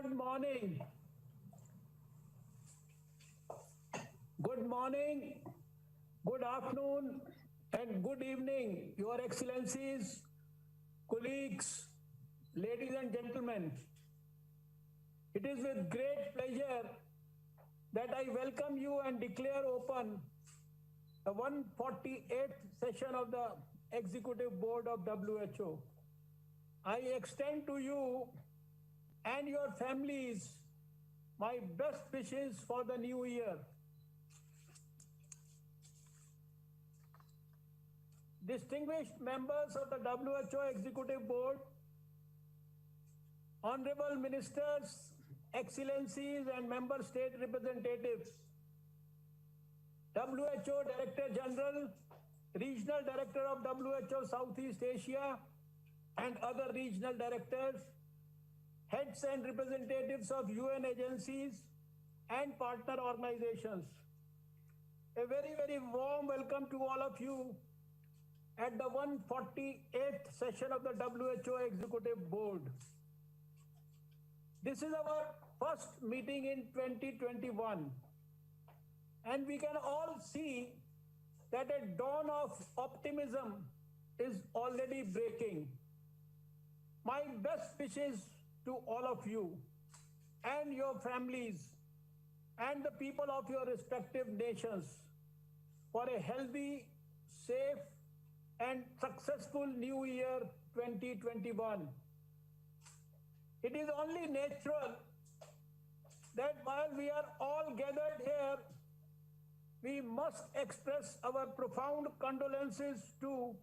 Good morning. Good morning, good afternoon, and good evening, Your Excellencies, colleagues, ladies and gentlemen. It is with great pleasure that I welcome you and declare open the 148th session of the Executive Board of WHO. I extend to you and your families my best wishes for the new year. Distinguished members of the WHO Executive Board, honorable ministers, excellencies, and member state representatives, WHO Director General, Regional Director of WHO Southeast Asia, and other regional directors, heads and representatives of UN agencies and partner organizations. A very, very warm welcome to all of you at the 148th session of the WHO Executive Board. This is our first meeting in 2021, and we can all see that a dawn of optimism is already breaking. My best wishes to all of you and your families and the people of your respective nations for a healthy, safe, and successful New Year 2021. It is only natural that while we are all gathered here, we must express our profound condolences to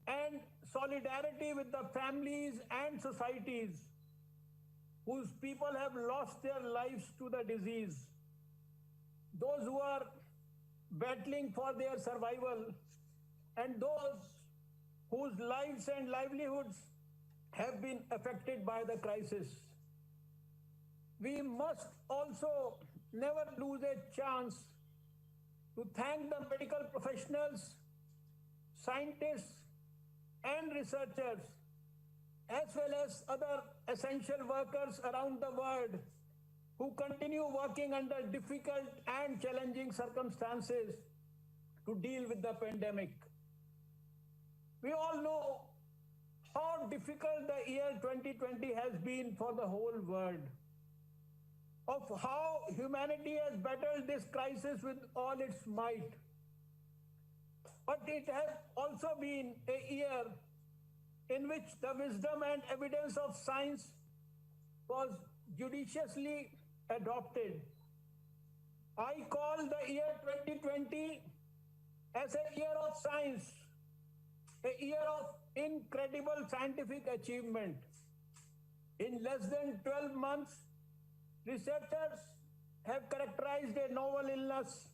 and solidarity with the families and societies whose people have lost their lives to the disease, those who are battling for their survival, and those whose lives and livelihoods have been affected by the crisis. We must also never lose a chance to thank the medical professionals, scientists, and researchers, as well as other essential workers around the world who continue working under difficult and challenging circumstances to deal with the pandemic. We all know how difficult the year 2020 has been for the whole world, of how humanity has battled this crisis with all its might. But it has also been a year in which the wisdom and evidence of science was judiciously adopted. I call the year 2020 as a year of science, a year of incredible scientific achievement. In less than 12 months, researchers have characterized a novel illness,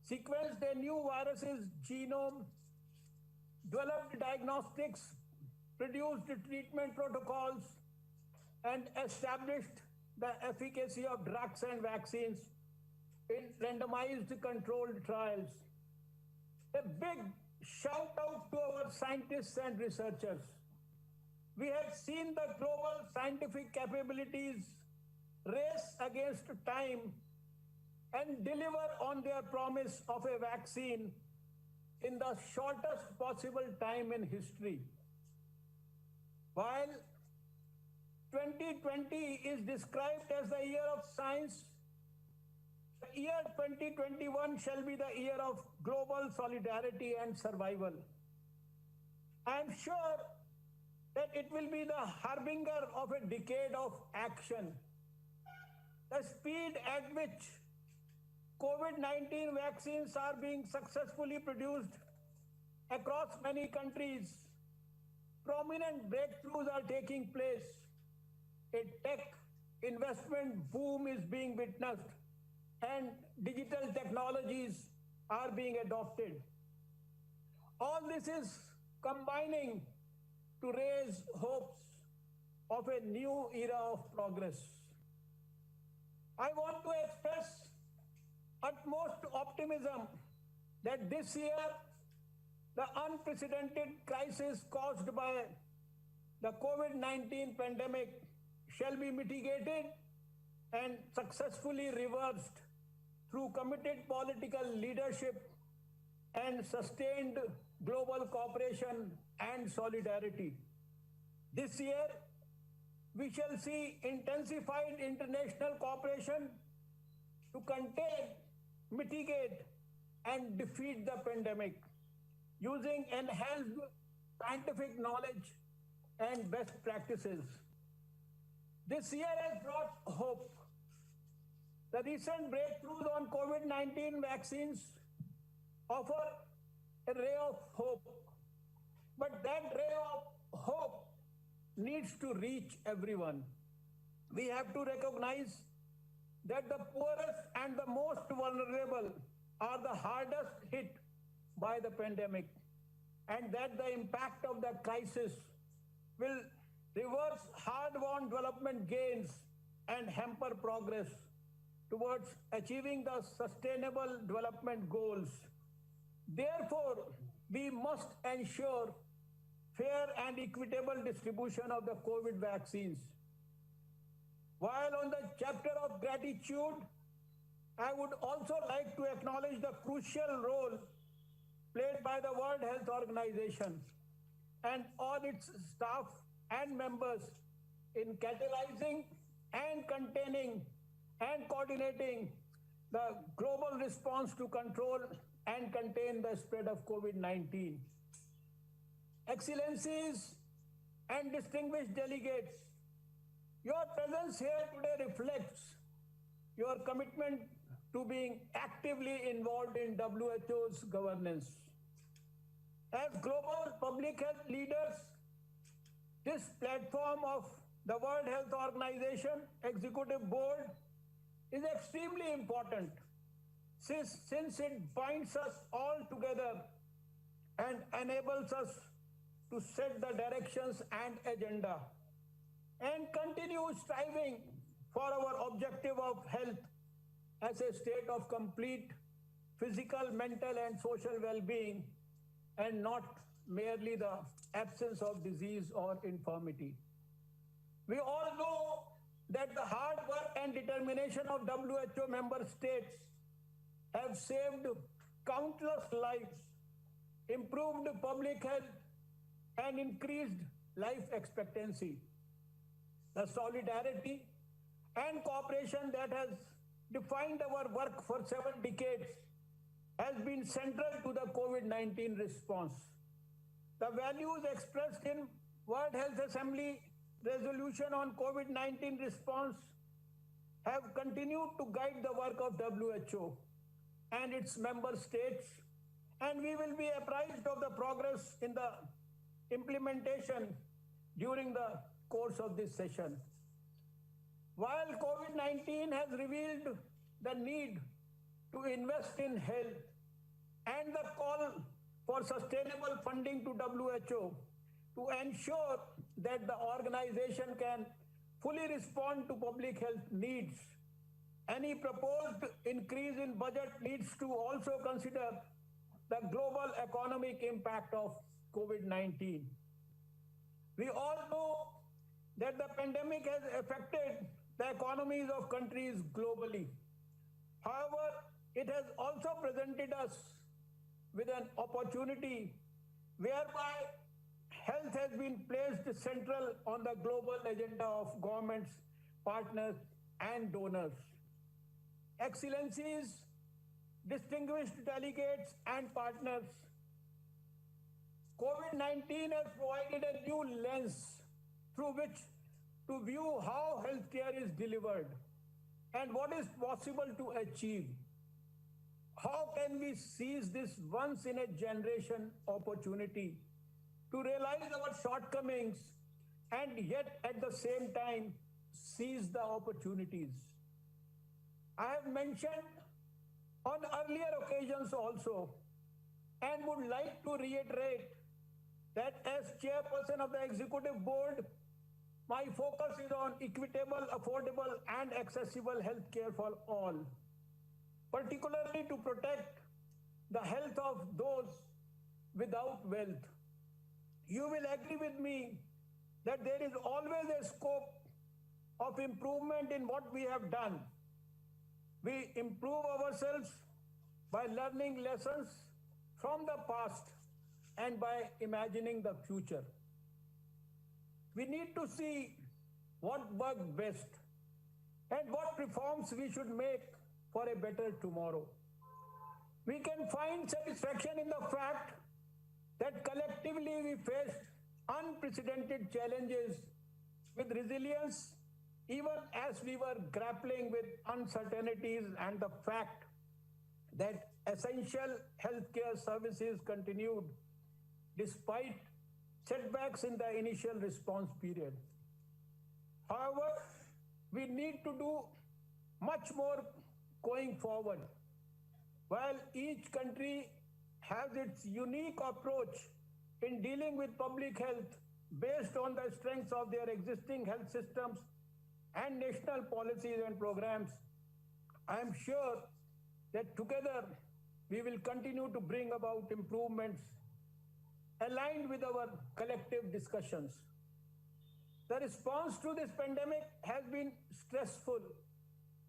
sequenced a new virus's genome, developed diagnostics, produced treatment protocols, and established the efficacy of drugs and vaccines in randomized controlled trials. A big shout out to our scientists and researchers. We have seen the global scientific capabilities race against time and deliver on their promise of a vaccine in the shortest possible time in history. While 2020 is described as the year of science, the year 2021 shall be the year of global solidarity and survival. I am sure that it will be the harbinger of a decade of action. The speed at which COVID-19 vaccines are being successfully produced across many countries, prominent breakthroughs are taking place. A tech investment boom is being witnessed, and digital technologies are being adopted. All this is combining to raise hopes of a new era of progress. I want to express utmost optimism that this year, the unprecedented crisis caused by the COVID-19 pandemic shall be mitigated and successfully reversed through committed political leadership and sustained global cooperation and solidarity. This year, we shall see intensified international cooperation to contain, mitigate, and defeat the pandemic using enhanced scientific knowledge and best practices. This year has brought hope. The recent breakthroughs on COVID-19 vaccines offer a ray of hope. But that ray of hope needs to reach everyone. We have to recognize that the poorest and the most vulnerable are the hardest hit by the pandemic, and that the impact of the crisis will reverse hard-won development gains and hamper progress towards achieving the sustainable development goals. Therefore, we must ensure fair and equitable distribution of the COVID vaccines. While on the chapter of gratitude, I would also like to acknowledge the crucial role played by the World Health Organization and all its staff and members in catalyzing and containing and coordinating the global response to control and contain the spread of COVID-19. Excellencies and distinguished delegates, your presence here today reflects your commitment to being actively involved in WHO's governance. As global public health leaders, this platform of the World Health Organization Executive Board is extremely important since it binds us all together and enables us to set the directions and agenda and continue striving for our objective of health as a state of complete physical, mental, and social well-being, and not merely the absence of disease or infirmity. We all know that the hard work and determination of WHO member states have saved countless lives, improved public health, and increased life expectancy. The solidarity and cooperation that has defined our work for 7 decades has been central to the COVID-19 response. The values expressed in World Health Assembly resolution on COVID-19 response have continued to guide the work of WHO and its member states, and we will be apprised of the progress in the implementation during the course of this session. While COVID-19 has revealed the need to invest in health and the call for sustainable funding to WHO to ensure that the organization can fully respond to public health needs, any proposed increase in budget needs to also consider the global economic impact of COVID-19. We all know that the pandemic has affected the economies of countries globally. However, it has also presented us with an opportunity whereby health has been placed central on the global agenda of governments, partners, and donors. Excellencies, distinguished delegates, and partners, COVID-19 has provided a new lens through which to view how healthcare is delivered and what is possible to achieve. How can we seize this once-in-a-generation opportunity to realize our shortcomings and yet at the same time seize the opportunities? I have mentioned on earlier occasions also and would like to reiterate that as chairperson of the executive board, my focus is on equitable, affordable, and accessible healthcare for all, particularly to protect the health of those without wealth. You will agree with me that there is always a scope of improvement in what we have done. We improve ourselves by learning lessons from the past and by imagining the future. We need to see what worked best and what reforms we should make for a better tomorrow. We can find satisfaction in the fact that collectively we faced unprecedented challenges with resilience, even as we were grappling with uncertainties and the fact that essential healthcare services continued despite setbacks in the initial response period. However, we need to do much more going forward. While each country has its unique approach in dealing with public health based on the strengths of their existing health systems and national policies and programs, I am sure that together we will continue to bring about improvements aligned with our collective discussions. The response to this pandemic has been stressful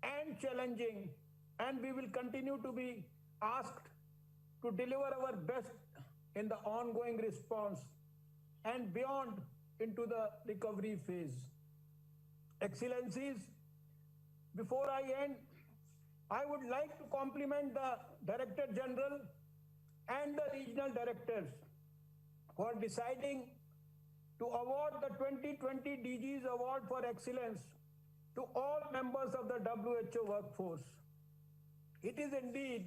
and challenging, and we will continue to be asked to deliver our best in the ongoing response and beyond into the recovery phase. Excellencies, before I end, I would like to compliment the Director General and the regional directors for deciding to award the 2020 DG's Award for Excellence to all members of the WHO workforce. It is indeed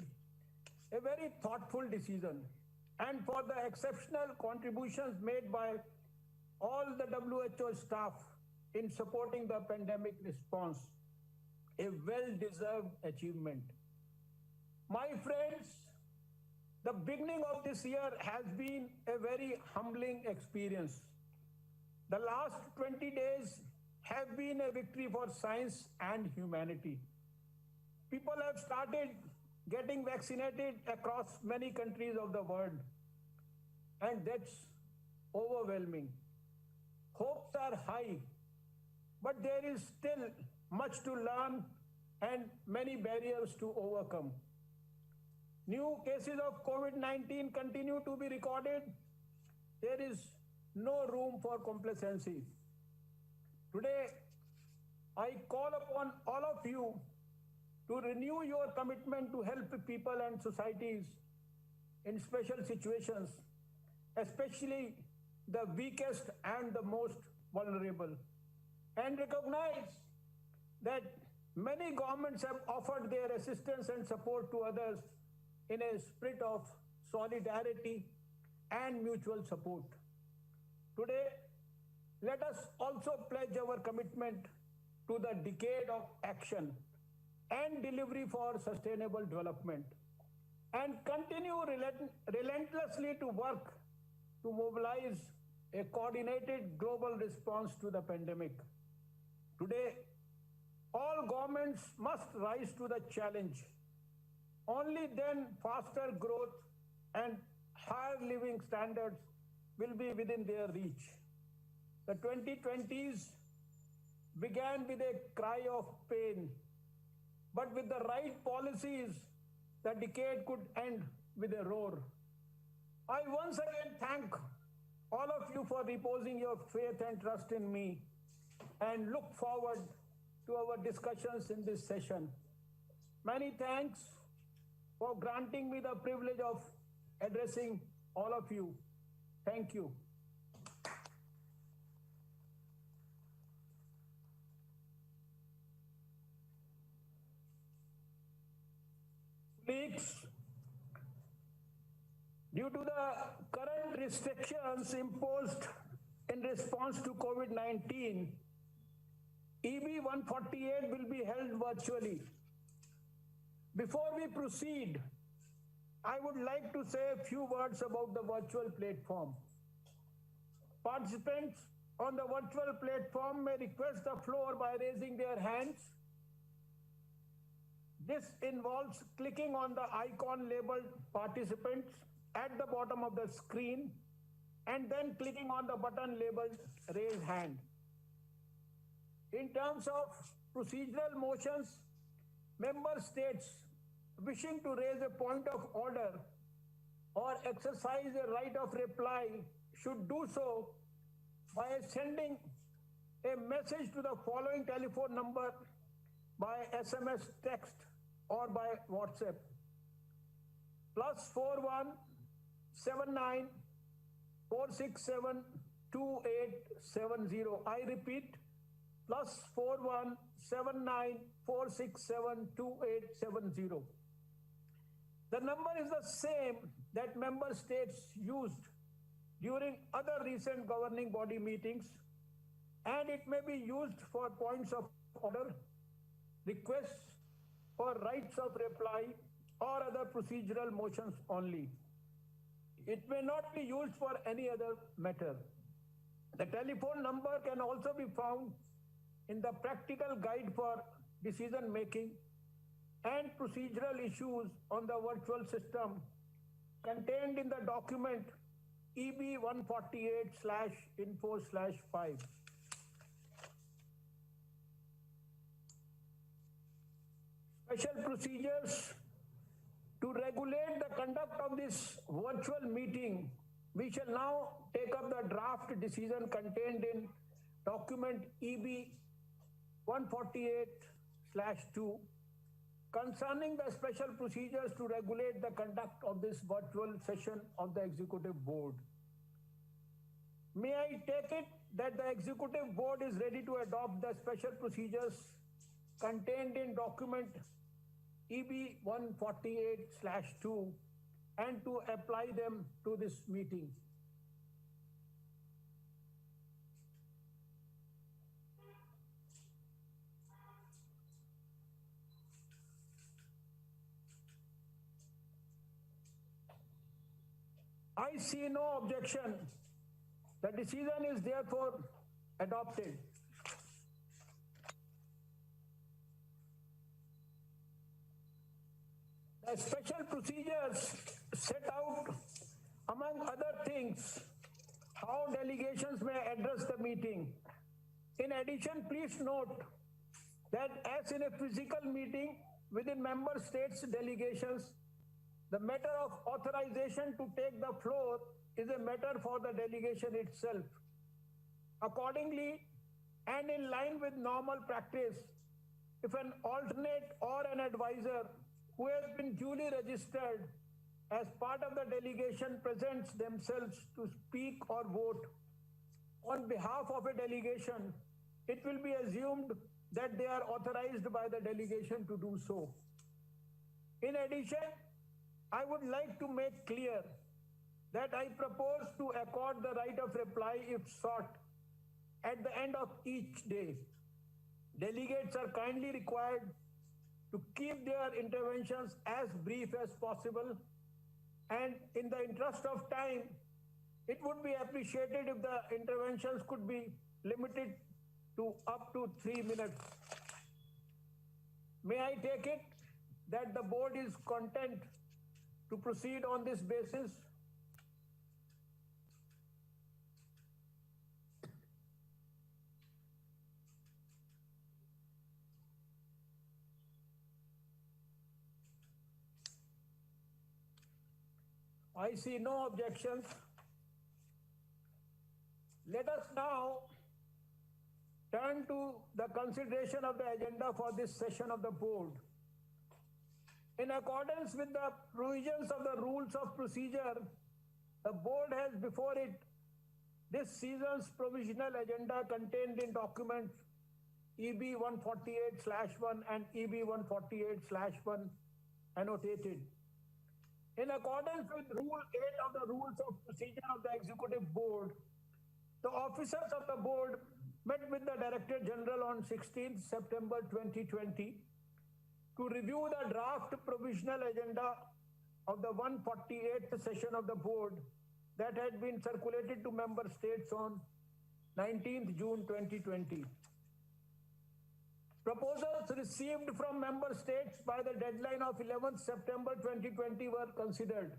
a very thoughtful decision, and for the exceptional contributions made by all the WHO staff in supporting the pandemic response, a well-deserved achievement. My friends, the beginning of this year has been a very humbling experience. The last 20 days have been a victory for science and humanity. People have started getting vaccinated across many countries of the world, and that's overwhelming. Hopes are high, but there is still much to learn and many barriers to overcome. New cases of COVID-19 continue to be recorded. There is no room for complacency. Today, I call upon all of you to renew your commitment to help people and societies in special situations, especially the weakest and the most vulnerable, and recognize that many governments have offered their assistance and support to others in a spirit of solidarity and mutual support. Today, let us also pledge our commitment to the decade of action and delivery for sustainable development, and continue relentlessly to work to mobilize a coordinated global response to the pandemic. Today, all governments must rise to the challenge. Only then faster growth and higher living standards will be within their reach. The 2020s began with a cry of pain, but with the right policies, the decade could end with a roar. I once again thank all of you for reposing your faith and trust in me, and look forward to our discussions in this session. Many thanks for granting me the privilege of addressing all of you. Thank you. Colleagues, due to the current restrictions imposed in response to COVID-19, EB 148 will be held virtually. Before we proceed, I would like to say a few words about the virtual platform. Participants on the virtual platform may request the floor by raising their hands. This involves clicking on the icon labeled participants at the bottom of the screen and then clicking on the button labeled raise hand. In terms of procedural motions, member states wishing to raise a point of order or exercise a right of reply should do so by sending a message to the following telephone number by SMS text or by WhatsApp: +4179 467 2870. I repeat, +4179 467 2870. The number is the same that member states used during other recent governing body meetings, and it may be used for points of order, requests for rights of reply, or other procedural motions only. It may not be used for any other matter. The telephone number can also be found in the practical guide for decision making and procedural issues on the virtual system contained in the document EB 148/info/5. Special procedures to regulate the conduct of this virtual meeting. We shall now take up the draft decision contained in document EB 148/2 concerning the special procedures to regulate the conduct of this virtual session of the Executive Board. May I take it that the Executive Board is ready to adopt the special procedures contained in document EB 148/2 and to apply them to this meeting? I see no objection. The decision is therefore adopted. The special procedures set out, among other things, how delegations may address the meeting. In addition, please note that as in a physical meeting within member states delegations, the matter of authorization to take the floor is a matter for the delegation itself. Accordingly, and in line with normal practice, if an alternate or an advisor who has been duly registered as part of the delegation presents themselves to speak or vote on behalf of a delegation, it will be assumed that they are authorized by the delegation to do so. In addition, I would like to make clear that I propose to accord the right of reply if sought at the end of each day. Delegates are kindly required to keep their interventions as brief as possible, and in the interest of time, it would be appreciated if the interventions could be limited to up to 3 minutes. May I take it that the board is content to proceed on this basis? I see no objections. Let us now turn to the consideration of the agenda for this session of the board. In accordance with the provisions of the rules of procedure, the board has before it this season's provisional agenda contained in documents EB 148/1 and EB 148/1 annotated. In accordance with Rule 8 of the Rules of Procedure of the Executive Board, the officers of the board met with the Director General on 16th September 2020 to review the draft provisional agenda of the 148th session of the board that had been circulated to member states on 19th June 2020. Proposals received from member states by the deadline of 11th September 2020 were considered.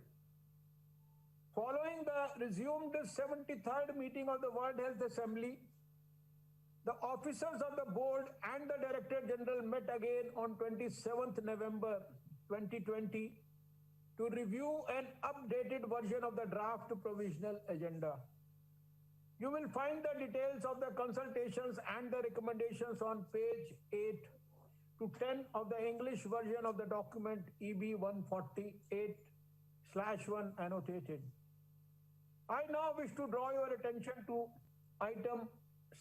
Following the resumed 73rd meeting of the World Health Assembly, The officers of the board and the Director General met again on 27th November 2020 to review an updated version of the draft provisional agenda. You will find the details of the consultations and the recommendations on page 8 to 10 of the English version of the document EB 148/1 annotated. I now wish to draw your attention to item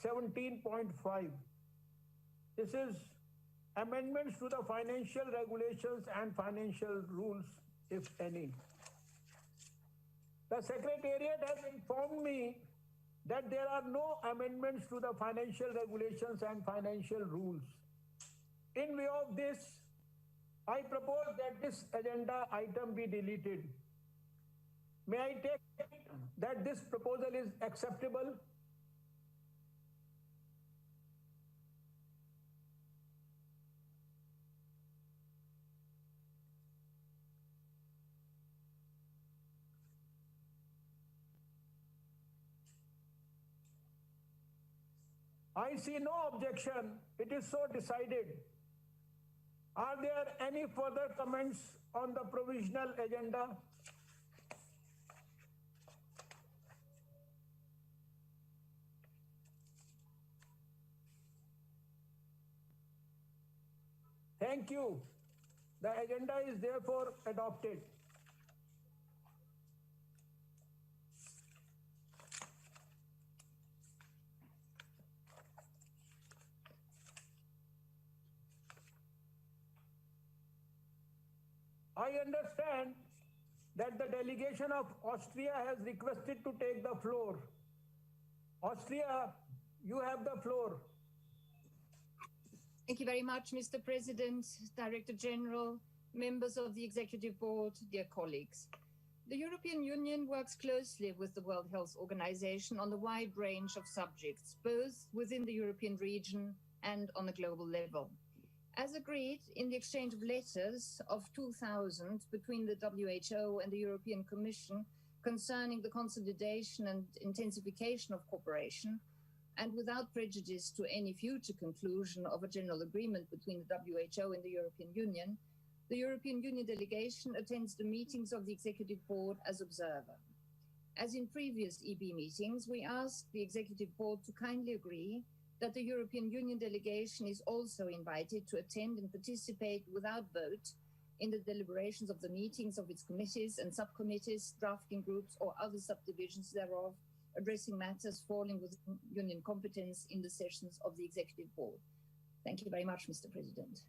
17.5. This is amendments to the financial regulations and financial rules, if any. The Secretariat has informed me that there are no amendments to the financial regulations and financial rules. In view of this, I propose that this agenda item be deleted. May I take it that this proposal is acceptable? I see no objection. It is so decided. Are there any further comments on the provisional agenda? Thank you. The agenda is therefore adopted. I understand that the delegation of Austria has requested to take the floor. Austria, you have the floor. Thank you very much, Mr. President, Director General, members of the Executive Board, dear colleagues. The European Union works closely with the World Health Organization on a wide range of subjects, both within the European region and on a global level. As agreed in the exchange of letters of 2000 between the WHO and the European Commission concerning the consolidation and intensification of cooperation, and without prejudice to any future conclusion of a general agreement between the WHO and the European Union delegation attends the meetings of the Executive Board as observer. As in previous EB meetings, we ask the Executive Board to kindly agree that the European Union delegation is also invited to attend and participate without vote in the deliberations of the meetings of its committees and subcommittees, drafting groups, or other subdivisions thereof, addressing matters falling within Union competence in the sessions of the Executive Board. Thank you very much, Mr. President.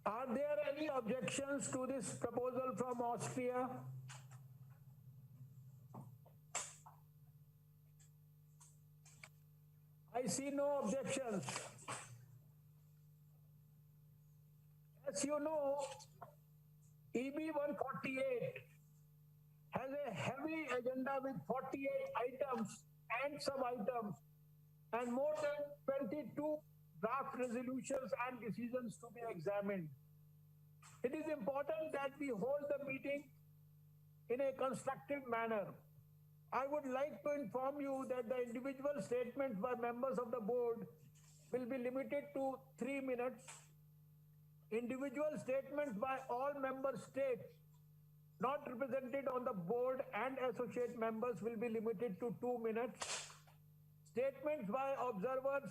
Are there any objections to this proposal from Austria? I see no objections. As you know, EB 148 has a heavy agenda with 48 items and sub-items and more than 22 draft resolutions and decisions to be examined. It is important that we hold the meeting in a constructive manner. I would like to inform you that the individual statements by members of the board will be limited to 3 minutes. Individual statements by all member states not represented on the board and associate members will be limited to 2 minutes. Statements by observers,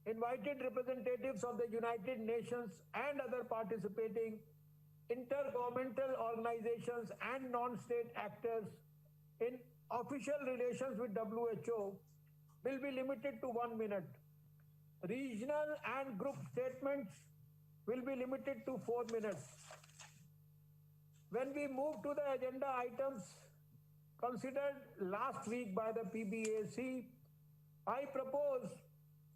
invited representatives of the United Nations and other participating intergovernmental organizations and non-state actors in official relations with WHO will be limited to 1 minute. Regional and group statements will be limited to 4 minutes. When we move to the agenda items considered last week by the PBAC, I propose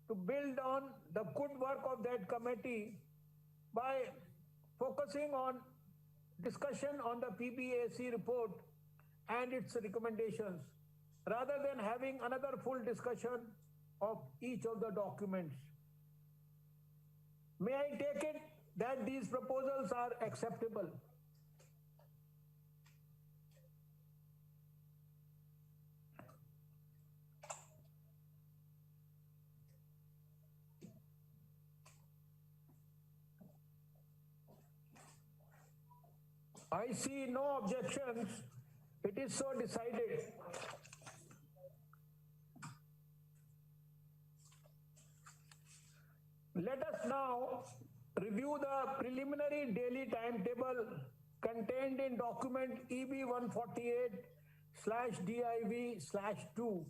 to build on the good work of that committee by focusing on discussion on the PBAC report and its recommendations, rather than having another full discussion of each of the documents. May I take it that these proposals are acceptable? I see no objections. It is so decided. Let us now review the preliminary daily timetable contained in document EB 148/DIV/2.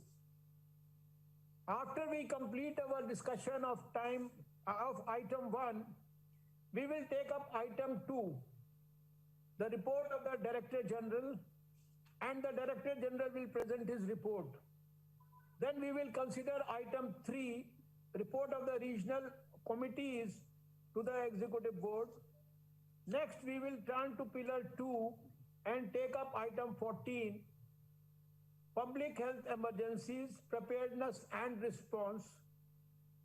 After we complete our discussion of item 1, we will take up item 2, the report of the Director General, and the Director General will present his report. Then we will consider item 3, report of the regional committees to the Executive Board. Next, we will turn to pillar 2 and take up item 14, public health emergencies, preparedness and response.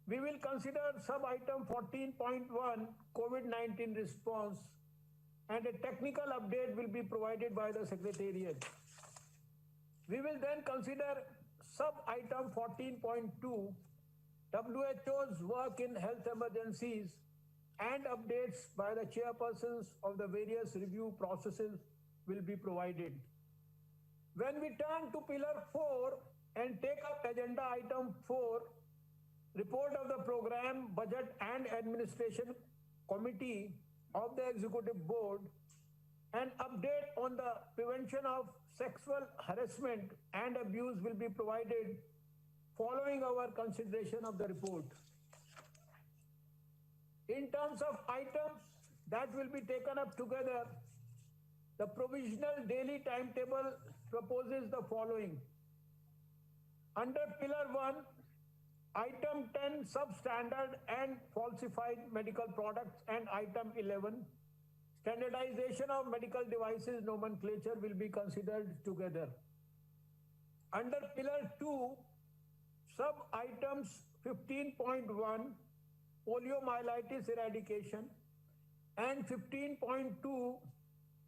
We will consider sub-item 14.1, COVID-19 response, and a technical update will be provided by the Secretariat. We will then consider sub-item 14.2, WHO's work in health emergencies, and updates by the chairpersons of the various review processes will be provided. When we turn to pillar 4 and take up agenda item 4, report of the Program, Budget and Administration Committee of the Executive Board, an update on the prevention of sexual harassment and abuse will be provided following our consideration of the report. In terms of items that will be taken up together, the provisional daily timetable proposes the following. Under pillar 1, item 10, substandard and falsified medical products, and item 11, standardization of medical devices nomenclature will be considered together. Under pillar 2, sub-items 15.1, poliomyelitis eradication, and 15.2,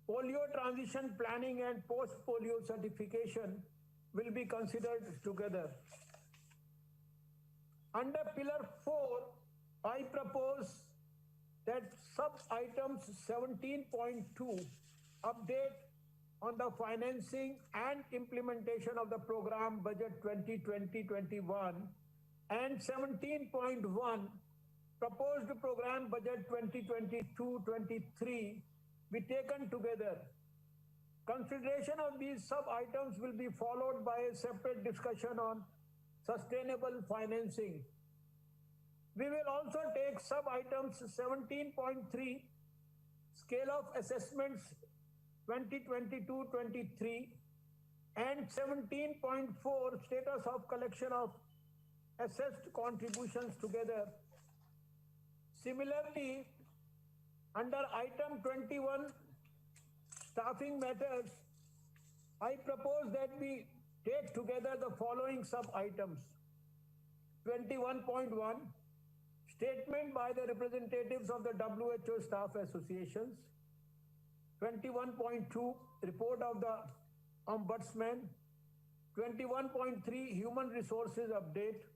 polio transition planning and post-polio certification will be considered together. Under pillar 4, I propose that sub-items 17.2, update on the financing and implementation of the program budget 2020-21, and 17.1, proposed program budget 2022-23 be taken together. Consideration of these sub-items will be followed by a separate discussion on sustainable financing. We will also take sub-items 17.3, scale of assessments 2022-23, and 17.4, status of collection of assessed contributions together. Similarly, under item 21, staffing matters, I propose that we take together the following sub-items. 21.1, statement by the representatives of the WHO staff associations. 21.2, report of the Ombudsman. 21.3, human resources update.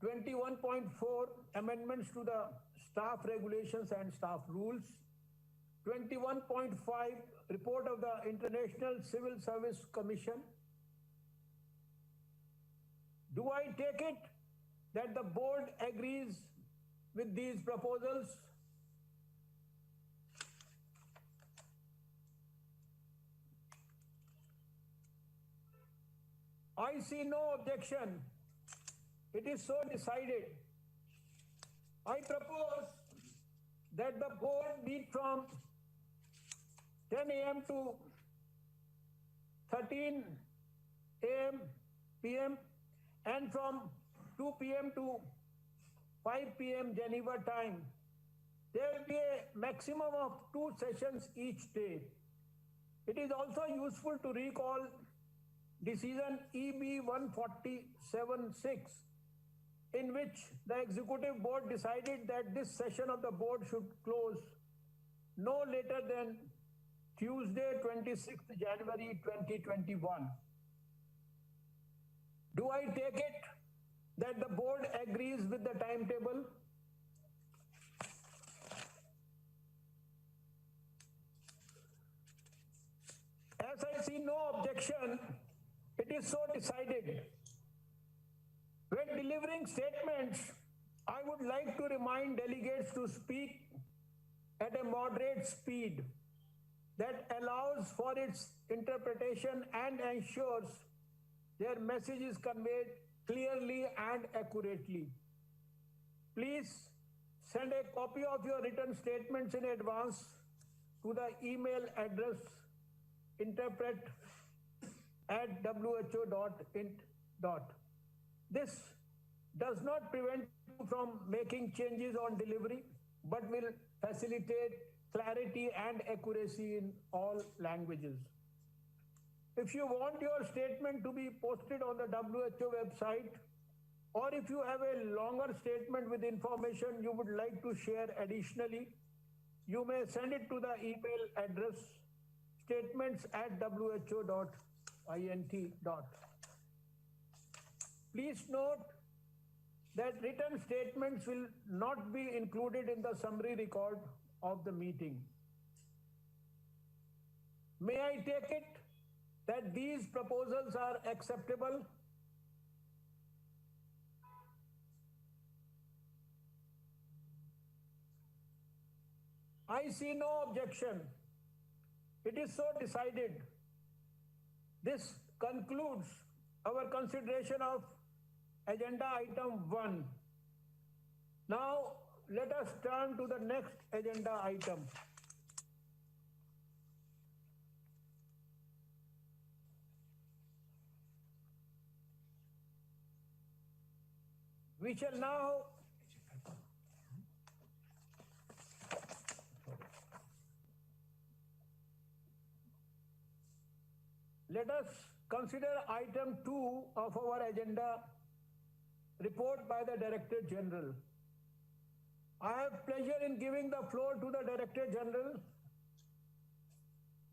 21.4, amendments to the staff regulations and staff rules. 21.5, report of the International Civil Service Commission. Do I take it that the board agrees with these proposals? I see no objection. It is so decided. I propose that the board meet from 10 a.m. to 13 a.m. p.m. and from 2 p.m. to 5 p.m. Geneva time. There will be a maximum of 2 sessions each day. It is also useful to recall decision EB 147/6, in which the Executive Board decided that this session of the board should close no later than Tuesday, 26th January 2021. Do I take it that the board agrees with the timetable? objection, it is so decided. When delivering statements, I would like to remind delegates to speak at a moderate speed that allows for its interpretation and ensures their message is conveyed clearly and accurately. Please send a copy of your written statements in advance to the email address interpret@who.int. This does not prevent you from making changes on delivery, but will facilitate clarity and accuracy in all languages. If you want your statement to be posted on the WHO website, or if you have a longer statement with information you would like to share additionally, you may send it to the email address statements@who.int. Please note that written statements will not be included in the summary record of the meeting. May I take it that these proposals are acceptable? I see no objection. It is so decided. This concludes our consideration of agenda item 1. Now, let us turn to the next agenda item. We shall now let us consider item 2 of our agenda, report by the Director General. I have pleasure in giving the floor to the Director General.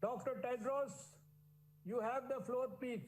Dr. Tedros, you have the floor, please.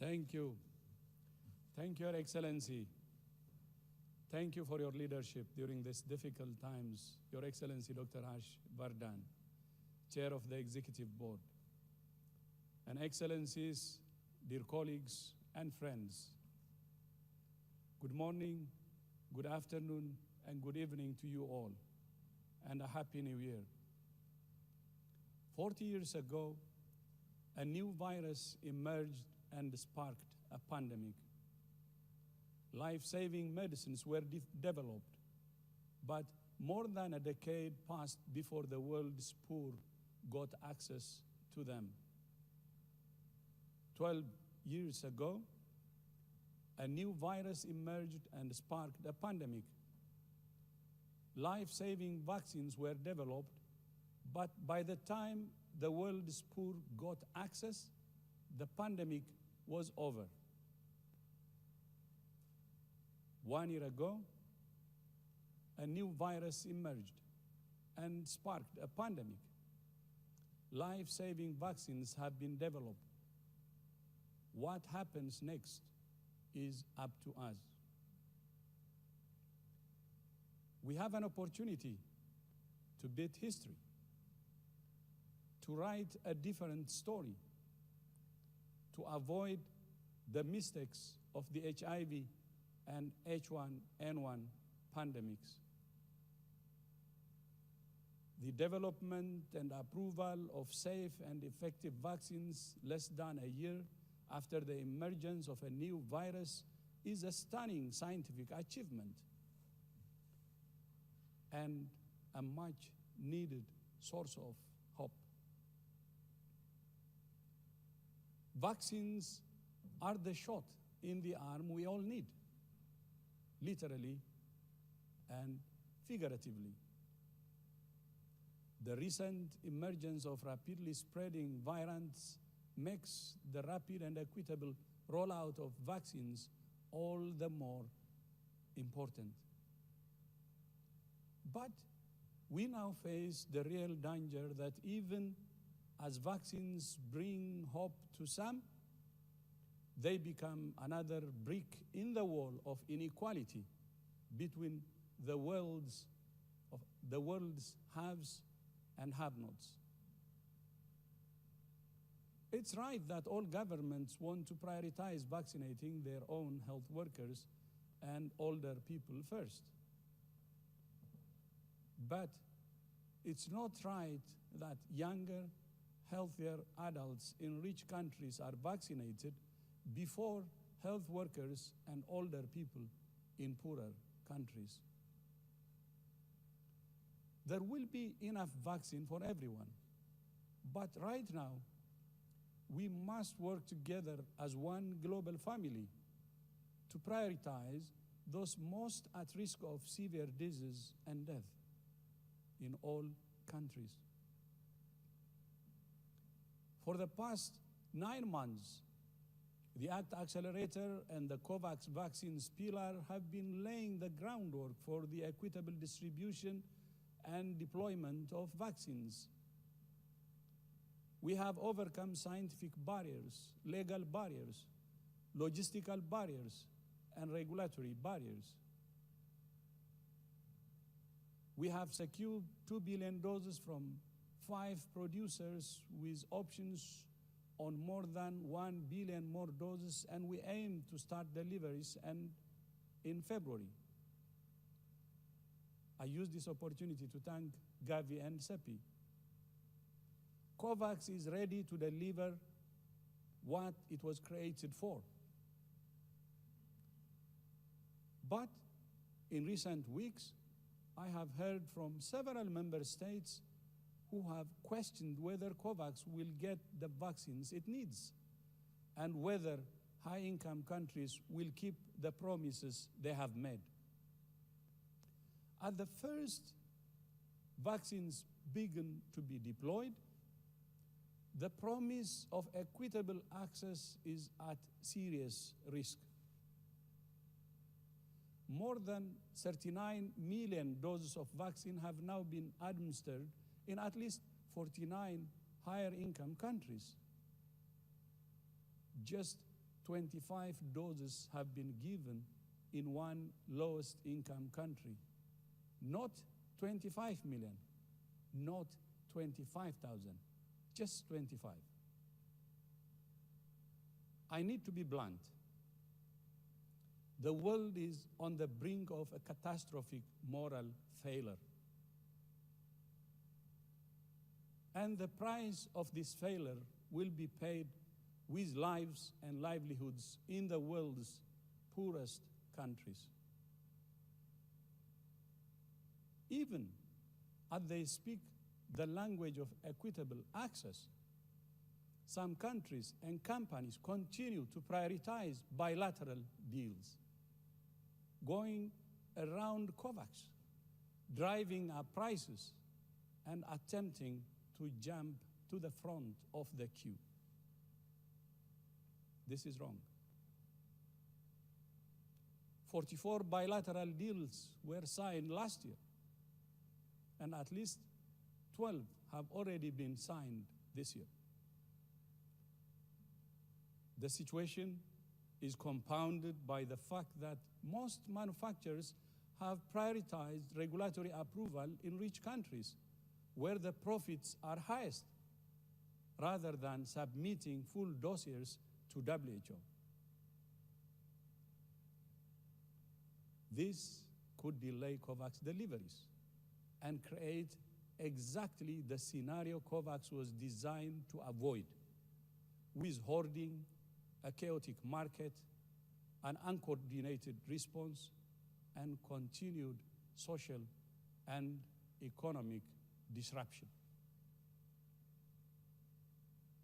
Thank you. Thank you, Your Excellency. Thank you for your leadership during these difficult times, Your Excellency Dr. Harsh Vardhan, Chair of the Executive Board, and Excellencies, dear colleagues and friends. Good morning, good afternoon, and good evening to you all, and a Happy New Year. 40 years ago, a new virus emerged and sparked a pandemic. Life-saving medicines were developed, but more than a decade passed before the world's poor got access to them. 12 years ago, a new virus emerged and sparked a pandemic. Life-saving vaccines were developed, but by the time the world's poor got access, the pandemic was over. 1 year ago, a new virus emerged and sparked a pandemic. Life-saving vaccines have been developed. What happens next is up to us. We have an opportunity to beat history, to write a different story, to avoid the mistakes of the HIV and H1N1 pandemics the development and approval of safe and effective vaccines less than a year after the emergence of a new virus is a stunning scientific achievement and a much needed source of hope. Vaccines are the shot in the arm we all need, literally and figuratively. The recent emergence of rapidly spreading variants makes the rapid and equitable rollout of vaccines all the more important. But we now face the real danger that even as vaccines bring hope to some, they become another brick in the wall of inequality between the world's haves and have-nots. It's right that all governments want to prioritize vaccinating their own health workers and older people first. But it's not right that younger, healthier adults in rich countries are vaccinated before health workers and older people in poorer countries. There will be enough vaccine for everyone, but right now, we must work together as one global family to prioritize those most at risk of severe disease and death in all countries. For the past 9 months, the ACT Accelerator and the COVAX Vaccines Pillar have been laying the groundwork for the equitable distribution and deployment of vaccines. We have overcome scientific barriers, legal barriers, logistical barriers, and regulatory barriers. We have secured 2 billion doses from 5 producers with options on more than 1 billion more doses, and we aim to start deliveries in February. I use this opportunity to thank Gavi and CEPI. COVAX is ready to deliver what it was created for. But in recent weeks, I have heard from several member states who have questioned whether COVAX will get the vaccines it needs and whether high-income countries will keep the promises they have made. As the first vaccines begin to be deployed, the promise of equitable access is at serious risk. More than 39 million doses of vaccine have now been administered in at least 49 higher income countries. Just 25 doses have been given in one lowest income country. Not 25 million, not 25,000, just 25. I need to be blunt. The world is on the brink of a catastrophic moral failure. And the price of this failure will be paid with lives and livelihoods in the world's poorest countries. Even as they speak the language of equitable access, some countries and companies continue to prioritize bilateral deals, going around COVAX, driving up prices, and attempting to jump to the front of the queue. This is wrong. 44 bilateral deals were signed last year, and at least 12 have already been signed this year. The situation is compounded by the fact that most manufacturers have prioritized regulatory approval in rich countries where the profits are highest, rather than submitting full dossiers to WHO. This could delay COVAX deliveries and create exactly the scenario COVAX was designed to avoid, with hoarding, a chaotic market, an uncoordinated response, and continued social and economic disruption.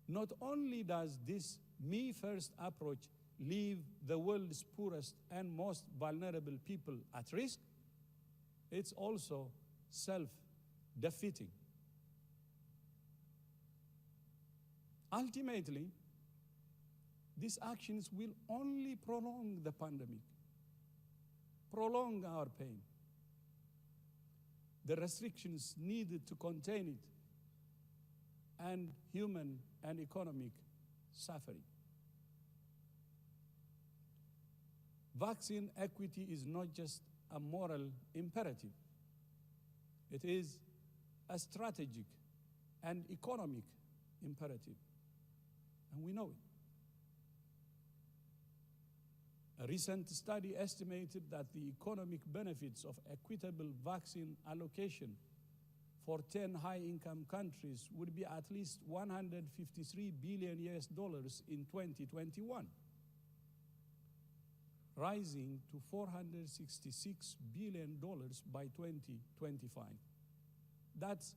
Not only does this me-first approach leave the world's poorest and most vulnerable people at risk, it's also self-defeating. Ultimately, these actions will only prolong the pandemic, prolong our pain. The restrictions needed to contain it, and human and economic suffering. Vaccine equity is not just a moral imperative. It is a strategic and economic imperative, and we know it. A recent study estimated that the economic benefits of equitable vaccine allocation for 10 high-income countries would be at least $153 billion in 2021, rising to $466 billion by 2025. That's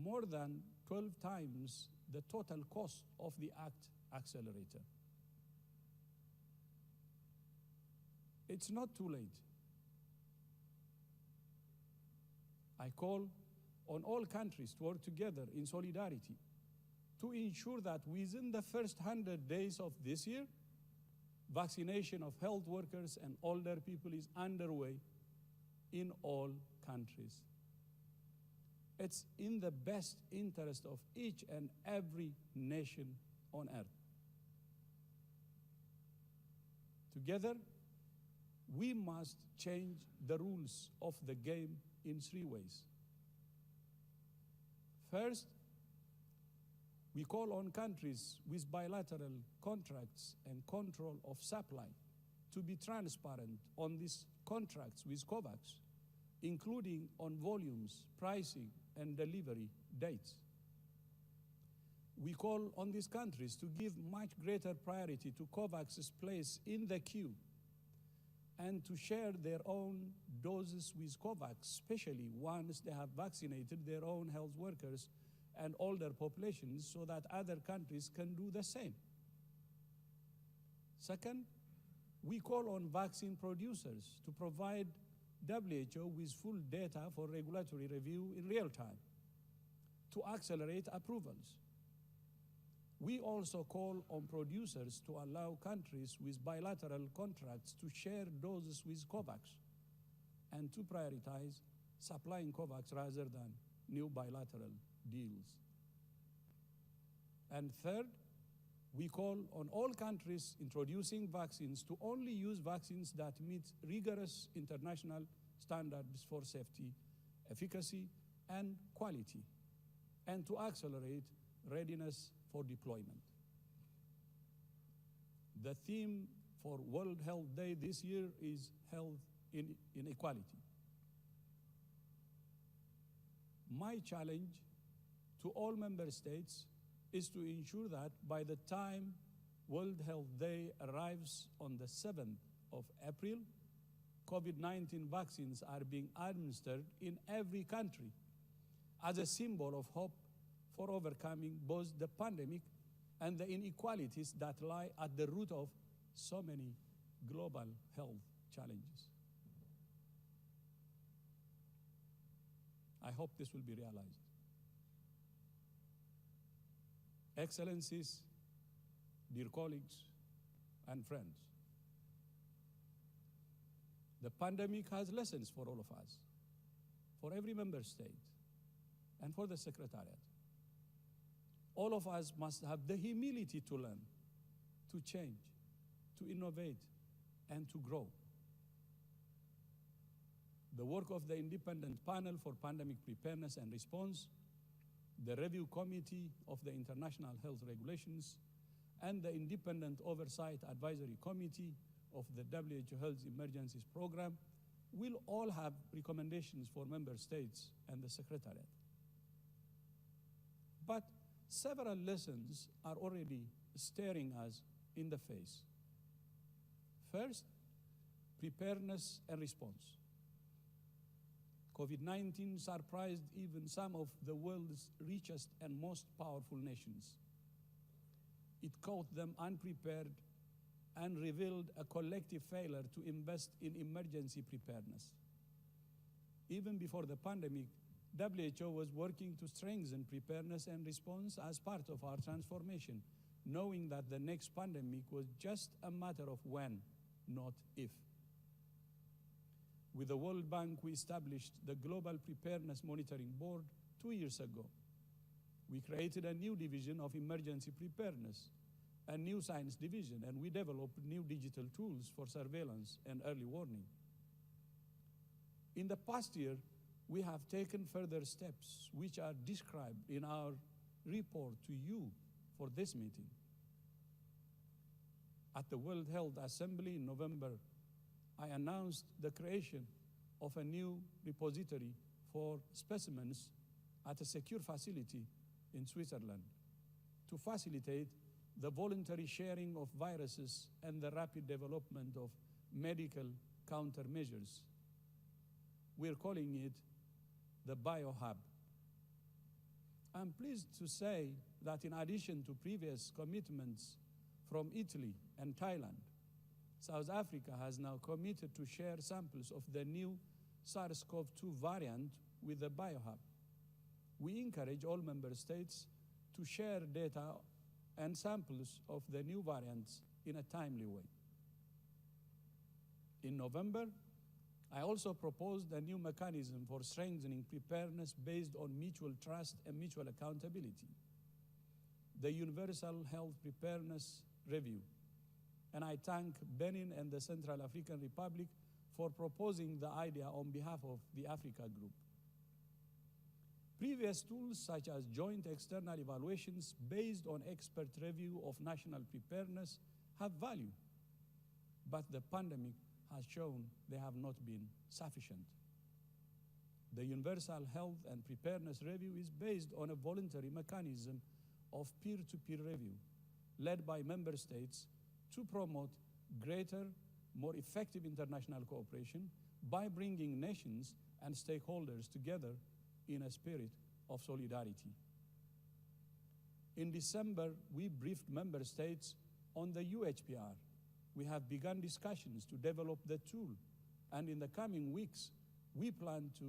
more than 12 times the total cost of the ACT accelerator. It's not too late. I call on all countries to work together in solidarity to ensure that within the first 100 days of this year, vaccination of health workers and older people is underway in all countries. It's in the best interest of each and every nation on earth. Together, we must change the rules of the game in 3 ways. First, we call on countries with bilateral contracts and control of supply to be transparent on these contracts with COVAX, including on volumes, pricing, and delivery dates. We call on these countries to give much greater priority to COVAX's place in the queue and to share their own doses with COVAX, especially once they have vaccinated their own health workers and older populations, so that other countries can do the same. Second, we call on vaccine producers to provide WHO with full data for regulatory review in real time to accelerate approvals. We also call on producers to allow countries with bilateral contracts to share doses with COVAX and to prioritize supplying COVAX rather than new bilateral deals. And third, we call on all countries introducing vaccines to only use vaccines that meet rigorous international standards for safety, efficacy, and quality, and to accelerate readiness for deployment. The theme for World Health Day this year is health inequality. My challenge to all member states is to ensure that by the time World Health Day arrives on the 7th of April, COVID-19 vaccines are being administered in every country as a symbol of hope for overcoming both the pandemic and the inequalities that lie at the root of so many global health challenges. I hope this will be realized. Excellencies, dear colleagues and friends, the pandemic has lessons for all of us, for every member state, and for the Secretariat. All of us must have the humility to learn, to change, to innovate, and to grow. The work of the Independent Panel for Pandemic Preparedness and Response, the Review Committee of the International Health Regulations, and the Independent Oversight Advisory Committee of the WHO Health Emergencies Program will all have recommendations for member states and the Secretariat. But several lessons are already staring us in the face. First, preparedness and response. COVID-19 surprised even some of the world's richest and most powerful nations. It caught them unprepared and revealed a collective failure to invest in emergency preparedness. Even before the pandemic, WHO was working to strengthen preparedness and response as part of our transformation, knowing that the next pandemic was just a matter of when, not if. With the World Bank, we established the Global Preparedness Monitoring Board 2 years ago. We created a new division of emergency preparedness, a new science division, and we developed new digital tools for surveillance and early warning. In the past year, we have taken further steps which are described in our report to you for this meeting. At the World Health Assembly in November, I announced the creation of a new repository for specimens at a secure facility in Switzerland to facilitate the voluntary sharing of viruses and the rapid development of medical countermeasures. We're calling it the BioHub. I'm pleased to say that in addition to previous commitments from Italy and Thailand, South Africa has now committed to share samples of the new SARS-CoV-2 variant with the BioHub. We encourage all member states to share data and samples of the new variants in a timely way. In November, I also proposed a new mechanism for strengthening preparedness based on mutual trust and mutual accountability, the Universal Health Preparedness Review. And I thank Benin and the Central African Republic for proposing the idea on behalf of the Africa Group. Previous tools such as joint external evaluations based on expert review of national preparedness have value, but the pandemic has shown they have not been sufficient. The Universal Health and Preparedness Review is based on a voluntary mechanism of peer-to-peer review led by member states to promote greater, more effective international cooperation by bringing nations and stakeholders together in a spirit of solidarity. In December, we briefed member states on the UHPR. We have begun discussions to develop the tool, and in the coming weeks, we plan to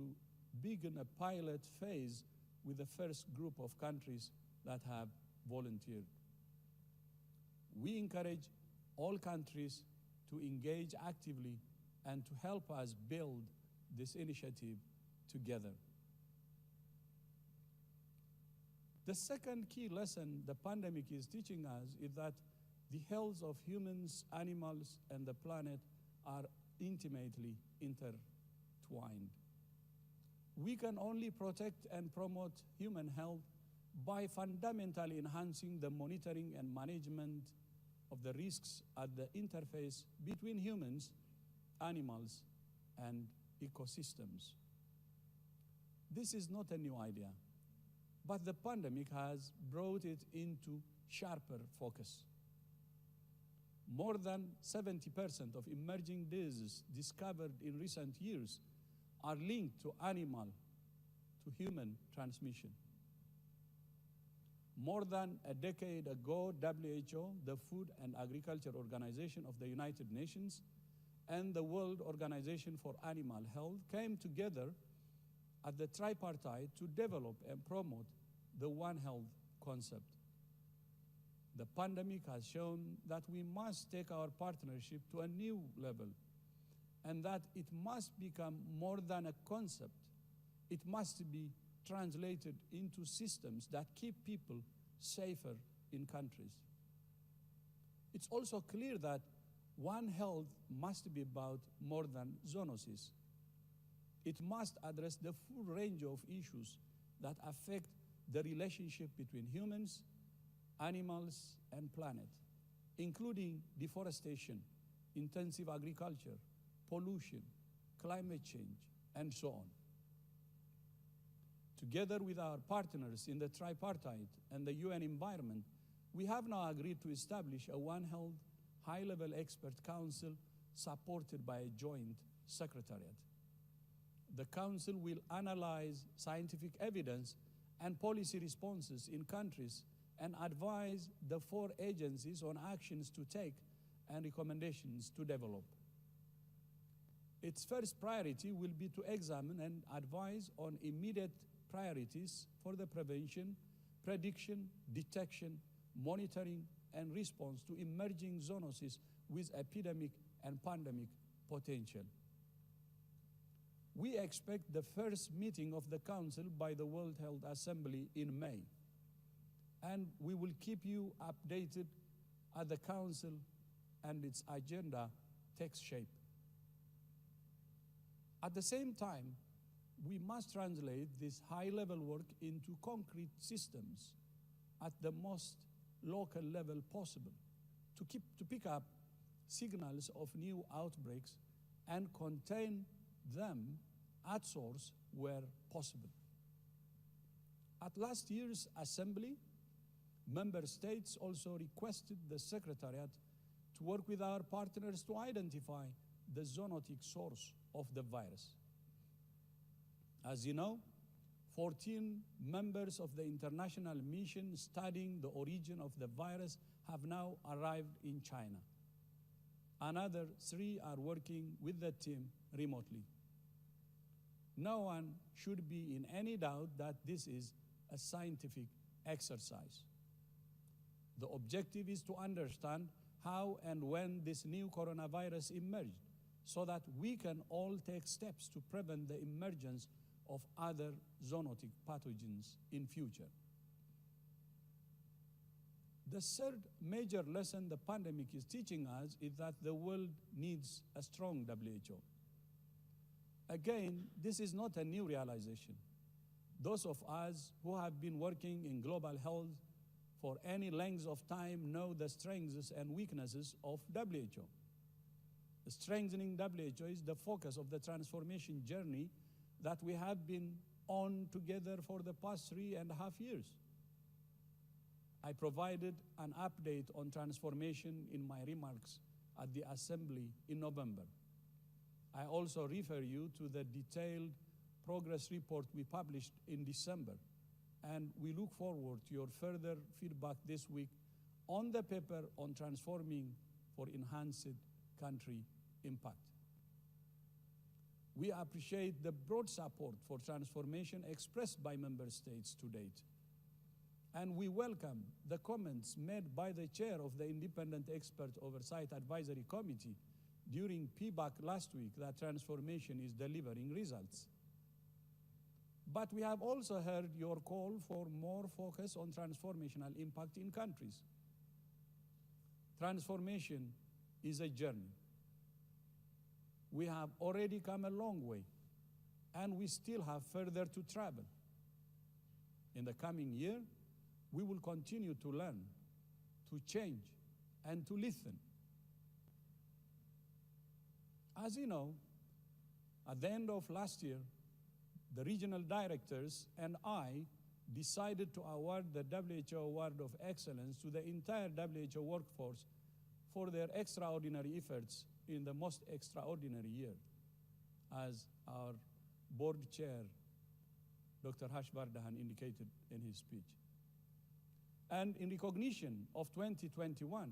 begin a pilot phase with the first group of countries that have volunteered. We encourage all countries to engage actively and to help us build this initiative together. The second key lesson the pandemic is teaching us is that the health of humans, animals, and the planet are intimately intertwined. We can only protect and promote human health by fundamentally enhancing the monitoring and management of the risks at the interface between humans, animals, and ecosystems. This is not a new idea, but the pandemic has brought it into sharper focus. More than 70% of emerging diseases discovered in recent years are linked to animal to human transmission. More than a decade ago, WHO, the Food and Agriculture Organization of the United Nations, and the World Organization for Animal Health came together at the tripartite to develop and promote the One Health concept. The pandemic has shown that we must take our partnership to a new level and that it must become more than a concept. It must be translated into systems that keep people safer in countries. It's also clear that One Health must be about more than zoonosis. It must address the full range of issues that affect the relationship between humans, animals, and planet, including deforestation, intensive agriculture, pollution, climate change, and so on. Together with our partners in the tripartite and the UN environment, we have now agreed to establish a One Health high-level expert council supported by a joint secretariat. The council will analyze scientific evidence and policy responses in countries and advise the 4 agencies on actions to take and recommendations to develop. Its first priority will be to examine and advise on immediate priorities for the prevention, prediction, detection, monitoring, and response to emerging zoonoses with epidemic and pandemic potential. We expect the first meeting of the Council by the World Health Assembly in May, and we will keep you updated as the Council and its agenda takes shape. At the same time, we must translate this high-level work into concrete systems at the most local level possible to pick up signals of new outbreaks and contain them at source where possible. At last year's assembly, member states also requested the Secretariat to work with our partners to identify the zoonotic source of the virus. As you know, 14 members of the international mission studying the origin of the virus have now arrived in China. Another 3 are working with the team remotely. No one should be in any doubt that this is a scientific exercise. The objective is to understand how and when this new coronavirus emerged, so that we can all take steps to prevent the emergence of other zoonotic pathogens in future. The third major lesson the pandemic is teaching us is that the world needs a strong WHO. Again, this is not a new realization. Those of us who have been working in global health for any length of time know the strengths and weaknesses of WHO. Strengthening WHO is the focus of the transformation journey that we have been on together for the past 3.5 years. I provided an update on transformation in my remarks at the Assembly in November. I also refer you to the detailed progress report we published in December, and we look forward to your further feedback this week on the paper on transforming for enhanced country impact. We appreciate the broad support for transformation expressed by member states to date. And we welcome the comments made by the chair of the Independent Expert Oversight Advisory Committee during PBAC last week that transformation is delivering results. But we have also heard your call for more focus on transformational impact in countries. Transformation is a journey. We have already come a long way, and we still have further to travel. In the coming year, we will continue to learn, to change, and to listen. As you know, at the end of last year, the regional directors and I decided to award the WHO Award of Excellence to the entire WHO workforce for their extraordinary efforts in the most extraordinary year, as our board chair, Dr. Harshvardhan, indicated in his speech. And in recognition of 2021,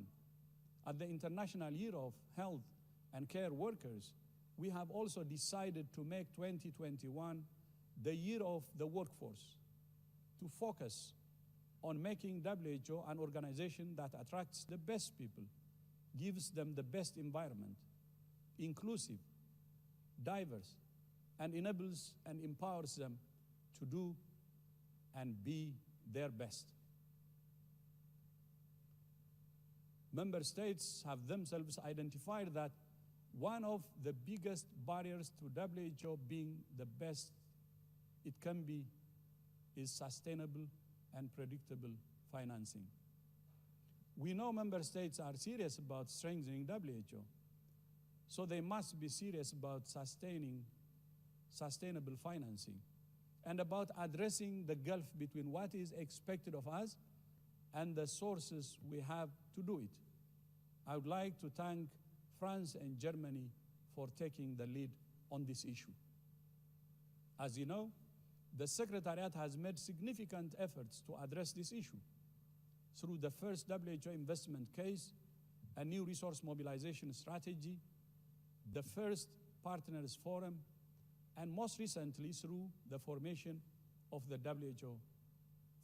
at the International Year of Health and Care Workers, we have also decided to make 2021 the year of the workforce, to focus on making WHO an organization that attracts the best people, gives them the best environment, inclusive, diverse, and enables and empowers them to do and be their best. Member states have themselves identified that one of the biggest barriers to WHO being the best it can be is sustainable and predictable financing. We know member states are serious about strengthening WHO, so they must be serious about sustaining sustainable financing. and about addressing the gulf between what is expected of us and the sources we have to do it. I would like to thank France and Germany for taking the lead on this issue. As you know, the Secretariat has made significant efforts to address this issue through the first WHO investment case, a new resource mobilization strategy, the first Partners Forum, and most recently through the formation of the WHO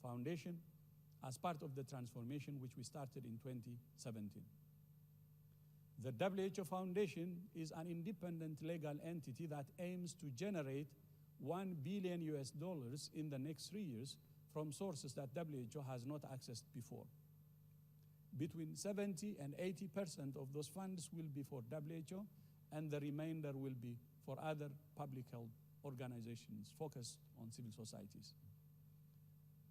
Foundation as part of the transformation which we started in 2017. The WHO Foundation is an independent legal entity that aims to generate $1 billion in the next 3 years from sources that WHO has not accessed before. Between 70 and 80% of those funds will be for WHO, and the remainder will be for other public health organizations focused on civil societies.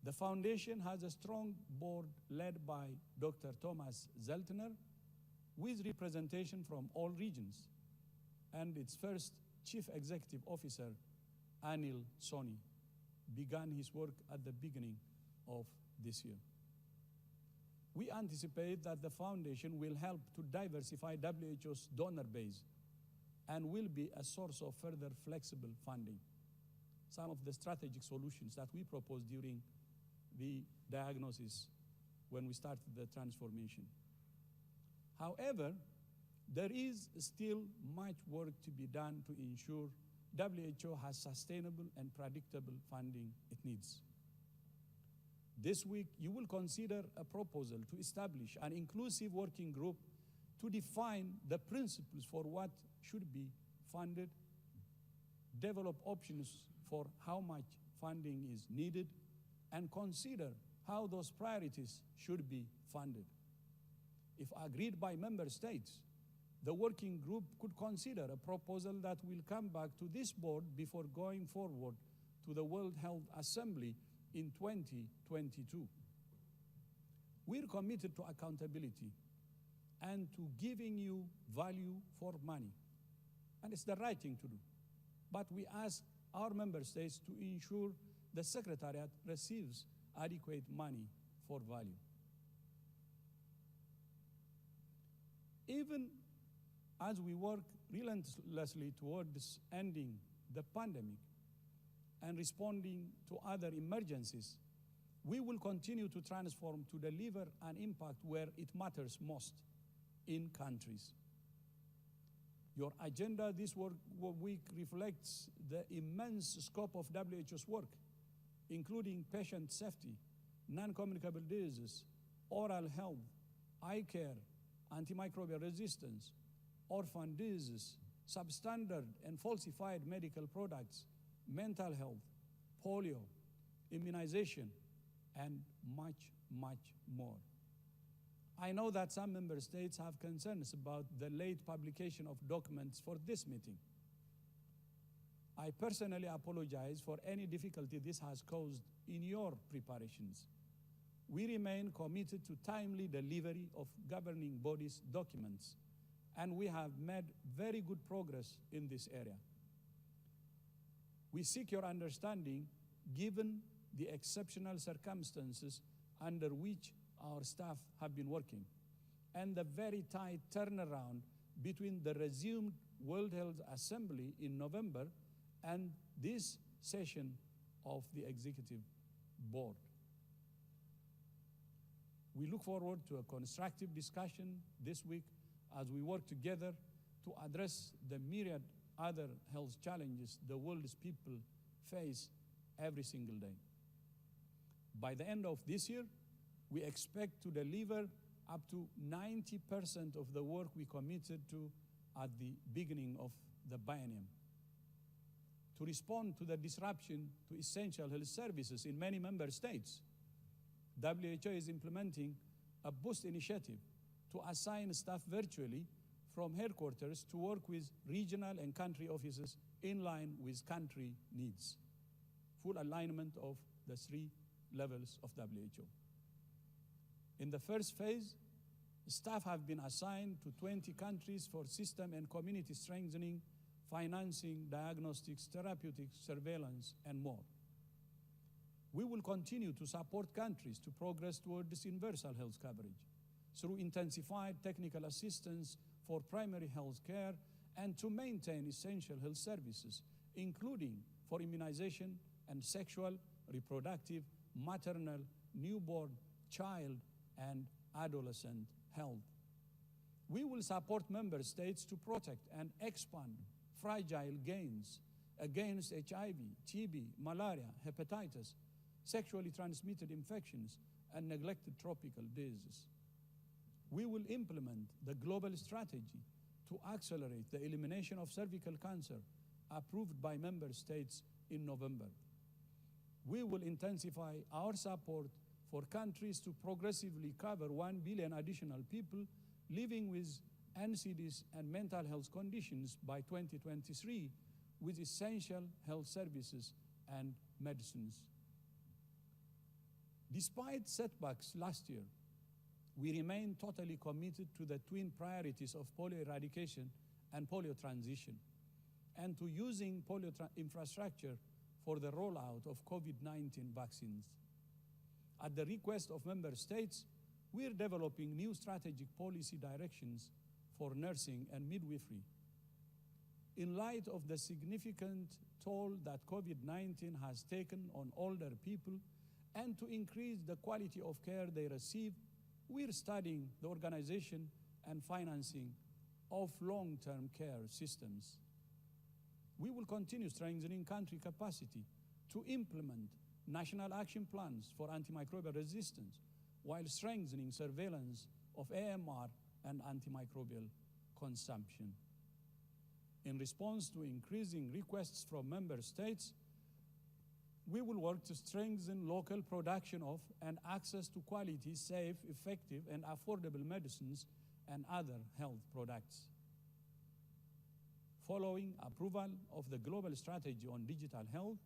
The foundation has a strong board led by Dr. Thomas Zeltner, with representation from all regions, and its first chief executive officer, Anil Soni, began his work at the beginning of this year. We anticipate that the foundation will help to diversify WHO's donor base and will be a source of further flexible funding. Some of the strategic solutions that we proposed during the diagnosis when we started the transformation. However, there is still much work to be done to ensure WHO has sustainable and predictable funding it needs. This week, you will consider a proposal to establish an inclusive working group to define the principles for what should be funded, develop options for how much funding is needed, and consider how those priorities should be funded. If agreed by member states, the working group could consider a proposal that will come back to this board before going forward to the World Health Assembly in 2022. We're committed to accountability and to giving you value for money. And it's the right thing to do. But we ask our member states to ensure the Secretariat receives adequate money for value. Even as we work relentlessly towards ending the pandemic and responding to other emergencies, we will continue to transform to deliver an impact where it matters most, in countries. Your agenda this week reflects the immense scope of WHO's work, including patient safety, non-communicable diseases, oral health, eye care, antimicrobial resistance, orphan diseases, substandard and falsified medical products, mental health, polio, immunization, and much, much more. I know that some member states have concerns about the late publication of documents for this meeting. I personally apologize for any difficulty this has caused in your preparations. We remain committed to timely delivery of governing bodies' documents, and we have made very good progress in this area. We seek your understanding given the exceptional circumstances under which our staff have been working, and the very tight turnaround between the resumed World Health Assembly in November and this session of the Executive Board. We look forward to a constructive discussion this week as we work together to address the myriad other health challenges the world's people face every single day. By the end of this year, we expect to deliver up to 90% of the work we committed to at the beginning of the biennium. To respond to the disruption to essential health services in many member states, WHO is implementing a boost initiative to assign staff virtually from headquarters to work with regional and country offices in line with country needs. Full alignment of the 3 levels of WHO. In the first phase, staff have been assigned to 20 countries for system and community strengthening, financing, diagnostics, therapeutics, surveillance, and more. We will continue to support countries to progress towards universal health coverage through intensified technical assistance for primary health care and to maintain essential health services, including for immunization and sexual, reproductive, maternal, newborn, child, and adolescent health. We will support member states to protect and expand fragile gains against HIV, TB, malaria, hepatitis, sexually transmitted infections, and neglected tropical diseases. We will implement the global strategy to accelerate the elimination of cervical cancer approved by member states in November. We will intensify our support for countries to progressively cover 1 billion additional people living with NCDs and mental health conditions by 2023 with essential health services and medicines. Despite setbacks last year, we remain totally committed to the twin priorities of polio eradication and polio transition, and to using polio infrastructure for the rollout of COVID-19 vaccines. At the request of member states, we're developing new strategic policy directions for nursing and midwifery. In light of the significant toll that COVID-19 has taken on older people, and to increase the quality of care they receive, we're studying the organization and financing of long-term care systems. We will continue strengthening country capacity to implement national action plans for antimicrobial resistance while strengthening surveillance of AMR and antimicrobial consumption. In response to increasing requests from member states, we will work to strengthen local production of and access to quality, safe, effective, and affordable medicines and other health products. Following approval of the global strategy on digital health,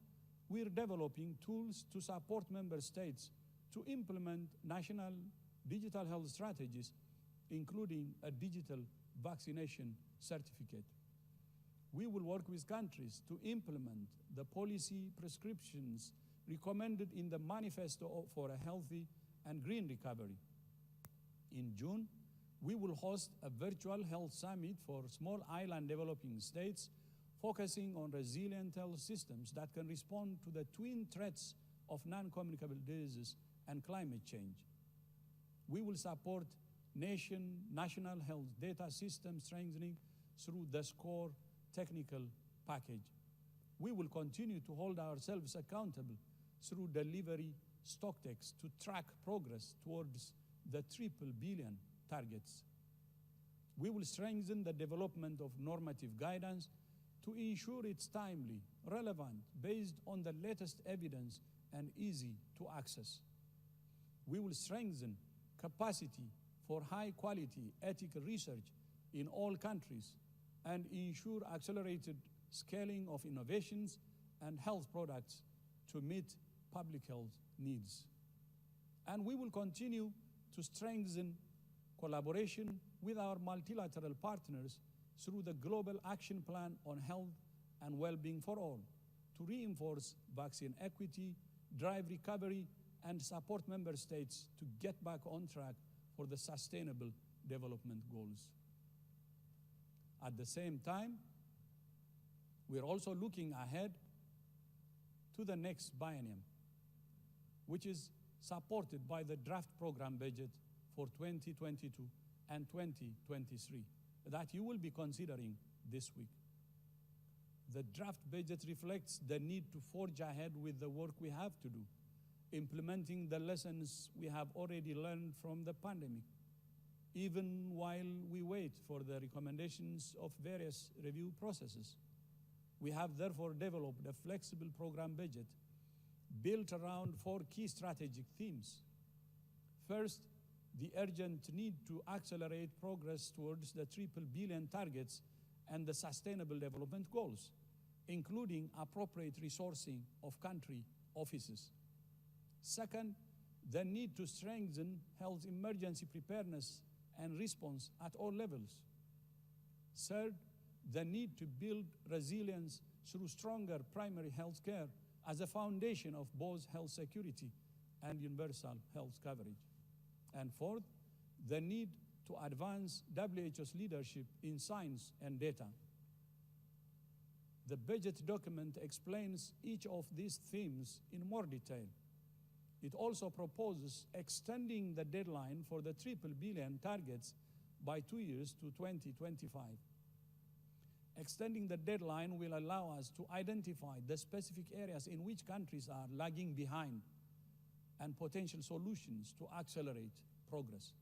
we're developing tools to support member states to implement national digital health strategies, including a digital vaccination certificate. We will work with countries to implement the policy prescriptions recommended in the Manifesto for a Healthy and Green Recovery. In June, we will host a virtual health summit for small island developing states, focusing on resilient health systems that can respond to the twin threats of non-communicable diseases and climate change. We will support national health data system strengthening through the SCORE technical package. We will continue to hold ourselves accountable through delivery stocktakes to track progress towards the 3 billion targets. We will strengthen the development of normative guidance to ensure it's timely, relevant, based on the latest evidence, and easy to access. We will strengthen capacity for high-quality ethical research in all countries and ensure accelerated scaling of innovations and health products to meet public health needs. And we will continue to strengthen collaboration with our multilateral partners through the Global Action Plan on Health and Well-being for All to reinforce vaccine equity, drive recovery, and support member states to get back on track for the Sustainable Development Goals. At the same time, we're also looking ahead to the next biennium, which is supported by the draft program budget for 2022 and 2023 that you will be considering this week. The draft budget reflects the need to forge ahead with the work we have to do, implementing the lessons we have already learned from the pandemic, even while we wait for the recommendations of various review processes. We have therefore developed a flexible program budget built around 4 key strategic themes. First, the urgent need to accelerate progress towards the 3 billion targets and the Sustainable Development Goals, including appropriate resourcing of country offices. Second, the need to strengthen health emergency preparedness and response at all levels. Third, the need to build resilience through stronger primary health care as a foundation of both health security and universal health coverage. And fourth, the need to advance WHO's leadership in science and data. The budget document explains each of these themes in more detail. It also proposes extending the deadline for the triple billion targets by 2 years to 2025. Extending the deadline will allow us to identify the specific areas in which countries are lagging behind and potential solutions to accelerate progress.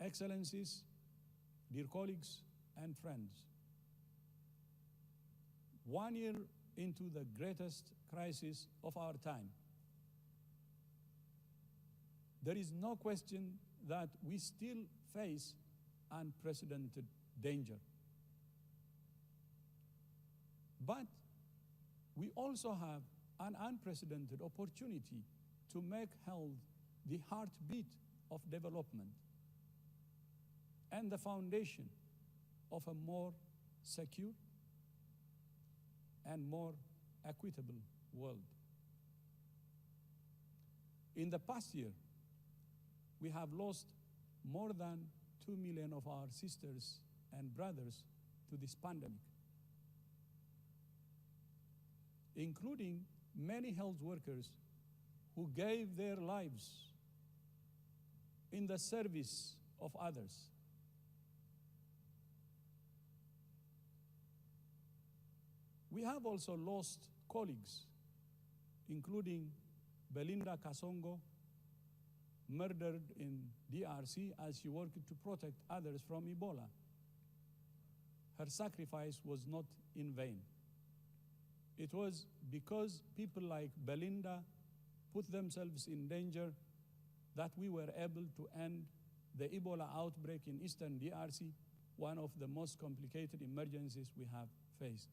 Excellencies, dear colleagues and friends, 1 year into the greatest crisis of our time, there is no question that we still face unprecedented danger. But we also have an unprecedented opportunity to make health the heartbeat of development and the foundation of a more secure and more equitable world. In the past year, we have lost more than 2 million of our sisters and brothers to this pandemic, including many health workers who gave their lives in the service of others. We have also lost colleagues, including Belinda Kasongo, murdered in DRC as she worked to protect others from Ebola. Her sacrifice was not in vain. It was because people like Belinda put themselves in danger that we were able to end the Ebola outbreak in eastern DRC, one of the most complicated emergencies we have faced.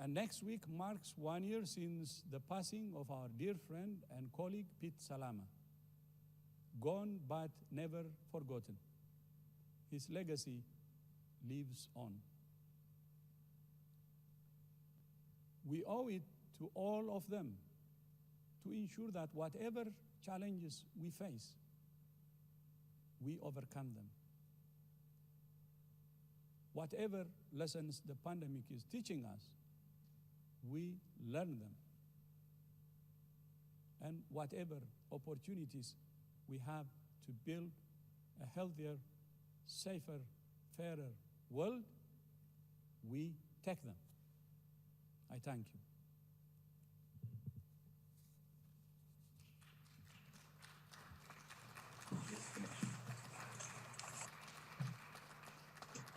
And next week marks 1 year since the passing of our dear friend and colleague, Pete Salama. Gone but never forgotten. His legacy lives on. We owe it to all of them to ensure that whatever challenges we face, we overcome them. Whatever lessons the pandemic is teaching us, we learn them. And whatever opportunities we have to build a healthier, safer, fairer world, we take them. I thank you.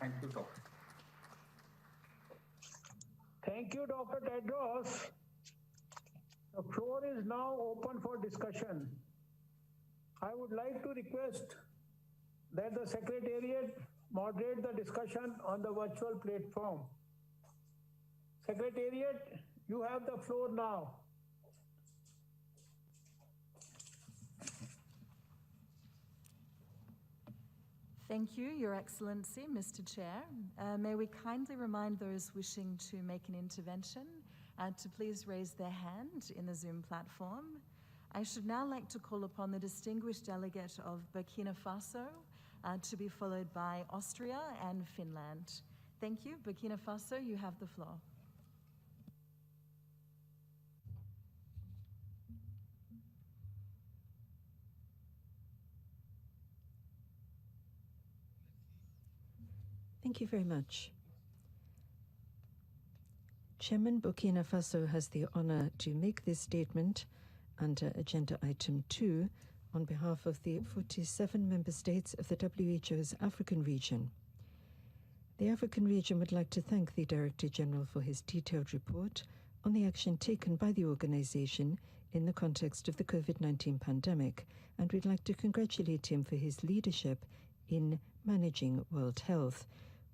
Thank you, Doctor. Thank you, Dr. Tedros. The floor is now open for discussion. I would like to request that the Secretariat moderate the discussion on the virtual platform. Secretariat, you have the floor now. Thank you, Your Excellency, Mr. Chair. May we kindly remind those wishing to make an intervention to please raise their hand in the Zoom platform. I should now like to call upon the distinguished delegate of Burkina Faso to be followed by Austria and Finland. Thank you. Burkina Faso, you have the floor. Thank you very much. Chairman, Burkina Faso has the honor to make this statement under Agenda Item 2 on behalf of the 47 member states of the WHO's African region. The African region would like to thank the Director General for his detailed report on the action taken by the organization in the context of the COVID-19 pandemic, and we'd like to congratulate him for his leadership in managing world health.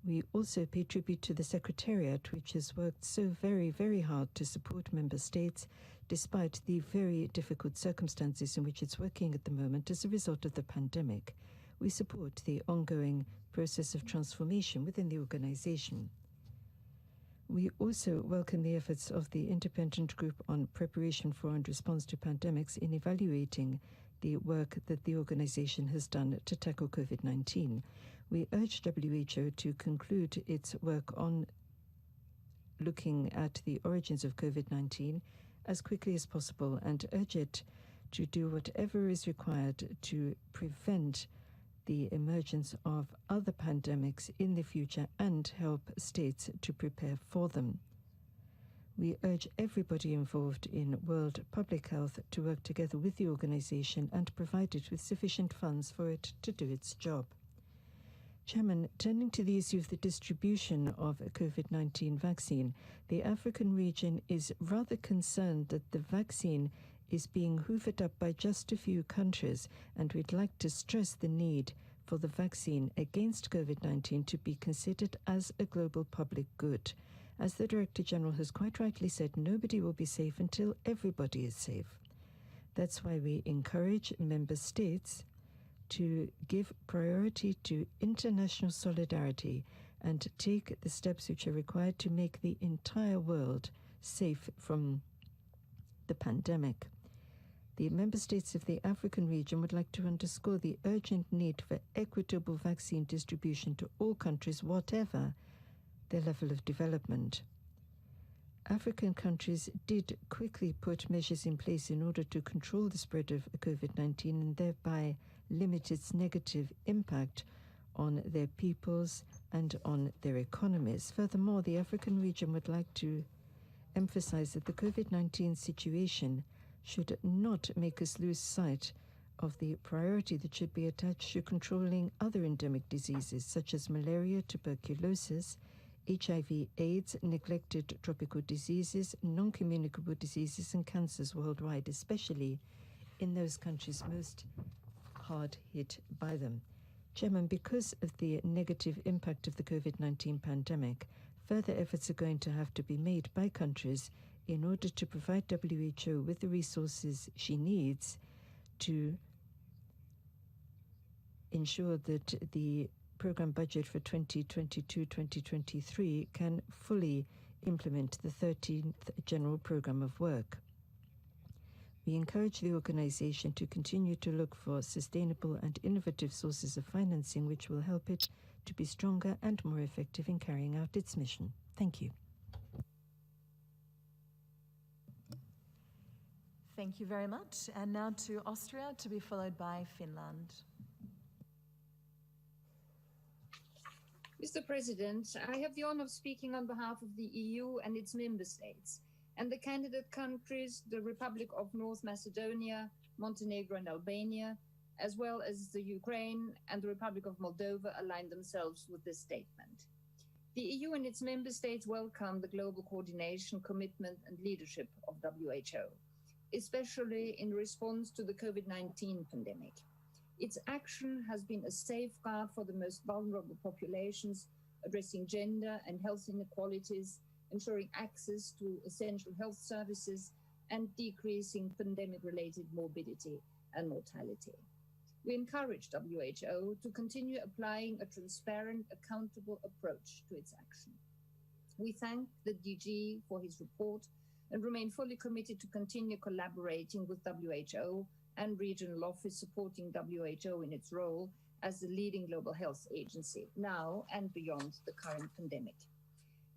We also pay tribute to the Secretariat, which has worked so very, very hard to support member states despite the very difficult circumstances in which it's working at the moment as a result of the pandemic. We support the ongoing process of transformation within the organization. We also welcome the efforts of the Independent Group on Preparation for and Response to Pandemics in evaluating the work that the organization has done to tackle COVID-19. We urge WHO to conclude its work on looking at the origins of COVID-19 as quickly as possible and urge it to do whatever is required to prevent the emergence of other pandemics in the future and help states to prepare for them. We urge everybody involved in world public health to work together with the organization and provide it with sufficient funds for it to do its job. Chairman, turning to the issue of the distribution of a COVID-19 vaccine, the African region is rather concerned that the vaccine is being hoovered up by just a few countries, and we'd like to stress the need for the vaccine against COVID-19 to be considered as a global public good. As the Director General has quite rightly said, nobody will be safe until everybody is safe. That's why we encourage member states to give priority to international solidarity and take the steps which are required to make the entire world safe from the pandemic. The member states of the African region would like to underscore the urgent need for equitable vaccine distribution to all countries, whatever their level of development. African countries did quickly put measures in place in order to control the spread of COVID-19 and thereby limit its negative impact on their peoples and on their economies. Furthermore, the African region would like to emphasize that the COVID-19 situation should not make us lose sight of the priority that should be attached to controlling other endemic diseases such as malaria, tuberculosis, HIV/AIDS, neglected tropical diseases, non-communicable diseases, and cancers worldwide, especially in those countries most hard hit by them. Chairman, because of the negative impact of the COVID-19 pandemic, further efforts are going to have to be made by countries in order to provide WHO with the resources she needs to ensure that the program budget for 2022-2023 can fully implement the 13th General Program of Work. We encourage the organization to continue to look for sustainable and innovative sources of financing which will help it to be stronger and more effective in carrying out its mission. Thank you. Thank you very much. And now to Austria, to be followed by Finland. Mr. President, I have the honor of speaking on behalf of the EU and its member states, and the candidate countries, the Republic of North Macedonia, Montenegro and Albania, as well as the Ukraine and the Republic of Moldova, align themselves with this statement. The EU and its member states welcome the global coordination, commitment and leadership of WHO, especially in response to the COVID-19 pandemic. Its action has been a safeguard for the most vulnerable populations, addressing gender and health inequalities, ensuring access to essential health services, and decreasing pandemic-related morbidity and mortality. We encourage WHO to continue applying a transparent, accountable approach to its action. We thank the DG for his report and remain fully committed to continue collaborating with WHO and regional office supporting WHO in its role as the leading global health agency now and beyond the current pandemic.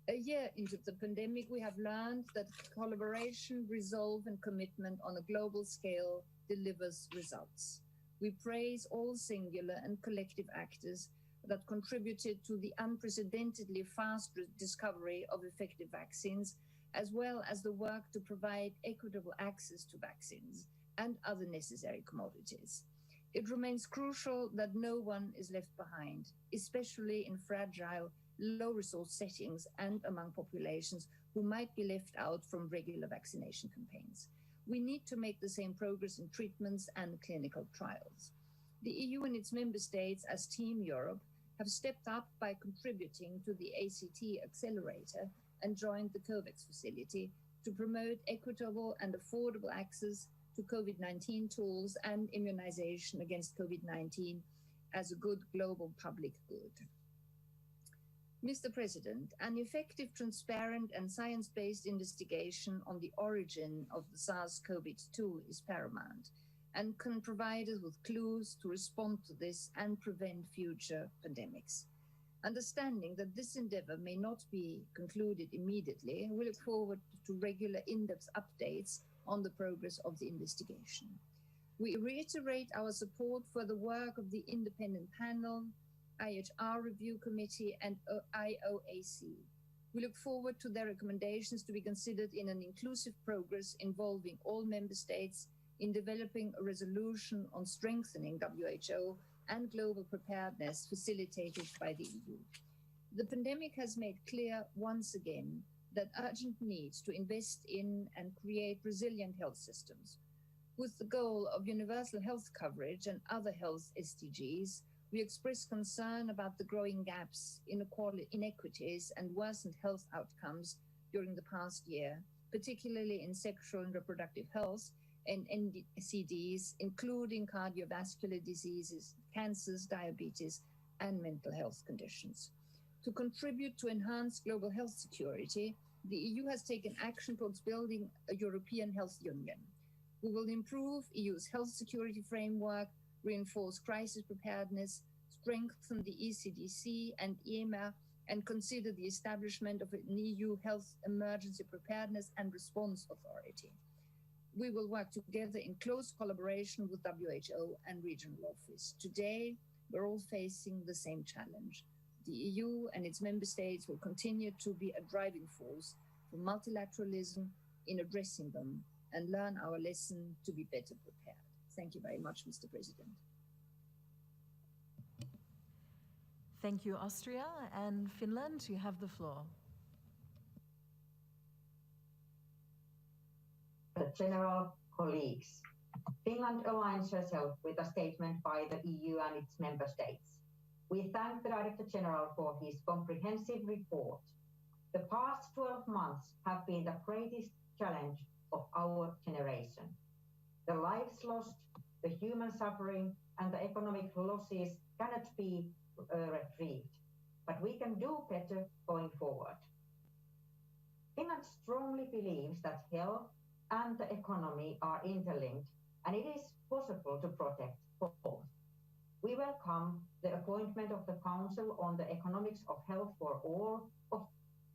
A year into the pandemic, we have learned that collaboration, resolve and commitment on a global scale delivers results. We praise all singular and collective actors that contributed to the unprecedentedly fast discovery of effective vaccines, as well as the work to provide equitable access to vaccines and other necessary commodities. It remains crucial that no one is left behind, especially in fragile, low-resource settings and among populations who might be left out from regular vaccination campaigns. We need to make the same progress in treatments and clinical trials. The EU and its member states, as Team Europe, have stepped up by contributing to the ACT accelerator and joined the COVAX facility to promote equitable and affordable access to COVID-19 tools and immunization against COVID-19 as a good global public good. Mr. President, an effective, transparent, and science-based investigation on the origin of the SARS-CoV-2 is paramount and can provide us with clues to respond to this and prevent future pandemics. Understanding that this endeavor may not be concluded immediately, we look forward to regular in-depth updates on the progress of the investigation. We reiterate our support for the work of the independent panel, IHR Review Committee, and IOAC. We look forward to their recommendations to be considered in an inclusive progress involving all member states in developing a resolution on strengthening WHO and global preparedness facilitated by the EU. The pandemic has made clear once again that urgent needs to invest in and create resilient health systems. With the goal of universal health coverage and other health SDGs, we express concern about the growing gaps, inequities, and worsened health outcomes during the past year, particularly in sexual and reproductive health and NCDs, including cardiovascular diseases, cancers, diabetes, and mental health conditions. To contribute to enhance global health security, the EU has taken action towards building a European health union. We will improve EU's health security framework, reinforce crisis preparedness, strengthen the ECDC and EMA, and consider the establishment of an EU health emergency preparedness and response authority. We will work together in close collaboration with WHO and regional office. Today, we're all facing the same challenge. The EU and its member states will continue to be a driving force for multilateralism in addressing them and learn our lesson to be better prepared. Thank you very much, Mr. President. Thank you, Austria. And Finland, you have the floor. General, colleagues, Finland aligns herself with a statement by the EU and its member states. We thank the Director General for his comprehensive report. The past 12 months have been the greatest challenge of our generation. The lives lost, the human suffering, and the economic losses cannot be retrieved, but we can do better going forward. Finland strongly believes that health and the economy are interlinked, and it is possible to protect both. We welcome the appointment of the Council on the Economics of Health for All, of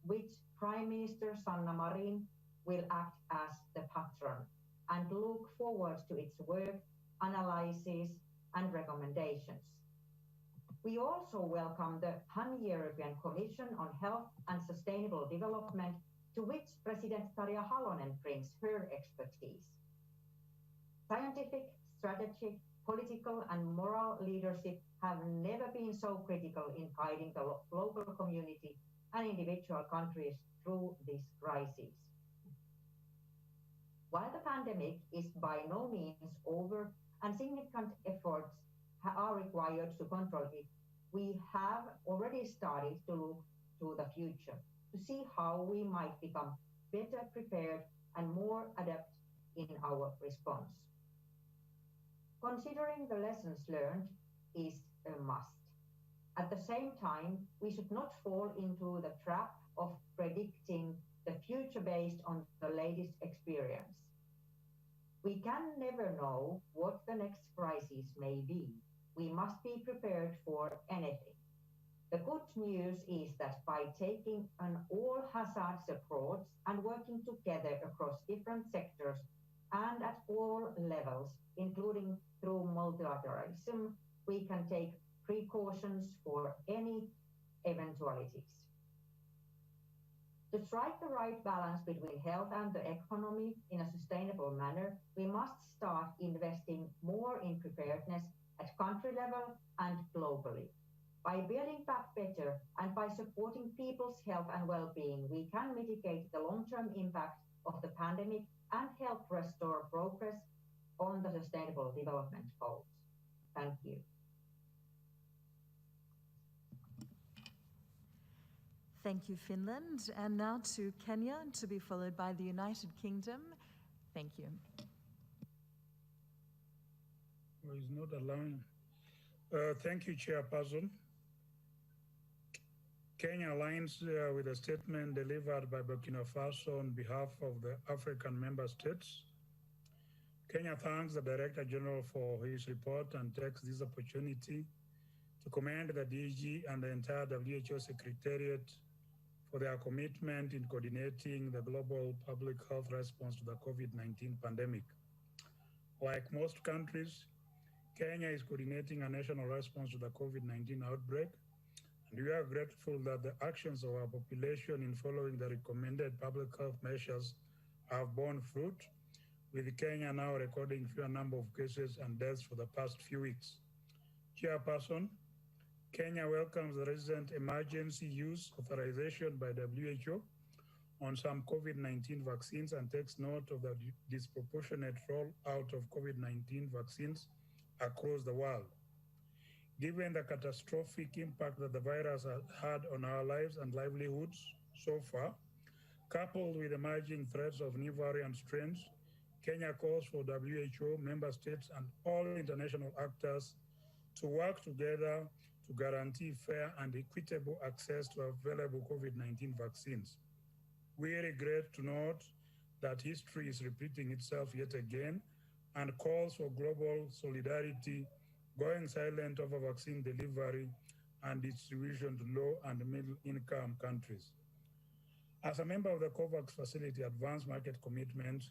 which Prime Minister Sanna Marin will act as the patron, and look forward to its work, analyses, and recommendations. We also welcome the Pan-European Commission on Health and Sustainable Development, to which President Tarja Halonen brings her expertise. Scientific, strategic, political, and moral leadership have never been so critical in guiding the global community and individual countries through this crisis. While the pandemic is by no means over and significant efforts are required to control it, we have already started to look to the future to see how we might become better prepared and more adept in our response. Considering the lessons learned is a must. At the same time, we should not fall into the trap of predicting the future based on the latest experience. We can never know what the next crisis may be. We must be prepared for anything. The good news is that by taking an all-hazards approach and working together across different sectors and at all levels, including through multilateralism, we can take precautions for any eventualities. To strike the right balance between health and the economy in a sustainable manner, we must start investing more in preparedness at country level and globally. By building back better and by supporting people's health and well-being, we can mitigate the long-term impact of the pandemic and help restore progress on the Sustainable Development Goals. Thank you. Thank you, Finland. And now to Kenya, to be followed by the United Kingdom. Thank you. Well, it's not allowing. Thank you, Chairperson. Kenya aligns with a statement delivered by Burkina Faso on behalf of the African member states. Kenya thanks the Director General for his report and takes this opportunity to commend the DG and the entire WHO Secretariat for their commitment in coordinating the global public health response to the COVID-19 pandemic. Like most countries, Kenya is coordinating a national response to the COVID-19 outbreak, and we are grateful that the actions of our population in following the recommended public health measures have borne fruit, with Kenya now recording fewer number of cases and deaths for the past few weeks. Chairperson, Kenya welcomes the recent emergency use authorization by WHO on some COVID-19 vaccines and takes note of the disproportionate rollout of COVID-19 vaccines across the world. Given the catastrophic impact that the virus has had on our lives and livelihoods so far, coupled with emerging threats of new variant strains, Kenya calls for WHO, member states, and all international actors to work together to guarantee fair and equitable access to available COVID-19 vaccines. We regret to note that history is repeating itself yet again and calls for global solidarity, going silent over vaccine delivery and distribution to low and middle income countries. As a member of the COVAX Facility Advanced Market Commitment,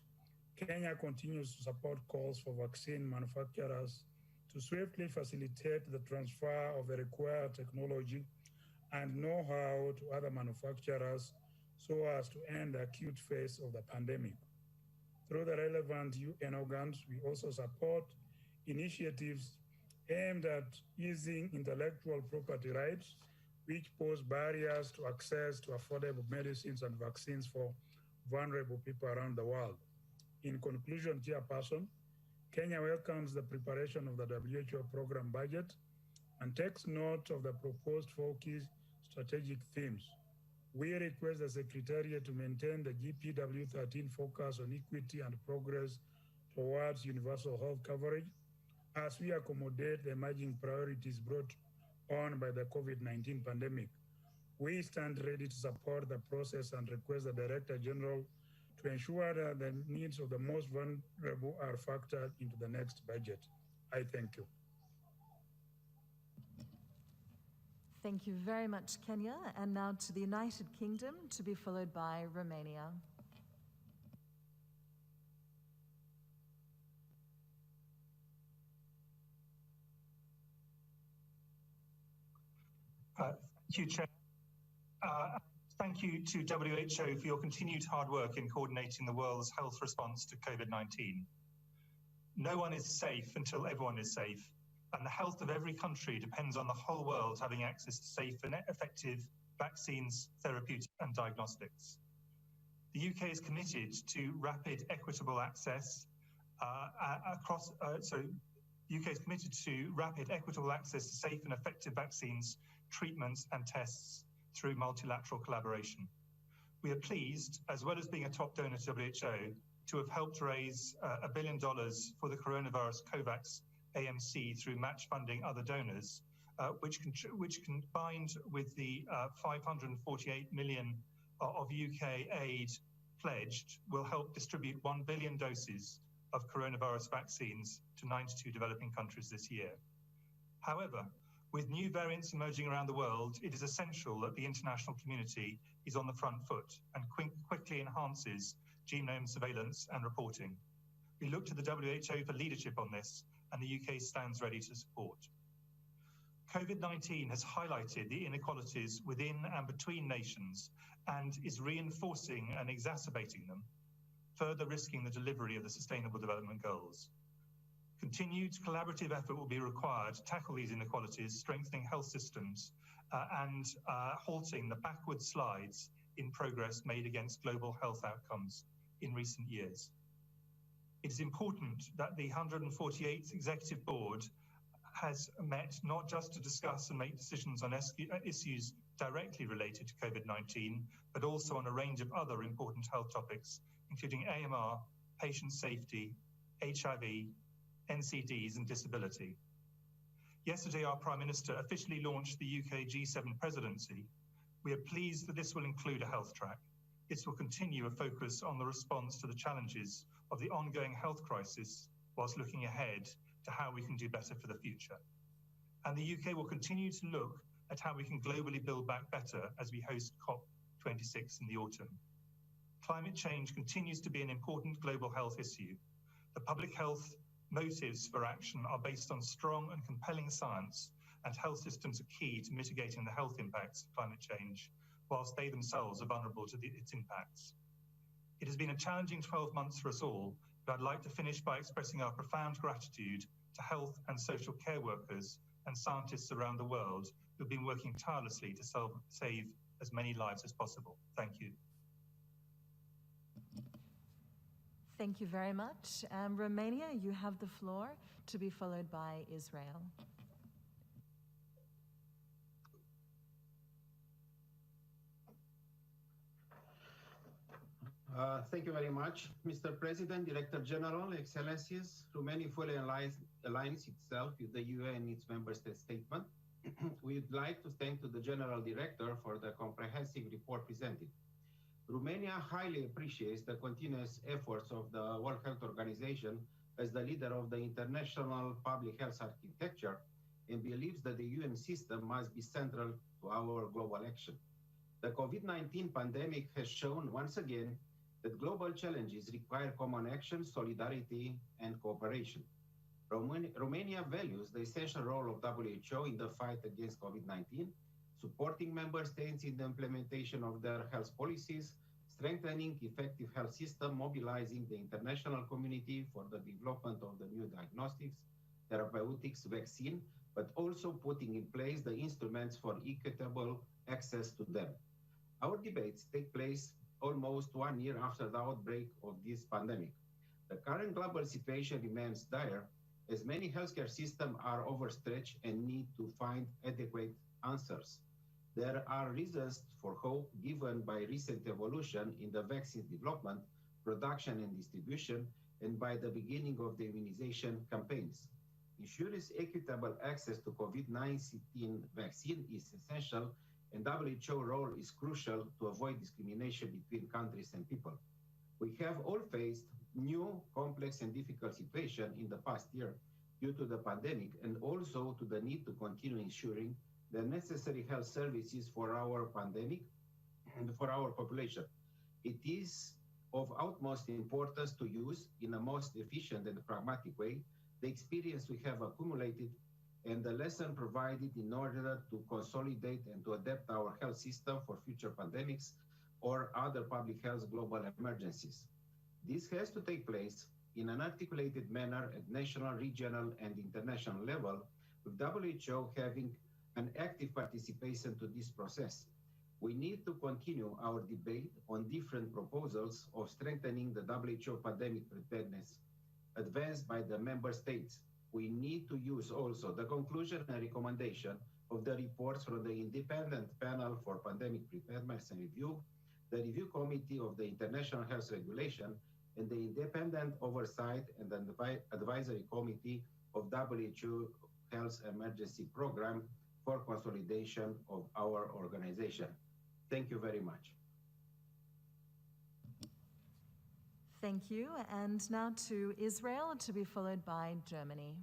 Kenya continues to support calls for vaccine manufacturers to swiftly facilitate the transfer of the required technology and know-how to other manufacturers so as to end the acute phase of the pandemic. Through the relevant UN organs, we also support initiatives aimed at easing intellectual property rights, which pose barriers to access to affordable medicines and vaccines for vulnerable people around the world. In conclusion, Chairperson, Kenya welcomes the preparation of the WHO program budget and takes note of the proposed 4 key strategic themes. We request the Secretariat to maintain the GPW13 focus on equity and progress towards universal health coverage as we accommodate the emerging priorities brought on by the COVID-19 pandemic. We stand ready to support the process and request the Director General to ensure that the needs of the most vulnerable are factored into the next budget. I thank you. Thank you very much, Kenya. And now to the United Kingdom, to be followed by Romania. Thank you, Chair. Thank you to WHO for your continued hard work in coordinating the world's health response to COVID-19. No one is safe until everyone is safe, and the health of every country depends on the whole world having access to safe and effective vaccines, therapeutics, and diagnostics. The UK is committed to rapid, equitable access the UK is committed to rapid, equitable access to safe and effective vaccines, treatments, and tests through multilateral collaboration. We are pleased, as well as being a top donor to WHO, to have helped raise $1 billion for the coronavirus COVAX AMC through match funding other donors, which combined with the 548 million of UK aid pledged will help distribute 1 billion doses of coronavirus vaccines to 92 developing countries this year. However, with new variants emerging around the world, it is essential that the international community is on the front foot and quickly enhances genome surveillance and reporting. We look to the WHO for leadership on this, and the UK stands ready to support. COVID-19 has highlighted the inequalities within and between nations and is reinforcing and exacerbating them, further risking the delivery of the Sustainable Development Goals. Continued collaborative effort will be required to tackle these inequalities, strengthening health systems and halting the backward slides in progress made against global health outcomes in recent years. It is important that the 148th Executive Board has met not just to discuss and make decisions on issues directly related to COVID-19, but also on a range of other important health topics, including AMR, patient safety, HIV, NCDs, and disability. Yesterday, our Prime Minister officially launched the UK G7 presidency, We are pleased that this will include a health track. This will continue a focus on the response to the challenges of the ongoing health crisis, whilst looking ahead to how we can do better for the future. And the UK will continue to look at how we can globally build back better as we host COP26 in the autumn. Climate change continues to be an important global health issue. The public health motives for action are based on strong and compelling science, and health systems are key to mitigating the health impacts of climate change, whilst they themselves are vulnerable to its impacts. It has been a challenging 12 months for us all, but I'd like to finish by expressing our profound gratitude to health and social care workers and scientists around the world who have been working tirelessly to save as many lives as possible. Thank you. Thank you very much. Romania, you have the floor, to be followed by Israel. Thank you very much, Mr. President, Director General, Excellencies. Romania fully aligns itself with the UN and its member state statement. We'd like to thank the General Director for the comprehensive report presented. Romania highly appreciates the continuous efforts of the World Health Organization as the leader of the international public health architecture and believes that the UN system must be central to our global action. The COVID-19 pandemic has shown once again that global challenges require common action, solidarity, and cooperation. Romania values the essential role of WHO in the fight against COVID-19, supporting member states in the implementation of their health policies, strengthening effective health system, mobilizing the international community for the development of the new diagnostics, therapeutics, vaccine, but also putting in place the instruments for equitable access to them. Our debates take place almost 1 year after the outbreak of this pandemic. The current global situation remains dire as many healthcare systems are overstretched and need to find adequate answers. There are reasons for hope given by recent evolution in the vaccine development, production and distribution, and by the beginning of the immunization campaigns. Ensuring equitable access to COVID-19 vaccine is essential, and WHO role is crucial to avoid discrimination between countries and people. We have all faced new, complex and difficult situations in the past year due to the pandemic, and also to the need to continue ensuring the necessary health services for our pandemic and for our population. It is of utmost importance to use in a most efficient and pragmatic way the experience we have accumulated and the lesson provided in order to consolidate and to adapt our health system for future pandemics or other public health global emergencies. This has to take place in an articulated manner at national, regional, and international level, with WHO having an active participation to this process. We need to continue our debate on different proposals of strengthening the WHO pandemic preparedness advanced by the member states. We need to use also the conclusion and recommendation of the reports from the Independent Panel for Pandemic Preparedness and Review, the Review Committee of the International Health Regulation, and the Independent Oversight and Advisory Committee of WHO Health Emergency Program for consolidation of our organization. Thank you very much. Thank you. And now to Israel, to be followed by Germany.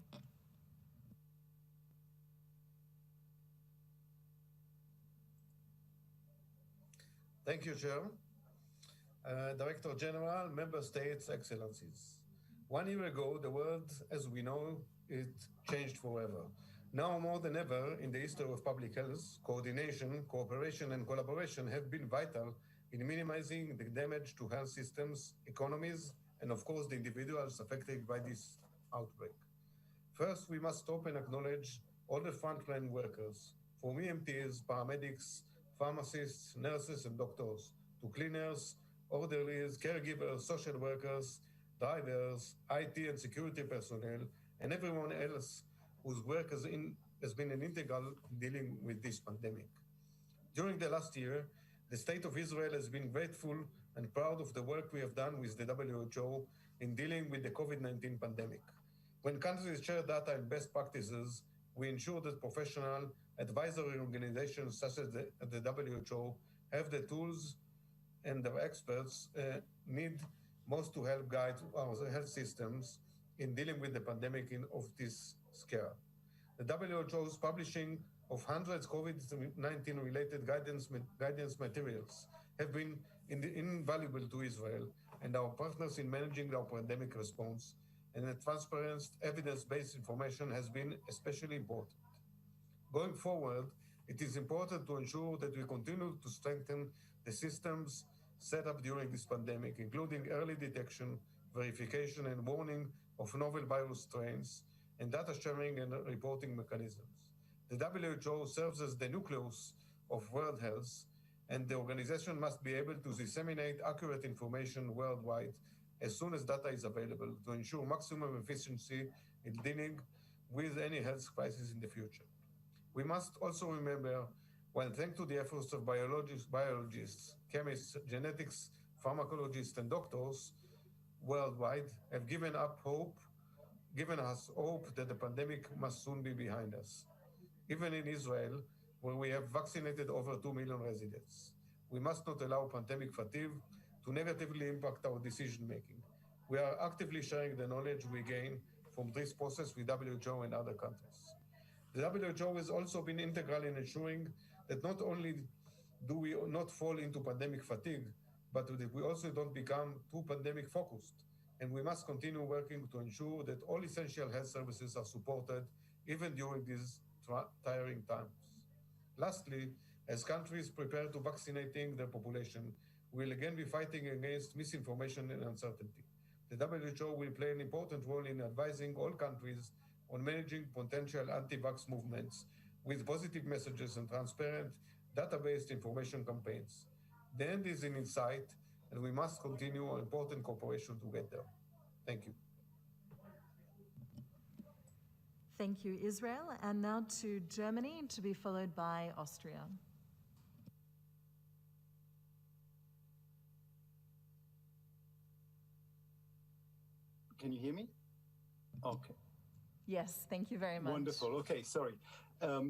Thank you, Chair. Director General, Member States, Excellencies. 1 year ago, the world as we know it changed forever. Now more than ever in the history of public health, coordination, cooperation, and collaboration have been vital in minimizing the damage to health systems, economies, and of course the individuals affected by this outbreak. First, we must stop and acknowledge all the frontline workers, from EMTs, paramedics, pharmacists, nurses, and doctors, to cleaners, orderlies, caregivers, social workers, drivers, IT and security personnel, and everyone else whose work has been an integral in dealing with this pandemic. During the last year, the State of Israel has been grateful and proud of the work we have done with the WHO in dealing with the COVID-19 pandemic. When countries share data and best practices, we ensure that professional advisory organizations such as the WHO have the tools and the experts need most to help guide our health systems in dealing with the pandemic of this scare. The WHO's publishing of hundreds of COVID-19 related guidance materials have been invaluable to Israel and our partners in managing our pandemic response, and the transparent, evidence-based information has been especially important. Going forward, it is important to ensure that we continue to strengthen the systems set up during this pandemic, including early detection, verification, and warning of novel virus strains, and data sharing and reporting mechanisms. The WHO serves as the nucleus of World Health, and the organization must be able to disseminate accurate information worldwide as soon as data is available to ensure maximum efficiency in dealing with any health crisis in the future. We must also remember, while thanks to the efforts of biologists, chemists, genetics, pharmacologists, and doctors worldwide have given us hope that the pandemic must soon be behind us. Even in Israel, where we have vaccinated over 2 million residents, we must not allow pandemic fatigue to negatively impact our decision-making. We are actively sharing the knowledge we gain from this process with WHO and other countries. The WHO has also been integral in ensuring that not only do we not fall into pandemic fatigue, but that we also don't become too pandemic focused. And we must continue working to ensure that all essential health services are supported even during these tiring times. Lastly, as countries prepare to vaccinating their population, we will again be fighting against misinformation and uncertainty. The WHO will play an important role in advising all countries on managing potential anti-vax movements with positive messages and transparent data-based information campaigns. The end is in sight, and we must continue our important cooperation to get there. Thank you. Thank you, Israel. And now to Germany, to be followed by Austria. Can you hear me? Okay. Yes, thank you very much. Wonderful. Okay, sorry.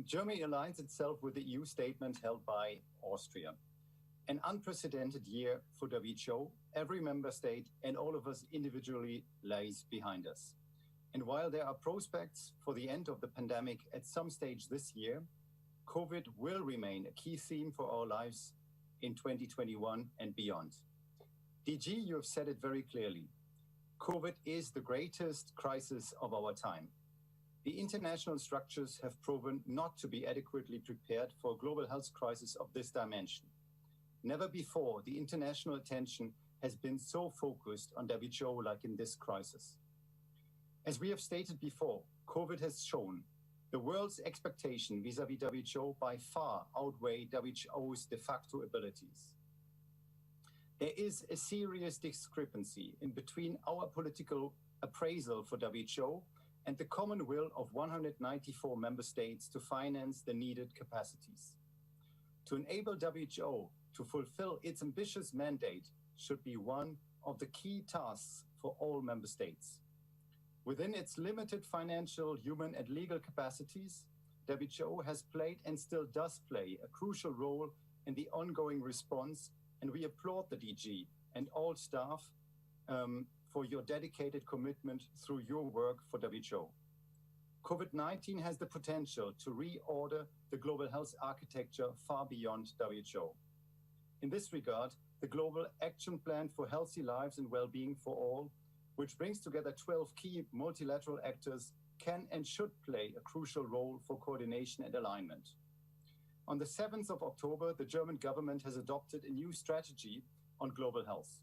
Germany aligns itself with the EU statement held by Austria. An unprecedented year for WHO. Every member state and all of us individually lays behind us. And while there are prospects for the end of the pandemic at some stage this year, COVID will remain a key theme for our lives in 2021 and beyond. DG, you have said it very clearly. COVID is the greatest crisis of our time. The international structures have proven not to be adequately prepared for a global health crisis of this dimension. Never before the international attention has been so focused on WHO like in this crisis. As we have stated before, COVID has shown the world's expectation vis-à-vis WHO by far outweigh WHO's de facto abilities. There is a serious discrepancy in between our political appraisal for WHO and the common will of 194 member states to finance the needed capacities. To enable WHO to fulfill its ambitious mandate should be one of the key tasks for all member states. Within its limited financial, human, and legal capacities, WHO has played and still does play a crucial role in the ongoing response, and we applaud the DG and all staff for your dedicated commitment through your work for WHO. COVID-19 has the potential to reorder the global health architecture far beyond WHO. In this regard, the Global Action Plan for Healthy Lives and Well-being for All, which brings together 12 key multilateral actors, can and should play a crucial role for coordination and alignment. On the 7th of October, the German government has adopted a new strategy on global health.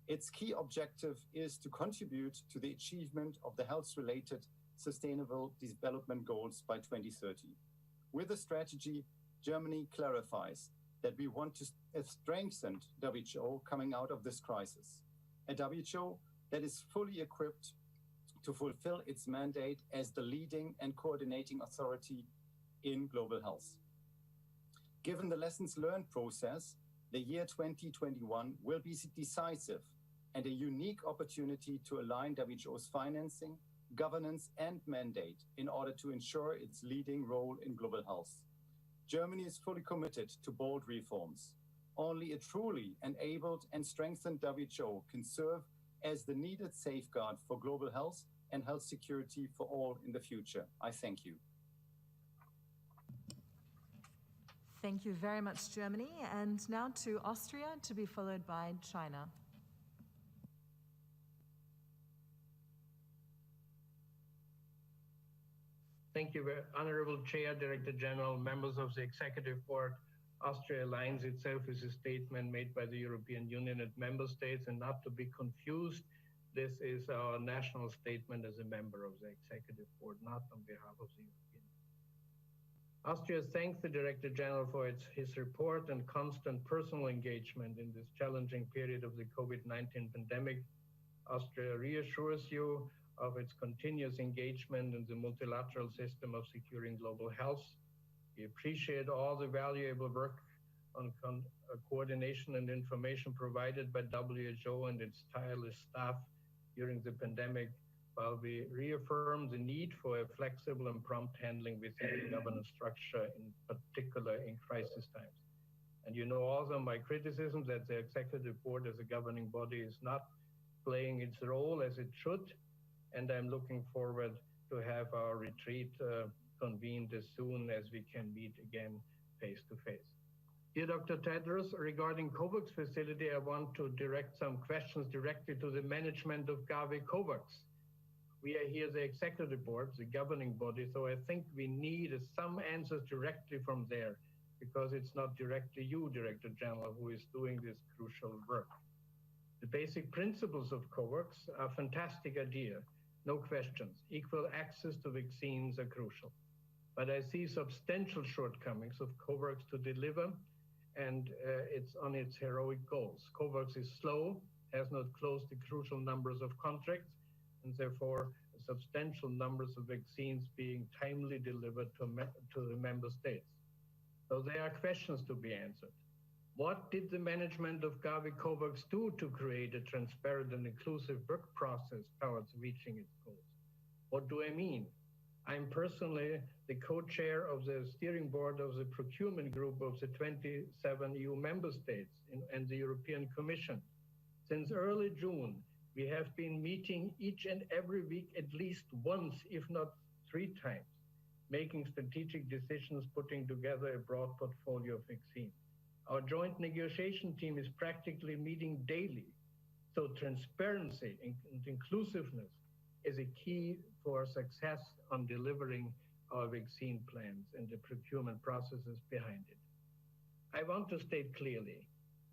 Its key objective is to contribute to the achievement of the health-related Sustainable Development Goals by 2030. With the strategy, Germany clarifies that we want to strengthen WHO coming out of this crisis. A WHO that is fully equipped to fulfill its mandate as the leading and coordinating authority in global health. Given the lessons learned process, the year 2021 will be decisive and a unique opportunity to align WHO's financing governance, and mandate in order to ensure its leading role in global health. Germany is fully committed to bold reforms. Only a truly enabled and strengthened WHO can serve as the needed safeguard for global health and health security for all in the future. I thank you. Thank you very much, Germany. And now to Austria, to be followed by China. Thank you, Honorable Chair, Director General, members of the Executive Board. Austria aligns itself with a statement made by the European Union and member states, and not to be confused, this is our national statement as a member of the Executive Board, not on behalf of the European Union. Austria thanks the Director General for his report and constant personal engagement in this challenging period of the COVID-19 pandemic. Austria reassures you of its continuous engagement in the multilateral system of securing global health. We appreciate all the valuable work on coordination and information provided by WHO and its tireless staff during the pandemic, while we reaffirm the need for a flexible and prompt handling within the governance structure, in particular in crisis times. And you know also my criticism that the Executive Board as a governing body is not playing its role as it should, and I'm looking forward to have our retreat convened as soon as we can meet again face to face. Dear Dr. Tedros, regarding COVAX facility, I want to direct some questions directly to the management of Gavi COVAX. We are here the Executive Board, the governing body, so I think we need some answers directly from there, because it's not directly you, Director General, who is doing this crucial work. The basic principles of COVAX are a fantastic idea, no questions. Equal access to vaccines are crucial. But I see substantial shortcomings of COVAX to deliver, and it's on its heroic goals. COVAX is slow, has not closed the crucial numbers of contracts, and therefore substantial numbers of vaccines being timely delivered to the member states. So there are questions to be answered. What did the management of Gavi COVAX do to create a transparent and inclusive work process towards reaching its goals? What do I mean? I'm personally the co-chair of the steering board of the procurement group of the 27 EU member states and the European Commission. Since early June, we have been meeting each and every week at least once, if not 3 times, making strategic decisions, putting together a broad portfolio of vaccines. Our joint negotiation team is practically meeting daily. So transparency and inclusiveness is a key for success on delivering our vaccine plans and the procurement processes behind it. I want to state clearly,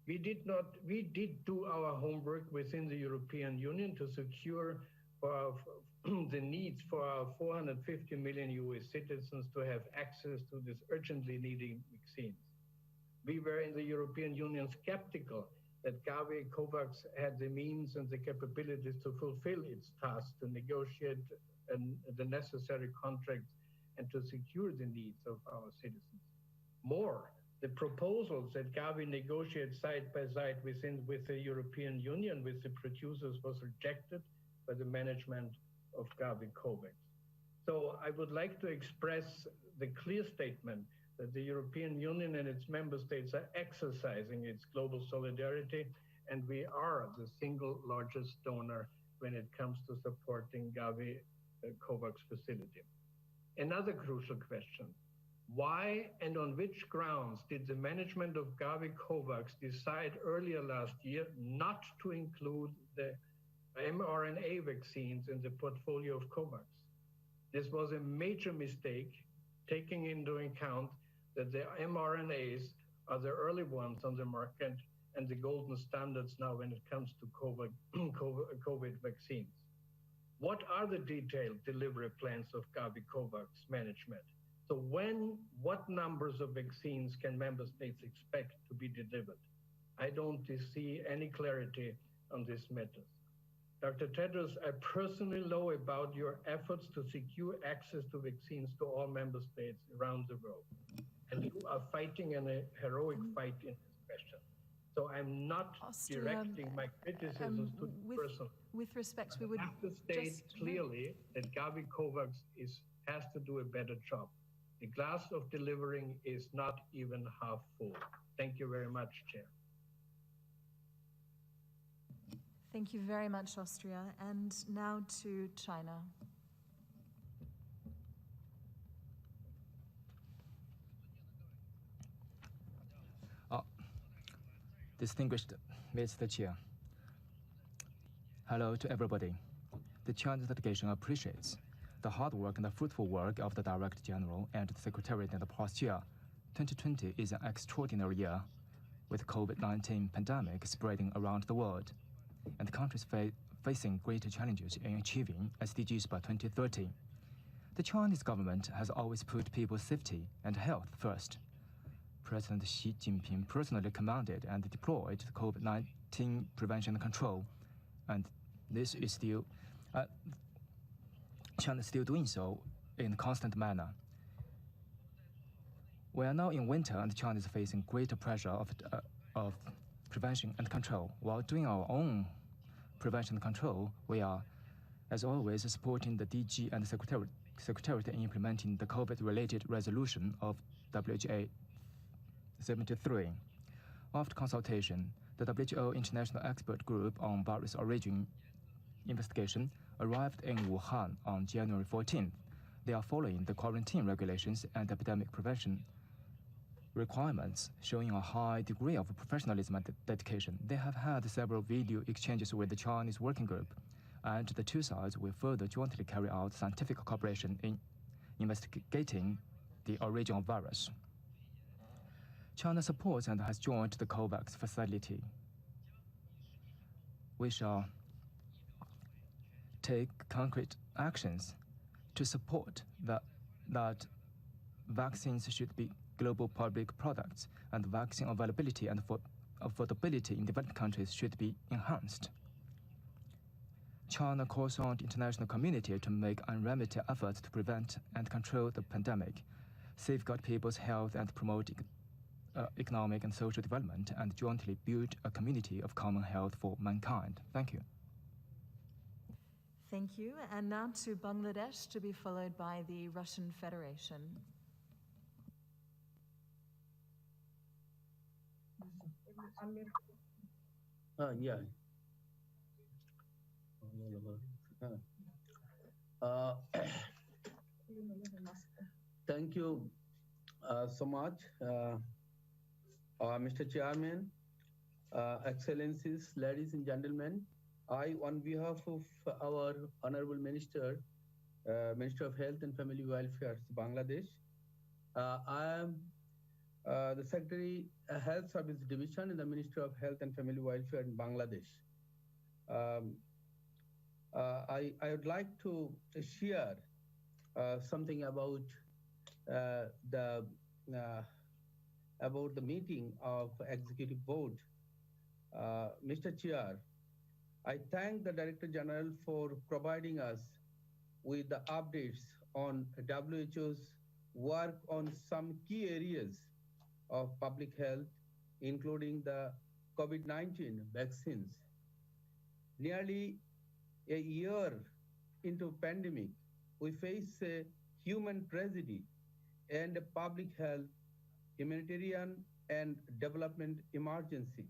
we did do our homework within the European Union to secure the needs for our 450 million US citizens to have access to this urgently needed vaccines. We were in the European Union skeptical that Gavi COVAX had the means and the capabilities to fulfill its task to negotiate the necessary contracts and to secure the needs of our citizens. More, the proposals that Gavi negotiated side by side with the European Union, with the producers, was rejected by the management of Gavi COVAX. So I would like to express the clear statement that the European Union and its member states are exercising its global solidarity, and we are the single largest donor when it comes to supporting Gavi COVAX facility. Another crucial question: why and on which grounds did the management of Gavi COVAX decide earlier last year not to include the mRNA vaccines in the portfolio of COVAX? This was a major mistake, taking into account that the mRNAs are the early ones on the market and the golden standards now when it comes to COVID vaccines. What are the detailed delivery plans of Gavi COVAX management? So what numbers of vaccines can member states expect to be delivered? I don't see any clarity on this matter. Dr. Tedros, I personally know about your efforts to secure access to vaccines to all member states around the world. And you are fighting a heroic fight in this question. So I'm not directing my criticisms to the person. With respect, we would have to state clearly that Gavi COVAX has to do a better job. The glass of delivering is not even half full. Thank you very much, Chair. Thank you very much, Austria. And now to China. Distinguished Mr. Chair, hello to everybody. The Chinese delegation appreciates the hard work and the fruitful work of the Director General and the Secretariat in the past year. 2020 is an extraordinary year, with COVID-19 pandemic spreading around the world, and countries facing greater challenges in achieving SDGs by 2030. The Chinese government has always put people's safety and health first. President Xi Jinping personally commanded and deployed the COVID-19 prevention and control, and this is still, China is still doing so in a constant manner. We are now in winter, and China is facing greater pressure of prevention and control. While doing our own prevention and control, we are, as always, supporting the DG and the Secretariat in implementing the COVID-related resolution of WHA 73. After consultation, the WHO International Expert Group on Virus Origin Investigation arrived in Wuhan on January 14th. They are following the quarantine regulations and epidemic prevention requirements, showing a high degree of professionalism and dedication. They have had several video exchanges with the Chinese working group, and the two sides will further jointly carry out scientific cooperation in investigating the origin of virus. China supports and has joined the COVAX facility. We shall take concrete actions to support that vaccines should be global public products, and vaccine availability and affordability in developed countries should be enhanced. China calls on the international community to make unremitting efforts to prevent and control the pandemic, safeguard people's health, and promote economic and social development, and jointly build a community of common health for mankind. Thank you. Thank you. And now to Bangladesh, to be followed by the Russian Federation. Yeah. Thank you so much, Mr. Chairman, Excellencies, ladies and gentlemen. I, on behalf of our Honorable Minister, Minister of Health and Family Welfare, Bangladesh, I am the Secretary Health Service Division in the Ministry of Health and Family Welfare in Bangladesh. I would like to share something about the meeting of Executive Board. Mr. Chair, I thank the Director General for providing us with the updates on WHO's work on some key areas of public health, including the COVID-19 vaccines. Nearly a year into pandemic, we face a human tragedy and a public health, humanitarian, and development emergency.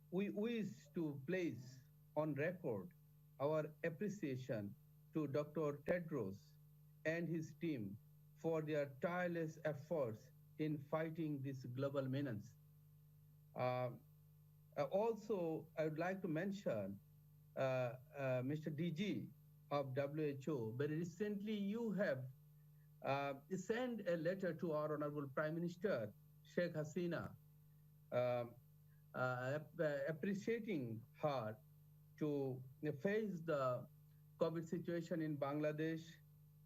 We wish to place on record our appreciation to Dr. Tedros and his team for their tireless efforts in fighting this global menace. Also, I would like to mention Mr. DG of WHO. Very recently, you have sent a letter to our Honorable Prime Minister, Sheikh Hasina, appreciating her to face the COVID situation in Bangladesh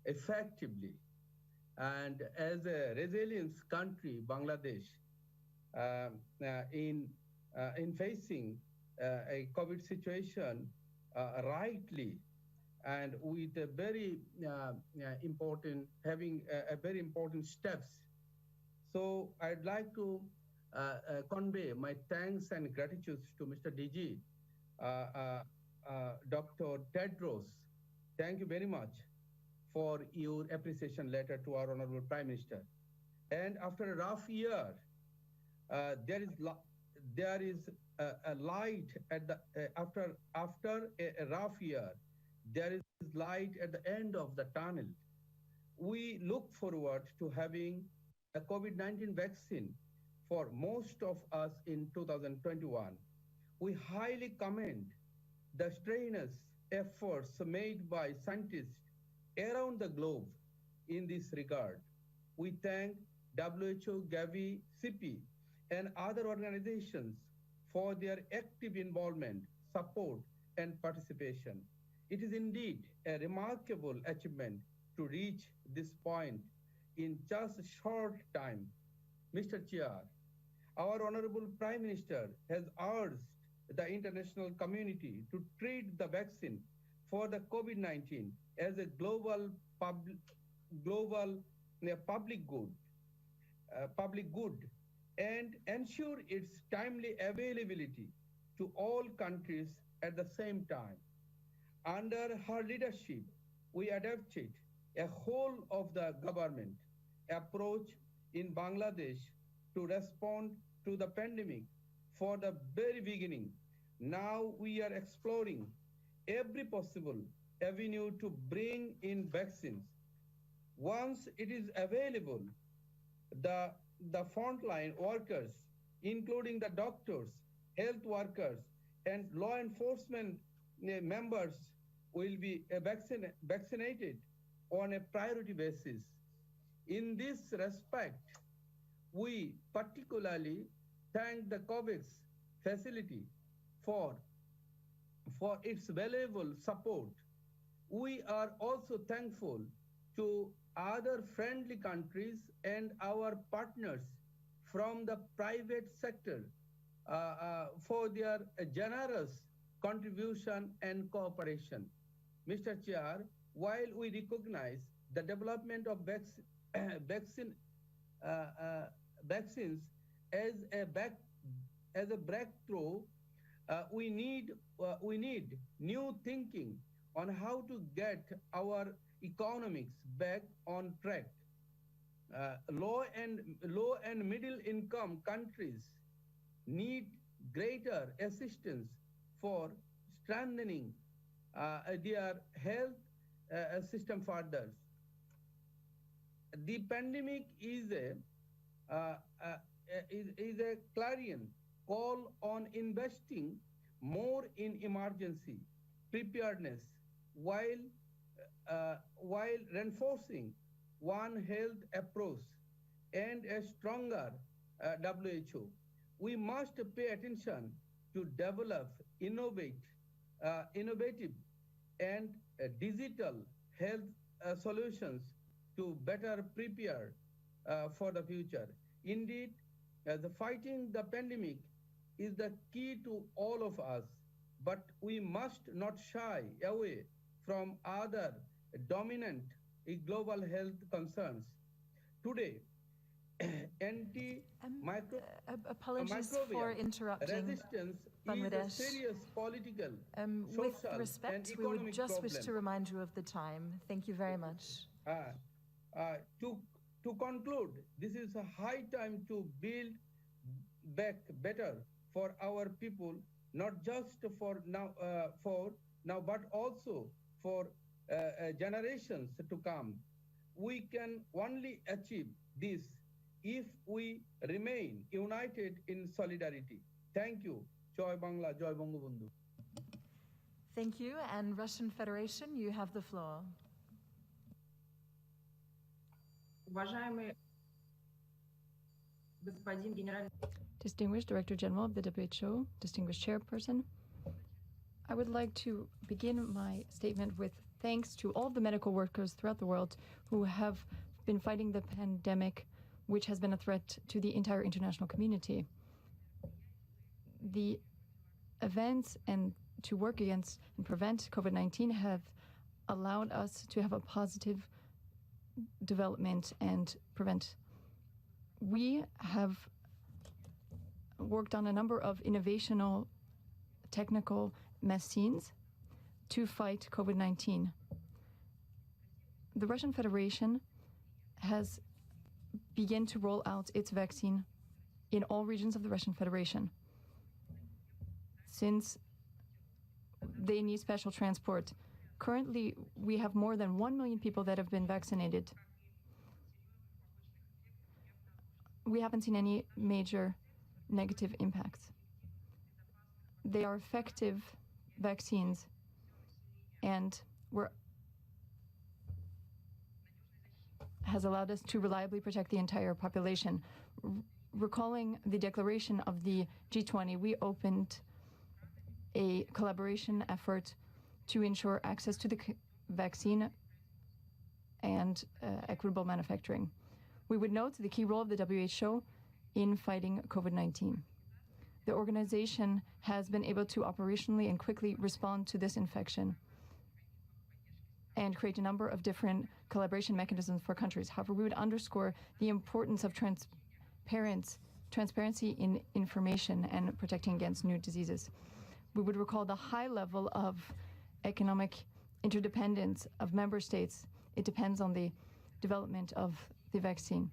effectively. And as a resilient country, Bangladesh, in facing a COVID situation rightly and with a very important, having a very important steps. So I'd like to convey my thanks and gratitude to Mr. DG, Dr. Tedros. Thank you very much for your appreciation letter to our Honorable Prime Minister. And after a rough year, there is a light at the after a rough year. There is light at the end of the tunnel. We look forward to having a COVID-19 vaccine for most of us in 2021. We highly commend the strenuous efforts made by scientists around the globe in this regard. We thank WHO, Gavi, CP, and other organizations for their active involvement, support, and participation. It is indeed a remarkable achievement to reach this point in just a short time. Mr. Chair, our Honorable Prime Minister has urged the international community to treat the vaccine for the COVID-19 as a global public good and ensure its timely availability to all countries at the same time. Under her leadership, we adopted a whole of the government approach in Bangladesh to respond to the pandemic for the very beginning. Now we are exploring every possible avenue to bring in vaccines. Once it is available, the frontline workers, including the doctors, health workers, and law enforcement members will be vaccinated on a priority basis. In this respect, we particularly thank the COVAX facility for its valuable support. We are also thankful to other friendly countries and our partners from the private sector for their generous contribution and cooperation. Mr. Chair, while we recognize the development of vaccines as a breakthrough, we need new thinking on how to get our economics back on track. Low and middle income countries need greater assistance for strengthening their health system further. The pandemic is a clarion call on investing more in emergency preparedness while reinforcing One Health approach and a stronger WHO. We must pay attention to develop innovative and digital health solutions to better prepare for the future. Indeed, fighting the pandemic is the key to all of us, but we must not shy away from other dominant global health concerns. Today, apologies for interrupting, resistance Bangladesh. is a serious political, with social, respect, and we would economic just problem. wish to remind you of the time. Thank you very much. To conclude, this is a high time to build back better for our people, not just for now, but also for generations to come. We can only achieve this if we remain united in solidarity. Thank you. Joy Bangla, Joy Bangabandhu. Thank you. And Russian Federation, you have the floor. Distinguished Director General of the WHO, distinguished Chairperson, I would like to begin my statement with thanks to all of the medical workers throughout the world who have been fighting the pandemic, which has been a threat to the entire international community. The events and to work against and prevent COVID-19 have allowed us to have a positive development and prevent. We have worked on a number of innovational technical vaccines to fight COVID-19. The Russian Federation has begun to roll out its vaccine in all regions of the Russian Federation, since they need special transport. Currently, we have more than 1 million people that have been vaccinated. We haven't seen any major negative impacts. They are effective vaccines and has allowed us to reliably protect the entire population. Recalling the declaration of the G20, we opened a collaboration effort to ensure access to the vaccine and equitable manufacturing. We would note the key role of the WHO in fighting COVID-19. The organization has been able to operationally and quickly respond to this infection and create a number of different collaboration mechanisms for countries. However, we would underscore the importance of transparency in information and protecting against new diseases. We would recall the high level of economic interdependence of member states. It depends on the development of the vaccine.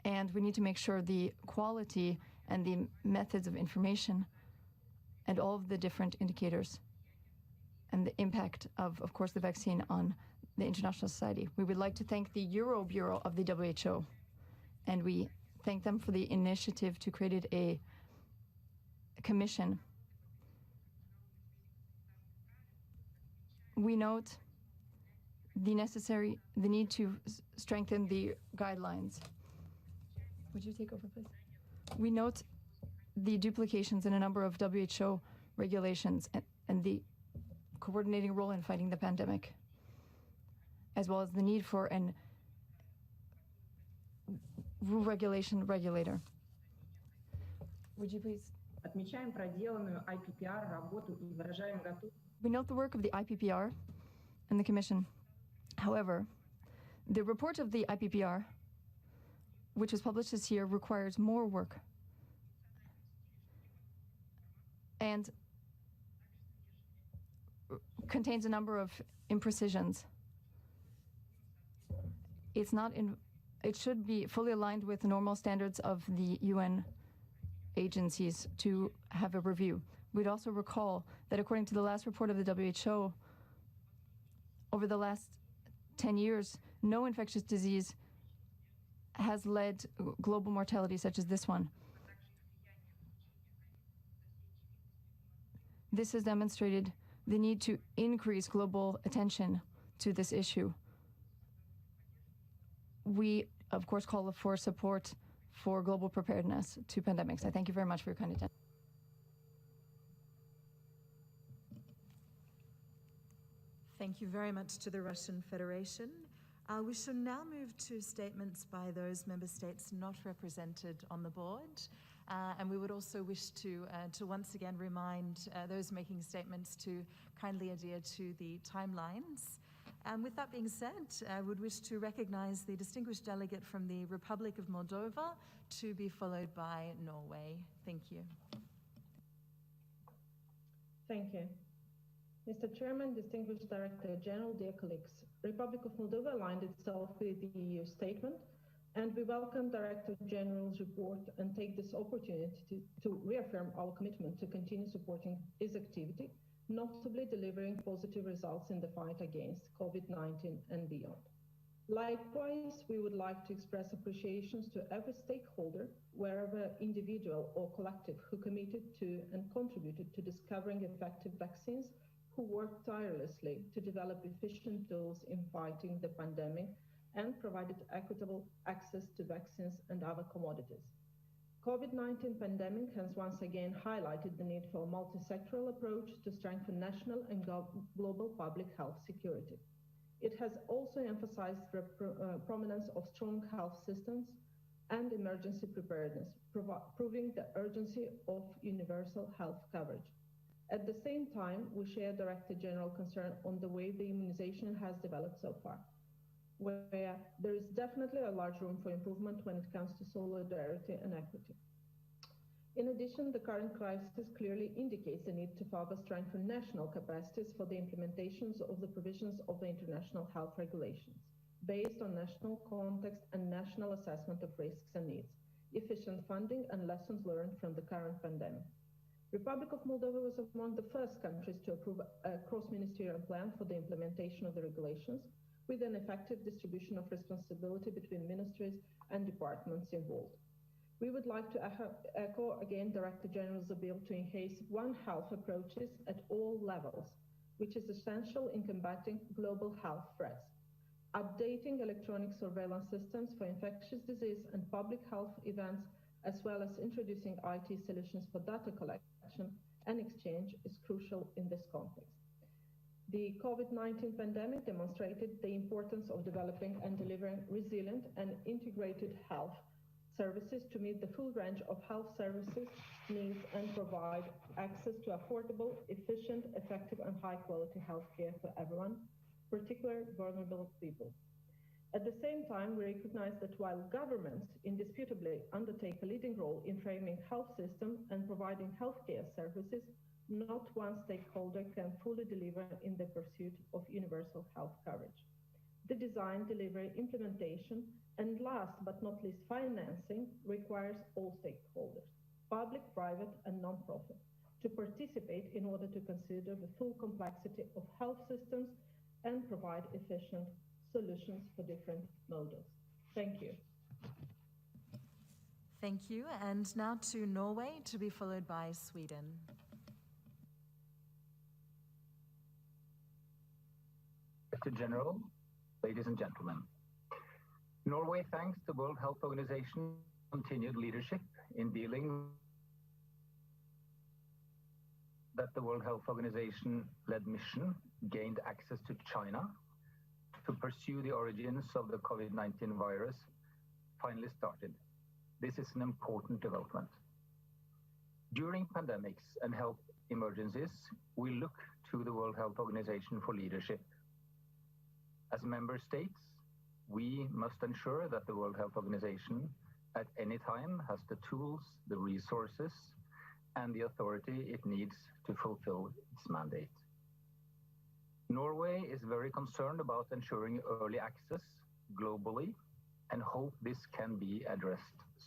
And we need to make sure the quality and the methods of information and all of the different indicators and the impact of course, the vaccine on the international society. We would like to thank the Euro Bureau of the WHO, and we thank them for the initiative to create a commission. We note the need to strengthen the guidelines. Would you take over, please? We note the duplications in a number of WHO regulations and the coordinating role in fighting the pandemic, as well as the need for an rule regulation regulator. Would you please? We note the work of the IPPR and the Commission. However, the report of the IPPR, which was published this year, requires more work and contains a number of imprecisions. It should be fully aligned with the normal standards of the UN agencies to have a review. We'd also recall that according to the last report of the WHO, over the last 10 years, no infectious disease has led global mortality such as this one. This has demonstrated the need to increase global attention to this issue. We, of course, call for support for global preparedness to pandemics. I thank you very much for your kind attention. Thank you very much to the Russian Federation. We shall now move to statements by those member states not represented on the board. And we would also wish to once again remind those making statements to kindly adhere to the timelines. And with that being said, I would wish to recognize the distinguished delegate from the Republic of Moldova, to be followed by Norway. Thank you. Thank you. Mr. Chairman, distinguished Director General, dear colleagues, Republic of Moldova aligned itself with the EU statement, and we welcome Director General's report and take this opportunity to reaffirm our commitment to continue supporting his activity, notably delivering positive results in the fight against COVID-19 and beyond. Likewise, we would like to express appreciations to every stakeholder, wherever individual or collective, who committed to and contributed to discovering effective vaccines, who worked tirelessly to develop efficient tools in fighting the pandemic and provided equitable access to vaccines and other commodities. COVID-19 pandemic has once again highlighted the need for a multi-sectoral approach to strengthen national and global public health security. It has also emphasized the prominence of strong health systems and emergency preparedness, proving the urgency of universal health coverage. At the same time, we share Director General concern on the way the immunization has developed so far, where there is definitely a large room for improvement when it comes to solidarity and equity. In addition, the current crisis clearly indicates the need to further strengthen national capacities for the implementations of the provisions of the international health regulations, based on national context and national assessment of risks and needs, efficient funding and lessons learned from the current pandemic. Republic of Moldova was among the first countries to approve a cross-ministerial plan for the implementation of the regulations, with an effective distribution of responsibility between ministries and departments involved. We would like to echo again Director General's appeal to enhance One Health approaches at all levels, which is essential in combating global health threats. Updating electronic surveillance systems for infectious disease and public health events, as well as introducing IT solutions for data collection and exchange, is crucial in this context. The COVID-19 pandemic demonstrated the importance of developing and delivering resilient and integrated health services to meet the full range of health services needs and provide access to affordable, efficient, effective, and high-quality healthcare for everyone, particularly vulnerable people. At the same time, we recognize that while governments indisputably undertake a leading role in framing health systems and providing healthcare services, not one stakeholder can fully deliver in the pursuit of universal health coverage. The design, delivery, implementation, and last but not least, financing requires all stakeholders, public, private, and non-profit, to participate in order to consider the full complexity of health systems and provide efficient solutions for different models. Thank you. Thank you. And now to Norway, to be followed by Sweden. Director General, ladies and gentlemen. Norway thanks the World Health Organization's continued leadership in dealing that the World Health Organization-led mission gained access to China to pursue the origins of the COVID-19 virus finally started. This is an important development. During pandemics and health emergencies, we look to the World Health Organization for leadership. As member states, we must ensure that the World Health Organization at any time has the tools, the resources, and the authority it needs to fulfill its mandate. Norway is very concerned about ensuring early access globally and hope this can be addressed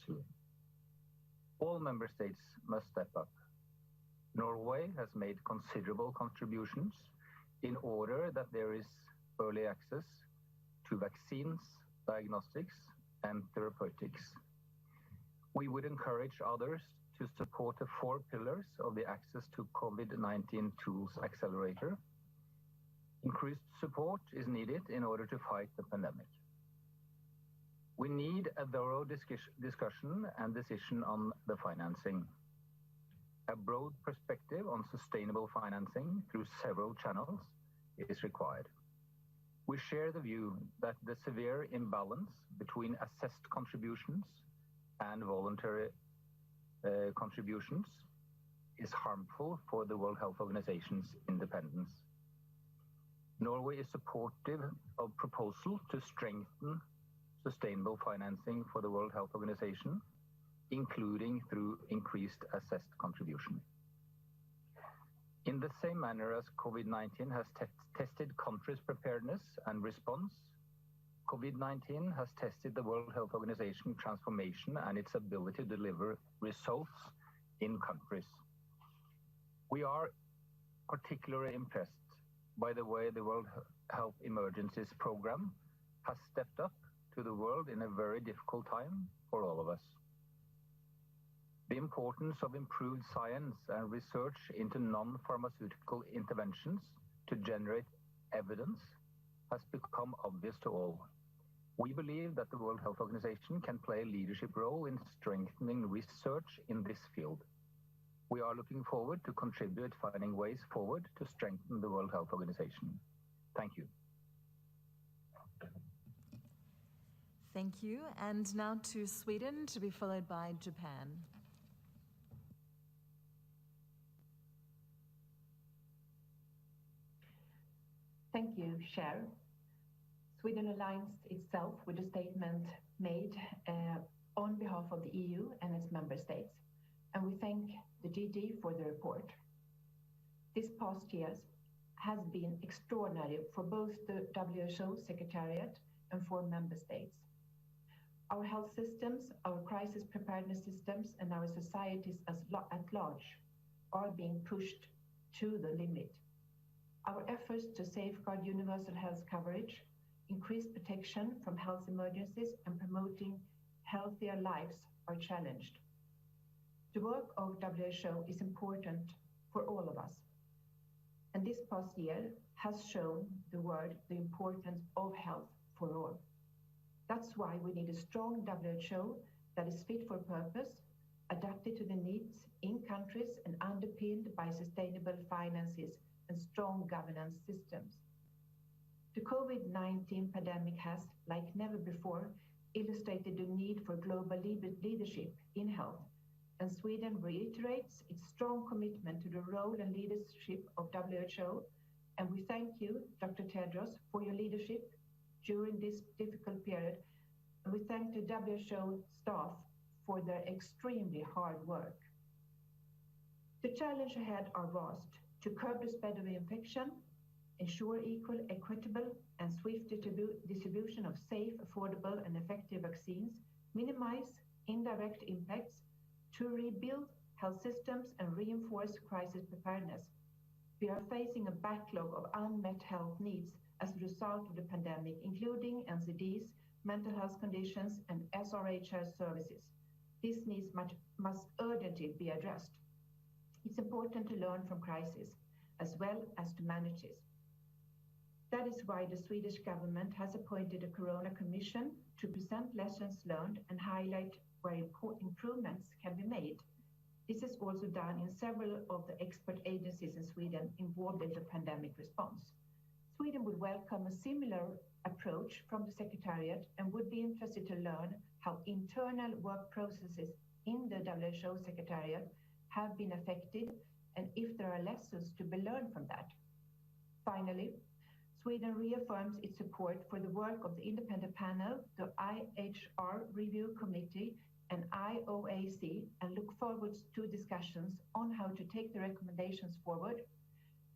soon. All member states must step up. Norway has made considerable contributions in order that there is early access to vaccines, diagnostics, and therapeutics. We would encourage others to support the 4 pillars of the Access to COVID-19 Tools Accelerator. Increased support is needed in order to fight the pandemic. We need a thorough discussion and decision on the financing. A broad perspective on sustainable financing through several channels is required. We share the view that the severe imbalance between assessed contributions and voluntary contributions is harmful for the World Health Organization's independence. Norway is supportive of proposal to strengthen sustainable financing for the World Health Organization, including through increased assessed contribution. In the same manner as COVID-19 has tested countries' preparedness and response, COVID-19 has tested the World Health Organization transformation and its ability to deliver results in countries. We are particularly impressed by the way the World Health Emergencies Program has stepped up to the world in a very difficult time for all of us. The importance of improved science and research into non-pharmaceutical interventions to generate evidence has become obvious to all. We believe that the World Health Organization can play a leadership role in strengthening research in this field. We are looking forward to contribute finding ways forward to strengthen the World Health Organization. Thank you. Thank you. And now to Sweden, to be followed by Japan. Thank you, Chair. Sweden aligns itself with a statement made on behalf of the EU and its member states and we thank the DG for the report. This past year has been extraordinary for both the WHO Secretariat and for member states. Our health systems, our crisis preparedness systems, and our societies at large are being pushed to the limit. Our efforts to safeguard universal health coverage, increase protection from health emergencies, and promoting healthier lives are challenged. The work of WHO is important for all of us. And this past year has shown the world the importance of health for all. That's why we need a strong WHO that is fit for purpose, adapted to the needs in countries and underpinned by sustainable finances and strong governance systems. The COVID-19 pandemic has, like never before, illustrated the need for global leadership in health, and Sweden reiterates its strong commitment to the role and leadership of WHO, and we thank you, Dr. Tedros, for your leadership during this difficult period, and we thank the WHO staff for their extremely hard work. The challenge ahead are vast: to curb the spread of infection, ensure equal, equitable, and swift distribution of safe, affordable, and effective vaccines, minimize indirect impacts, to rebuild health systems and reinforce crisis preparedness. We are facing a backlog of unmet health needs as a result of the pandemic, including NCDs, mental health conditions, and SRHR services. These needs must urgently be addressed. It's important to learn from crisis as well as to manage this. That is why the Swedish government has appointed a Corona Commission to present lessons learned and highlight where improvements can be made. This is also done in several of the expert agencies in Sweden involved in the pandemic response. Sweden would welcome a similar approach from the Secretariat and would be interested to learn how internal work processes in the WHO Secretariat have been affected and if there are lessons to be learned from that. Finally, Sweden reaffirms its support for the work of the independent panel, the IHR Review Committee, and IOAC, and look forward to discussions on how to take the recommendations forward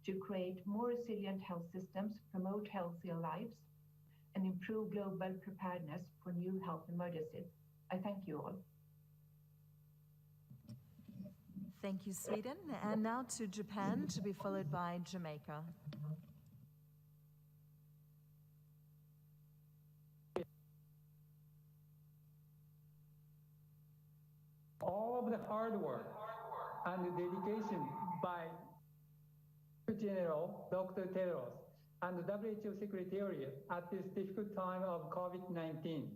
to create more resilient health systems, promote healthier lives, and improve global preparedness for new health emergencies. I thank you all. Thank you, Sweden. And now to Japan, to be followed by Jamaica. All of the hard work and the dedication by General Dr. Tedros and the WHO Secretariat at this difficult time of COVID-19.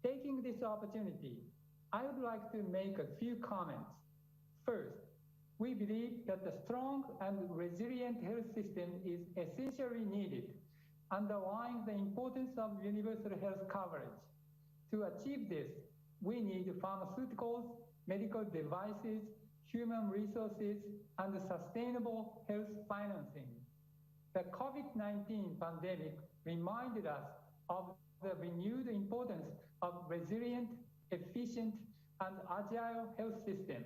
Taking this opportunity, I would like to make a few comments. First, we believe that a strong and resilient health system is essentially needed, underlying the importance of universal health coverage. To achieve this, we need pharmaceuticals, medical devices, human resources, and sustainable health financing. The COVID-19 pandemic reminded us of the renewed importance of resilient, efficient, and agile health system.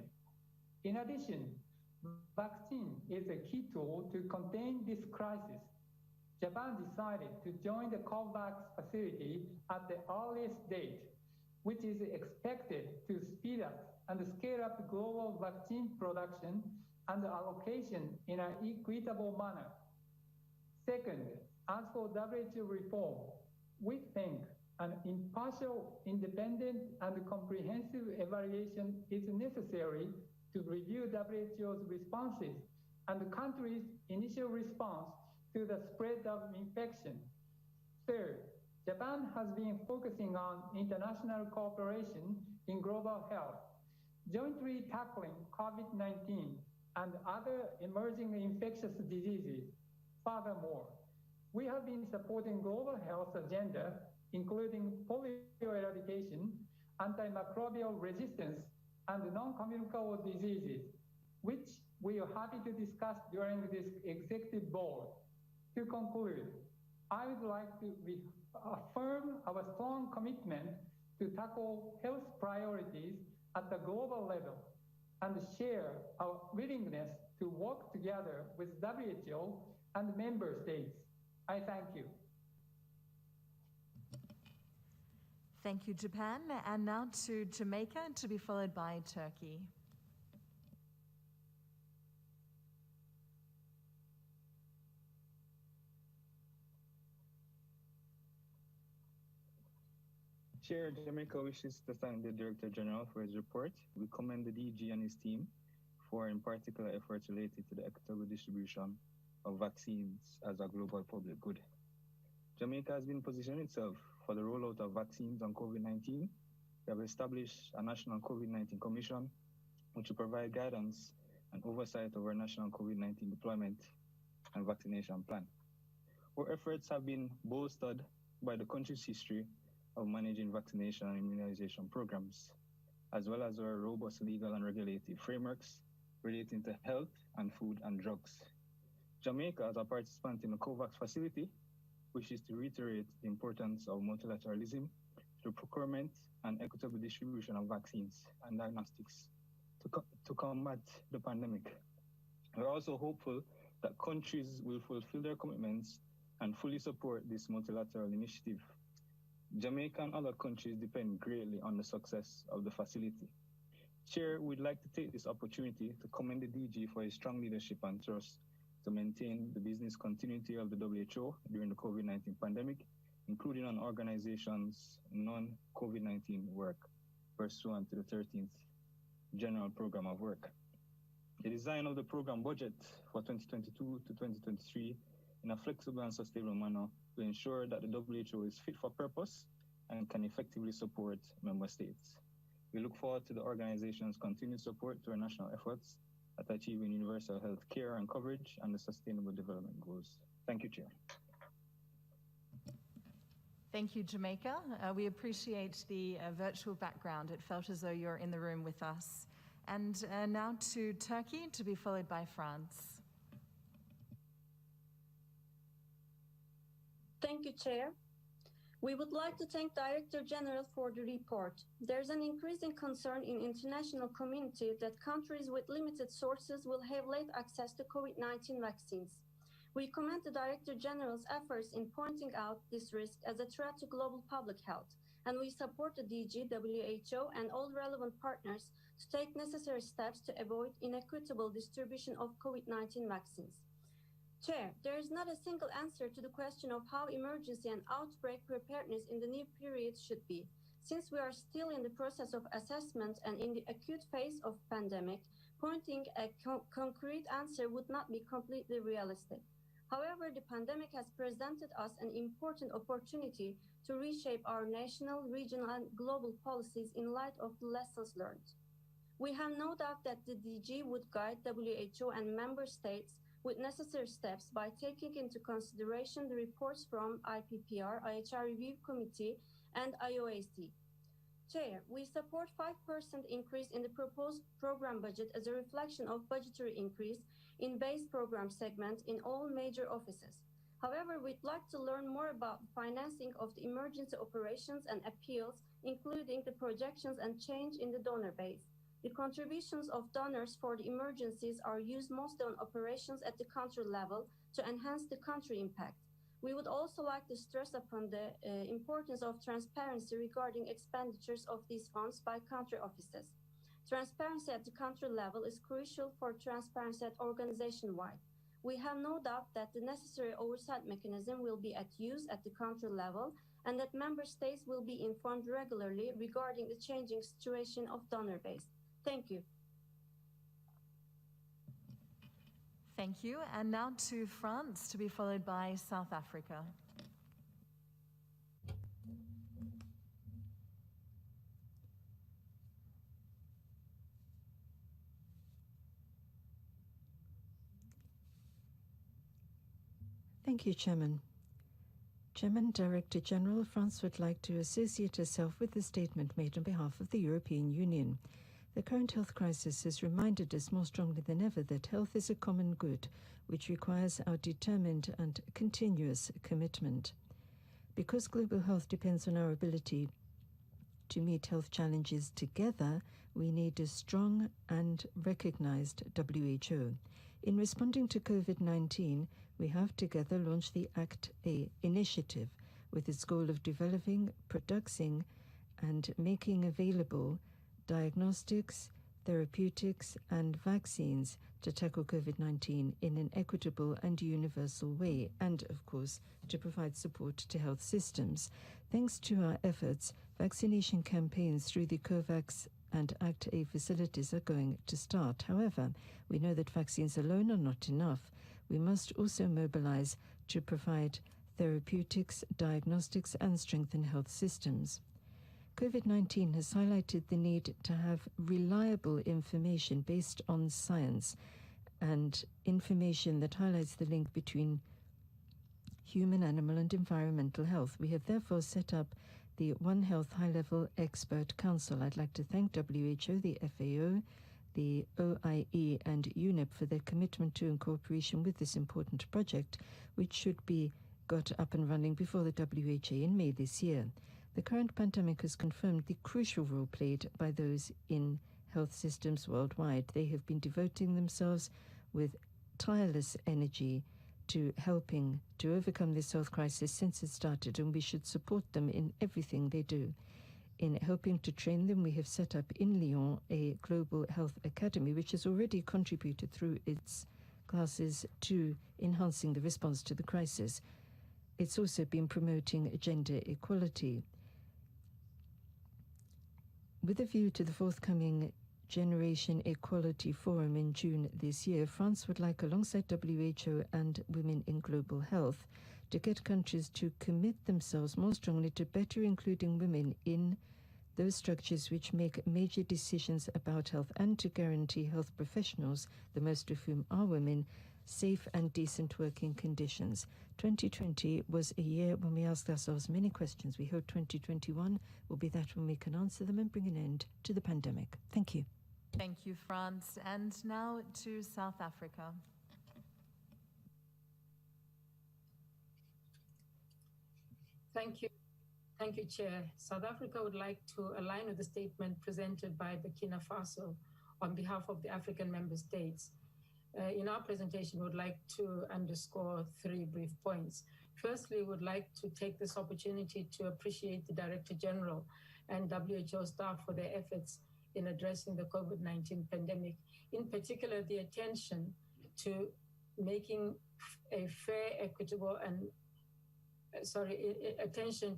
In addition, vaccine is a key tool to contain this crisis. Japan decided to join the COVAX facility at the earliest date, which is expected to speed up and scale up global vaccine production and allocation in an equitable manner. Second, as for WHO reform, we think an impartial, independent, and comprehensive evaluation is necessary to review WHO's responses and the country's initial response to the spread of infection. Third, Japan has been focusing on international cooperation in global health, jointly tackling COVID-19 and other emerging infectious diseases. Furthermore, we have been supporting global health agenda, including polio eradication, antimicrobial resistance, and non-communicable diseases, which we are happy to discuss during this executive board. To conclude, I would like to affirm our strong commitment to tackle health priorities at the global level. and share our willingness to work together with WHO and member states. I thank you. Thank you, Japan. And now to Jamaica, to be followed by Turkey. Chair, Jamaica wishes to thank the Director General for his report. We commend the DG and his team for, in particular, efforts related to the equitable distribution of vaccines as a global public good. Jamaica has been positioning itself for the rollout of vaccines on COVID-19. We have established a national COVID-19 commission, which will provide guidance and oversight of our national COVID-19 deployment and vaccination plan. Our efforts have been bolstered by the country's history of managing vaccination and immunization programs, as well as our robust legal and regulatory frameworks relating to health and food and drugs. Jamaica, as a participant in the COVAX facility, wishes to reiterate the importance of multilateralism through procurement and equitable distribution of vaccines and diagnostics to combat the pandemic. We're also hopeful that countries will fulfill their commitments and fully support this multilateral initiative. Jamaica and other countries depend greatly on the success of the facility. Chair, we'd like to take this opportunity to commend the DG for his strong leadership and trust to maintain the business continuity of the WHO during the COVID-19 pandemic, including on organizations' non-COVID-19 work, pursuant to the 13th General Program of Work. The design of the program budget for 2022 to 2023 in a flexible and sustainable manner to ensure that the WHO is fit for purpose and can effectively support member states. We look forward to the organization's continued support to our national efforts at achieving universal health care and coverage and the sustainable development goals. Thank you, Chair. Thank you, Jamaica. We appreciate the virtual background. It felt as though you're in the room with us. And now to Turkey, to be followed by France. Thank you, Chair. We would like to thank Director General for the report. There's an increasing concern in international community that countries with limited sources will have late access to COVID-19 vaccines. We commend the Director General's efforts in pointing out this risk as a threat to global public health, and we support the DG, WHO, and all relevant partners to take necessary steps to avoid inequitable distribution of COVID-19 vaccines. Chair, there is not a single answer to the question of how emergency and outbreak preparedness in the new period should be. Since we are still in the process of assessment and in the acute phase of pandemic, pointing a concrete answer would not be completely realistic. However, the pandemic has presented us an important opportunity to reshape our national, regional, and global policies in light of the lessons learned. We have no doubt that the DG would guide WHO and member states with necessary steps by taking into consideration the reports from IPPR, IHR Review Committee, and IOAC. Chair, we support 5% increase in the proposed program budget as a reflection of budgetary increase in base program segment in all major offices. However, we'd like to learn more about the financing of the emergency operations and appeals, including the projections and change in the donor base. The contributions of donors for the emergencies are used mostly on operations at the country level to enhance the country impact. We would also like to stress upon the importance of transparency regarding expenditures of these funds by country offices. Transparency at the country level is crucial for transparency at organization-wide. We have no doubt that the necessary oversight mechanism will be at use at the country level and that member states will be informed regularly regarding the changing situation of donor base. Thank you. Thank you. And now to France, to be followed by South Africa. Thank you, Chairman. Chairman, Director General, France would like to associate herself with the statement made on behalf of the European Union. The current health crisis has reminded us more strongly than ever that health is a common good, which requires our determined and continuous commitment. Because global health depends on our ability to meet health challenges together, we need a strong and recognized WHO. In responding to COVID-19, we have together launched the ACT-A initiative with its goal of developing, producing, and making available diagnostics, therapeutics, and vaccines to tackle COVID-19 in an equitable and universal way, and, of course, to provide support to health systems. Thanks to our efforts, vaccination campaigns through the COVAX and ACT-A facilities are going to start. However, we know that vaccines alone are not enough. We must also mobilize to provide therapeutics, diagnostics, and strengthen health systems. COVID-19 has highlighted the need to have reliable information based on science and information that highlights the link between human, animal, and environmental health. We have therefore set up the One Health High-Level Expert Council. I'd like to thank WHO, the FAO, the OIE, and UNEP for their commitment to and cooperation with this important project, which should be got up and running before the WHO in May this year. The current pandemic has confirmed the crucial role played by those in health systems worldwide. They have been devoting themselves with tireless energy to helping to overcome this health crisis since it started, and we should support them in everything they do. In helping to train them, we have set up in Lyon a global health academy, which has already contributed through its classes to enhancing the response to the crisis. It's also been promoting gender equality. With a view to the forthcoming Generation Equality Forum in June this year, France would like, alongside WHO and Women in Global Health, to get countries to commit themselves more strongly to better including women in those structures which make major decisions about health, and to guarantee health professionals, the most of whom are women, safe and decent working conditions. 2020 was a year when we asked ourselves many questions. We hope 2021 will be that when we can answer them and bring an end to the pandemic. Thank you. Thank you, France. And now to South Africa. Thank you. Thank you, Chair. South Africa would like to align with the statement presented by Burkina Faso on behalf of the African member states. In our presentation, we would like to underscore 3 brief points. Firstly, we would like to take this opportunity to appreciate the Director General and WHO staff for their efforts in addressing the COVID-19 pandemic, in particular the attention to making a fair, equitable, and attention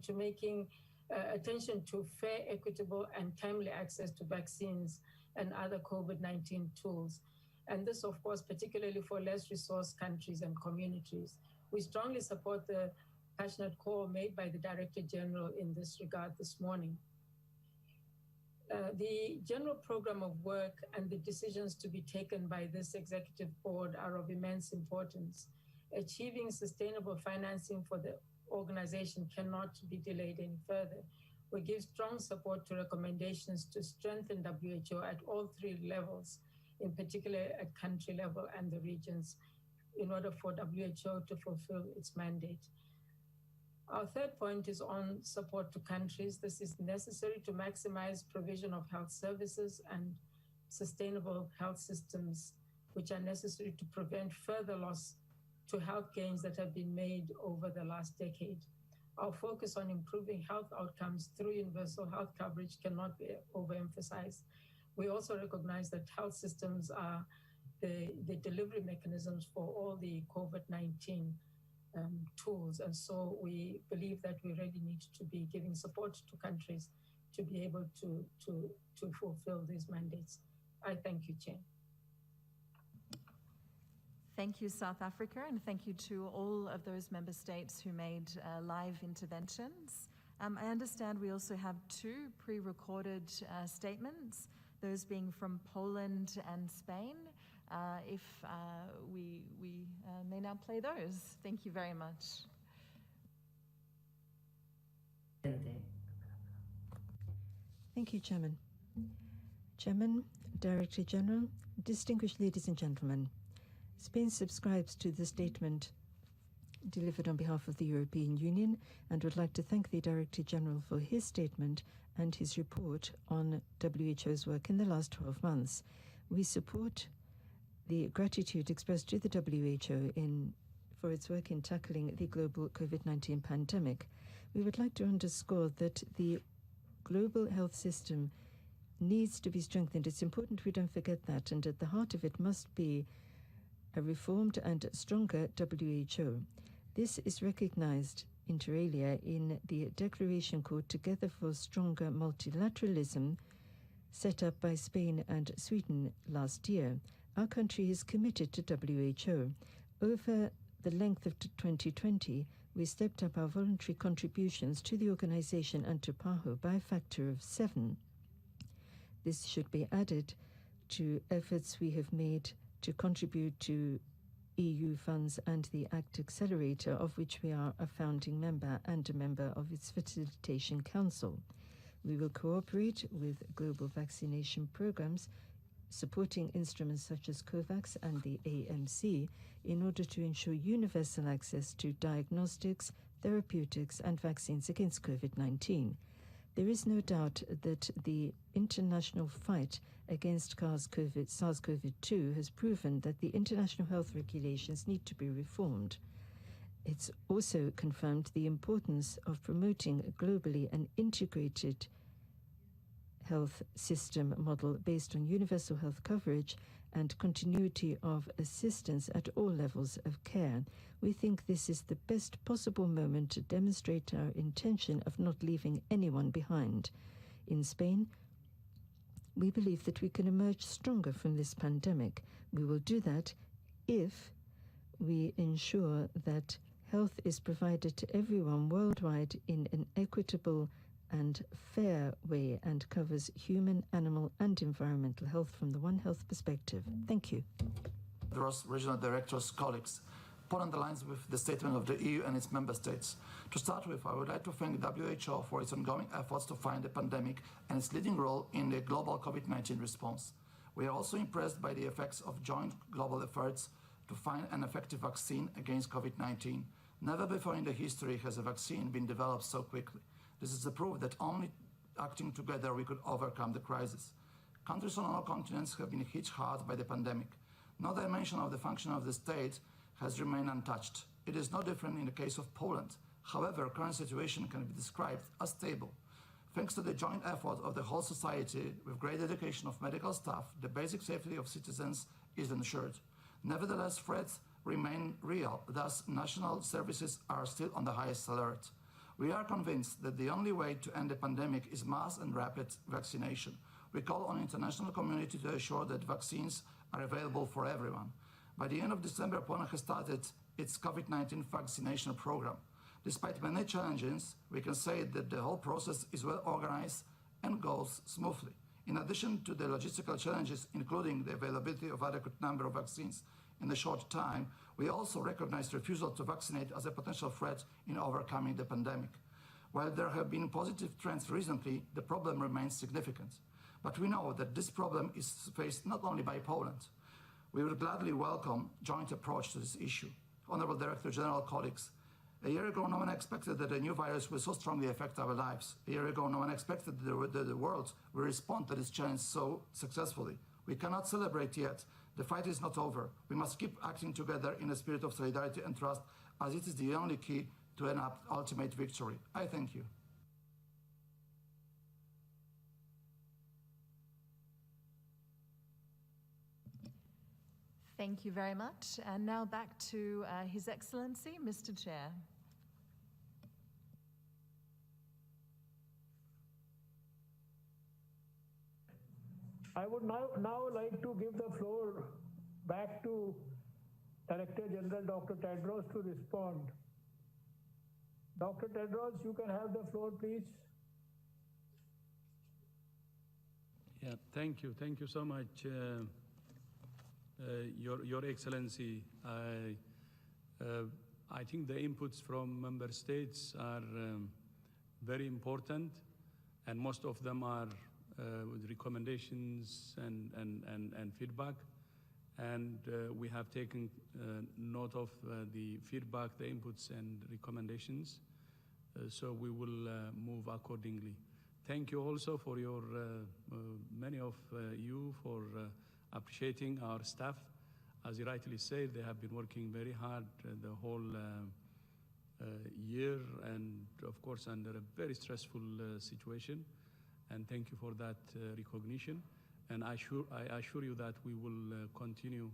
to fair, equitable, and timely access to vaccines and other COVID-19 tools. And this, of course, particularly for less resourced countries and communities. We strongly support the passionate call made by the Director General in this regard this morning. The general program of work and the decisions to be taken by this executive board are of immense importance. Achieving sustainable financing for the organization cannot be delayed any further. We give strong support to recommendations to strengthen WHO at all 3 levels, in particular at country level and the regions, in order for WHO to fulfill its mandate. Our 3rd point is on support to countries. This is necessary to maximize provision of health services and sustainable health systems, which are necessary to prevent further loss to health gains that have been made over the last decade. Our focus on improving health outcomes through universal health coverage cannot be overemphasized. We also recognize that health systems are the delivery mechanisms for all the COVID-19 tools. And so we believe that we really need to be giving support to countries to be able to fulfill these mandates. I thank you, Chair. Thank you, South Africa, and thank you to all of those member states who made live interventions. I understand we also have 2 pre-recorded statements, those being from Poland and Spain. If we may now play those. Thank you very much. Thank you, Chairman. Chairman, Director General, distinguished ladies and gentlemen, Spain subscribes to the statement delivered on behalf of the European Union, and would like to thank the Director General for his statement and his report on WHO's work in the last 12 months. We support the gratitude expressed to the WHO for its work in tackling the global COVID-19 pandemic. We would like to underscore that the global health system needs to be strengthened. It's important we don't forget that, and at the heart of it must be a reformed and stronger WHO. This is recognized inter alia in the declaration called Together for Stronger Multilateralism, set up by Spain and Sweden last year. Our country is committed to WHO. Over the length of 2020, we stepped up our voluntary contributions to the organization and to PAHO by a factor of 7. This should be added to efforts we have made to contribute to EU funds and the ACT Accelerator, of which we are a founding member and a member of its Facilitation Council. We will cooperate with global vaccination programs, supporting instruments such as COVAX and the AMC in order to ensure universal access to diagnostics, therapeutics, and vaccines against COVID-19. There is no doubt that the international fight against SARS-CoV-2 has proven that the international health regulations need to be reformed. It's also confirmed the importance of promoting globally an integrated health system model based on universal health coverage and continuity of assistance at all levels of care. We think this is the best possible moment to demonstrate our intention of not leaving anyone behind. In Spain, we believe that we can emerge stronger from this pandemic. We will do that if we ensure that health is provided to everyone worldwide in an equitable and fair way and covers human, animal, and environmental health from the One Health perspective. Thank you. Regional directors, colleagues, Poland aligns with the statement of the EU and its member states. To start with, I would like to thank the WHO for its ongoing efforts to fight the pandemic and its leading role in the global COVID-19 response. We are also impressed by the effects of joint global efforts to find an effective vaccine against COVID-19. Never before in the history has a vaccine been developed so quickly. This is a proof that only acting together we could overcome the crisis. Countries on all continents have been hit hard by the pandemic. No dimension of the function of the state has remained untouched. It is no different in the case of Poland. However, current situation can be described as stable. Thanks to the joint effort of the whole society, with great dedication of medical staff, the basic safety of citizens is ensured. Nevertheless, threats remain real, thus national services are still on the highest alert. We are convinced that the only way to end the pandemic is mass and rapid vaccination. We call on the international community to ensure that vaccines are available for everyone. By the end of December, Poland has started its COVID-19 vaccination program. Despite many challenges, we can say that the whole process is well organized and goes smoothly. In addition to the logistical challenges, including the availability of adequate number of vaccines in a short time, we also recognize refusal to vaccinate as a potential threat in overcoming the pandemic. While there have been positive trends recently, the problem remains significant. But we know that this problem is faced not only by Poland. We would gladly welcome joint approach to this issue. Honorable Director General, colleagues, a year ago, no one expected that a new virus will so strongly affect our lives. A year ago, no one expected that the world will respond to this challenge so successfully. We cannot celebrate yet. The fight is not over. We must keep acting together in a spirit of solidarity and trust, as it is the only key to an ultimate victory. I thank you. Thank you very much. And now back to His Excellency, Mr. Chair. I would now like to give the floor back to Director General Dr. Tedros to respond. Dr. Tedros, you can have the floor, please. Yeah, thank you. Thank you so much, Your Excellency. I think the inputs from member states are very important, and most of them are with recommendations and feedback. And we have taken note of the feedback, the inputs, and recommendations. So we will move accordingly. Thank you also for your, many of you for appreciating our staff. As you rightly said, they have been working very hard the whole year, and of course under a very stressful situation. And thank you for that recognition. And I assure you that we will continue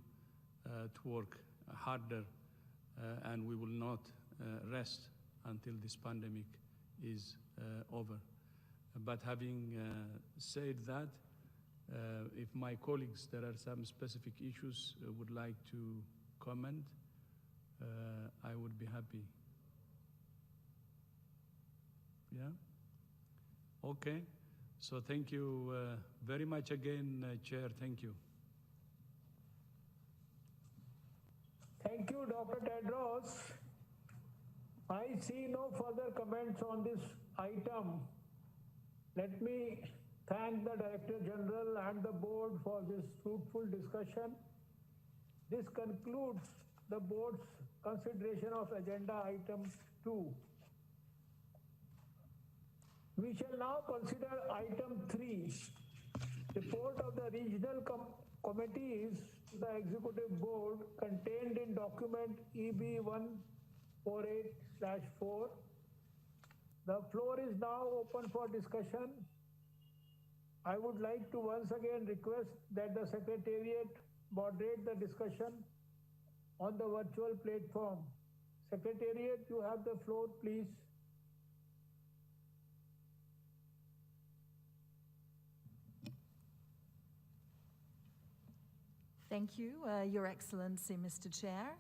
to work harder and we will not rest until this pandemic is over. But having said that, if my colleagues, there are some specific issues would like to comment, I would be happy. Yeah? Okay. So thank you very much again, Chair. Thank you. Thank you, Dr. Tedros. I see no further comments on this item. Let me thank the Director General and the Board for this fruitful discussion. This concludes the Board's consideration of Agenda Item 2. We shall now consider Item 3, report of the regional committees to the Executive Board contained in document EB 148/4. The floor is now open for discussion. I would like to once again request that the Secretariat moderate the discussion on the virtual platform. Secretariat, you have the floor, please. Thank you, Your Excellency, Mr. Chair.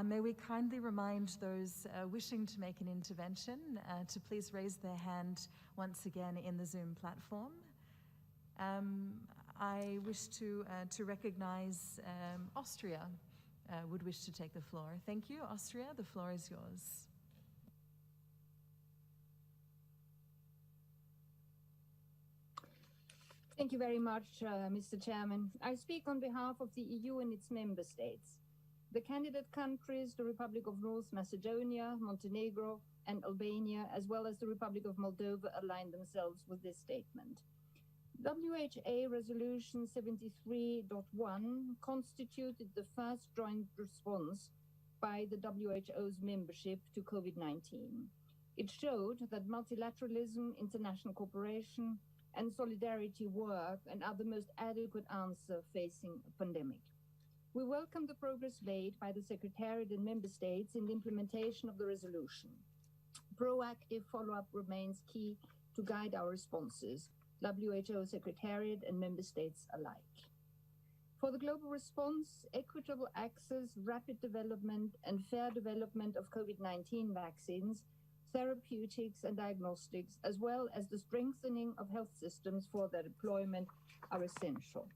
May we kindly remind those wishing to make an intervention to please raise their hand once again in the Zoom platform. I wish to recognize Austria would wish to take the floor. Thank you. Austria, the floor is yours. Thank you very much, Mr. Chairman. I speak on behalf of the EU and its member states. The candidate countries, the Republic of North Macedonia, Montenegro, and Albania, as well as the Republic of Moldova, aligned themselves with this statement. WHA Resolution 73.1 constituted the first joint response by the WHO's membership to COVID-19. It showed that multilateralism, international cooperation, and solidarity work and are the most adequate answer facing a pandemic. We welcome the progress made by the Secretariat and Member States in the implementation of the resolution. Proactive follow-up remains key to guide our responses, WHO Secretariat and Member States alike. For the global response, equitable access, rapid development, and fair development of COVID-19 vaccines, therapeutics and diagnostics, as well as the strengthening of health systems for their deployment, are essential.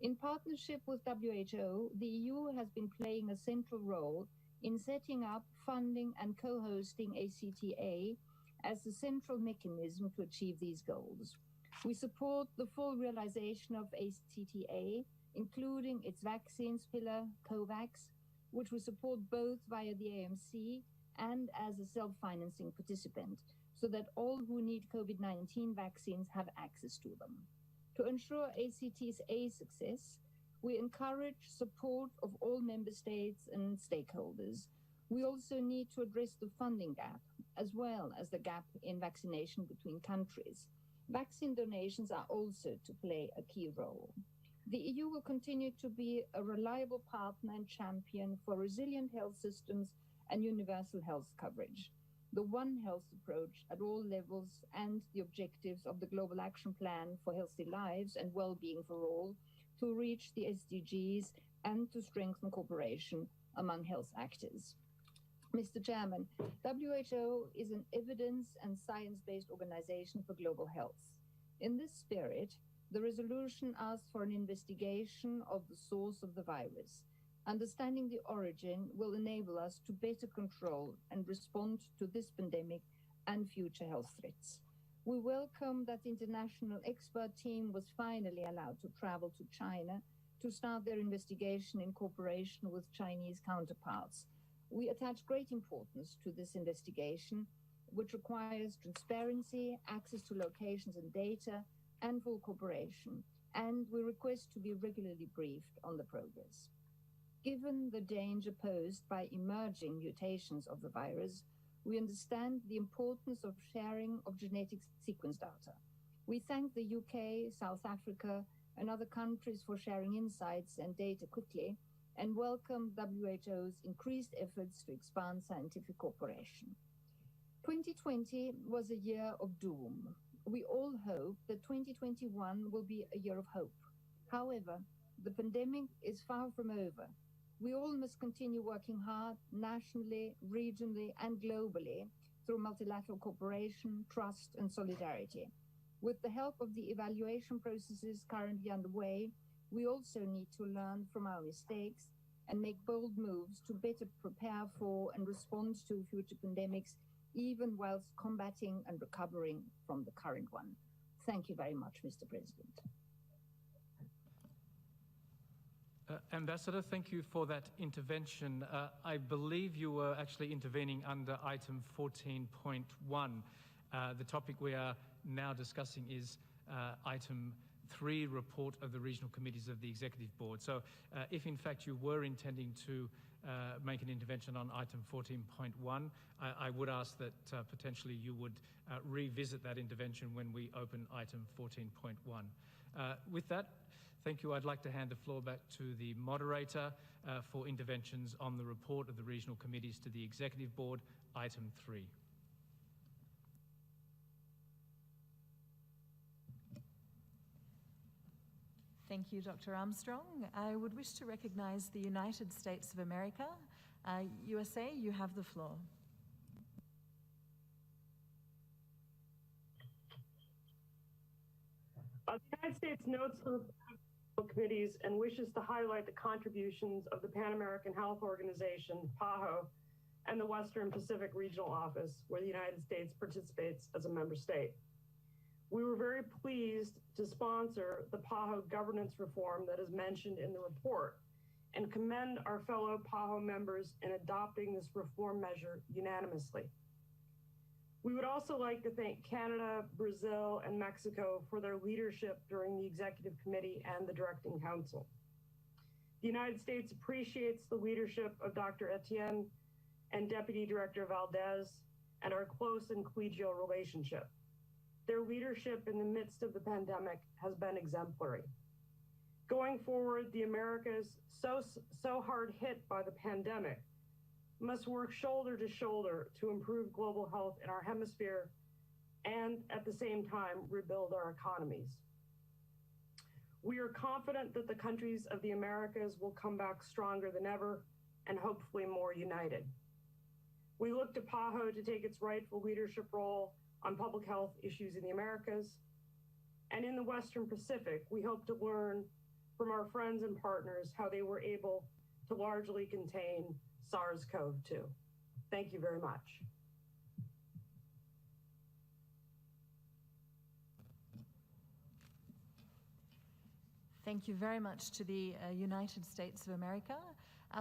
In partnership with WHO, the EU has been playing a central role in setting up, funding, and co-hosting ACTA as the central mechanism to achieve these goals. We support the full realization of ACTA, including its vaccines pillar, COVAX, which we support both via the AMC and as a self-financing participant, so that all who need COVID-19 vaccines have access to them. To ensure ACTA's success, we encourage support of all member states and stakeholders. We also need to address the funding gap, as well as the gap in vaccination between countries. Vaccine donations are also to play a key role. The EU will continue to be a reliable partner and champion for resilient health systems and universal health coverage. The One Health approach at all levels and the objectives of the Global Action Plan for Healthy Lives and Well-being for All to reach the SDGs and to strengthen cooperation among health actors. Mr. Chairman, WHO is an evidence and science-based organization for global health. In this spirit, the resolution asks for an investigation of the source of the virus. Understanding the origin will enable us to better control and respond to this pandemic and future health threats. We welcome that the international expert team was finally allowed to travel to China to start their investigation in cooperation with Chinese counterparts. We attach great importance to this investigation, which requires transparency, access to locations and data, and full cooperation, and we request to be regularly briefed on the progress. Given the danger posed by emerging mutations of the virus, we understand the importance of sharing of genetic sequence data. We thank the UK, South Africa, and other countries for sharing insights and data quickly, and welcome WHO's increased efforts to expand scientific cooperation. 2020 was a year of doom. We all hope that 2021 will be a year of hope. However, the pandemic is far from over. We all must continue working hard nationally, regionally, and globally through multilateral cooperation, trust, and solidarity. With the help of the evaluation processes currently underway, we also need to learn from our mistakes and make bold moves to better prepare for and respond to future pandemics, even whilst combating and recovering from the current one. Thank you very much, Mr. President. Ambassador, thank you for that intervention. I believe you were actually intervening under item 14.1. The topic we are now discussing is item 3, report of the regional committees of the Executive Board. So if in fact you were intending to make an intervention on item 14.1, I would ask that potentially you would revisit that intervention when we open item 14.1. With that, thank you. I'd like to hand the floor back to the moderator for interventions on the report of the regional committees to the Executive Board, item 3. Thank you, Dr. Armstrong. I would wish to recognize the United States of America. USA, you have the floor. The United States notes the committees and wishes to highlight the contributions of the Pan American Health Organization, PAHO, and the Western Pacific Regional Office, where the United States participates as a member state. We were very pleased to sponsor the PAHO governance reform that is mentioned in the report and commend our fellow PAHO members in adopting this reform measure unanimously. We would also like to thank Canada, Brazil, and Mexico for their leadership during the Executive Committee and the Directing Council. The United States appreciates the leadership of Dr. Etienne and Deputy Director Valdez and our close and collegial relationship. Their leadership in the midst of the pandemic has been exemplary. Going forward, the Americas, so hard hit by the pandemic, must work shoulder to shoulder to improve global health in our hemisphere and at the same time rebuild our economies. We are confident that the countries of the Americas will come back stronger than ever and hopefully more united. We look to PAHO to take its rightful leadership role on public health issues in the Americas. And in the Western Pacific, we hope to learn from our friends and partners how they were able to largely contain SARS-CoV-2. Thank you very much. Thank you very much to the United States of America.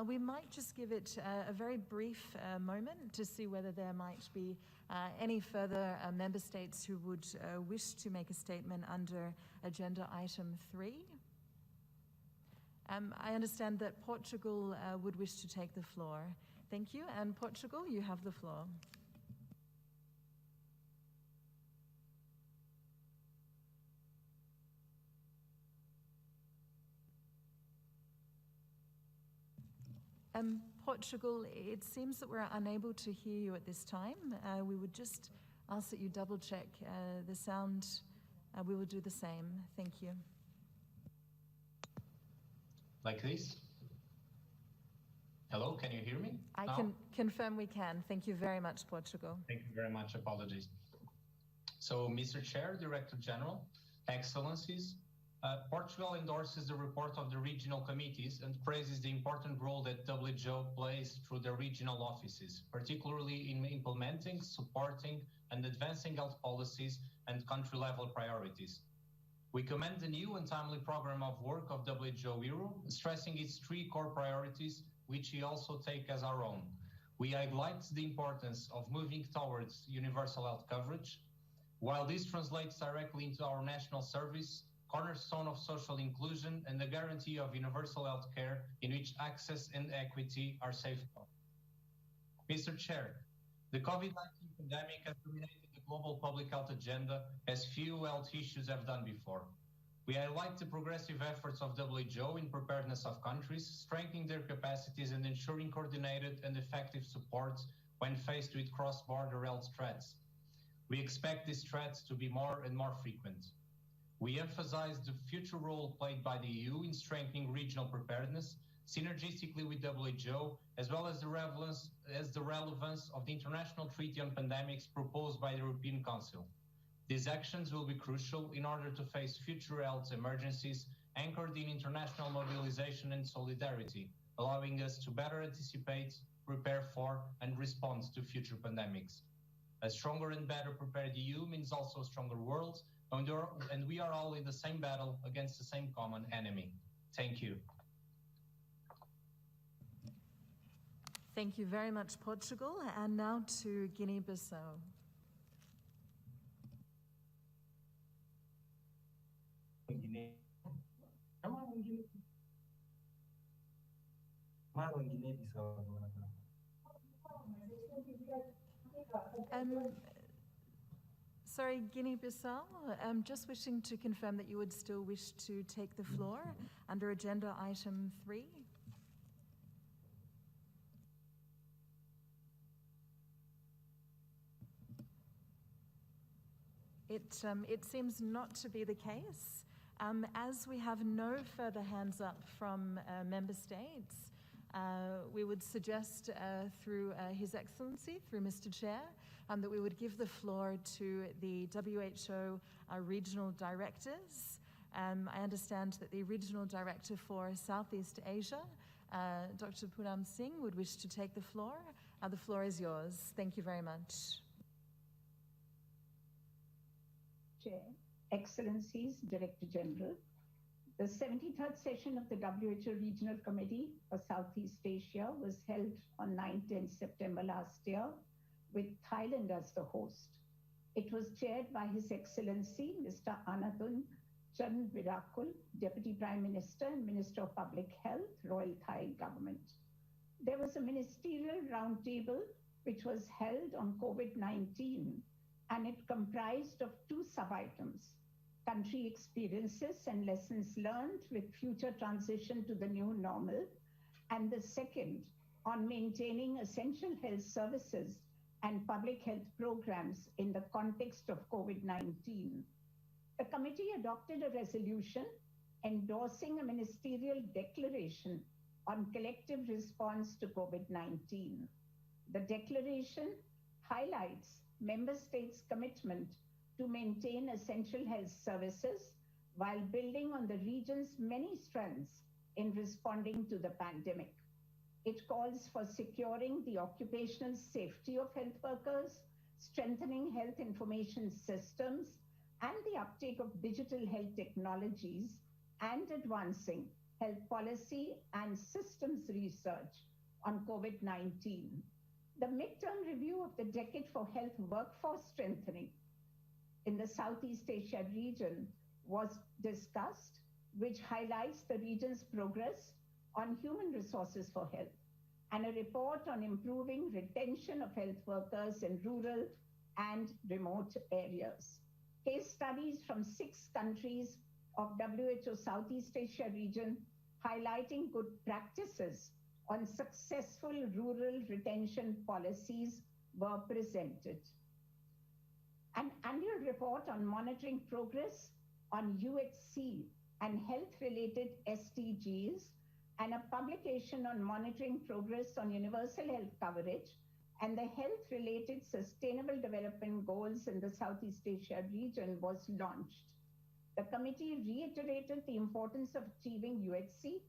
We might just give it a very brief moment to see whether there might be any further member states who would wish to make a statement under agenda item 3. I understand that Portugal would wish to take the floor. Thank you. And Portugal, you have the floor. Portugal, it seems that we're unable to hear you at this time. We would just ask that you double check the sound. We will do the same. Thank you. Like this? Hello, can you hear me? I can confirm we can. Thank you very much, Portugal. Thank you very much. Apologies. So, Mr. Chair, Director General, Excellencies, Portugal endorses the report of the regional committees and praises the important role that WHO plays through their regional offices, particularly in implementing, supporting, and advancing health policies and country-level priorities. We commend the new and timely program of work of WHO Euro, stressing its 3 core priorities, which we also take as our own. We highlight the importance of moving towards universal health coverage. While this translates directly into our national service, cornerstone of social inclusion and the guarantee of universal health care in which access and equity are safeguarded. Mr. Chair, the COVID-19 pandemic has dominated the global public health agenda as few health issues have done before. We highlight the progressive efforts of WHO in preparedness of countries, strengthening their capacities and ensuring coordinated and effective support when faced with cross-border health threats. We expect these threats to be more and more frequent. We emphasize the future role played by the EU in strengthening regional preparedness, synergistically with WHO, as well as the relevance of the International Treaty on Pandemics proposed by the European Council. These actions will be crucial in order to face future health emergencies anchored in international mobilization and solidarity, allowing us to better anticipate, prepare for, and respond to future pandemics. A stronger and better prepared EU means also a stronger world, and we are all in the same battle against the same common enemy. Thank you. Thank you very much, Portugal. And now to Guinea-Bissau. Sorry, Guinea-Bissau, just wishing to confirm that you would still wish to take the floor under agenda item 3. It seems not to be the case. As we have no further hands up from member states, we would suggest through His Excellency, through Mr. Chair, that we would give the floor to the WHO regional directors. I understand that the regional director for Southeast Asia, Dr. Poonam Singh, would wish to take the floor. The floor is yours. Thank you very much. Chair, Excellencies, Director General, the 73rd session of the WHO Regional Committee for Southeast Asia was held on 9-10 September last year, with Thailand as the host. It was chaired by His Excellency Mr. Anatun Chanvirakul, Deputy Prime Minister and Minister of Public Health, Royal Thai Government. There was a ministerial roundtable which was held on COVID-19, and it comprised of 2 sub-items: country experiences and lessons learned with future transition to the new normal, and the second on maintaining essential health services and public health programs in the context of COVID-19. The committee adopted a resolution endorsing a ministerial declaration on collective response to COVID-19. The declaration highlights member states' commitment to maintain essential health services while building on the region's many strengths in responding to the pandemic. It calls for securing the occupational safety of health workers, strengthening health information systems, and the uptake of digital health technologies, and advancing health policy and systems research on COVID-19. The midterm review of the Decade for Health Workforce Strengthening in the Southeast Asia region was discussed, which highlights the region's progress on human resources for health, and a report on improving retention of health workers in rural and remote areas. Case studies from 6 countries of WHO Southeast Asia region highlighting good practices on successful rural retention policies were presented. An annual report on monitoring progress on UHC and health-related SDGs, and a publication on monitoring progress on universal health coverage and the health-related sustainable development goals in the Southeast Asia region was launched. The committee reiterated the importance of achieving UHC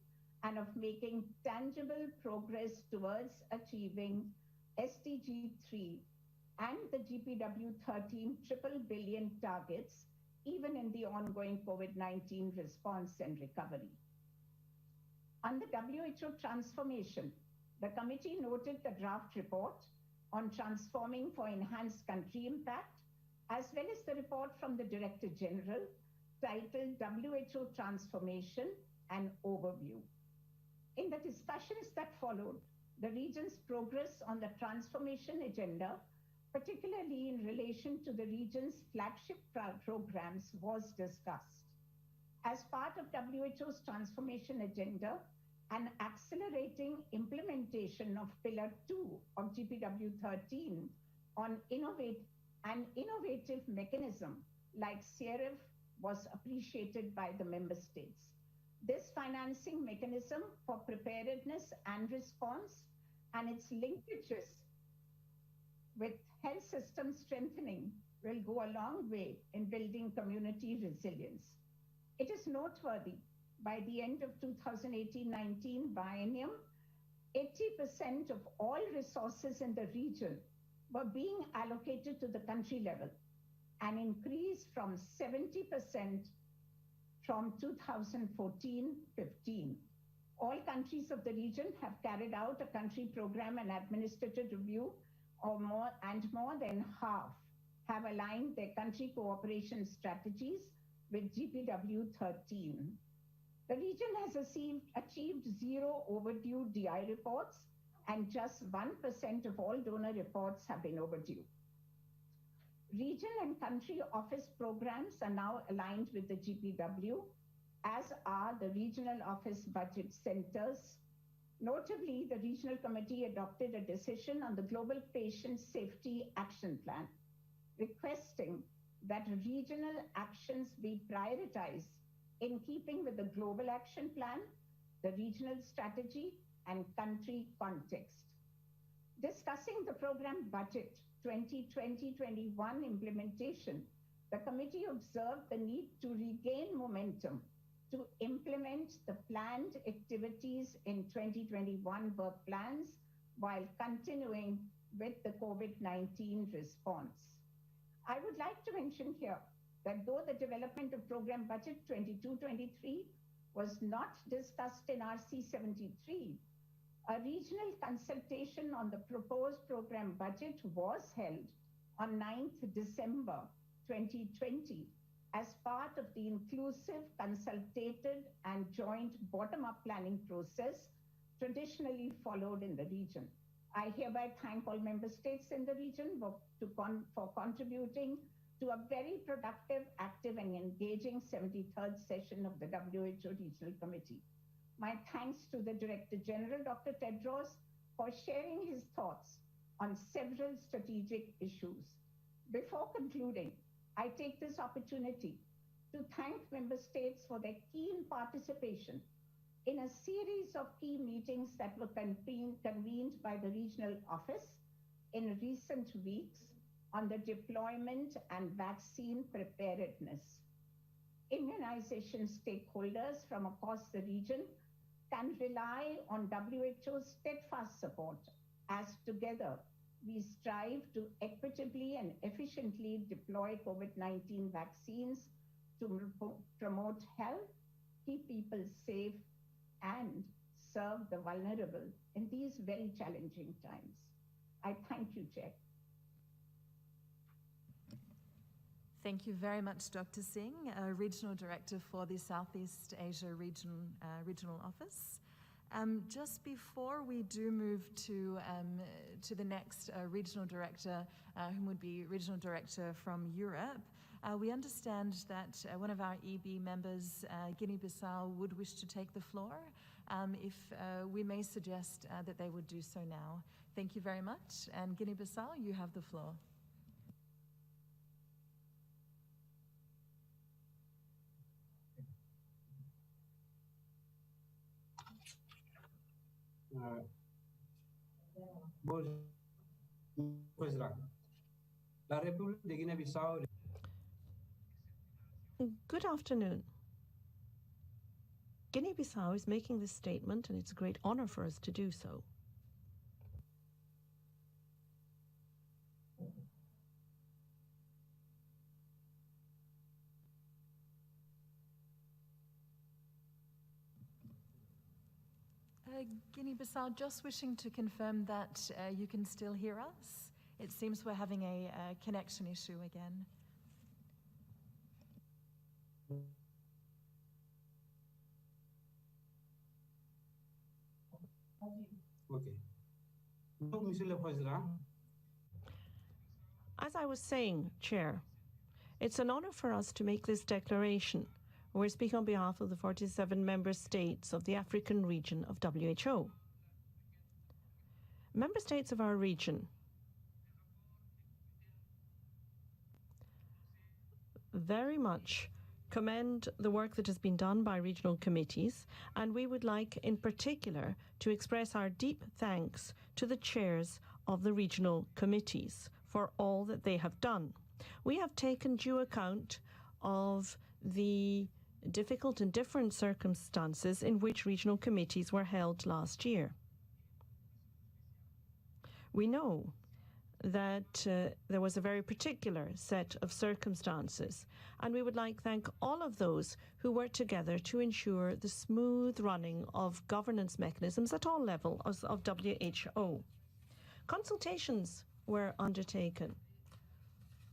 and of making tangible progress towards achieving SDG 3 and the GPW 13 triple billion targets even in the ongoing COVID-19 response and recovery. On the WHO transformation, the committee noted the draft report on transforming for enhanced country impact, as well as the report from the Director General titled WHO Transformation and Overview. In the discussions that followed, the region's progress on the transformation agenda, particularly in relation to the region's flagship programs, was discussed. As part of WHO's transformation agenda, an accelerating implementation of Pillar 2 of GPW 13 on an innovative mechanism like CRF was appreciated by the member states. This financing mechanism for preparedness and response and its linkages with health system strengthening will go a long way in building community resilience. It is noteworthy, by the end of 2018-19 biennium, 80% of all resources in the region were being allocated to the country level, an increase from 70% from 2014-15. All countries of the region have carried out a country program and administrative review, more than half have aligned their country cooperation strategies with GPW 13. The region has achieved zero overdue DI reports, and just 1% of all donor reports have been overdue. Region and country office programs are now aligned with the GPW, as are the regional office budget centers. Notably, the Regional Committee adopted a decision on the Global Patient Safety Action Plan, requesting that regional actions be prioritized in keeping with the Global Action Plan, the regional strategy, and country context. Discussing the program budget 2020-21 implementation, the committee observed the need to regain momentum to implement the planned activities in 2021 work plans while continuing with the COVID-19 response. I would like to mention here that though the development of program budget 22-23 was not discussed in RC 73, a regional consultation on the proposed program budget was held on 9th December 2020 as part of the inclusive, consultative, and joint bottom-up planning process traditionally followed in the region. I hereby thank all member states in the region for contributing to a very productive, active, and engaging 73rd session of the WHO Regional Committee. My thanks to the Director General, Dr. Tedros, for sharing his thoughts on several strategic issues. Before concluding, I take this opportunity to thank member states for their keen participation in a series of key meetings that were convened by the regional office in recent weeks on the deployment and vaccine preparedness. Immunization stakeholders from across the region can rely on WHO's steadfast support as together we strive to equitably and efficiently deploy COVID-19 vaccines to promote health, keep people safe, and serve the vulnerable in these very challenging times. I thank you, Chair. Thank you very much, Dr. Singh, Regional Director for the Southeast Asia Regional Office. Just before we do move to the next Regional Director, whom would be Regional Director from Europe, we understand that one of our EB members, Guinea-Bissau, would wish to take the floor. If we may suggest that they would do so now. Thank you very much. And Guinea-Bissau, you have the floor. Good afternoon. Guinea-Bissau is making this statement, and it's a great honor for us to do so. Guinea-Bissau, just wishing to confirm that you can still hear us. It seems we're having a connection issue again. Okay. As I was saying, Chair, it's an honor for us to make this declaration. We're speaking on behalf of the 47 member states of the African region of WHO. Member states of our region very much commend the work that has been done by regional committees, and we would like in particular to express our deep thanks to the chairs of the regional committees for all that they have done. We have taken due account of the difficult and different circumstances in which regional committees were held last year. We know that there was a very particular set of circumstances, and we would like to thank all of those who worked together to ensure the smooth running of governance mechanisms at all levels of WHO. Consultations were undertaken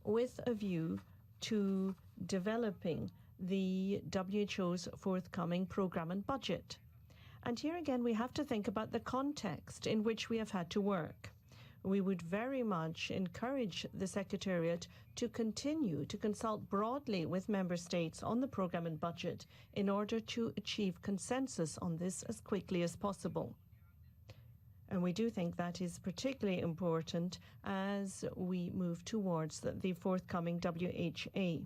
with a view to developing the WHO's forthcoming program and budget. And here again, we have to think about the context in which we have had to work. We would very much encourage the Secretariat to continue to consult broadly with Member States on the program and budget in order to achieve consensus on this as quickly as possible. And we do think that is particularly important as we move towards the forthcoming WHA.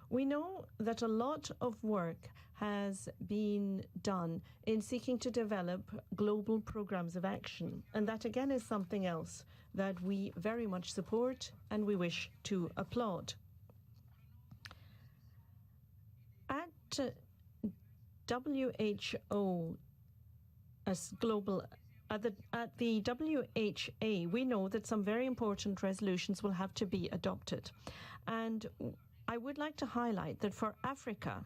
We know that a lot of work has been done in seeking to develop global programs of action, and that again is something else that we very much support and we wish to applaud. At WHO as global at the WHA, we know that some very important resolutions will have to be adopted, and I would like to highlight that for Africa,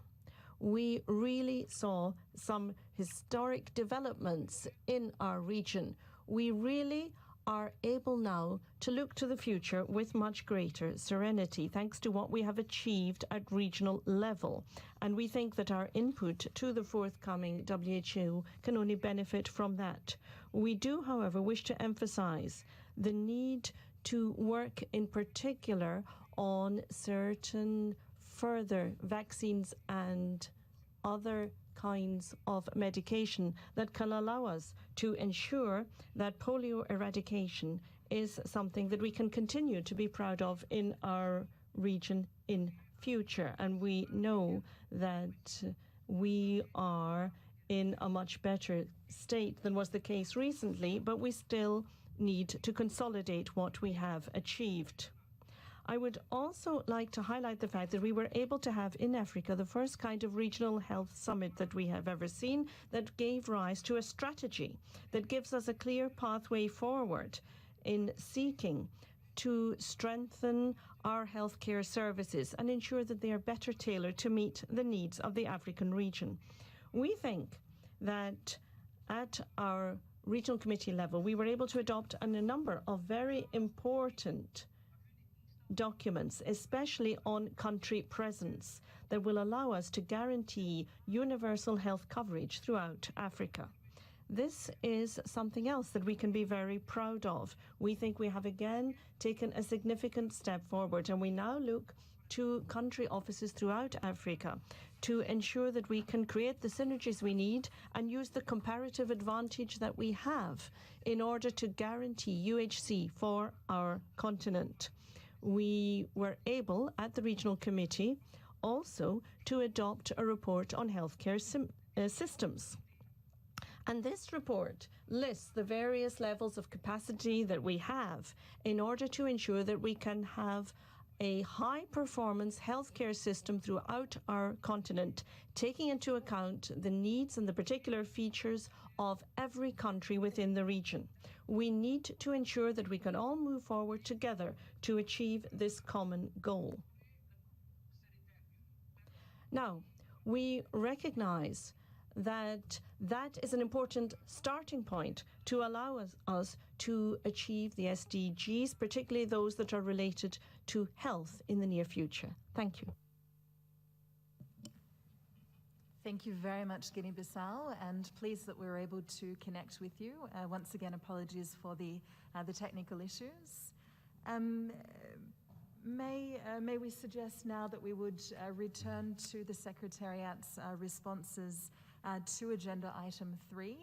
we really saw some historic developments in our region. We really are able now to look to the future with much greater serenity, thanks to what we have achieved at regional level. And we think that our input to the forthcoming WHO can only benefit from that. We do, however, wish to emphasize the need to work in particular on certain further vaccines and other kinds of medication that can allow us to ensure that polio eradication is something that we can continue to be proud of in our region in future. And we know that we are in a much better state than was the case recently, but we still need to consolidate what we have achieved. I would also like to highlight the fact that we were able to have in Africa the first kind of regional health summit that we have ever seen that gave rise to a strategy that gives us a clear pathway forward in seeking to strengthen our healthcare services and ensure that they are better tailored to meet the needs of the African region. We think that at our regional committee level, we were able to adopt a number of very important documents, especially on country presence, that will allow us to guarantee universal health coverage throughout Africa. This is something else that we can be very proud of. We think we have again taken a significant step forward, and we now look to country offices throughout Africa to ensure that we can create the synergies we need and use the comparative advantage that we have in order to guarantee UHC for our continent. We were able, at the regional committee, also to adopt a report on healthcare systems. And this report lists the various levels of capacity that we have in order to ensure that we can have a high-performance healthcare system throughout our continent, taking into account the needs and the particular features of every country within the region. We need to ensure that we can all move forward together to achieve this common goal. Now, we recognize that that is an important starting point to allow us to achieve the SDGs, particularly those that are related to health in the near future. Thank you. Thank you very much, Guinea-Bissau, and pleased that we were able to connect with you. Once again, apologies for the technical issues. May we suggest now that we would return to the Secretariat's responses to Agenda Item 3,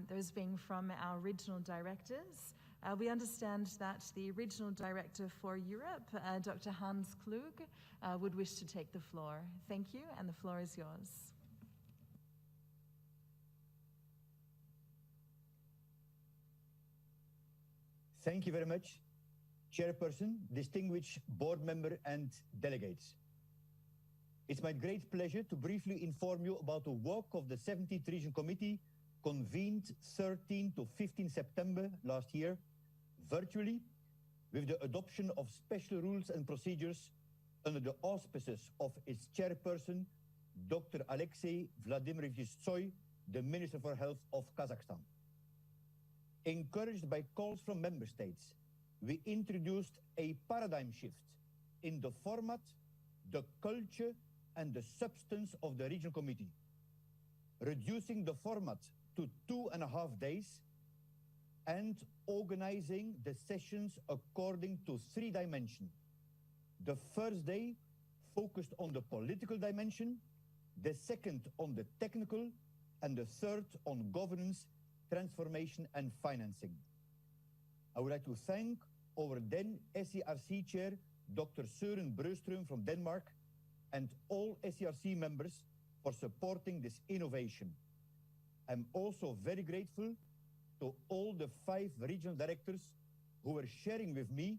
those being from our regional directors. We understand that the Regional Director for Europe, Dr. Hans Klug, would wish to take the floor. Thank you, and the floor is yours. Thank you very much, Chairperson, distinguished board member and delegates. It's my great pleasure to briefly inform you about the work of the 17th Region Committee convened 13 to 15 September last year, virtually, with the adoption of special rules and procedures under the auspices of its chairperson, Dr. Alexei Vladimirovich Tsoi, the Minister for Health of Kazakhstan. Encouraged by calls from member states, we introduced a paradigm shift in the format, the culture, and the substance of the Regional Committee, reducing the format to 2.5 days and organizing the sessions according to 3 dimensions. The first day focused on the political dimension, the second on the technical, and the third on governance, transformation, and financing. I would like to thank our then SERC Chair, Dr. Søren Brøstrøm from Denmark, and all SERC members for supporting this innovation. I'm also very grateful to all the 5 regional directors who were sharing with me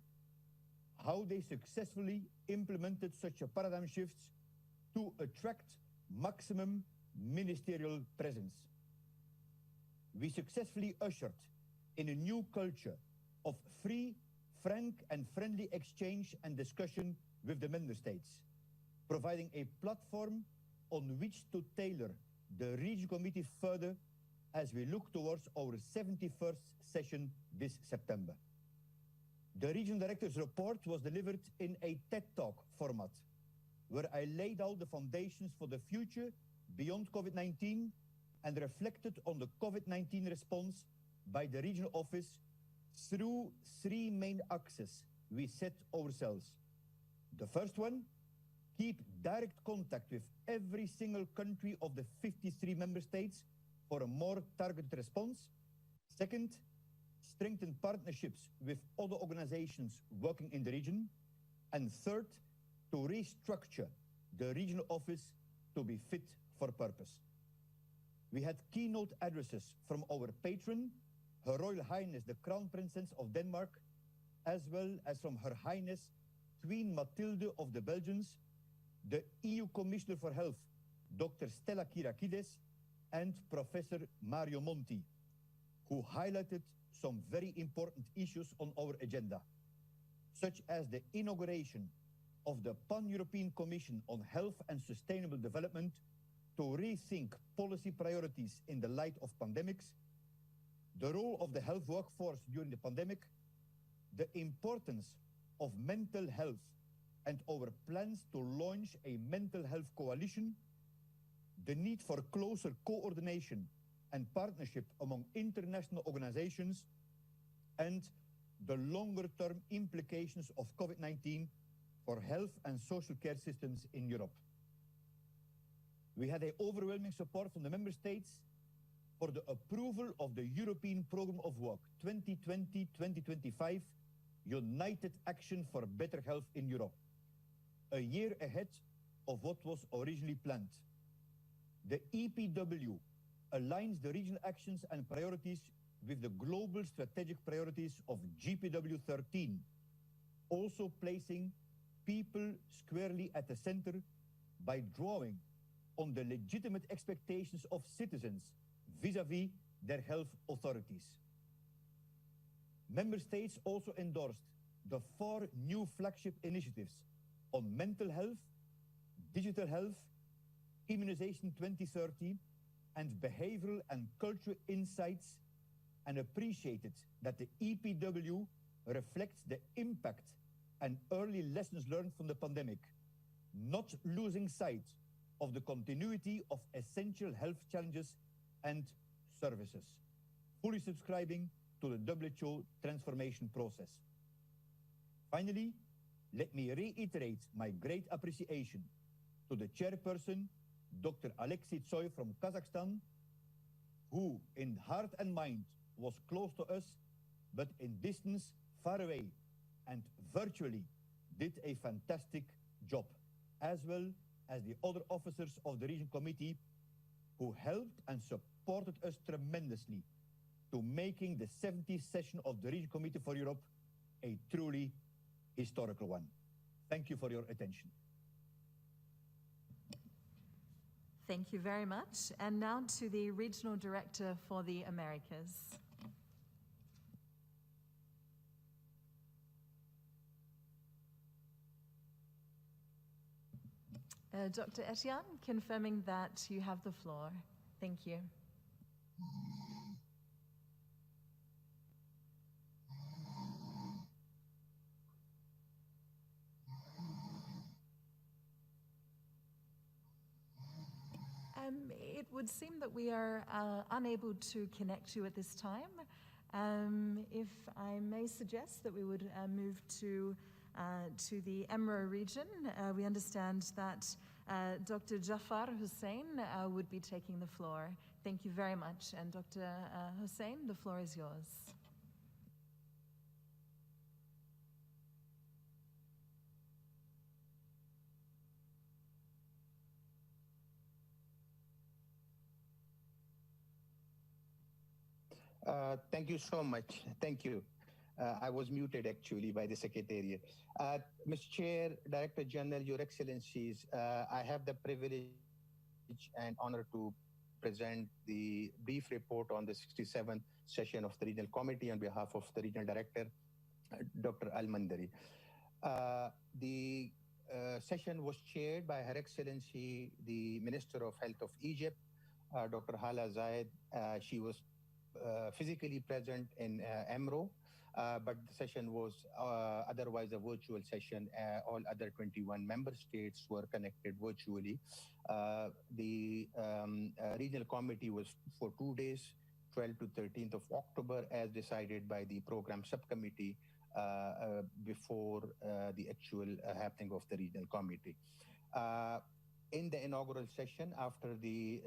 how they successfully implemented such a paradigm shift to attract maximum ministerial presence. We successfully ushered in a new culture of free, frank, and friendly exchange and discussion with the member states, providing a platform on which to tailor the Regional Committee further as we look towards our 71st session this September. The Regional Director's report was delivered in a TED Talk format, where I laid out the foundations for the future beyond COVID-19 and reflected on the COVID-19 response by the Regional Office through 3 main axes we set ourselves. The first one, keep direct contact with every single country of the 53 member states for a more targeted response. Second, strengthen partnerships with other organizations working in the region. And third, to restructure the regional office to be fit for purpose. We had keynote addresses from our patron, Her Royal Highness the Crown Princess of Denmark, as well as from Her Highness Queen Mathilde of the Belgians, the EU Commissioner for Health, Dr. Stella Kyriakides, and Professor Mario Monti, who highlighted some very important issues on our agenda, such as the inauguration of the Pan-European Commission on Health and Sustainable Development to rethink policy priorities in the light of pandemics, the role of the health workforce during the pandemic, the importance of mental health and our plans to launch a mental health coalition, the need for closer coordination and partnership among international organizations, and the longer-term implications of COVID-19 for health and social care systems in Europe. We had an overwhelming support from the member states for the approval of the European Programme of Work 2020-2025, United Action for Better Health in Europe, a year ahead of what was originally planned. The EPW aligns the regional actions and priorities with the global strategic priorities of GPW 13, also placing people squarely at the center by drawing on the legitimate expectations of citizens vis-à-vis their health authorities. Member states also endorsed the 4 new flagship initiatives on mental health, digital health, immunization 2030, and behavioral and cultural insights, and appreciated that the EPW reflects the impact and early lessons learned from the pandemic, not losing sight of the continuity of essential health challenges and services, fully subscribing to the WHO transformation process. Finally, let me reiterate my great appreciation to the chairperson, Dr. Alexei Tsoy from Kazakhstan, who in heart and mind was close to us, but in distance far away, and virtually did a fantastic job, as well as the other officers of the Regional Committee who helped and supported us tremendously to making the 70th session of the Regional Committee for Europe a truly historical one. Thank you for your attention. Thank you very much. And now to the Regional Director for the Americas. Dr. Etienne, confirming that you have the floor. Thank you. It would seem that we are unable to connect you at this time. If I may suggest that we would move to the Emro region. We understand that Dr. Jafar Hussein would be taking the floor. Thank you very much. And Dr. Hussein, the floor is yours. Thank you so much. Thank you. I was muted actually by the Secretariat. Mr. Chair, Director General, Your Excellencies, I have the privilege and honor to present the brief report on the 67th session of the Regional Committee on behalf of the Regional Director, Dr. Al-Mandari. The session was chaired by Her Excellency, the Minister of Health of Egypt, Dr. Hala Zayed. She was physically present in Emro, but the session was otherwise a virtual session. All other 21 member states were connected virtually. The regional committee was for 2 days, 12th to 13th of October, as decided by the program subcommittee before the actual happening of the regional committee. In the inaugural session, after the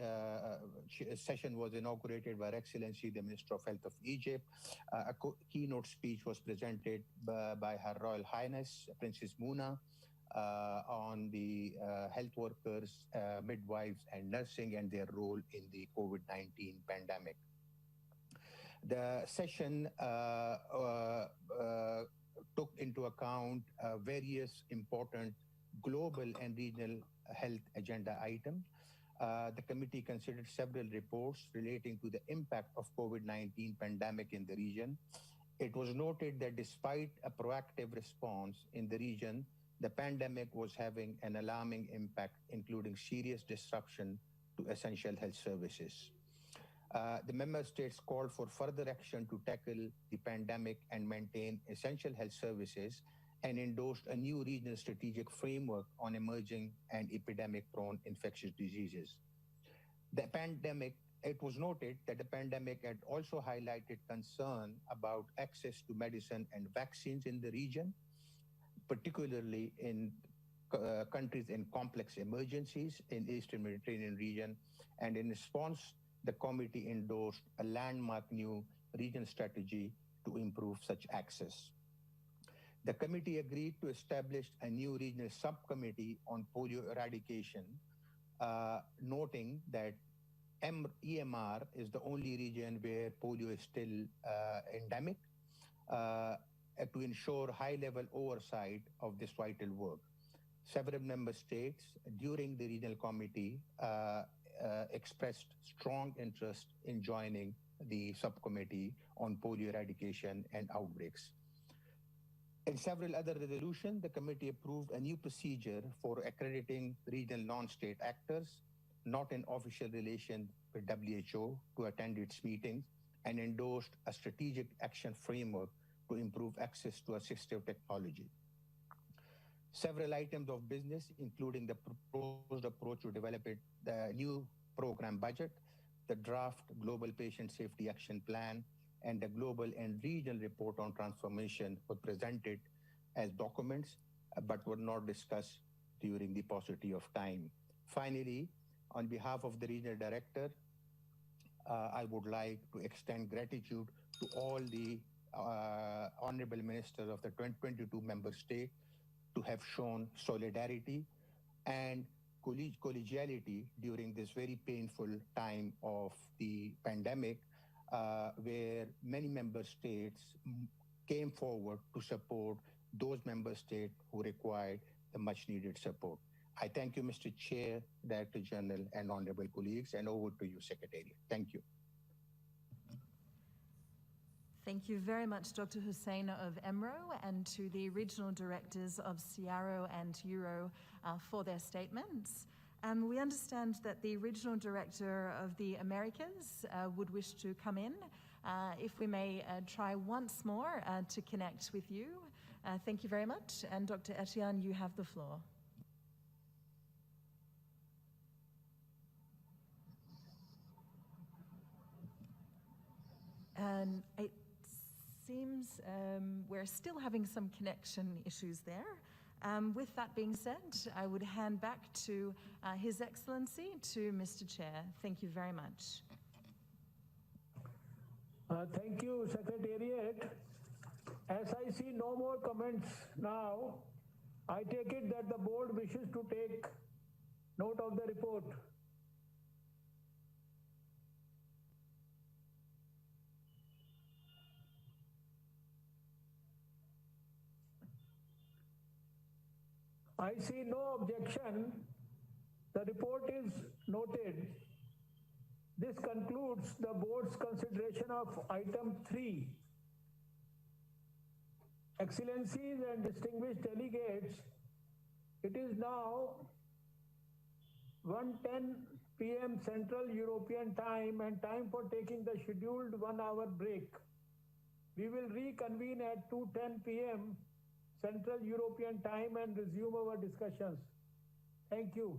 session was inaugurated by Her Excellency, the Minister of Health of Egypt, a keynote speech was presented by Her Royal Highness, Princess Muna, on the health workers, midwives, and nursing and their role in the COVID-19 pandemic. The session took into account various important global and regional health agenda items. The committee considered several reports relating to the impact of COVID-19 pandemic in the region. It was noted that despite a proactive response in the region, the pandemic was having an alarming impact, including serious disruption to essential health services. The member states called for further action to tackle the pandemic and maintain essential health services, and endorsed a new regional strategic framework on emerging and epidemic-prone infectious diseases. It was noted that the pandemic had also highlighted concern about access to medicine and vaccines in the region, particularly in countries in complex emergencies in the Eastern Mediterranean region. And in response, the committee endorsed a landmark new regional strategy to improve such access. The committee agreed to establish a new regional subcommittee on polio eradication, noting that EMR is the only region where polio is still endemic, to ensure high-level oversight of this vital work. Several member states during the regional committee expressed strong interest in joining the subcommittee on polio eradication and outbreaks. In several other resolutions, the committee approved a new procedure for accrediting regional non-state actors, not in official relation with WHO, to attend its meetings and endorsed a strategic action framework to improve access to assistive technology. Several items of business, including the proposed approach to develop the new program budget, the draft Global Patient Safety Action Plan, and the Global and Regional Report on Transformation, were presented as documents, but were not discussed during the paucity of time. Finally, on behalf of the Regional Director, I would like to extend gratitude to all the honorable ministers of the 22 member states to have shown solidarity and collegiality during this very painful time of the pandemic, where many member states came forward to support those member states who required the much needed support. I thank you, Mr. Chair, Director General, and honorable colleagues, and over to you, Secretariat. Thank you. Thank you very much, Dr. Hussein of EMRO, and to the regional directors of CIARO and Euro for their statements. We understand that the regional director of the Americas would wish to come in. If we may try once more to connect with you. Thank you very much. And Dr. Etienne, you have the floor. And it seems we're still having some connection issues there. With that being said, I would hand back to His Excellency, to Mr. Chair. Thank you very much. Thank you, Secretariat. As I see no more comments now, I take it that the board wishes to take note of the report. I see no objection. The report is noted. This concludes the board's consideration of item 3. Excellencies and distinguished delegates, it is now 1:10 p.m. Central European Time and time for taking the scheduled 1-hour break. We will reconvene at 2:10 p.m. Central European Time and resume our discussions. Thank you.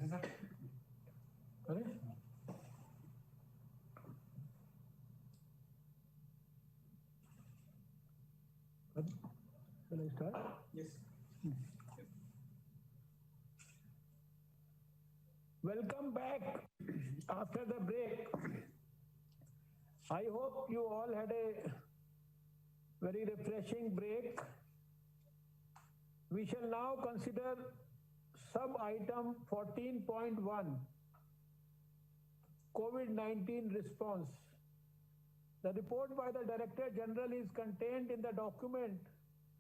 Sorry? Shall I start? Yes. Welcome back after the break. I hope you all had a very refreshing break. We shall now consider sub-item 14.1, COVID-19 response. The report by the Director General is contained in the document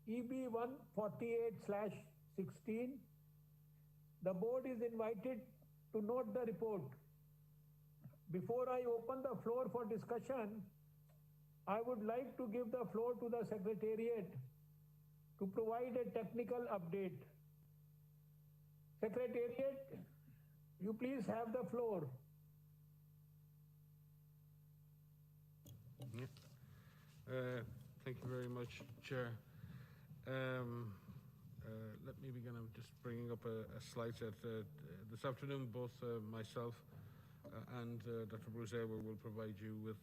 EB 148/16. The board is invited to note the report. Before I open the floor for discussion, I would like to give the floor to the Secretariat to provide a technical update. Secretariat, you please have the floor. Thank you very much, Chair. Let me begin. I'm just bringing up a slide set. This afternoon, both myself and Dr. Bruce Aylward will provide you with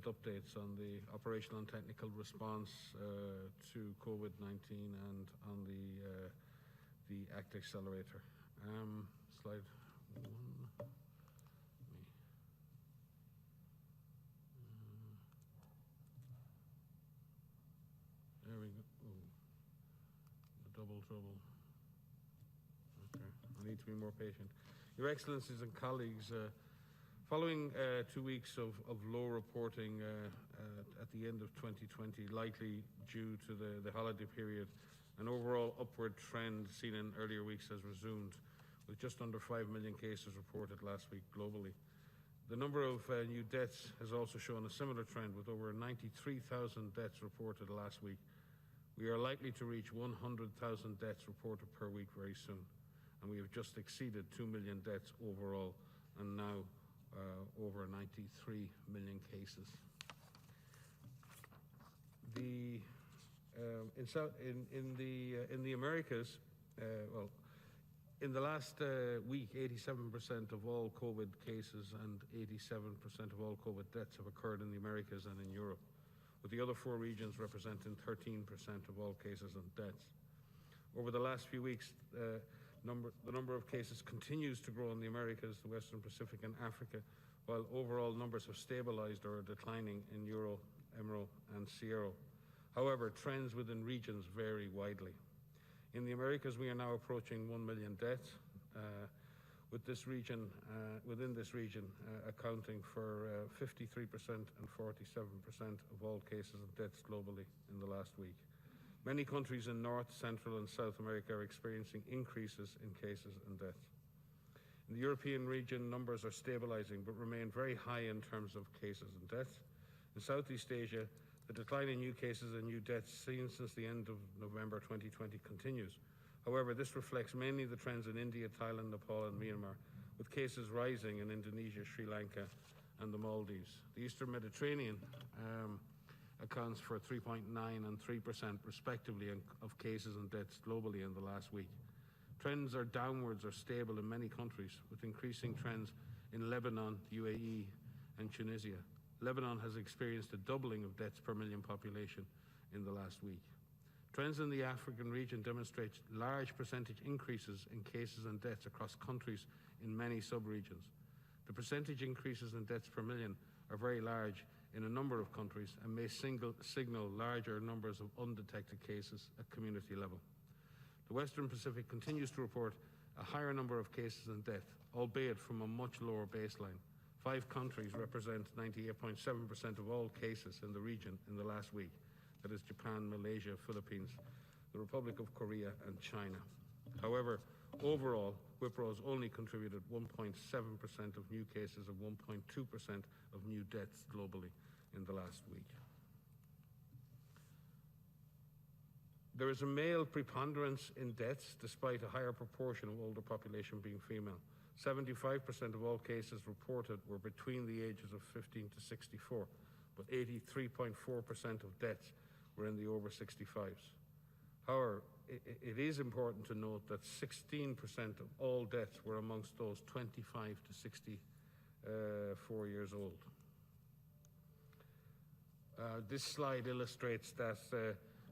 updates on the operational and technical response to COVID-19 and on the ACT Accelerator. Slide 1. There we go. Oh, the double trouble. Okay, I need to be more patient. Your Excellencies and colleagues, following 2 weeks of low reporting at the end of 2020, likely due to the holiday period, an overall upward trend seen in earlier weeks has resumed, with just under 5 million cases reported last week globally. The number of new deaths has also shown a similar trend, with over 93,000 deaths reported last week. We are likely to reach 100,000 deaths reported per week very soon, and we have just exceeded 2 million deaths overall, and now over 93 million cases. In the Americas, in the last week, 87% of all COVID cases and 87% of all COVID deaths have occurred in the Americas and in Europe, with the other 4 regions representing 13% of all cases and deaths. Over the last few weeks, the number of cases continues to grow in the Americas, the Western Pacific and Africa, while overall numbers have stabilized or are declining in Euro, Emiro and Sierra. However, trends within regions vary widely. In the Americas, we are now approaching 1 million deaths, with this region, within this region, accounting for 53% and 47% of all cases and deaths globally in the last week. Many countries in North, Central and South America are experiencing increases in cases and deaths. In the European region, numbers are stabilizing but remain very high in terms of cases and deaths. In Southeast Asia, the decline in new cases and new deaths seen since the end of November 2020 continues. However, this reflects mainly the trends in India, Thailand, Nepal and Myanmar, with cases rising in Indonesia, Sri Lanka and the Maldives. The Eastern Mediterranean accounts for 3.9% and 3% respectively of cases and deaths globally in the last week. Trends are downwards or stable in many countries, with increasing trends in Lebanon, UAE and Tunisia. Lebanon has experienced a doubling of deaths per million population in the last week. Trends in the African region demonstrate large percentage increases in cases and deaths across countries in many sub-regions. The percentage increases in deaths per million are very large in a number of countries and may signal larger numbers of undetected cases at community level. The Western Pacific continues to report a higher number of cases and deaths, albeit from a much lower baseline. 5 countries represent 98.7% of all cases in the region in the last week. That is Japan, Malaysia, Philippines, the Republic of Korea and China. However, overall, Wipro has only contributed 1.7% of new cases and 1.2% of new deaths globally in the last week. There is a male preponderance in deaths despite a higher proportion of older population being female. 75% of all cases reported were between the ages of 15 to 64, but 83.4% of deaths were in the over 65s. However, it is important to note that 16% of all deaths were amongst those 25 to 64 years old. This slide illustrates that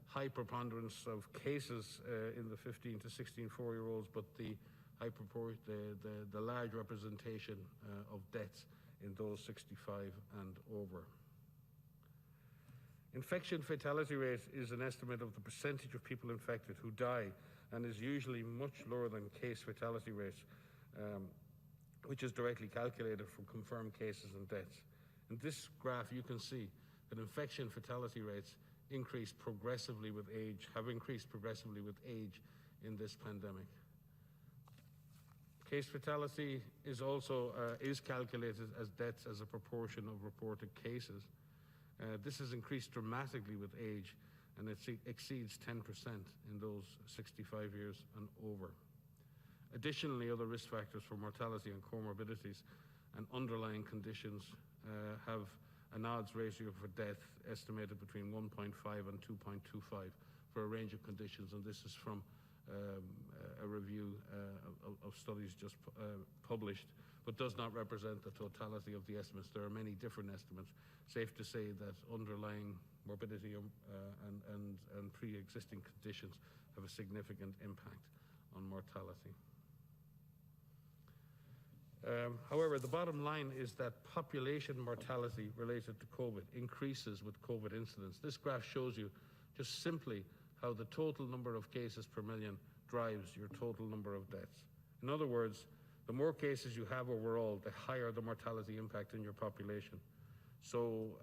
high preponderance of cases in the 15 to 16-4-year-olds, but the large representation of deaths in those 65 and over. Infection fatality rate is an estimate of the percentage of people infected who die, and is usually much lower than case fatality rates, which is directly calculated from confirmed cases and deaths. In this graph, you can see that infection fatality rates have increased progressively with age in this pandemic. Case fatality is also calculated as deaths as a proportion of reported cases. This has increased dramatically with age, and it exceeds 10% in those 65 years and over. Additionally, other risk factors for mortality and comorbidities and underlying conditions have an odds ratio for death estimated between 1.5 and 2.25 for a range of conditions, and this is from a review of studies just published, but does not represent the totality of the estimates. There are many different estimates. Safe to say that underlying morbidity and pre-existing conditions have a significant impact on mortality. However, the bottom line is that population mortality related to COVID increases with COVID incidence. This graph shows you just simply how the total number of cases per million drives your total number of deaths. In other words, the more cases you have overall, the higher the mortality impact in your population. So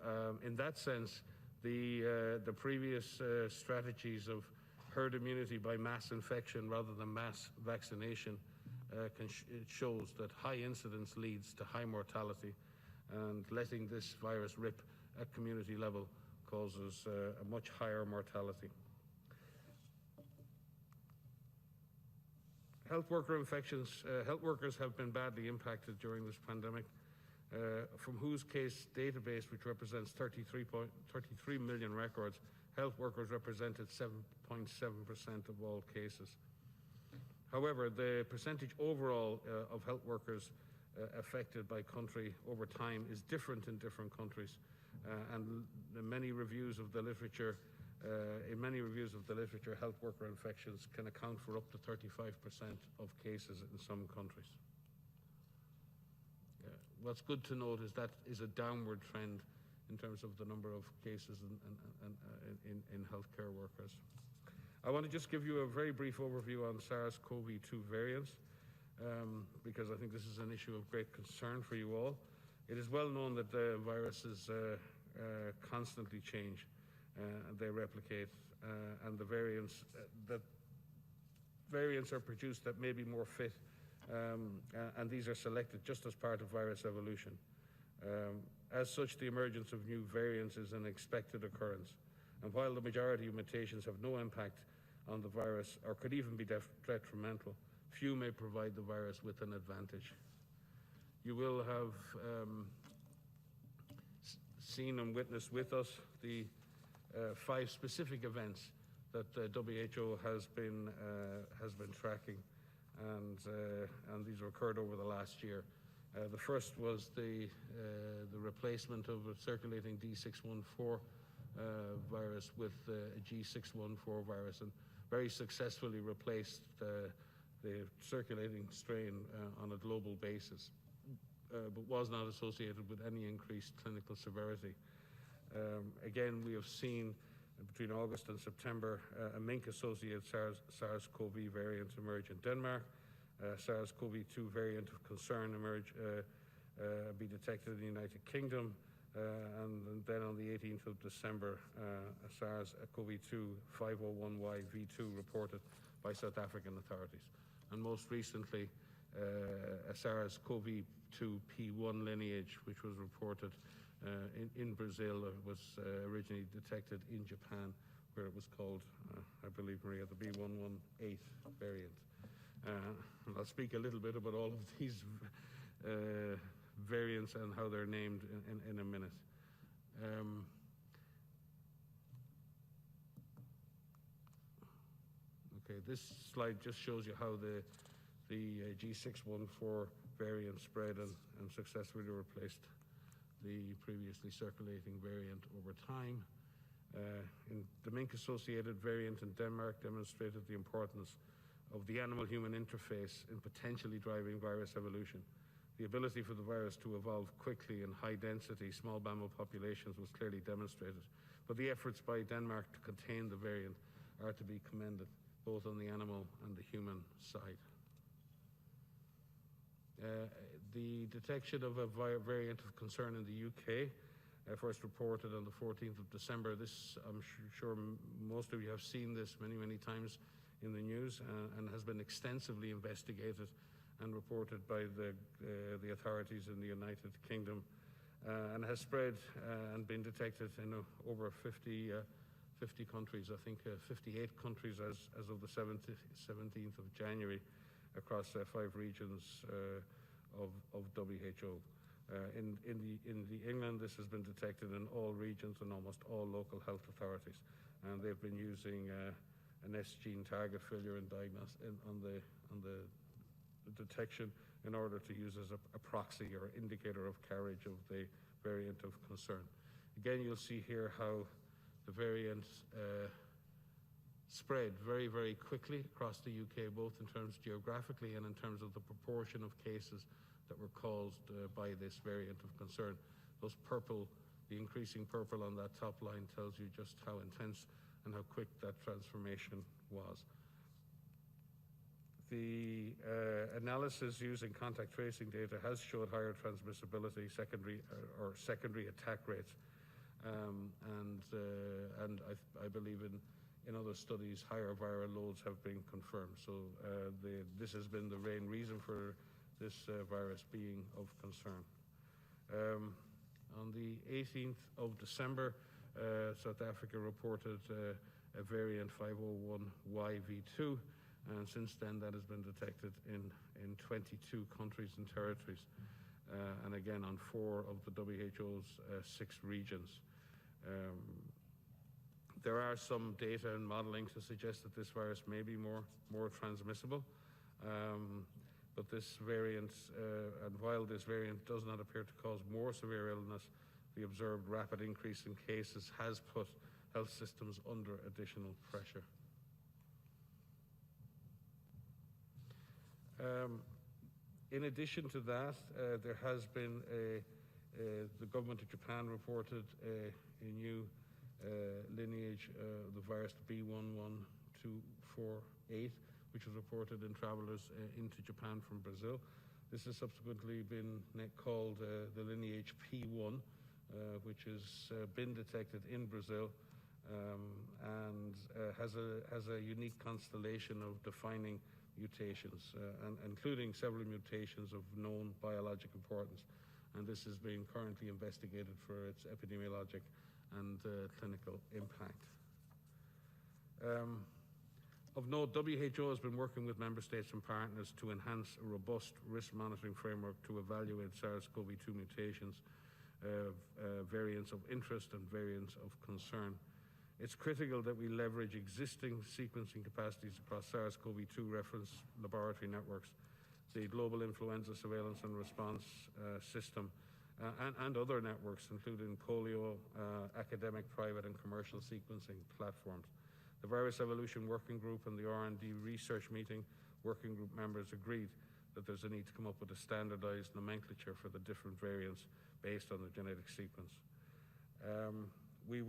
in that sense, the previous strategies of herd immunity by mass infection rather than mass vaccination it shows that high incidence leads to high mortality, and letting this virus rip at community level causes a much higher mortality. Health worker infections. Health workers have been badly impacted during this pandemic, from whose case database, which represents 33 million records, health workers represented 7.7% of all cases. However, the percentage overall of health workers affected by country over time is different in different countries, and in many reviews of the literature, health worker infections can account for up to 35% of cases in some countries. What's good to note is that is a downward trend in terms of the number of cases in healthcare workers. I want to just give you a very brief overview on SARS-CoV-2 variants, because I think this is an issue of great concern for you all. It is well known that the viruses constantly change, they replicate, and the variants are produced that may be more fit, and these are selected just as part of virus evolution. As such, the emergence of new variants is an expected occurrence, and while the majority of mutations have no impact on the virus or could even be detrimental, few may provide the virus with an advantage. You will have seen and witnessed with us the 5 specific events that the WHO has been tracking, and these occurred over the last year. The first was the replacement of a circulating D614 virus with a G614 virus, and very successfully replaced the circulating strain on a global basis, but was not associated with any increased clinical severity. Again, we have seen between August and September a mink-associated SARS-CoV variant emerge in Denmark, SARS-CoV-2 variant of concern be detected in the United Kingdom, and then on the 18th of December, a SARS-CoV-2 501YV2 reported by South African authorities. And most recently, a SARS-CoV-2 P1 lineage, which was reported in Brazil, was originally detected in Japan, where it was called, I believe, Maria, the B118 variant. I'll speak a little bit about all of these variants and how they're named in a minute. Okay, this slide just shows you how the G614 variant spread and successfully replaced the previously circulating variant over time. In the mink-associated variant in Denmark demonstrated the importance of the animal-human interface in potentially driving virus evolution. The ability for the virus to evolve quickly in high-density small mammal populations was clearly demonstrated, but the efforts by Denmark to contain the variant are to be commended, both on the animal and the human side. The detection of a variant of concern in the UK, first reported on the 14th of December. This, I'm sure most of you have seen this many times in the news, and has been extensively investigated and reported by the authorities in the United Kingdom, and has spread and been detected in over 50 countries, I think 58 countries as of the 17th of January, across 5 regions of WHO. In England, this has been detected in all regions and almost all local health authorities, and they've been using an S gene target failure on the detection in order to use as a proxy or indicator of carriage of the variant of concern. Again, you'll see here how the variant spread very quickly across the UK, both in terms geographically and in terms of the proportion of cases that were caused by this variant of concern. Those purple, the increasing purple on that top line tells you just how intense and how quick that transformation was. The analysis using contact tracing data has showed higher transmissibility, secondary attack rates, and I believe in other studies higher viral loads have been confirmed. So this has been the main reason for this virus being of concern. On the 18th of December, South Africa reported a variant 501YV2, and since then that has been detected in 22 countries and territories, and again on 4 of the WHO's 6 regions. There are some data and modeling to suggest that this virus may be more transmissible, but this variant, and while this variant does not appear to cause more severe illness, the observed rapid increase in cases has put health systems under additional pressure. In addition to that, there has been the government of Japan reported a new lineage of the virus B11248, which was reported in travelers into Japan from Brazil. This has subsequently been called the lineage P1, which has been detected in Brazil, and has a unique constellation of defining mutations, and including several mutations of known biologic importance. And this is being currently investigated for its epidemiologic and clinical impact. Of note, WHO has been working with member states and partners to enhance a robust risk monitoring framework to evaluate SARS-CoV-2 mutations, variants of interest and variants of concern. It's critical that we leverage existing sequencing capacities across SARS-CoV-2 reference laboratory networks, the Global Influenza Surveillance and Response System, and other networks, including polio, academic, private, and commercial sequencing platforms. The Virus Evolution Working Group and the R&D Research Meeting working group members agreed that there's a need to come up with a standardized nomenclature for the different variants based on the genetic sequence. We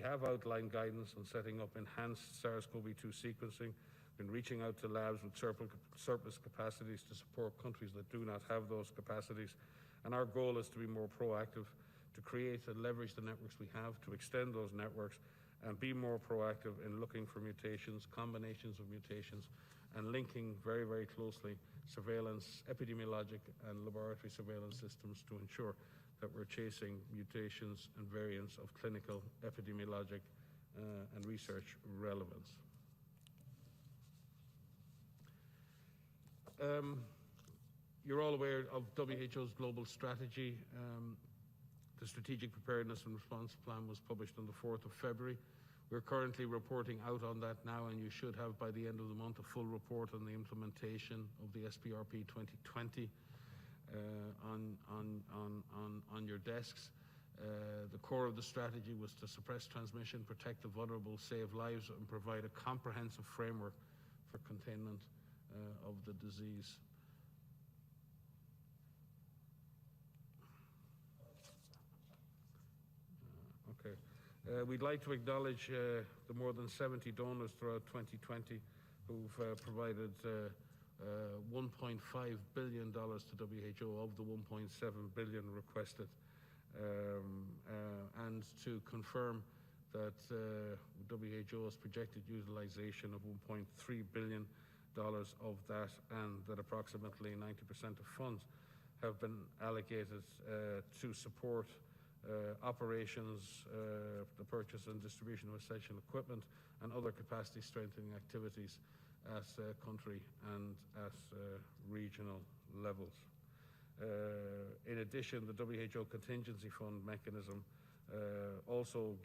have outlined guidance on setting up enhanced SARS-CoV-2 sequencing, been reaching out to labs with surplus capacities to support countries that do not have those capacities. And our goal is to be more proactive, to create and leverage the networks we have, to extend those networks, and be more proactive in looking for mutations, combinations of mutations, and linking very closely surveillance, epidemiologic, and laboratory surveillance systems to ensure that we're chasing mutations and variants of clinical, epidemiologic, and research relevance. You're all aware of WHO's global strategy. The Strategic Preparedness and Response Plan was published on the 4th of February. We're currently reporting out on that now, and you should have by the end of the month a full report on the implementation of the SPRP 2020 on your desks. The core of the strategy was to suppress transmission, protect the vulnerable, save lives, and provide a comprehensive framework for containment of the disease. We'd like to acknowledge the more than 70 donors throughout 2020 who've provided $1.5 billion to WHO of the $1.7 billion requested, and to confirm that WHO's projected utilization of $1.3 billion of that, and that approximately 90% of funds have been allocated to support operations, the purchase and distribution of essential equipment, and other capacity strengthening activities at country and at regional levels. In addition, the WHO Contingency Fund mechanism also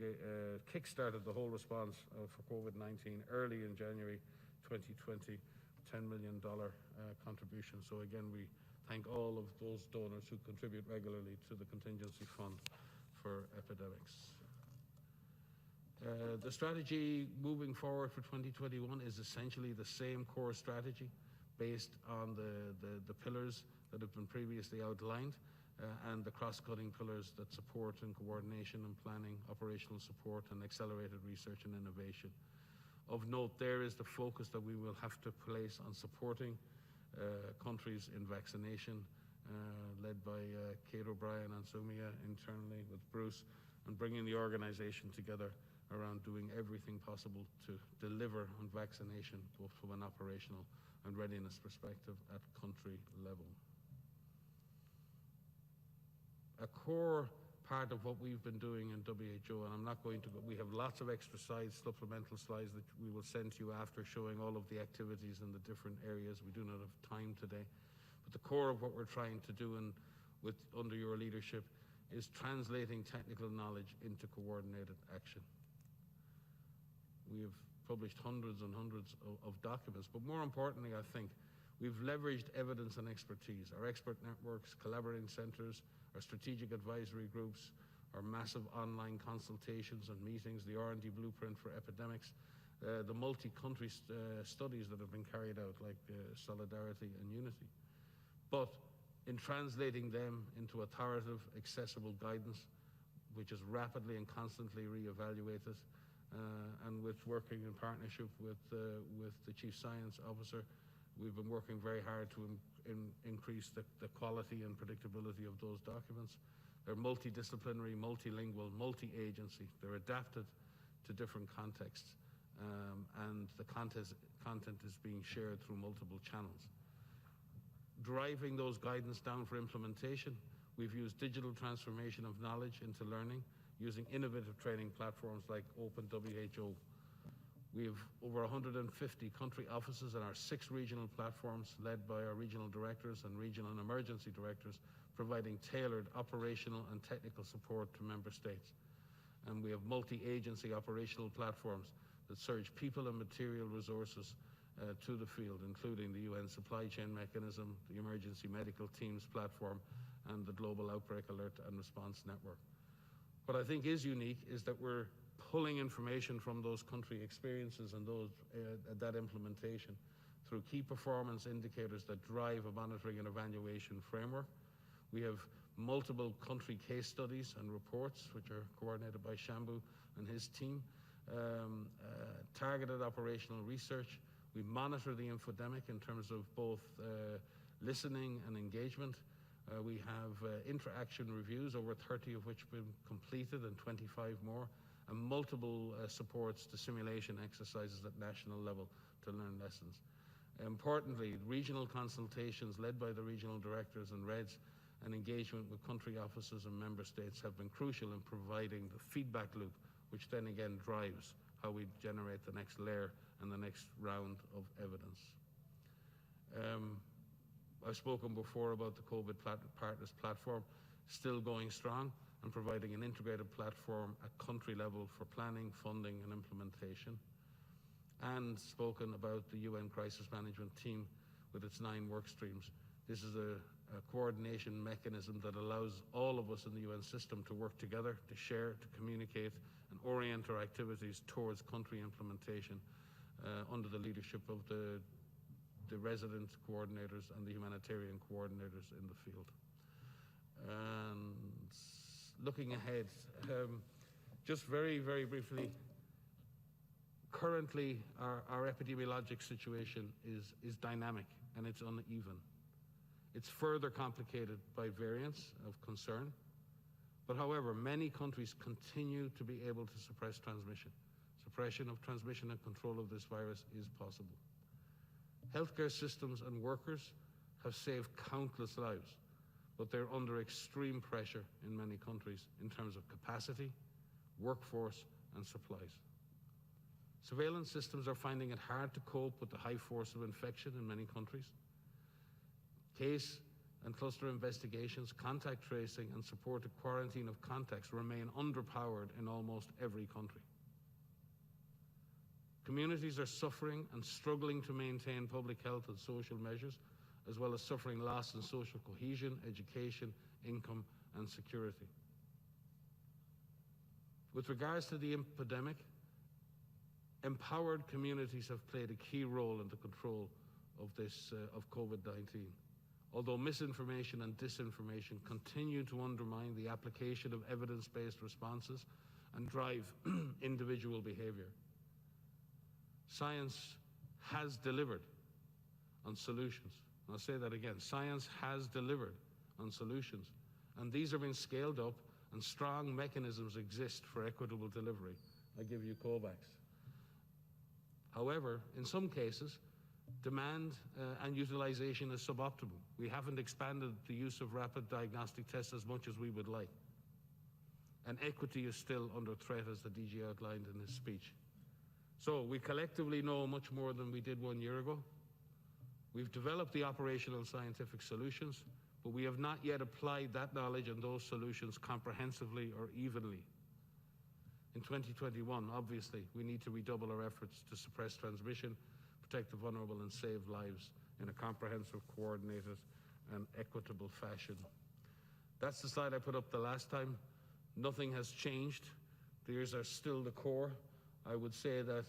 kick-started the whole response for COVID-19 early in January 2020, $10 million contribution. So again, we thank all of those donors who contribute regularly to the Contingency Fund for epidemics. The strategy moving forward for 2021 is essentially the same core strategy based on the pillars that have been previously outlined, and the cross-cutting pillars that support and coordination and planning, operational support, and accelerated research and innovation. Of note there is the focus that we will have to place on supporting countries in vaccination, led by Kate O'Brien and Sumia internally with Bruce, and bringing the organization together around doing everything possible to deliver on vaccination, both from an operational and readiness perspective at country level. A core part of what we've been doing in WHO, and I'm not going to, we have lots of extra slides, supplemental slides that we will send to you after, showing all of the activities in the different areas. We do not have time today. But the core of what we're trying to do under your leadership is translating technical knowledge into coordinated action. We have published hundreds and hundreds of documents, but more importantly, I think, we've leveraged evidence and expertise, our expert networks, collaborating centers, our strategic advisory groups, our massive online consultations and meetings, the R&D blueprint for epidemics, the multi-country studies that have been carried out, like Solidarity and Unity. But in translating them into authoritative, accessible guidance, which is rapidly and constantly re-evaluated, and with working in partnership with the Chief Science Officer, we've been working very hard to increase the quality and predictability of those documents. They're multidisciplinary, multilingual, multi-agency. They're adapted to different contexts, and the content is being shared through multiple channels. Driving those guidance down for implementation, we've used digital transformation of knowledge into learning, using innovative training platforms like OpenWHO. We have over 150 country offices in our 6 regional platforms, led by our regional directors and regional and emergency directors, providing tailored operational and technical support to member states. And we have multi-agency operational platforms that surge people and material resources to the field, including the UN Supply Chain Mechanism, the Emergency Medical Teams platform, and the Global Outbreak Alert and Response Network. What I think is unique is that we're pulling information from those country experiences and that implementation through key performance indicators that drive a monitoring and evaluation framework. We have multiple country case studies and reports, which are coordinated by Shambhu and his team, targeted operational research. We monitor the infodemic in terms of both listening and engagement. We have interaction reviews, over 30 of which have been completed and 25 more, and multiple supports to simulation exercises at national level to learn lessons. Importantly, regional consultations led by the regional directors and REDs and engagement with country offices and member states have been crucial in providing the feedback loop, which then again drives how we generate the next layer and the next round of evidence. I've spoken before about the COVID Partners platform, still going strong. and providing an integrated platform at country level for planning, funding and implementation, and spoken about the UN Crisis Management Team with its 9 work streams. This is a coordination mechanism that allows all of us in the UN system to work together, to share, to communicate, and orient our activities towards country implementation under the leadership of the resident coordinators and the humanitarian coordinators in the field. And looking ahead, just very, very briefly, currently our epidemiologic situation is dynamic and it's uneven. It's further complicated by variants of concern, but however, many countries continue to be able to suppress transmission. Suppression of transmission and control of this virus is possible. Healthcare systems and workers have saved countless lives, but they're under extreme pressure in many countries in terms of capacity, workforce, and supplies. Surveillance systems are finding it hard to cope with the high force of infection in many countries. Case and cluster investigations, contact tracing, and supported quarantine of contacts remain underpowered in almost every country. Communities are suffering and struggling to maintain public health and social measures, as well as suffering loss in social cohesion, education, income, and security. With regards to the epidemic, empowered communities have played a key role in the control of of COVID-19. Although misinformation and disinformation continue to undermine the application of evidence-based responses and drive individual behavior, science has delivered on solutions. And I'll say that again, science has delivered on solutions, and these are being scaled up and strong mechanisms exist for equitable delivery. I give you COVAX. However, in some cases, demand and utilization is suboptimal. We haven't expanded the use of rapid diagnostic tests as much as we would like. And equity is still under threat, as the DG outlined in his speech. So we collectively know much more than we did 1 year ago. We've developed the operational scientific solutions, but we have not yet applied that knowledge and those solutions comprehensively or evenly. In 2021, obviously, we need to redouble our efforts to suppress transmission, protect the vulnerable, and save lives in a comprehensive, coordinated, and equitable fashion. That's the slide I put up the last time. Nothing has changed. These are still the core. I would say that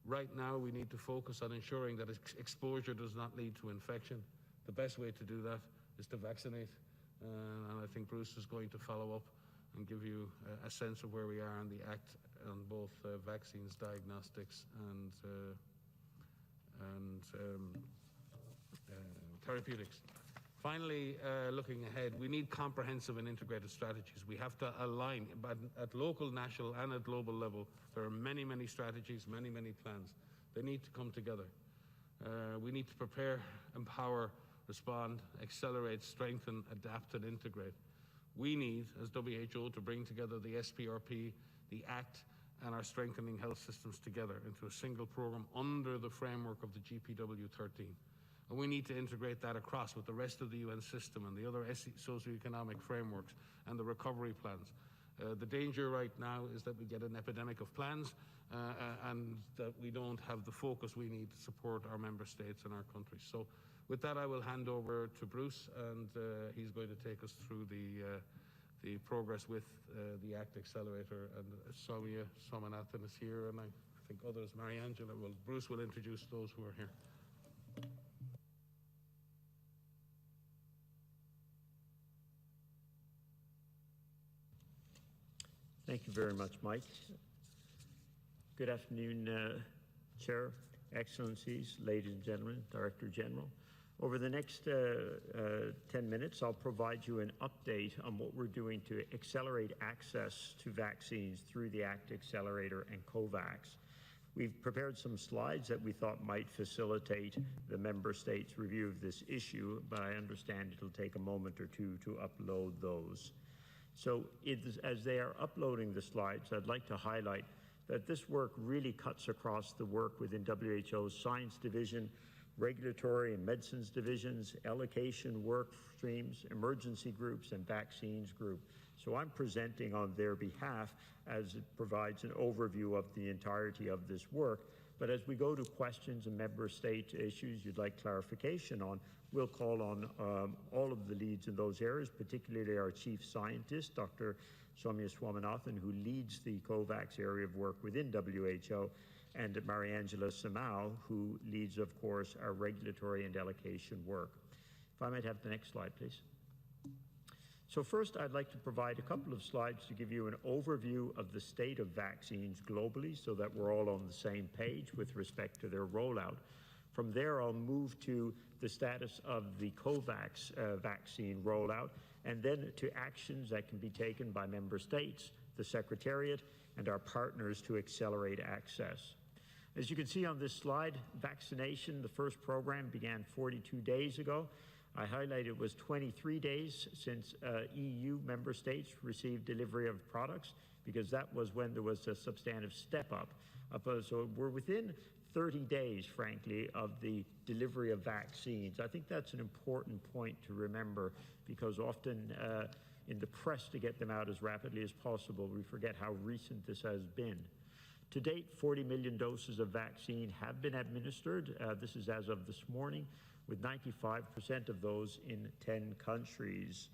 right now we need to focus on ensuring that exposure does not lead to infection. The best way to do that is to vaccinate, and I think Bruce is going to follow up and give you a sense of where we are on the Act on both vaccines, diagnostics, and therapeutics. Finally, looking ahead, we need comprehensive and integrated strategies. We have to align, but at local, national, and at global level, there are many, many strategies, many, many plans. They need to come together. We need to prepare, empower, respond, accelerate, strengthen, adapt, and integrate. We need, as WHO, to bring together the SPRP, the Act, and our strengthening health systems together into a single program under the framework of the GPW 13. And we need to integrate that across with the rest of the UN system and the other socioeconomic frameworks and the recovery plans. The danger right now is that we get an epidemic of plans and that we don't have the focus we need to support our member states and our countries. So with that, I will hand over to Bruce, and he's going to take us through the progress with the ACT Accelerator. And Soumya Swaminathan is here, and I think others, Mariangela, Bruce will introduce those who are here. Thank you very much, Mike. Good afternoon, Chair, Excellencies, ladies and gentlemen, Director General. Over the next 10 minutes, I'll provide you an update on what we're doing to accelerate access to vaccines through the ACT Accelerator and COVAX. We've prepared some slides that we thought might facilitate the member states' review of this issue, but I understand it'll take a moment or two to upload those. So as they are uploading the slides, I'd like to highlight that this work really cuts across the work within WHO's Science Division, Regulatory and Medicines Divisions, Allocation Work Streams, Emergency Groups, and Vaccines Group. So I'm presenting on their behalf as it provides an overview of the entirety of this work. But as we go to questions and member state issues you'd like clarification on, we'll call on all of the leads in those areas, particularly our chief scientist, Dr. Soumya Swaminathan, who leads the COVAX area of work within WHO, and Mariangela Samau, who leads, of course, our regulatory and allocation work. If I might have the next slide, please. So first, I'd like to provide a couple of slides to give you an overview of the state of vaccines globally so that we're all on the same page with respect to their rollout. From there, I'll move to the status of the COVAX vaccine rollout, and then to actions that can be taken by member states, the Secretariat, and our partners to accelerate access. As you can see on this slide, vaccination, the first program began 42 days ago. I highlighted it was 23 days since EU member states received delivery of products, because that was when there was a substantive step up. So we're within 30 days, frankly, of the delivery of vaccines. I think that's an important point to remember, because often in the press to get them out as rapidly as possible, we forget how recent this has been. To date, 40 million doses of vaccine have been administered. This is as of this morning, with 95% of those in 10 countries.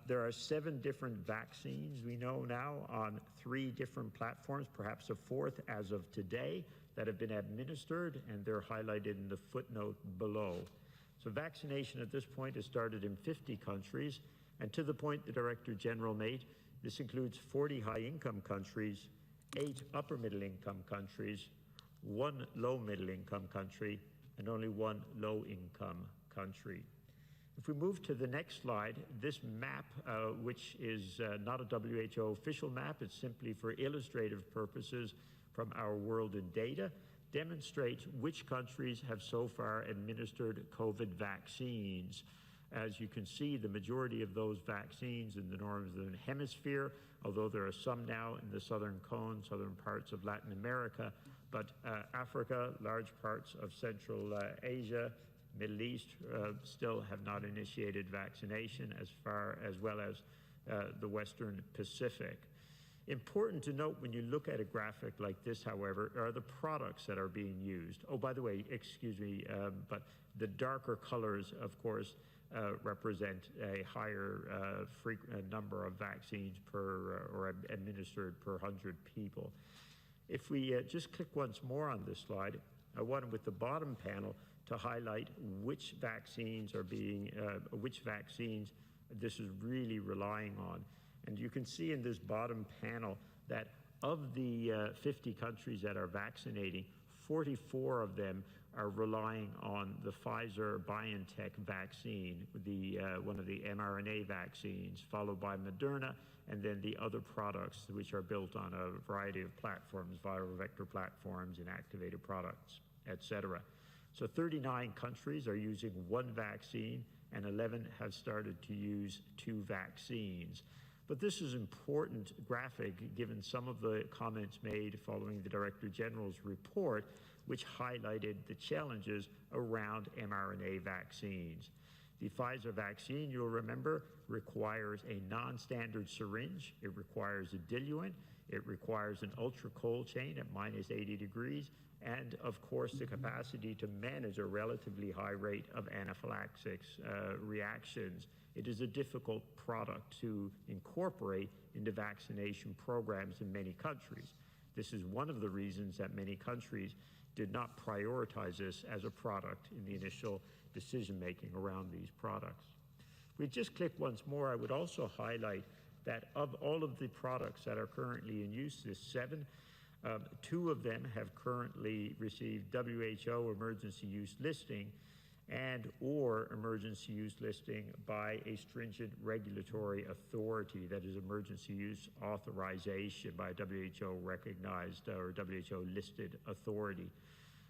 There are 7 different vaccines we know now on 3 different platforms, perhaps a 4th as of today, that have been administered, and they're highlighted in the footnote below. So vaccination at this point has started in 50 countries, and to the point the Director General made, this includes 40 high-income countries, 8 upper-middle-income countries, 1 low-middle-income country, and only 1 low-income country. If we move to the next slide, this map, which is not a WHO official map, it's simply for illustrative purposes from our world in data, demonstrates which countries have so far administered COVID vaccines. As you can see, the majority of those vaccines in the Northern Hemisphere, although there are some now in the southern cone, southern parts of Latin America, but Africa, large parts of Central Asia, Middle East still have not initiated vaccination, as well as the Western Pacific. Important to note when you look at a graphic like this, however, are the products that are being used. Oh, by the way, excuse me, but the darker colors, of course, represent a higher number of vaccines per or administered per 100 people. If we just click once more on this slide, I wanted with the bottom panel to highlight which vaccines are being, which vaccines this is really relying on. And you can see in this bottom panel that of the 50 countries that are vaccinating, 44 of them are relying on the Pfizer-BioNTech vaccine, one of the mRNA vaccines, followed by Moderna, and then the other products which are built on a variety of platforms, viral vector platforms, inactivated products, etc. So 39 countries are using 1 vaccine, and 11 have started to use 2 vaccines. But this is important graphic given some of the comments made following the Director General's report, which highlighted the challenges around mRNA vaccines. The Pfizer vaccine, you'll remember, requires a non-standard syringe. It requires a diluent. It requires an ultra-cold chain at -80 degrees, and of course the capacity to manage a relatively high rate of anaphylaxis reactions. It is a difficult product to incorporate into vaccination programs in many countries. This is one of the reasons that many countries did not prioritize this as a product in the initial decision-making around these products. If we just click once more, I would also highlight that of all of the products that are currently in use, there's 7, 2 of them have currently received WHO emergency use listing and or emergency use listing by a stringent regulatory authority, that is emergency use authorization by a WHO recognized or WHO listed authority.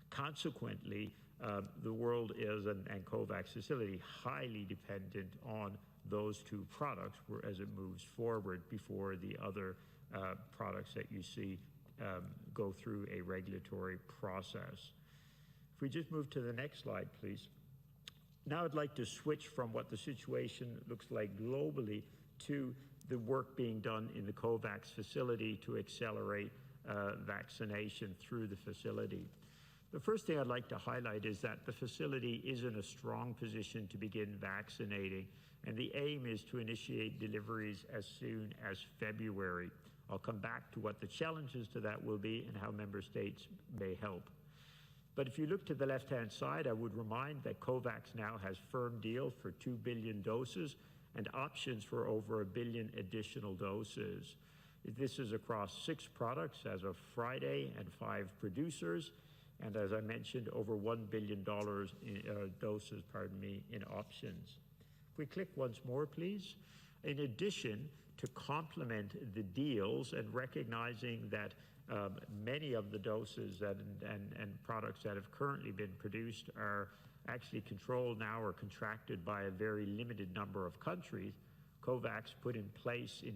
Consequently, the world is, and COVAX facility, highly dependent on those 2 products as it moves forward before the other products that you see go through a regulatory process. If we just move to the next slide, please. Now I'd like to switch from what the situation looks like globally to the work being done in the COVAX facility to accelerate vaccination through the facility. The first thing I'd like to highlight is that the facility is in a strong position to begin vaccinating, and the aim is to initiate deliveries as soon as February. I'll come back to what the challenges to that will be and how member states may help. But if you look to the left-hand side, I would remind that COVAX now has firm deals for 2 billion doses and options for over 1 billion additional doses. This is across 6 products as of Friday and 5 producers, and as I mentioned, over $1 billion in doses, in options. If we click once more, please. In addition, to complement the deals and recognizing that many of the doses and products that have currently been produced are actually controlled now or contracted by a very limited number of countries, COVAX put in place in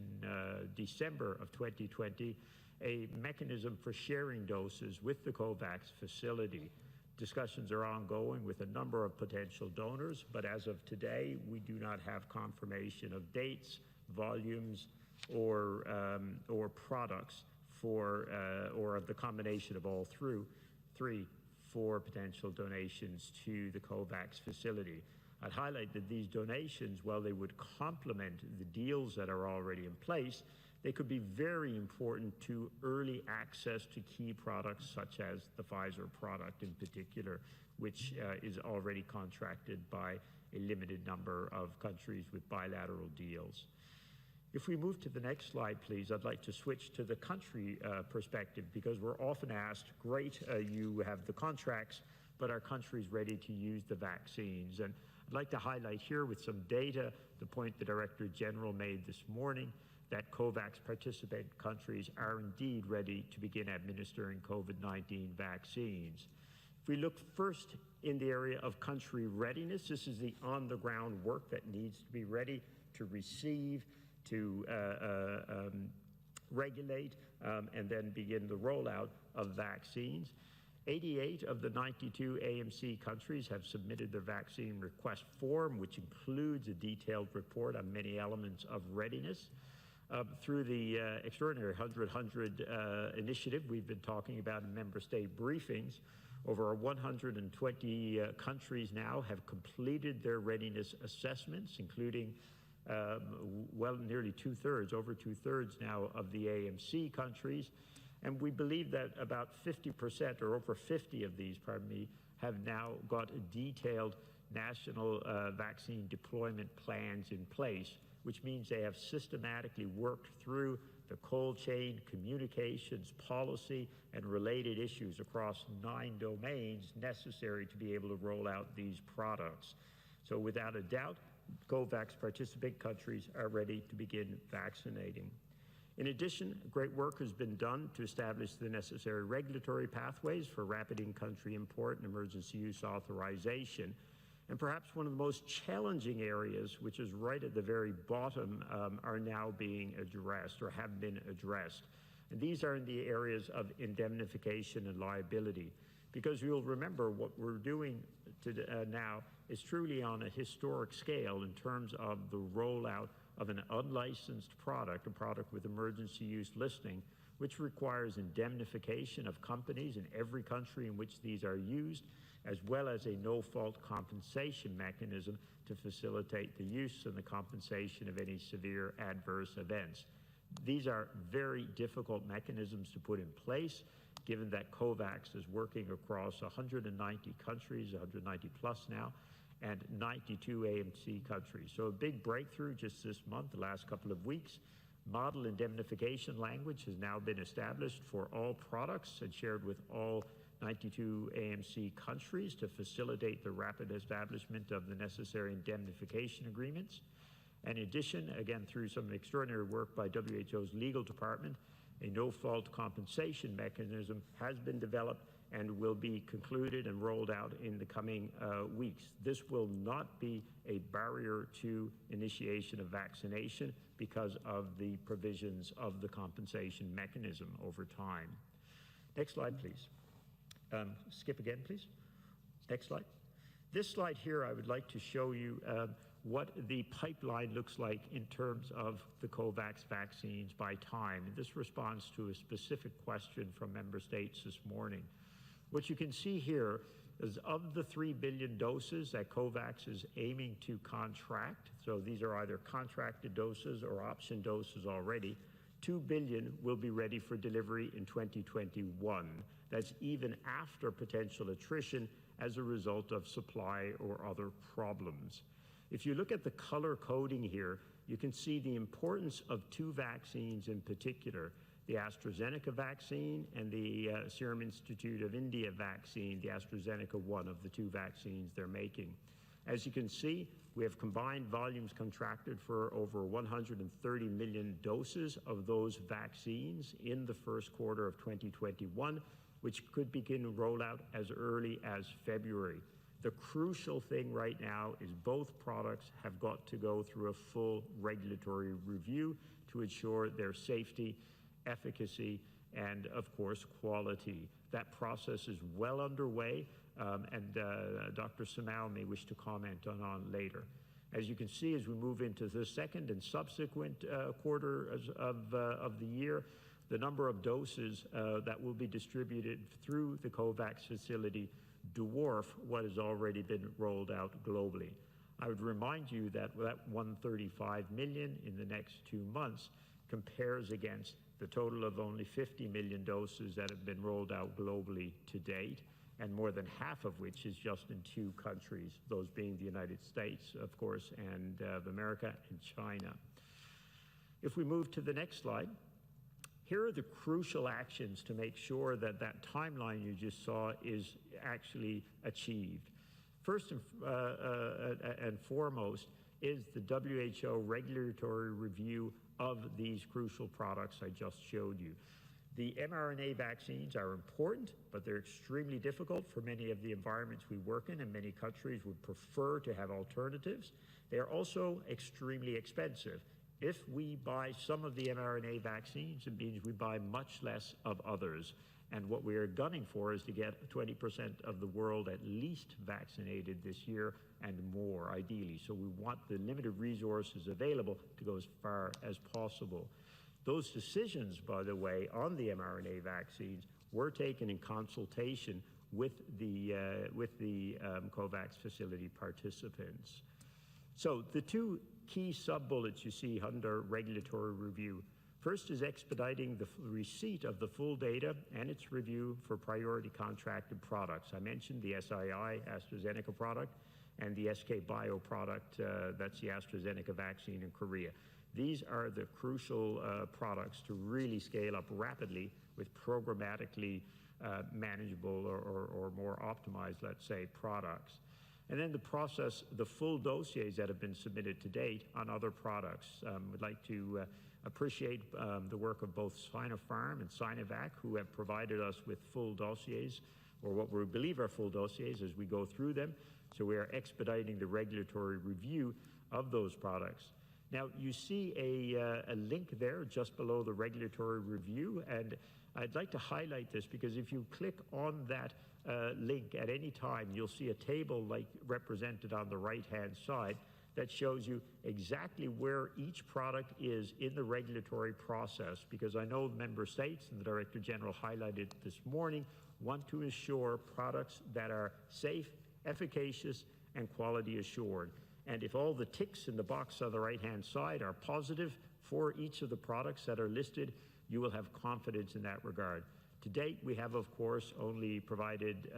December of 2020 a mechanism for sharing doses with the COVAX facility. Discussions are ongoing with a number of potential donors, but as of today, we do not have confirmation of dates, volumes, or products for, or of the combination of all three for potential donations to the COVAX facility. I'd highlight that these donations, while they would complement the deals that are already in place, they could be very important to early access to key products such as the Pfizer product in particular, which is already contracted by a limited number of countries with bilateral deals. If we move to the next slide, please, I'd like to switch to the country perspective, because we're often asked, great, you have the contracts, but are countries ready to use the vaccines? And I'd like to highlight here with some data the point the Director General made this morning, that COVAX participant countries are indeed ready to begin administering COVID-19 vaccines. If we look first in the area of country readiness, this is the on-the-ground work that needs to be ready to receive, to regulate, and then begin the rollout of vaccines. 88 of the 92 AMC countries have submitted their vaccine request form, which includes a detailed report on many elements of readiness. Through the extraordinary 100-100 initiative we've been talking about in member state briefings, over 120 countries now have completed their readiness assessments, including nearly over two-thirds now of the AMC countries. And we believe that about 50% or over 50 of these, have now got detailed national vaccine deployment plans in place, which means they have systematically worked through the cold chain, communications, policy, and related issues across 9 domains necessary to be able to roll out these products. So without a doubt, COVAX participant countries are ready to begin vaccinating. In addition, great work has been done to establish the necessary regulatory pathways for rapid in-country import and emergency use authorization. And perhaps one of the most challenging areas, which is right at the very bottom, are now being addressed or have been addressed. And these are in the areas of indemnification and liability. Because you'll remember what we're doing now is truly on a historic scale in terms of the rollout of an unlicensed product, a product with emergency use listing, which requires indemnification of companies in every country in which these are used, as well as a no-fault compensation mechanism to facilitate the use and the compensation of any severe adverse events. These are very difficult mechanisms to put in place, given that COVAX is working across 190 countries, 190 plus now, and 92 AMC countries. So a big breakthrough just this month, the last couple of weeks. Model indemnification language has now been established for all products and shared with all 92 AMC countries to facilitate the rapid establishment of the necessary indemnification agreements. In addition, again, through some extraordinary work by WHO's legal department, a no-fault compensation mechanism has been developed and will be concluded and rolled out in the coming weeks. This will not be a barrier to initiation of vaccination because of the provisions of the compensation mechanism over time. Next slide, please. Skip again, please. Next slide. This slide here, I would like to show you what the pipeline looks like in terms of the COVAX vaccines by time. And this responds to a specific question from member states this morning. What you can see here is of the 3 billion doses that COVAX is aiming to contract, so these are either contracted doses or option doses already, 2 billion will be ready for delivery in 2021. That's even after potential attrition as a result of supply or other problems. If you look at the color coding here, you can see the importance of 2 vaccines in particular, the AstraZeneca vaccine and the Serum Institute of India vaccine, the AstraZeneca one of the 2 vaccines they're making. As you can see, we have combined volumes contracted for over 130 million doses of those vaccines in the first quarter of 2021, which could begin rollout as early as February. The crucial thing right now is both products have got to go through a full regulatory review to ensure their safety, efficacy, and of course, quality. That process is well underway, and Dr. Samau may wish to comment on later. As you can see, as we move into the second and subsequent quarter of the year, the number of doses that will be distributed through the COVAX facility dwarf what has already been rolled out globally. I would remind you that that 135 million in the next 2 months compares against the total of only 50 million doses that have been rolled out globally to date, and more than half of which is just in 2 countries, those being the United States, of course, and America and China. If we move to the next slide, here are the crucial actions to make sure that that timeline you just saw is actually achieved. First and foremost is the WHO regulatory review of these crucial products I just showed you. The mRNA vaccines are important, but they're extremely difficult for many of the environments we work in, and many countries would prefer to have alternatives. They are also extremely expensive. If we buy some of the mRNA vaccines, it means we buy much less of others. And what we are gunning for is to get 20% of the world at least vaccinated this year and more, ideally. So we want the limited resources available to go as far as possible. Those decisions, by the way, on the mRNA vaccines were taken in consultation with the COVAX facility participants. So the 2 key sub-bullets you see under regulatory review. First is expediting the receipt of the full data and its review for priority contracted products. I mentioned the SII AstraZeneca product and the SK Bio product, that's the AstraZeneca vaccine in Korea. These are the crucial products to really scale up rapidly with programmatically manageable or more optimized, let's say, products. And then the process, the full dossiers that have been submitted to date on other products. We'd like to appreciate the work of both Sinopharm and Sinovac, who have provided us with full dossiers, or what we believe are full dossiers as we go through them. So we are expediting the regulatory review of those products. Now, you see a link there just below the regulatory review, and I'd like to highlight this because if you click on that link at any time, you'll see a table like represented on the right-hand side that shows you exactly where each product is in the regulatory process, because I know member states, and the Director General highlighted this morning, want to assure products that are safe, efficacious, and quality assured. And if all the ticks in the box on the right-hand side are positive for each of the products that are listed, you will have confidence in that regard. To date, we have, of course, only provided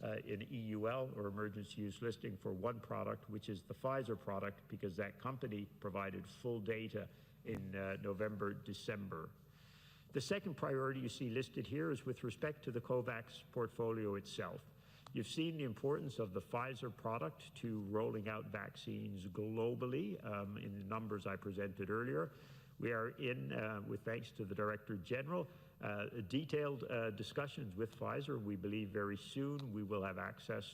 an EUL, or emergency use listing, for one product, which is the Pfizer product, because that company provided full data in November, December. The second priority you see listed here is with respect to the COVAX portfolio itself. You've seen the importance of the Pfizer product to rolling out vaccines globally in the numbers I presented earlier. We are in, with thanks to the Director General, detailed discussions with Pfizer. We believe very soon we will have access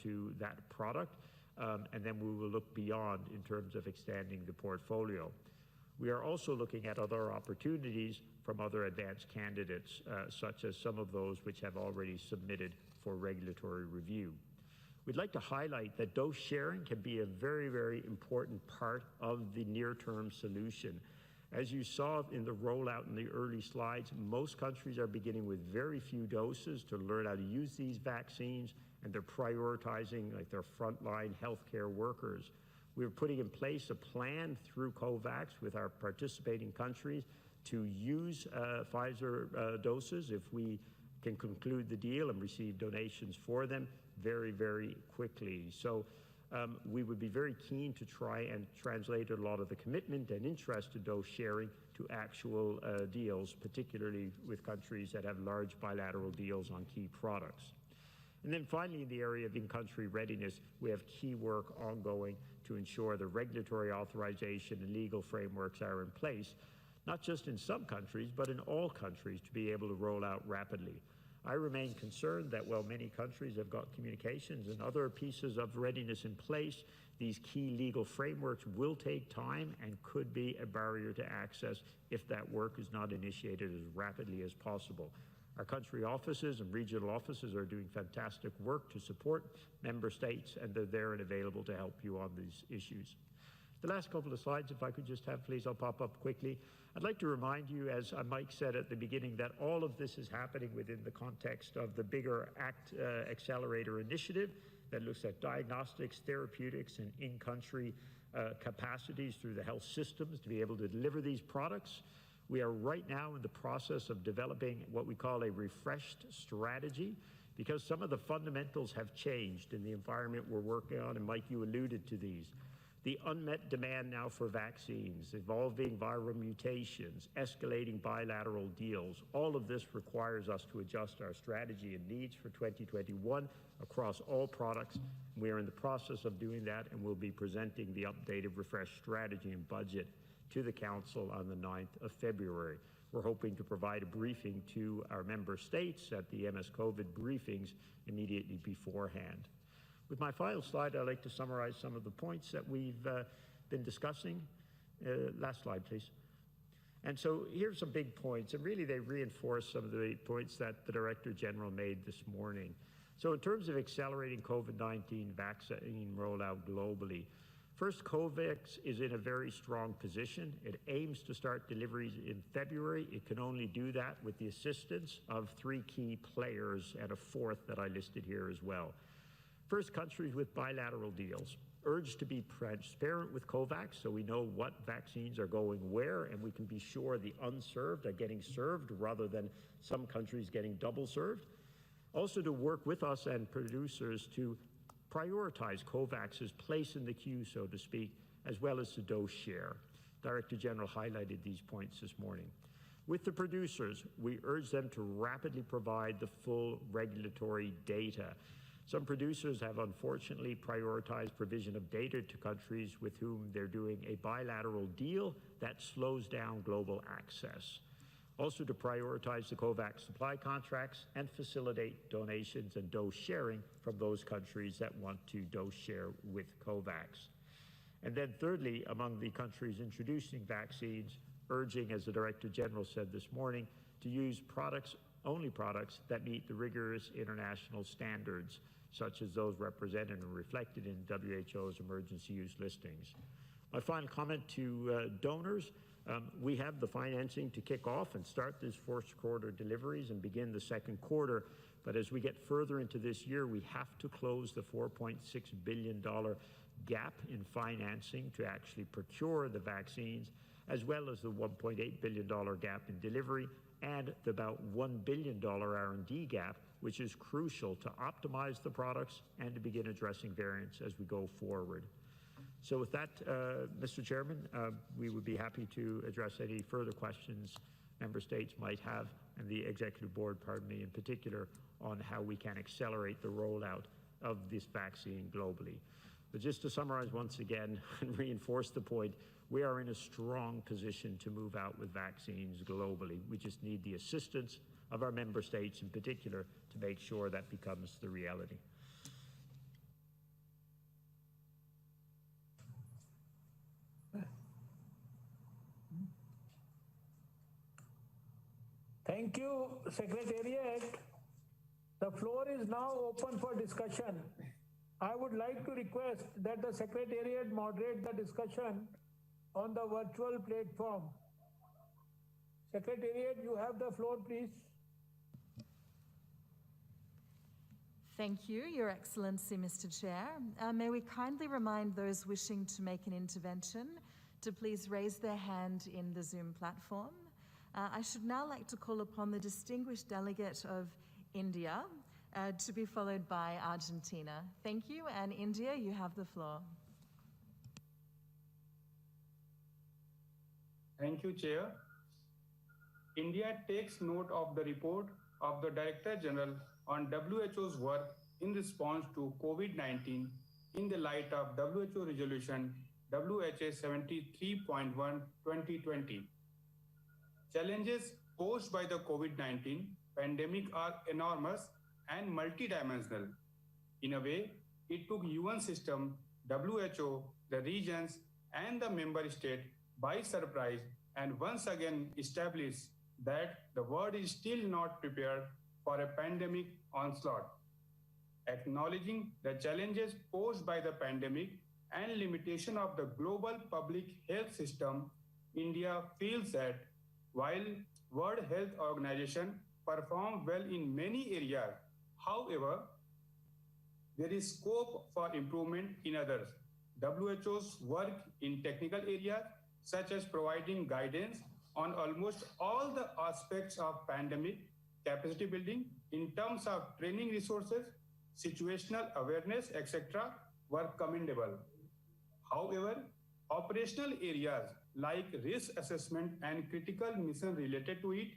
to that product, and then we will look beyond in terms of extending the portfolio. We are also looking at other opportunities from other advanced candidates, such as some of those which have already submitted for regulatory review. we'd like to highlight that dose sharing can be a very, very important part of the near-term solution. As you saw in the rollout in the early slides, most countries are beginning with very few doses to learn how to use these vaccines, and they're prioritizing like their frontline healthcare workers. We're putting in place a plan through COVAX with our participating countries to use Pfizer doses if we can conclude the deal and receive donations for them very, very quickly. So we would be very keen to try and translate a lot of the commitment and interest in dose sharing to actual deals, particularly with countries that have large bilateral deals on key products. And then finally, in the area of in-country readiness, we have key work ongoing to ensure the regulatory authorization and legal frameworks are in place, not just in some countries, but in all countries to be able to roll out rapidly. I remain concerned that while many countries have got communications and other pieces of readiness in place, these key legal frameworks will take time and could be a barrier to access if that work is not initiated as rapidly as possible. Our country offices and regional offices are doing fantastic work to support member states, and they're there and available to help you on these issues. The last couple of slides, if I could just have, please, I'll pop up quickly. I'd like to remind you, as Mike said at the beginning, that all of this is happening within the context of the bigger ACT Accelerator initiative that looks at diagnostics, therapeutics, and in-country capacities through the health systems to be able to deliver these products. We are right now in the process of developing what we call a refreshed strategy, because some of the fundamentals have changed in the environment we're working on, and Mike, you alluded to these. The unmet demand now for vaccines, evolving viral mutations, escalating bilateral deals, all of this requires us to adjust our strategy and needs for 2021 across all products. We are in the process of doing that, and we'll be presenting the updated refreshed strategy and budget to the Council on the 9th of February. We're hoping to provide a briefing to our member states at the MS COVID briefings immediately beforehand. With my final slide, I'd like to summarize some of the points that we've been discussing. Last slide, please. And so here's some big points, and really they reinforce some of the points that the Director General made this morning. So in terms of accelerating COVID-19 vaccine rollout globally, first, COVAX is in a very strong position. It aims to start deliveries in February. It can only do that with the assistance of 3 key players and a 4th that I listed here as well. First, countries with bilateral deals urged to be transparent with COVAX so we know what vaccines are going where, and we can be sure the unserved are getting served rather than some countries getting double served. Also to work with us and producers to prioritize COVAX's place in the queue, so to speak, as well as to dose share. Director General highlighted these points this morning. With the producers, we urge them to rapidly provide the full regulatory data. Some producers have unfortunately prioritized provision of data to countries with whom they're doing a bilateral deal that slows down global access. Also to prioritize the COVAX supply contracts and facilitate donations and dose sharing from those countries that want to dose share with COVAX. And then thirdly, among the countries introducing vaccines, urging, as the Director General said this morning, to use only products that meet the rigorous international standards, such as those represented and reflected in WHO's emergency use listings. My final comment to donors, we have the financing to kick off and start this first quarter deliveries and begin the second quarter. But as we get further into this year, we have to close the $4.6 billion gap in financing to actually procure the vaccines, as well as the $1.8 billion gap in delivery and the about $1 billion R&D gap, which is crucial to optimize the products and to begin addressing variants as we go forward. So with that, Mr. Chairman, we would be happy to address any further questions member states might have, and the Executive Board, in particular, on how we can accelerate the rollout of this vaccine globally. But just to summarize once again and reinforce the point, we are in a strong position to move out with vaccines globally. We just need the assistance of our member states in particular to make sure that becomes the reality. Thank you, Secretariat. The floor is now open for discussion. I would like to request that the Secretariat moderate the discussion on the virtual platform. Secretariat, you have the floor, please. Thank you, Your Excellency, Mr. Chair. May we kindly remind those wishing to make an intervention to please raise their hand in the Zoom platform. I should now like to call upon the distinguished delegate of India to be followed by Argentina. Thank you, and India, you have the floor. Thank you, Chair. India takes note of the report of the Director General on WHO's work in response to COVID-19 in the light of WHO Resolution WHA 73.1/2020. Challenges posed by the COVID-19 pandemic are enormous and multidimensional. In a way, it took UN system, WHO, the regions, and the member state by surprise and once again established that the world is still not prepared for a pandemic onslaught. Acknowledging the challenges posed by the pandemic and limitation of the global public health system, India feels that while World Health Organization performed well in many areas, however, there is scope for improvement in others. WHO's work in technical areas, such as providing guidance on almost all the aspects of pandemic capacity building in terms of training resources, situational awareness, etc., were commendable. However, operational areas like risk assessment and critical mission related to it,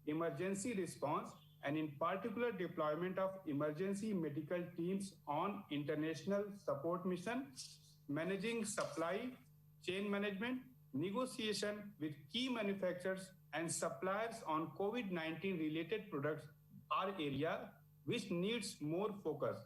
emergency response, and in particular deployment of emergency medical teams on international support mission, managing supply chain management, negotiation with key manufacturers and suppliers on COVID-19 related products are areas which needs more focus.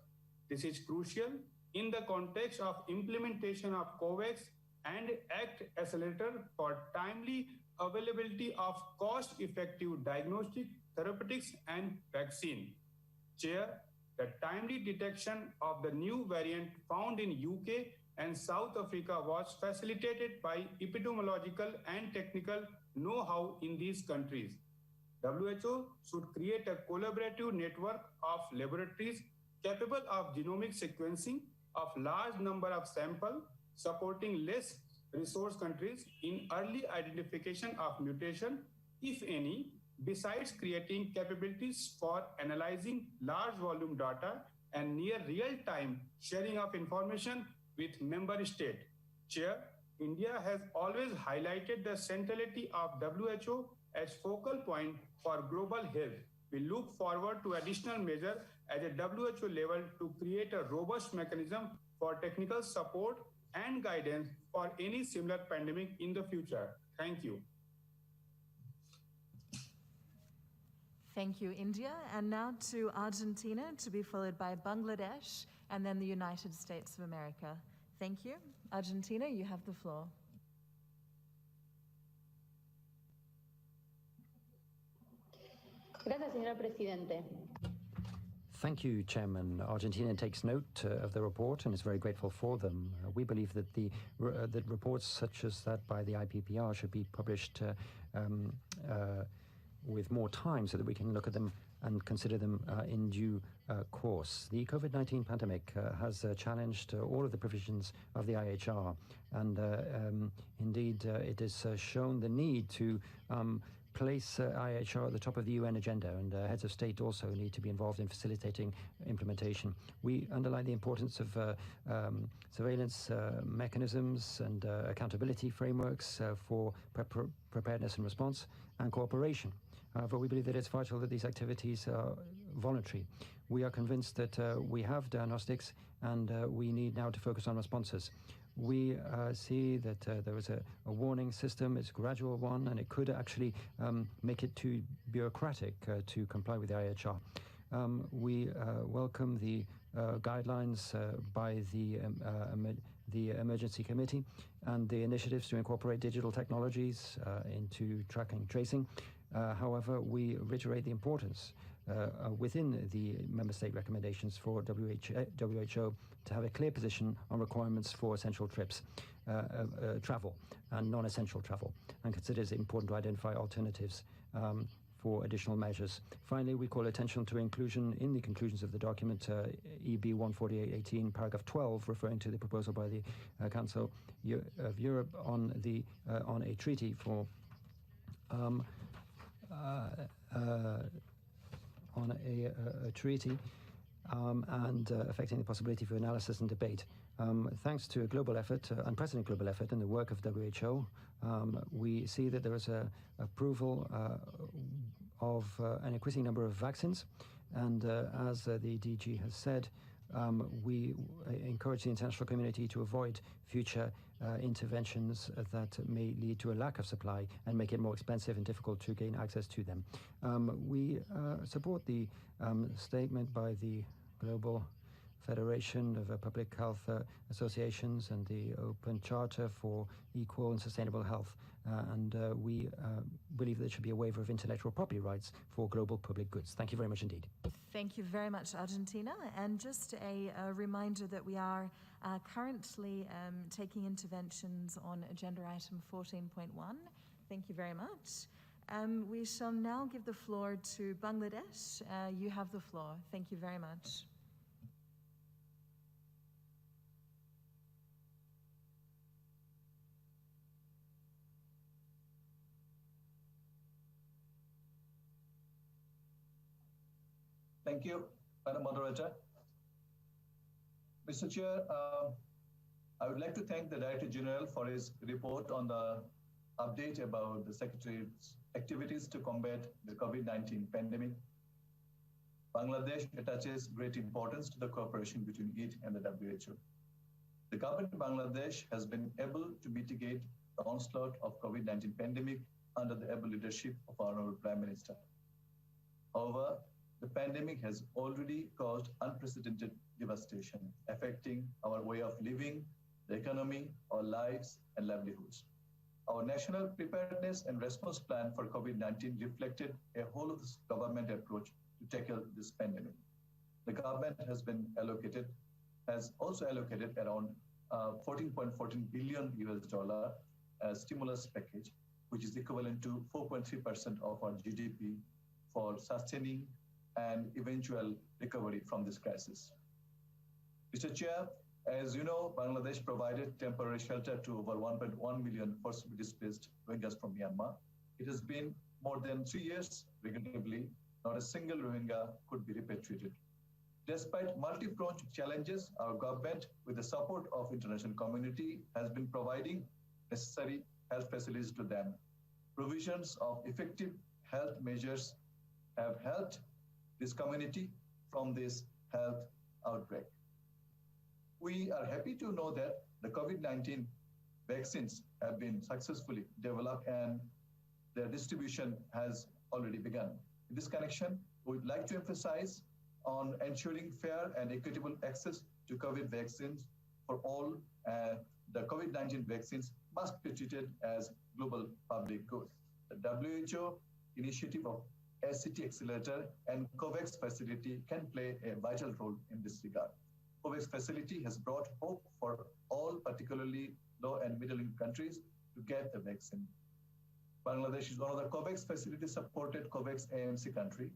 This is crucial in the context of implementation of COVAX and ACT Accelerator for timely availability of cost-effective diagnostic, therapeutics, and vaccine. Chair, the timely detection of the new variant found in UK and South Africa was facilitated by epidemiological and technical know-how in these countries. WHO should create a collaborative network of laboratories capable of genomic sequencing of large number of samples, supporting less resource countries in early identification of mutation, if any, besides creating capabilities for analyzing large volume data and near real-time sharing of information with member state. Chair, India has always highlighted the centrality of WHO as focal point for global health. We look forward to additional measures at a WHO level to create a robust mechanism for technical support and guidance for any similar pandemic in the future. Thank you. Thank you, India. And now to Argentina, to be followed by Bangladesh and then the United States of America. Thank you. Argentina, you have the floor. Gracias, señor presidente. Thank you, Chairman. Argentina takes note of the report and is very grateful for them. We believe that that reports such as that by the IPPR should be published with more time so that we can look at them and consider them in due course. The COVID-19 pandemic has challenged all of the provisions of the IHR, and indeed it has shown the need to place IHR at the top of the UN agenda, and heads of state also need to be involved in facilitating implementation. We underline the importance of surveillance mechanisms and accountability frameworks for preparedness and response and cooperation. However, we believe that it's vital that these activities are voluntary. We are convinced that we have diagnostics and we need now to focus on responses. We see that there is a warning system. It's a gradual one, and it could actually make it too bureaucratic to comply with the IHR. We welcome the guidelines by the Emergency Committee and the initiatives to incorporate digital technologies into tracking and tracing. However, we reiterate the importance within the member state recommendations for WHO to have a clear position on requirements for essential travel and non-essential travel, and considers it important to identify alternatives for additional measures. Finally, we call attention to inclusion in the conclusions of the document EB 14818, paragraph 12, referring to the proposal by the Council of Europe on a treaty for and affecting the possibility for analysis and debate. Thanks to a global effort, unprecedented global effort in the work of WHO, we see that there is approval of an increasing number of vaccines, and as the DG has said, we encourage the international community to avoid future interventions that may lead to a lack of supply and make it more expensive and difficult to gain access to them. We support the statement by the Global Federation of Public Health Associations and the Open Charter for Equal and Sustainable Health, and we believe there should be a waiver of intellectual property rights for global public goods. Thank you very much indeed. Thank you very much, Argentina. And just a reminder that we are currently taking interventions on agenda item 14.1. Thank you very much. We shall now give the floor to Bangladesh. You have the floor. Thank you very much. Thank you, Madam Moderator. Mr. Chair, I would like to thank the Director General for his report on the update about the Secretary's activities to combat the COVID-19 pandemic. Bangladesh attaches great importance to the cooperation between it and the WHO. The government of Bangladesh has been able to mitigate the onslaught of COVID-19 pandemic under the able leadership of our Honorable Prime Minister. However, the pandemic has already caused unprecedented devastation, affecting our way of living, the economy, our lives and livelihoods. Our National Preparedness and Response Plan for COVID-19 reflected a whole of this government approach to tackle this pandemic. The government has also allocated around 14.14 billion US stimulus package, which is equivalent to 4.3% of our GDP for sustaining and eventual recovery from this crisis. Mr. Chair, as you know, Bangladesh provided temporary shelter to over 1.1 million forcibly displaced Rohingyas from Myanmar. It has been more than 3 years, regrettably, not a single Rohingya could be repatriated. Despite multi-pronged challenges, our government, with the support of international community, has been providing necessary health facilities to them. Provisions of effective health measures have helped this community from this health outbreak. We are happy to know that the COVID-19 vaccines have been successfully developed and their distribution has already begun. In this connection, we would like to emphasize on ensuring fair and equitable access to COVID vaccines for all. The COVID-19 vaccines must be treated as global public good. The WHO initiative of ACT Accelerator and COVAX facility can play a vital role in this regard. COVAX facility has brought hope for all, particularly low and middle-income countries, to get the vaccine. Bangladesh is one of the COVAX facility-supported COVAX AMC country.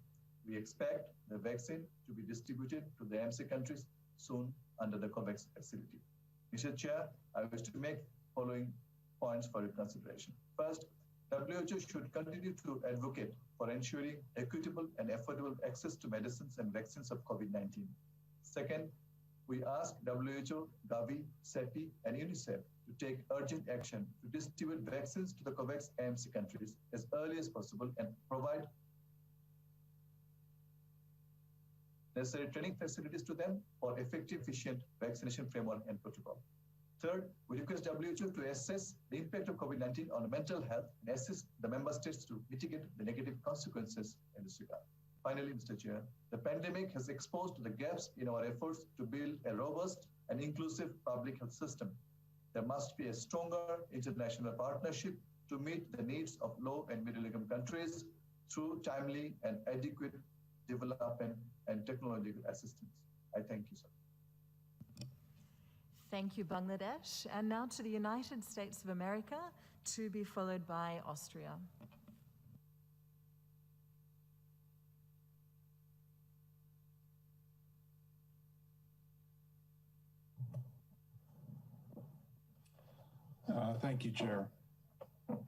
We expect the vaccine to be distributed to the AMC countries soon under the COVAX facility. Mr. Chair, I wish to make following points for your consideration. First, WHO should continue to advocate for ensuring equitable and affordable access to medicines and vaccines of COVID-19. Second, we ask WHO, Gavi, CEPI, and UNICEF to take urgent action to distribute vaccines to the COVAX AMC countries as early as possible and provide necessary training facilities to them for effective, efficient vaccination framework and protocol. Third, we request WHO to assess the impact of COVID-19 on mental health and assist the member states to mitigate the negative consequences in this regard. Finally, Mr. Chair, the pandemic has exposed the gaps in our efforts to build a robust and inclusive public health system. There must be a stronger international partnership to meet the needs of low and middle income countries through timely and adequate development, and technological assistance. I thank you, sir. Thank you, Bangladesh. And now to the United States of America, to be followed by Austria. Thank you, Chair.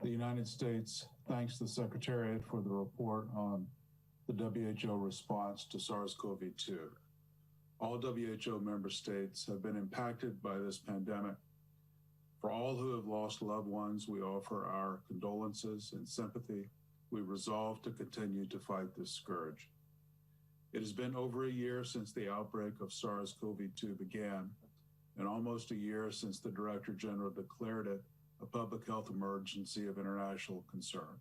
The United States thanks the Secretariat for the report on the WHO response to SARS-CoV-2. All WHO member states have been impacted by this pandemic. For all who have lost loved ones, we offer our condolences and sympathy. We resolve to continue to fight this scourge. It has been over a year since the outbreak of SARS-CoV-2 began, and almost a year since the Director General declared it a public health emergency of international concern.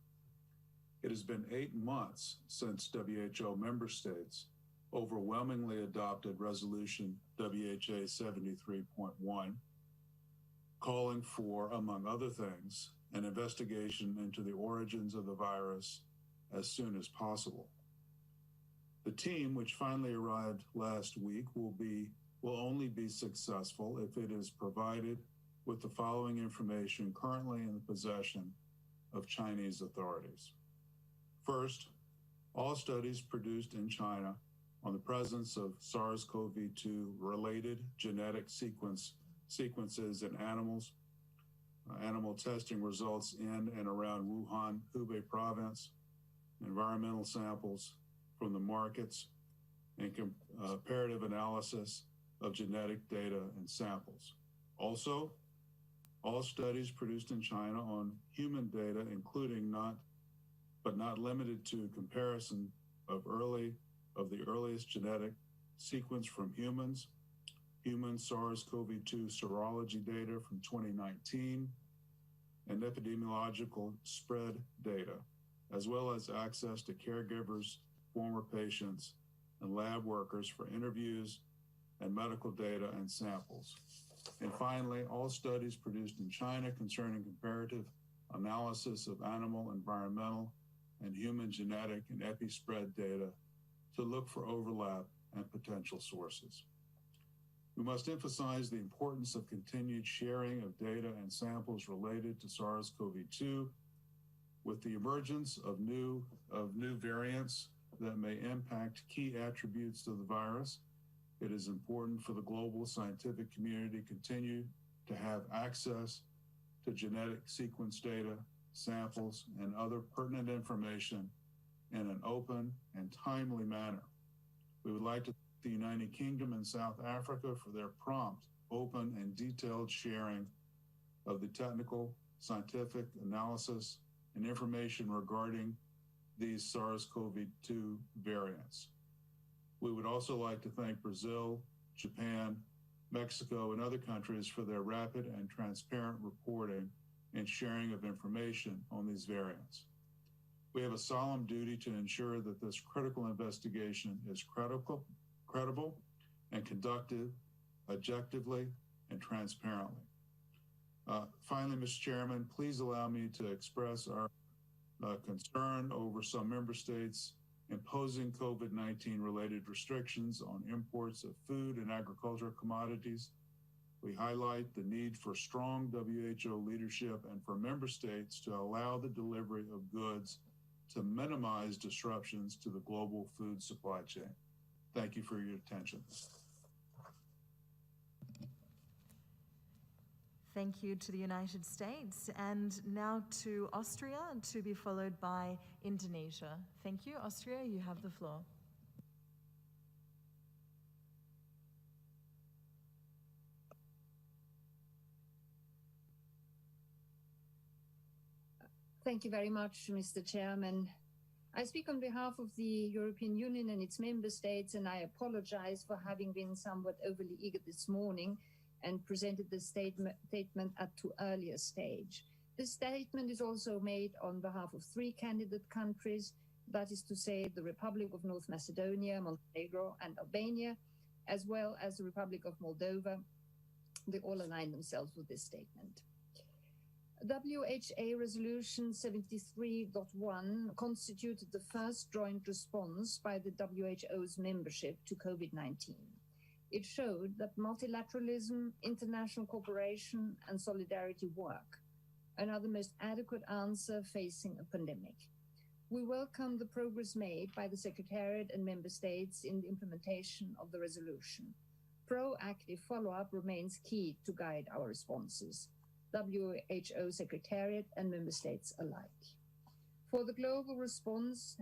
It has been 8 months since WHO member states overwhelmingly adopted Resolution WHA 73.1, calling for, among other things, an investigation into the origins of the virus as soon as possible. The team, which finally arrived last week, will only be successful if it is provided with the following information currently in the possession of Chinese authorities. First, all studies produced in China on the presence of SARS-CoV-2 related genetic sequences in animals, animal testing results in and around Wuhan, Hubei province, environmental samples from the markets, and comparative analysis of genetic data and samples. Also, all studies produced in China on human data, including but not limited to comparison of the earliest genetic sequence from humans, human SARS-CoV-2 serology data from 2019, and epidemiological spread data, as well as access to caregivers, former patients, and lab workers for interviews and medical data and samples. And finally, all studies produced in China concerning comparative analysis of animal, environmental, and human genetic and epi-spread data to look for overlap and potential sources. We must emphasize the importance of continued sharing of data and samples related to SARS-CoV-2. With the emergence of new variants that may impact key attributes of the virus, it is important for the global scientific community to continue to have access to genetic sequence data, samples, and other pertinent information in an open and timely manner. We would like to thank the United Kingdom and South Africa for their prompt, open, and detailed sharing of the technical, scientific analysis and information regarding these SARS-CoV-2 variants. We would also like to thank Brazil, Japan, Mexico, and other countries for their rapid and transparent reporting and sharing of information on these variants. We have a solemn duty to ensure that this critical investigation is credible and conducted objectively and transparently. Finally, Mr. Chairman, please allow me to express our concern over some member states imposing COVID-19 related restrictions on imports of food and agricultural commodities. We highlight the need for strong WHO leadership and for member states to allow the delivery of goods to minimize disruptions to the global food supply chain. Thank you for your attention. Thank you to the United States, and now to Austria, to be followed by Indonesia. Thank you. Austria, you have the floor. Thank you very much, Mr. Chairman. I speak on behalf of the European Union and its member states, and I apologize for having been somewhat overly eager this morning and presented the statement at too early a stage. This statement is also made on behalf of 3 candidate countries, that is to say the Republic of North Macedonia, Montenegro, and Albania, as well as the Republic of Moldova. They all align themselves with this statement. WHA Resolution 73.1 constituted the first joint response by the WHO's membership to COVID-19. It showed that multilateralism, international cooperation, and solidarity work and are the most adequate answer facing a pandemic. We welcome the progress made by the Secretariat and Member States in the implementation of the resolution. Proactive follow-up remains key to guide our responses, WHO Secretariat and Member States alike. For the global response,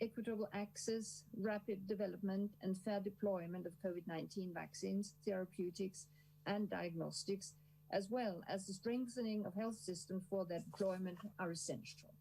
equitable access, rapid development, and fair deployment of COVID-19 vaccines, therapeutics, and diagnostics, as well as the strengthening of health systems for their deployment, are essential.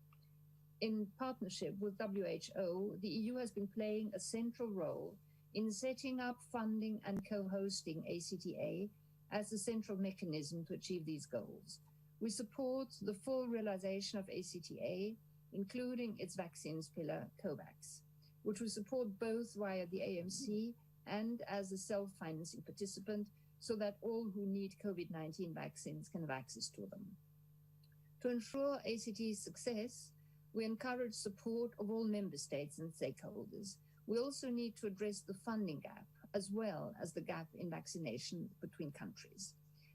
In partnership with WHO, the EU has been playing a central role in setting up, funding, and co-hosting ACTA as a central mechanism to achieve these goals. We support the full realization of ACTA, including its vaccines pillar, COVAX, which we support both via the AMC and as a self-financing participant, so that all who need COVID-19 vaccines can have access to them. To ensure ACT's success, we encourage support of all member states and stakeholders. We also need to address the funding gap, as well as the gap in vaccination between countries.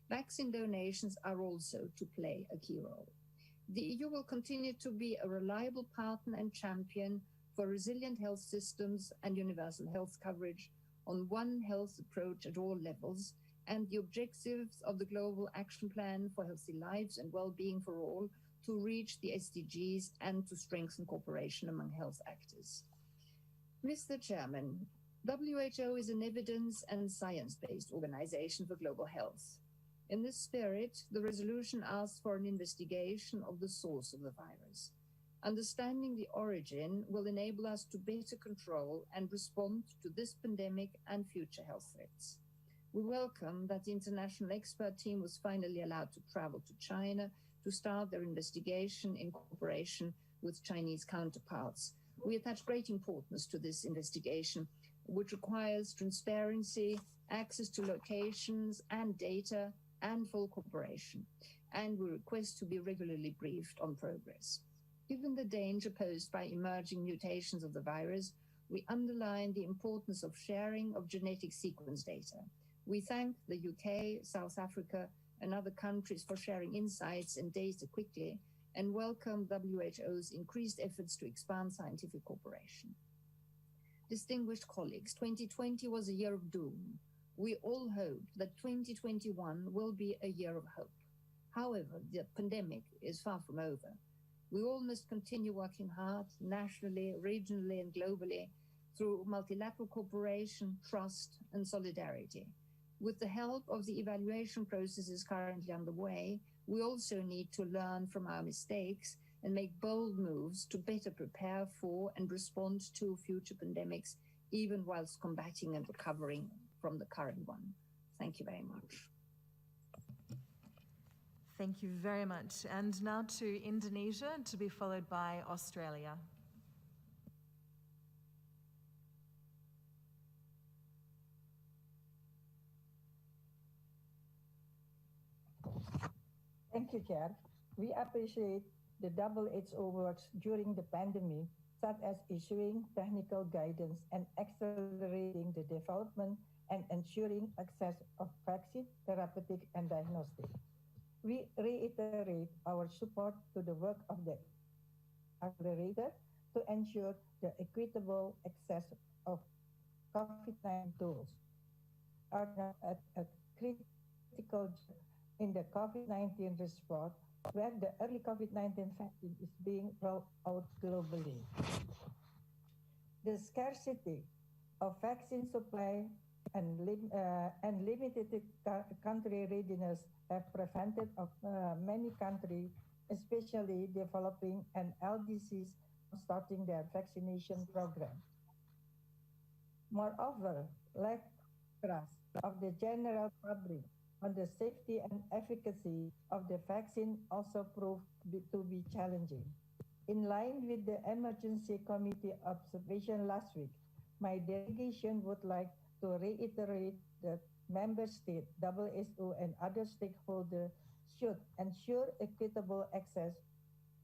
Vaccine donations are also to play a key role. The EU will continue to be a reliable partner and champion for resilient health systems and universal health coverage on one health approach at all levels, and the objectives of the Global Action Plan for Healthy Lives and Well-being for All to reach the SDGs and to strengthen cooperation among health actors. Mr. Chairman, WHO is an evidence and science-based organization for global health. In this spirit, the resolution asks for an investigation of the source of the virus. Understanding the origin will enable us to better control and respond to this pandemic and future health threats. We welcome that the international expert team was finally allowed to travel to China to start their investigation in cooperation with Chinese counterparts. We attach great importance to this investigation, which requires transparency, access to locations and data, and full cooperation, and we request to be regularly briefed on progress. Given the danger posed by emerging mutations of the virus, we underline the importance of sharing of genetic sequence data. We thank the UK, South Africa, and other countries for sharing insights and data quickly, and welcome WHO's increased efforts to expand scientific cooperation. Distinguished colleagues, 2020 was a year of doom. We all hope that 2021 will be a year of hope. However, the pandemic is far from over. We all must continue working hard, nationally, regionally, and globally, through multilateral cooperation, trust, and solidarity. With the help of the evaluation processes currently underway, we also need to learn from our mistakes and make bold moves to better prepare for and respond to future pandemics, even whilst combating and recovering from the current one. Thank you very much. Thank you very much. And now to Indonesia, to be followed by Australia. Thank you, Chair. We appreciate the WHO works during the pandemic, such as issuing technical guidance and accelerating the development and ensuring access of vaccine, therapeutic, and diagnostic. We reiterate our support to the work of the accelerator to ensure the equitable access of COVID-19 tools. Are now at a critical in the COVID-19 response, where the early COVID-19 vaccine is being rolled out globally. The scarcity of vaccine supply and limited country readiness have prevented many countries, especially developing and LDCs, from starting their vaccination program. Moreover, lack of trust of the general public on the safety and efficacy of the vaccine also proved to be challenging. In line with the Emergency Committee observation last week, my delegation would like to reiterate that member states, WHO, and other stakeholders should ensure equitable access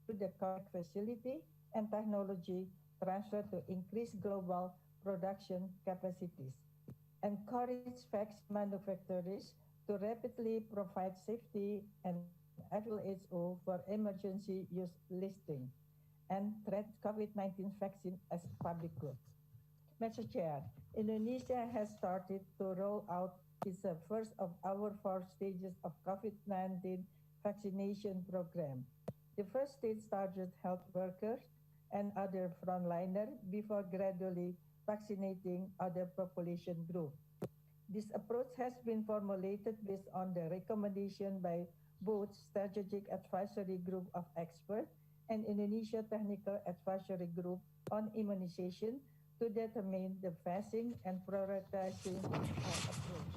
to the correct facility and technology transfer to increase global production capacities. Encourage vaccine manufacturers to rapidly provide safety and WHO for emergency use listing and treat COVID-19 vaccine as public good. Mr. Chair, Indonesia has started to roll out its first of our 4 stages of COVID-19 vaccination program. The first stage targets health workers and other frontliners before gradually vaccinating other population groups. This approach has been formulated based on the recommendation by both Strategic Advisory Group of Experts and Indonesia Technical Advisory Group on Immunization to determine the phasing and prioritizing approach.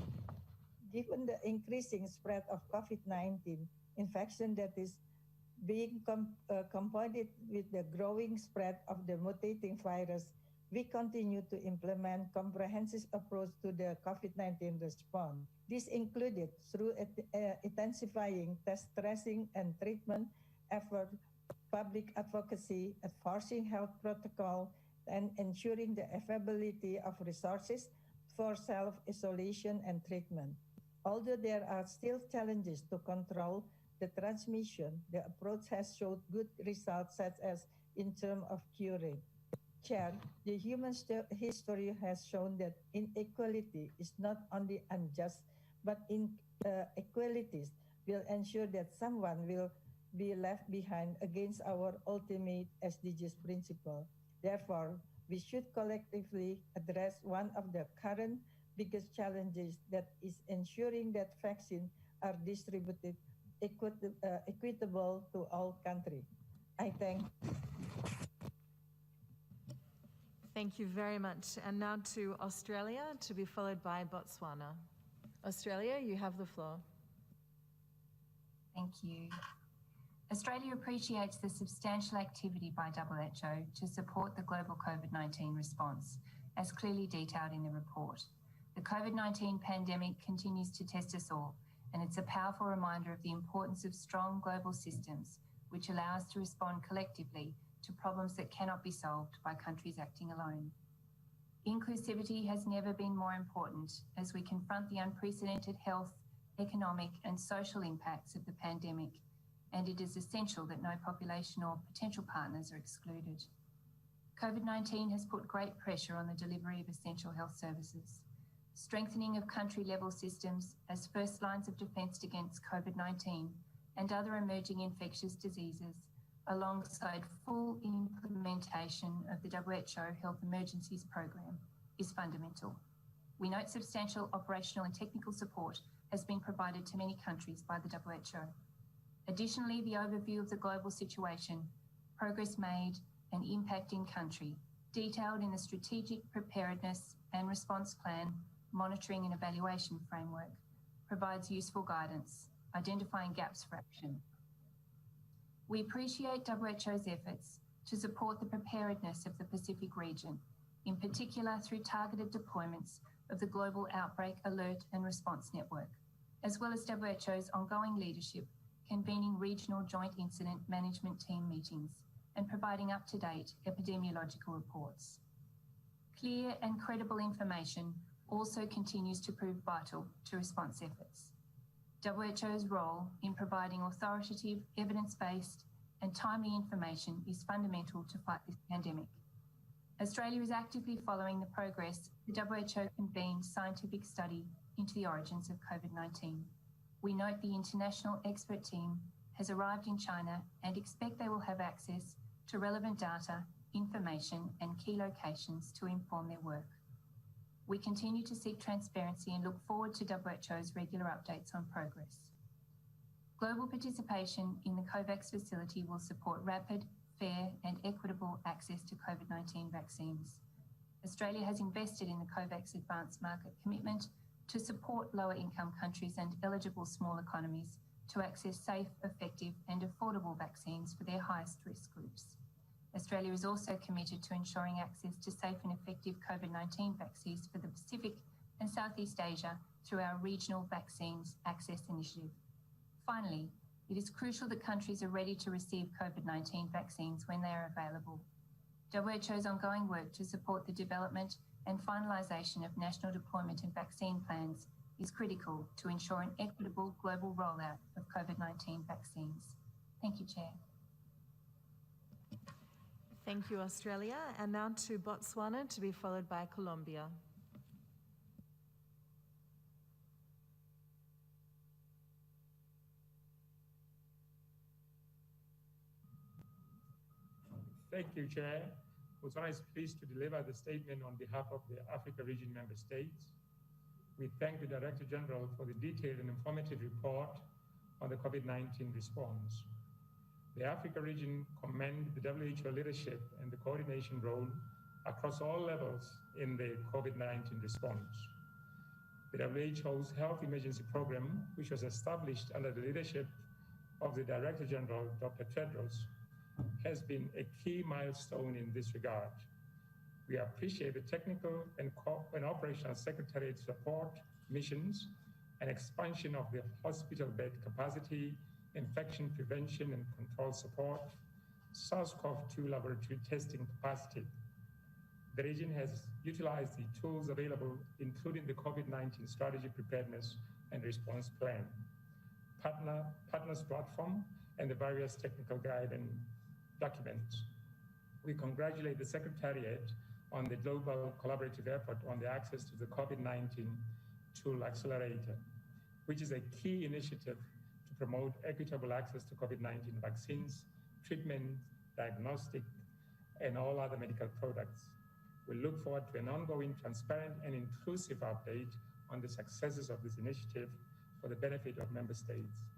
Given the increasing spread of COVID-19 infection that is being combined with the growing spread of the mutating virus, we continue to implement comprehensive approach to the COVID-19 response. This included through intensifying test tracing and treatment effort, public advocacy, enforcing health protocol, and ensuring the availability of resources for self-isolation and treatment. Although there are still challenges to control the transmission, the approach has showed good results such as in terms of cure rate. Chair, the human history has shown that inequality is not only unjust, but inequalities will ensure that someone will be left behind against our ultimate SDGs principle. Therefore, we should collectively address one of the current biggest challenges, that is ensuring that vaccines are distributed equitable to all countries. I thank. Thank you very much. And now to Australia, to be followed by Botswana. Australia, you have the floor. Thank you. Australia appreciates the substantial activity by WHO to support the global COVID-19 response, as clearly detailed in the report. The COVID-19 pandemic continues to test us all, and it's a powerful reminder of the importance of strong global systems, which allow us to respond collectively to problems that cannot be solved by countries acting alone. Inclusivity has never been more important as we confront the unprecedented health, economic, and social impacts of the pandemic, and it is essential that no population or potential partners are excluded. COVID-19 has put great pressure on the delivery of essential health services. Strengthening of country-level systems as first lines of defence against COVID-19 and other emerging infectious diseases, alongside full implementation of the WHO Health Emergencies Programme, is fundamental. We note substantial operational and technical support has been provided to many countries by the WHO. Additionally, the overview of the global situation, progress made, and impact in country, detailed in the Strategic Preparedness and Response Plan Monitoring and Evaluation Framework, provides useful guidance, identifying gaps for action. We appreciate WHO's efforts to support the preparedness of the Pacific region, in particular through targeted deployments of the Global Outbreak Alert and Response Network, as well as WHO's ongoing leadership, convening regional joint incident management team meetings, and providing up-to-date epidemiological reports. Clear and credible information also continues to prove vital to response efforts. WHO's role in providing authoritative, evidence-based, and timely information is fundamental to fight this pandemic. Australia is actively following the progress the WHO convened scientific study into the origins of COVID-19. We note the international expert team has arrived in China and expect they will have access to relevant data, information, and key locations to inform their work. We continue to seek transparency and look forward to WHO's regular updates on progress. Global participation in the COVAX facility will support rapid, fair, and equitable access to COVID-19 vaccines. Australia has invested in the COVAX Advanced Market Commitment to support lower-income countries and eligible small economies to access safe, effective, and affordable vaccines for their highest-risk groups. Australia is also committed to ensuring access to safe and effective COVID-19 vaccines for the Pacific and Southeast Asia through our Regional Vaccines Access Initiative. Finally, It is crucial that countries are ready to receive COVID-19 vaccines when they are available. WHO's ongoing work to support the development and finalisation of national deployment and vaccine plans is critical to ensure an equitable global rollout of COVID-19 vaccines. Thank you, Chair. Thank you, Australia. And now to Botswana, to be followed by Colombia. Thank you, Chair. Botswana is pleased to deliver the statement on behalf of the Africa Region member states. We thank the Director General for the detailed and informative report on the COVID-19 response. The Africa Region commends the WHO leadership and the coordination role across all levels in the COVID-19 response. The WHO's Health Emergency Program, which was established under the leadership of the Director General, Dr. Tedros, has been a key milestone in this regard. We appreciate the technical and operational secretariat support, missions, and expansion of the hospital bed capacity, infection prevention and control support, SARS-CoV-2 laboratory testing capacity. The region has utilized the tools available, including the COVID-19 strategy preparedness and response plan, partners platform, and the various technical guide and documents. We congratulate the Secretariat on the global collaborative effort on the access to the COVID-19 tool accelerator, which is a key initiative to promote equitable access to COVID-19 vaccines, treatment, diagnostic, and all other medical products. We look forward to an ongoing, transparent, and inclusive update on the successes of this initiative for the benefit of member states.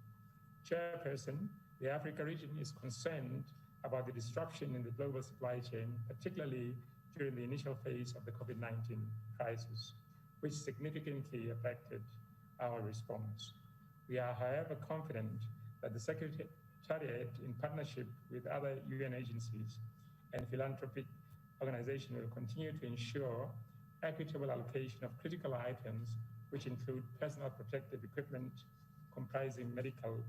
Chairperson, the Africa region is concerned about the disruption in the global supply chain, particularly during the initial phase of the COVID-19 crisis, which significantly affected our response. We are, however, confident that the Secretariat, in partnership with other UN agencies and philanthropic organizations, will continue to ensure equitable allocation of critical items, which include personal protective equipment comprising medical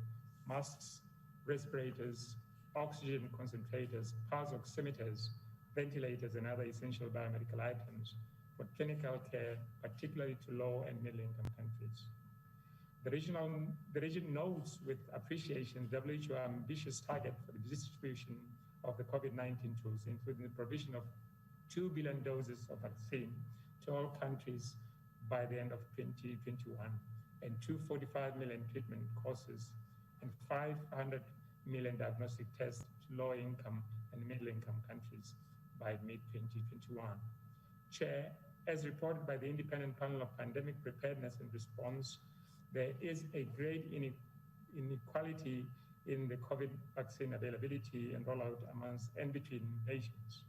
masks, respirators, oxygen concentrators, pulse oximeters, ventilators, and other essential biomedical items for clinical care, particularly to low and middle-income countries. The region notes with appreciation WHO's ambitious target for the distribution of the COVID-19 tools, including the provision of 2 billion doses of vaccine to all countries by the end of 2021, and 245 million treatment courses, and 500 million diagnostic tests to low-income and middle-income countries by mid-2021. Chair, as reported by the Independent Panel of Pandemic Preparedness and Response, there is a great inequality in the COVID vaccine availability and rollout amongst and between nations.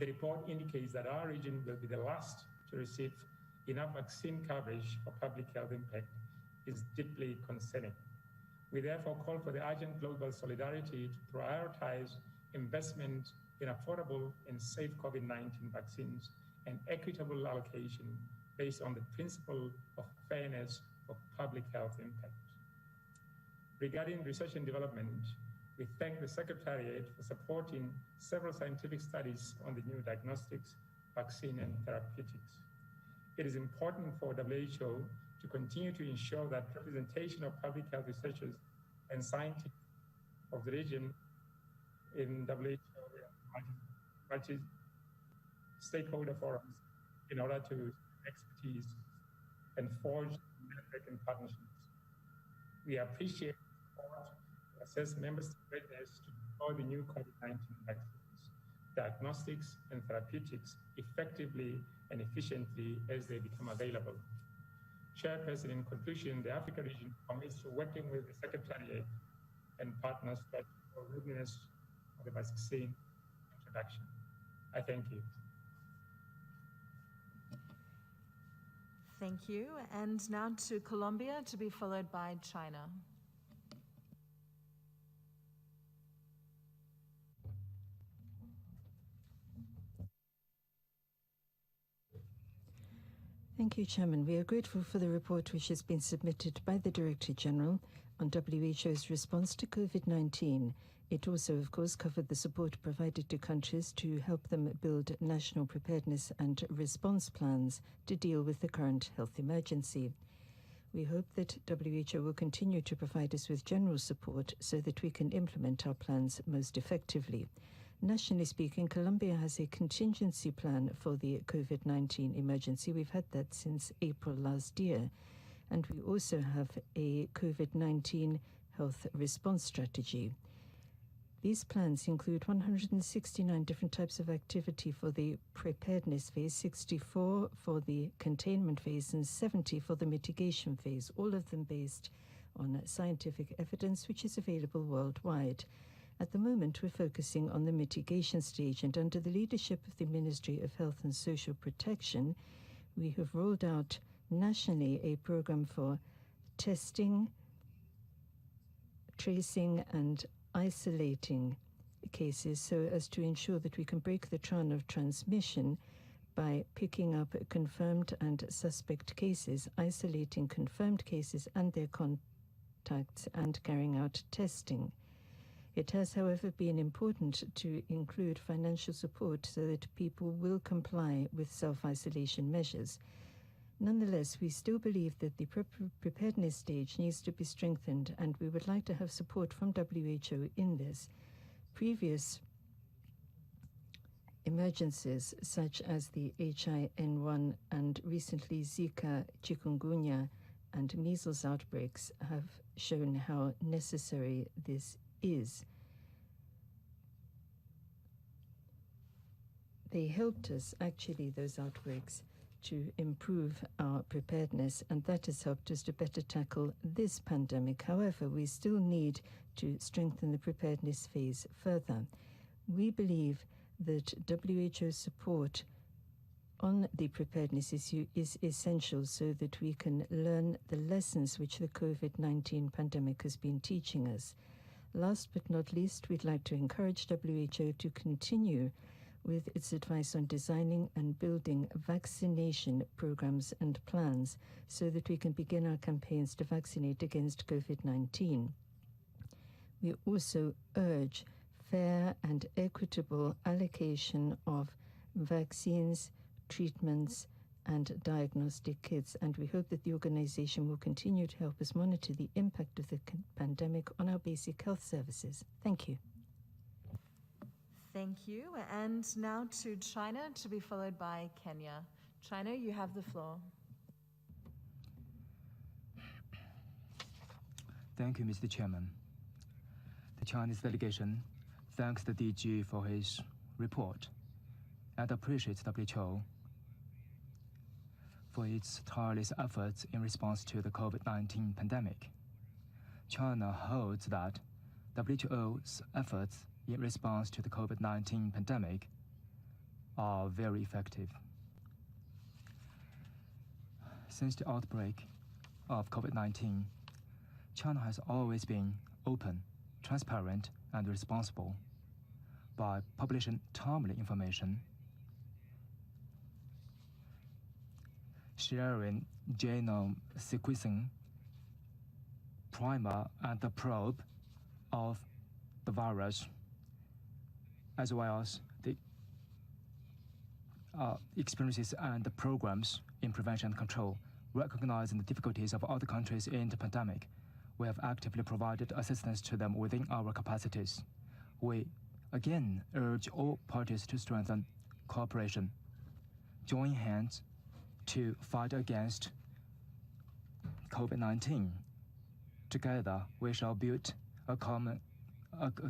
The report indicates that our region will be the last to receive enough vaccine coverage for public health impact is deeply concerning. We therefore call for the urgent global solidarity to prioritize investment in affordable and safe COVID-19 vaccines and equitable allocation based on the principle of fairness of public health impact. Regarding research and development, we thank the Secretariat for supporting several scientific studies on the new diagnostics, vaccine, and therapeutics. It is important for WHO to continue to ensure that representation of public health researchers and scientists of the region in WHO multi-stakeholder forums in order to expertise and forge network and partnerships. We appreciate to assess member state readiness to deploy the new COVID-19 vaccines, diagnostics, and therapeutics effectively and efficiently as they become available. Chairperson, in conclusion, the Africa region commits to working with the Secretariat and partners for readiness of the vaccine introduction. I thank you. Thank you. And now to Colombia, to be followed by China. Thank you, Chairman. We are grateful for the report which has been submitted by the Director General on WHO's response to COVID-19. It also, of course, covered the support provided to countries to help them build national preparedness and response plans to deal with the current health emergency. We hope that WHO will continue to provide us with general support so that we can implement our plans most effectively. Nationally speaking, Colombia has a contingency plan for the COVID-19 emergency. We've had that since April last year. And we also have a COVID-19 health response strategy. These plans include 169 different types of activity for the preparedness phase, 64 for the containment phase, and 70 for the mitigation phase, all of them based on scientific evidence which is available worldwide. At the moment, we're focusing on the mitigation stage, and under the leadership of the Ministry of Health and Social Protection, we have rolled out nationally a program for testing, tracing, and isolating cases so as to ensure that we can break the chain of transmission by picking up confirmed and suspect cases, isolating confirmed cases and their contacts, and carrying out testing. It has, however, been important to include financial support so that people will comply with self-isolation measures. Nonetheless, we still believe that the preparedness stage needs to be strengthened, and we would like to have support from WHO in this. Previous emergencies, such as the H1N1 and recently Zika, chikungunya, and measles outbreaks, have shown how necessary this is. They helped us, actually, those outbreaks, to improve our preparedness, and that has helped us to better tackle this pandemic. However, we still need to strengthen the preparedness phase further. We believe that WHO's support on the preparedness issue is essential so that we can learn the lessons which the COVID-19 pandemic has been teaching us. Last but not least, we'd like to encourage WHO to continue with its advice on designing and building vaccination programs and plans so that we can begin our campaigns to vaccinate against COVID-19. We also urge fair and equitable allocation of vaccines, treatments, and diagnostic kits, and we hope that the organization will continue to help us monitor the impact of the pandemic on our basic health services. Thank you. Thank you. And now to China, to be followed by Kenya. China, you have the floor. Thank you, Mr. Chairman. The Chinese delegation thanks the DG for his report and appreciates WHO for its tireless efforts in response to the COVID-19 pandemic. China holds that WHO's efforts in response to the COVID-19 pandemic are very effective. Since the outbreak of COVID-19, China has always been open, transparent, and responsible by publishing timely information, sharing genome sequencing, primer, and the probe of the virus, as well as the experiences and the programs in prevention and control. Recognizing the difficulties of other countries in the pandemic, we have actively provided assistance to them within our capacities. We again urge all parties to strengthen cooperation, join hands to fight against COVID-19. Together, we shall build a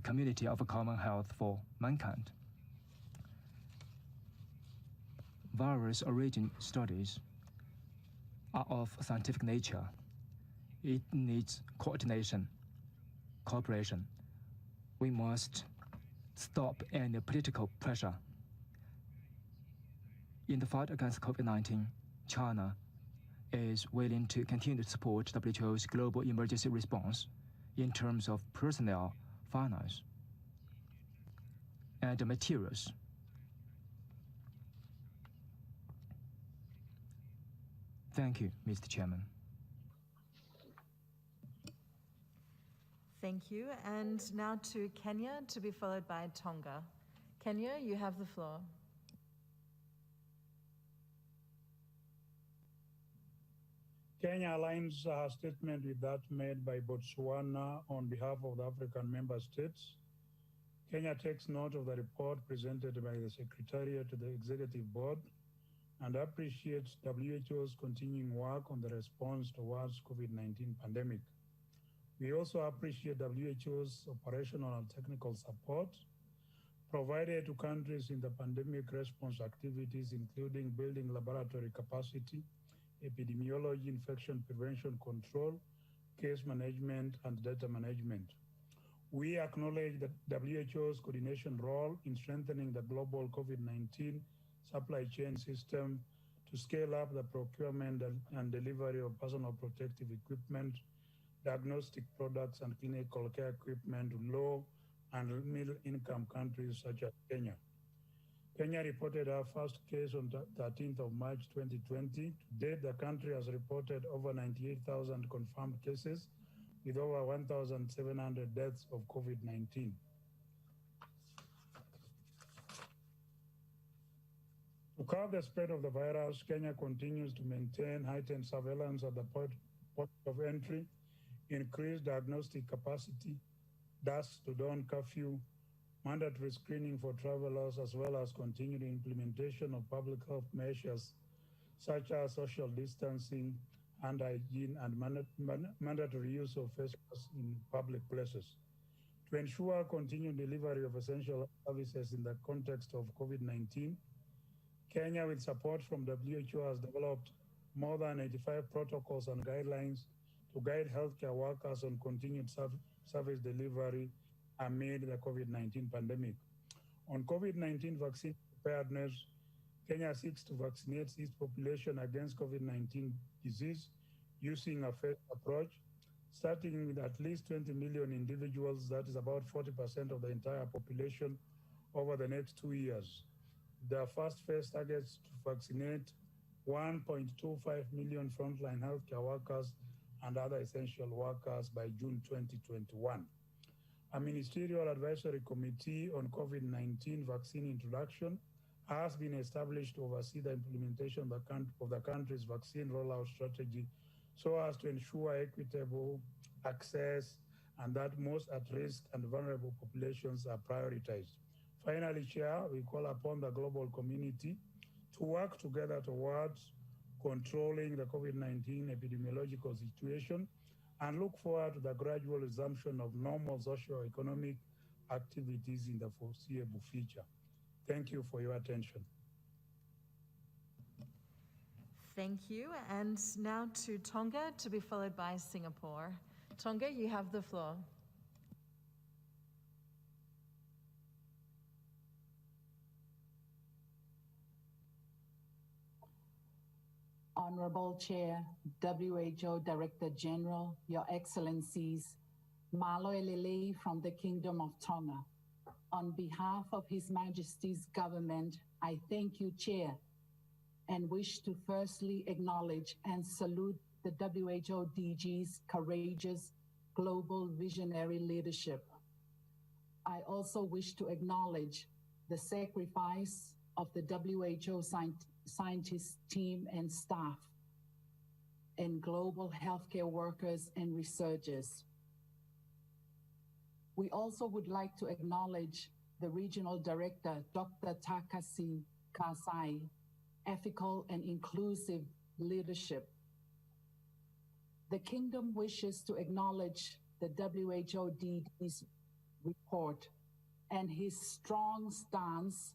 community of a common health for mankind. Virus origin studies are of scientific nature. It needs coordination, cooperation. We must stop any political pressure. In the fight against COVID-19, China is willing to continue to support WHO's global emergency response in terms of personnel, finance, and materials. Thank you, Mr. Chairman. Thank you. And now to Kenya, to be followed by Tonga. Kenya, you have the floor. Kenya aligns her statement with that made by Botswana on behalf of the African member states. Kenya takes note of the report presented by the Secretariat to the Executive Board and appreciates WHO's continuing work on the response towards COVID-19 pandemic. We also appreciate WHO's operational and technical support provided to countries in the pandemic response activities, including building laboratory capacity, epidemiology, infection prevention control, case management, and data management. We acknowledge the WHO's coordination role in strengthening the global COVID-19 supply chain system to scale up the procurement and delivery of personal protective equipment, diagnostic products, and clinical care equipment to low and middle-income countries such as Kenya. Kenya reported our first case on 13th of March 2020. To date, the country has reported over 98,000 confirmed cases with over 1,700 deaths of COVID-19. To curb the spread of the virus, Kenya continues to maintain heightened surveillance at the port of entry, increased diagnostic capacity, dusk to dawn curfew, mandatory screening for travelers, as well as continued implementation of public health measures such as social distancing, hand hygiene, and mandatory use of face masks in public places. To ensure continued delivery of essential services in the context of COVID-19, Kenya, with support from WHO, has developed more than 85 protocols and guidelines to guide healthcare workers on continued service delivery amid the COVID-19 pandemic. On COVID-19 vaccine preparedness, Kenya seeks to vaccinate its population against COVID-19 disease using a phased approach, starting with at least 20 million individuals, that is about 40% of the entire population, over the next 2 years. The first phase targets to vaccinate 1.25 million frontline healthcare workers and other essential workers by June 2021. A ministerial advisory committee on COVID-19 vaccine introduction has been established to oversee the implementation of the country's vaccine rollout strategy so as to ensure equitable access and that most at-risk and vulnerable populations are prioritized. Finally, Chair, we call upon the global community to work together towards controlling the COVID-19 epidemiological situation and look forward to the gradual resumption of normal socio-economic activities in the foreseeable future. Thank you for your attention. Thank you. And now to Tonga, to be followed by Singapore. Tonga, you have the floor. Honorable Chair, WHO Director General, Your Excellencies, Malo Elele from the Kingdom of Tonga. On behalf of His Majesty's government, I thank you, Chair, and wish to firstly acknowledge and salute the WHO DG's courageous global visionary leadership. I also wish to acknowledge the sacrifice of the WHO scientist team and staff, and global healthcare workers and researchers. We also would like to acknowledge the Regional Director, Dr. Takashi Kasai, ethical and inclusive leadership. The Kingdom wishes to acknowledge the WHO DD's report and his strong stance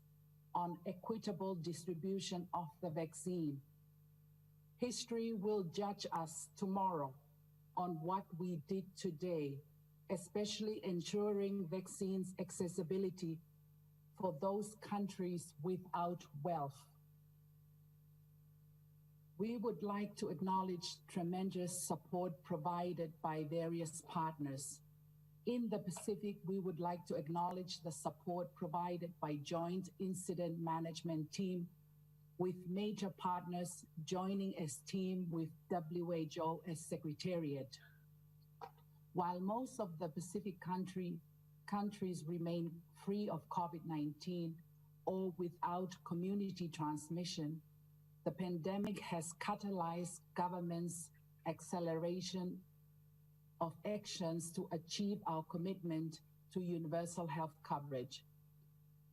on equitable distribution of the vaccine. History will judge us tomorrow on what we did today, especially ensuring vaccines accessibility for those countries without wealth. We would like to acknowledge tremendous support provided by various partners. In the Pacific, we would like to acknowledge the support provided by Joint Incident Management Team, with major partners joining as team with WHO as Secretariat. While most of the Pacific countries remain free of COVID-19 or without community transmission, the pandemic has catalyzed governments' acceleration of actions to achieve our commitment to universal health coverage.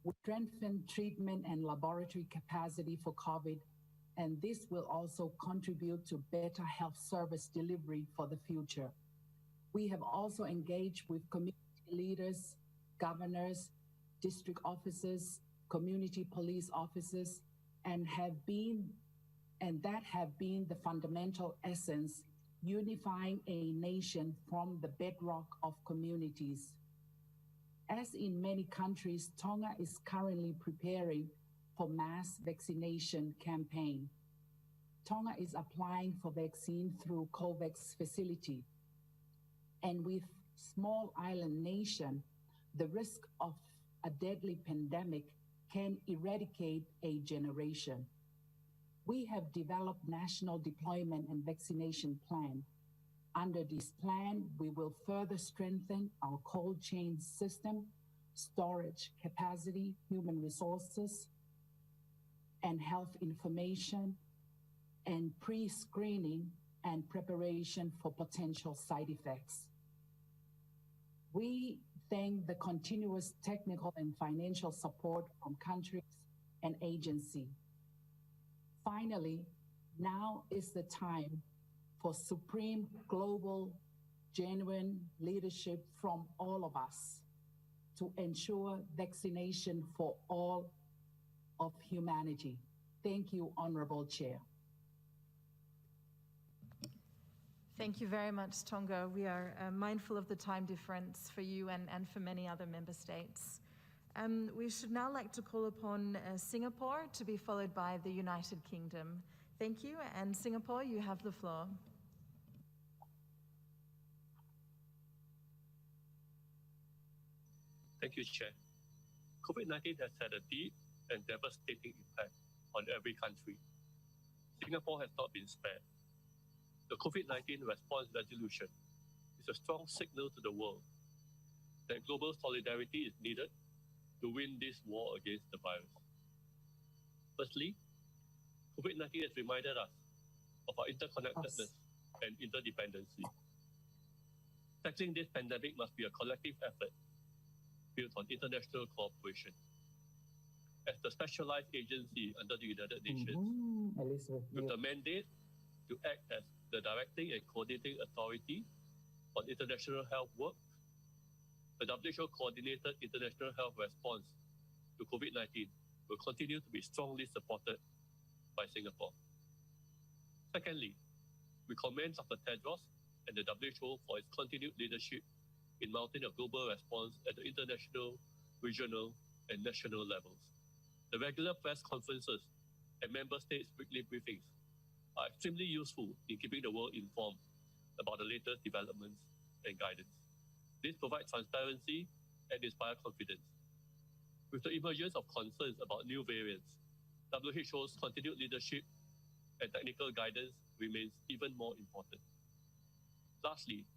We strengthen treatment and laboratory capacity for COVID, and this will also contribute to better health service delivery for the future. We have also engaged with community leaders, governors, district officers, community police officers, and that have been the fundamental essence, unifying a nation from the bedrock of communities. As in many countries, Tonga is currently preparing for mass vaccination campaign. Tonga is applying for vaccine through COVAX facility. And with small island nation, the risk of a deadly pandemic can eradicate a generation. We have developed national deployment and vaccination plan. Under this plan, we will further strengthen our cold chain system, storage capacity, human resources, and health information, and pre-screening and preparation for potential side effects. We thank the continuous technical and financial support from countries and agencies. Finally, now is the time for supreme global, genuine leadership from all of us to ensure vaccination for all of humanity. Thank you, Honorable Chair. Thank you very much, Tonga. We are mindful of the time difference for you and for many other member states. We should now like to call upon Singapore to be followed by the United Kingdom. Thank you, and Singapore, you have the floor. Thank you, Chair. COVID-19 has had a deep and devastating impact on every country. Singapore has not been spared. The COVID-19 response resolution is a strong signal to the world that global solidarity is needed to win this war against the virus. Firstly, COVID-19 has reminded us of our interconnectedness and interdependency. Tackling this pandemic must be a collective effort built on international cooperation. As the specialized agency under the United Nations, with the mandate to act as the directing and coordinating authority on international health work, the WHO coordinated international health response to COVID-19 will continue to be strongly supported by Singapore. Secondly, we commend Dr. Tedros and the WHO for its continued leadership in mounting a global response at the international, regional, and national levels. The regular press conferences and member states' weekly briefings are extremely useful in keeping the world informed about the latest developments and guidance. This provides transparency and inspires confidence. With the emergence of concerns about new variants, WHO's continued leadership and technical guidance remains even more important. Lastly,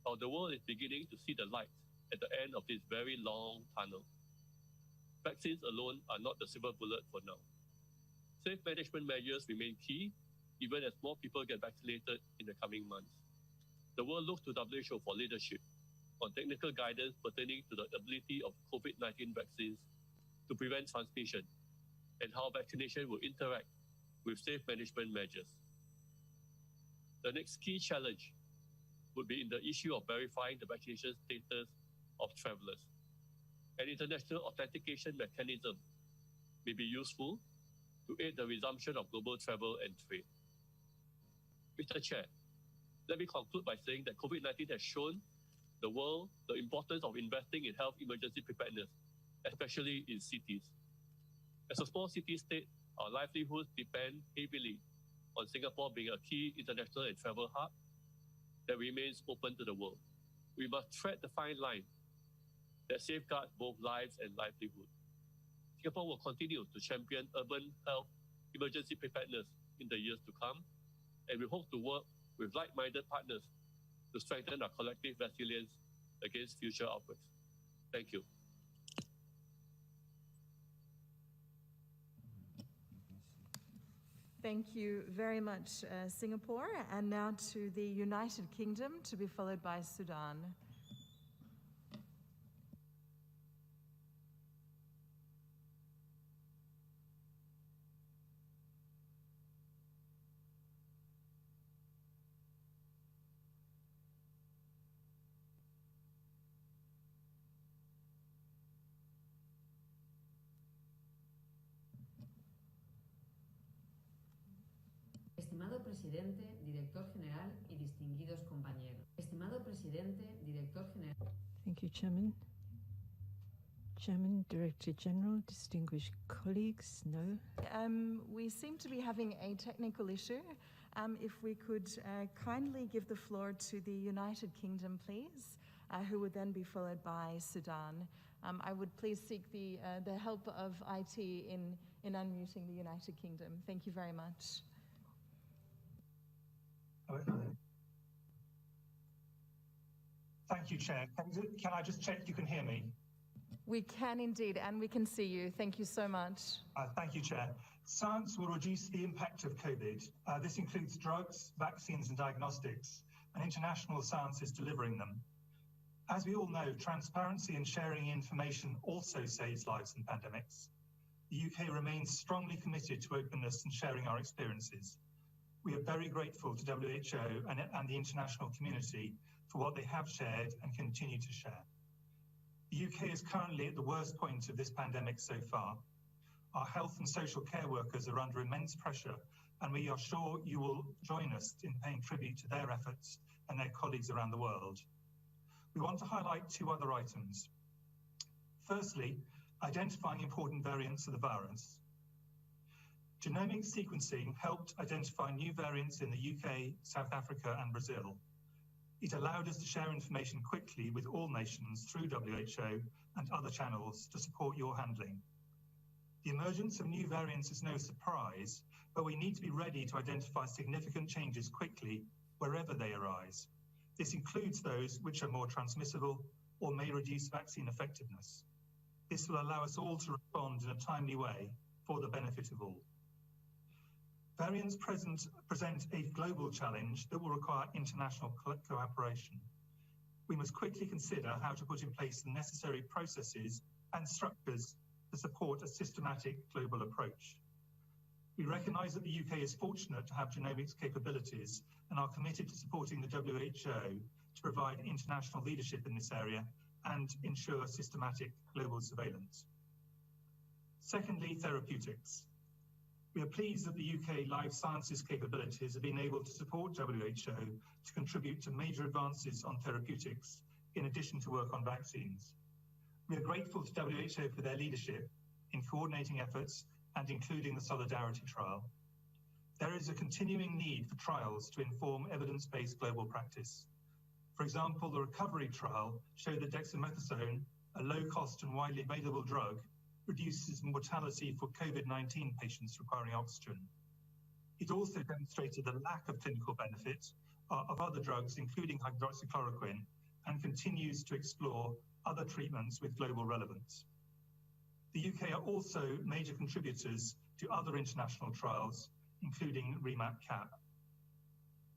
while the world is beginning to see the light at the end of this very long tunnel, vaccines alone are not the silver bullet for now. Safe management measures remain key even as more people get vaccinated in the coming months. The world looks to WHO for leadership on technical guidance pertaining to the ability of COVID-19 vaccines to prevent transmission and how vaccination will interact with safe management measures. The next key challenge would be in the issue of verifying the vaccination status of travelers. An international authentication mechanism may be useful to aid the resumption of global travel and trade. Mr. Chair, let me conclude by saying that COVID-19 has shown the world the importance of investing in health emergency preparedness, especially in cities. As a small city state, our livelihoods depend heavily on Singapore being a key international and travel hub that remains open to the world. We must tread the fine line that safeguards both lives and livelihood. Singapore will continue to champion urban health emergency preparedness in the years to come, and we hope to work with like-minded partners to strengthen our collective resilience against future outbreaks. Thank you. Thank you very much, Singapore. And now to the United Kingdom, to be followed by Sudan. Estimado presidente, director general y distinguidos compañeros. Estimado presidente, director general. Thank you, Chairman. Chairman, Director General, distinguished colleagues, no. We seem to be having a technical issue. If we could kindly give the floor to the United Kingdom, please, who would then be followed by Sudan. I would please seek the help of IT in unmuting the United Kingdom. Thank you very much. Thank you, Chair. Can I just check you can hear me? We can indeed, and we can see you. Thank you so much. Thank you, Chair. Science will reduce the impact of COVID. This includes drugs, vaccines, and diagnostics, and international science is delivering them. As we all know, transparency and sharing information also saves lives in pandemics. The UK remains strongly committed to openness and sharing our experiences. We are very grateful to WHO and the international community for what they have shared and continue to share. The UK is currently at the worst point of this pandemic so far. Our health and social care workers are under immense pressure, and we are sure you will join us in paying tribute to their efforts and their colleagues around the world. We want to highlight two other items. Firstly, identifying important variants of the virus. Genomic sequencing helped identify new variants in the UK, South Africa, and Brazil. It allowed us to share information quickly with all nations through WHO and other channels to support your handling. The emergence of new variants is no surprise, but we need to be ready to identify significant changes quickly wherever they arise. This includes those which are more transmissible or may reduce vaccine effectiveness. This will allow us all to respond in a timely way for the benefit of all. Variants present a global challenge that will require international cooperation. We must quickly consider how to put in place the necessary processes and structures to support a systematic global approach. We recognise that the UK is fortunate to have genomics capabilities and are committed to supporting the WHO to provide international leadership in this area and ensure systematic global surveillance. Secondly, therapeutics. We are pleased that the UK life sciences capabilities have been able to support WHO to contribute to major advances on therapeutics, in addition to work on vaccines. We are grateful to WHO for their leadership in coordinating efforts and including the Solidarity Trial. There is a continuing need for trials to inform evidence-based global practice. For example, the Recovery Trial showed that dexamethasone, a low-cost and widely available drug, reduces mortality for COVID-19 patients requiring oxygen. It also demonstrated the lack of clinical benefit of other drugs, including hydroxychloroquine, and continues to explore other treatments with global relevance. The UK are also major contributors to other international trials, including REMAP-CAP.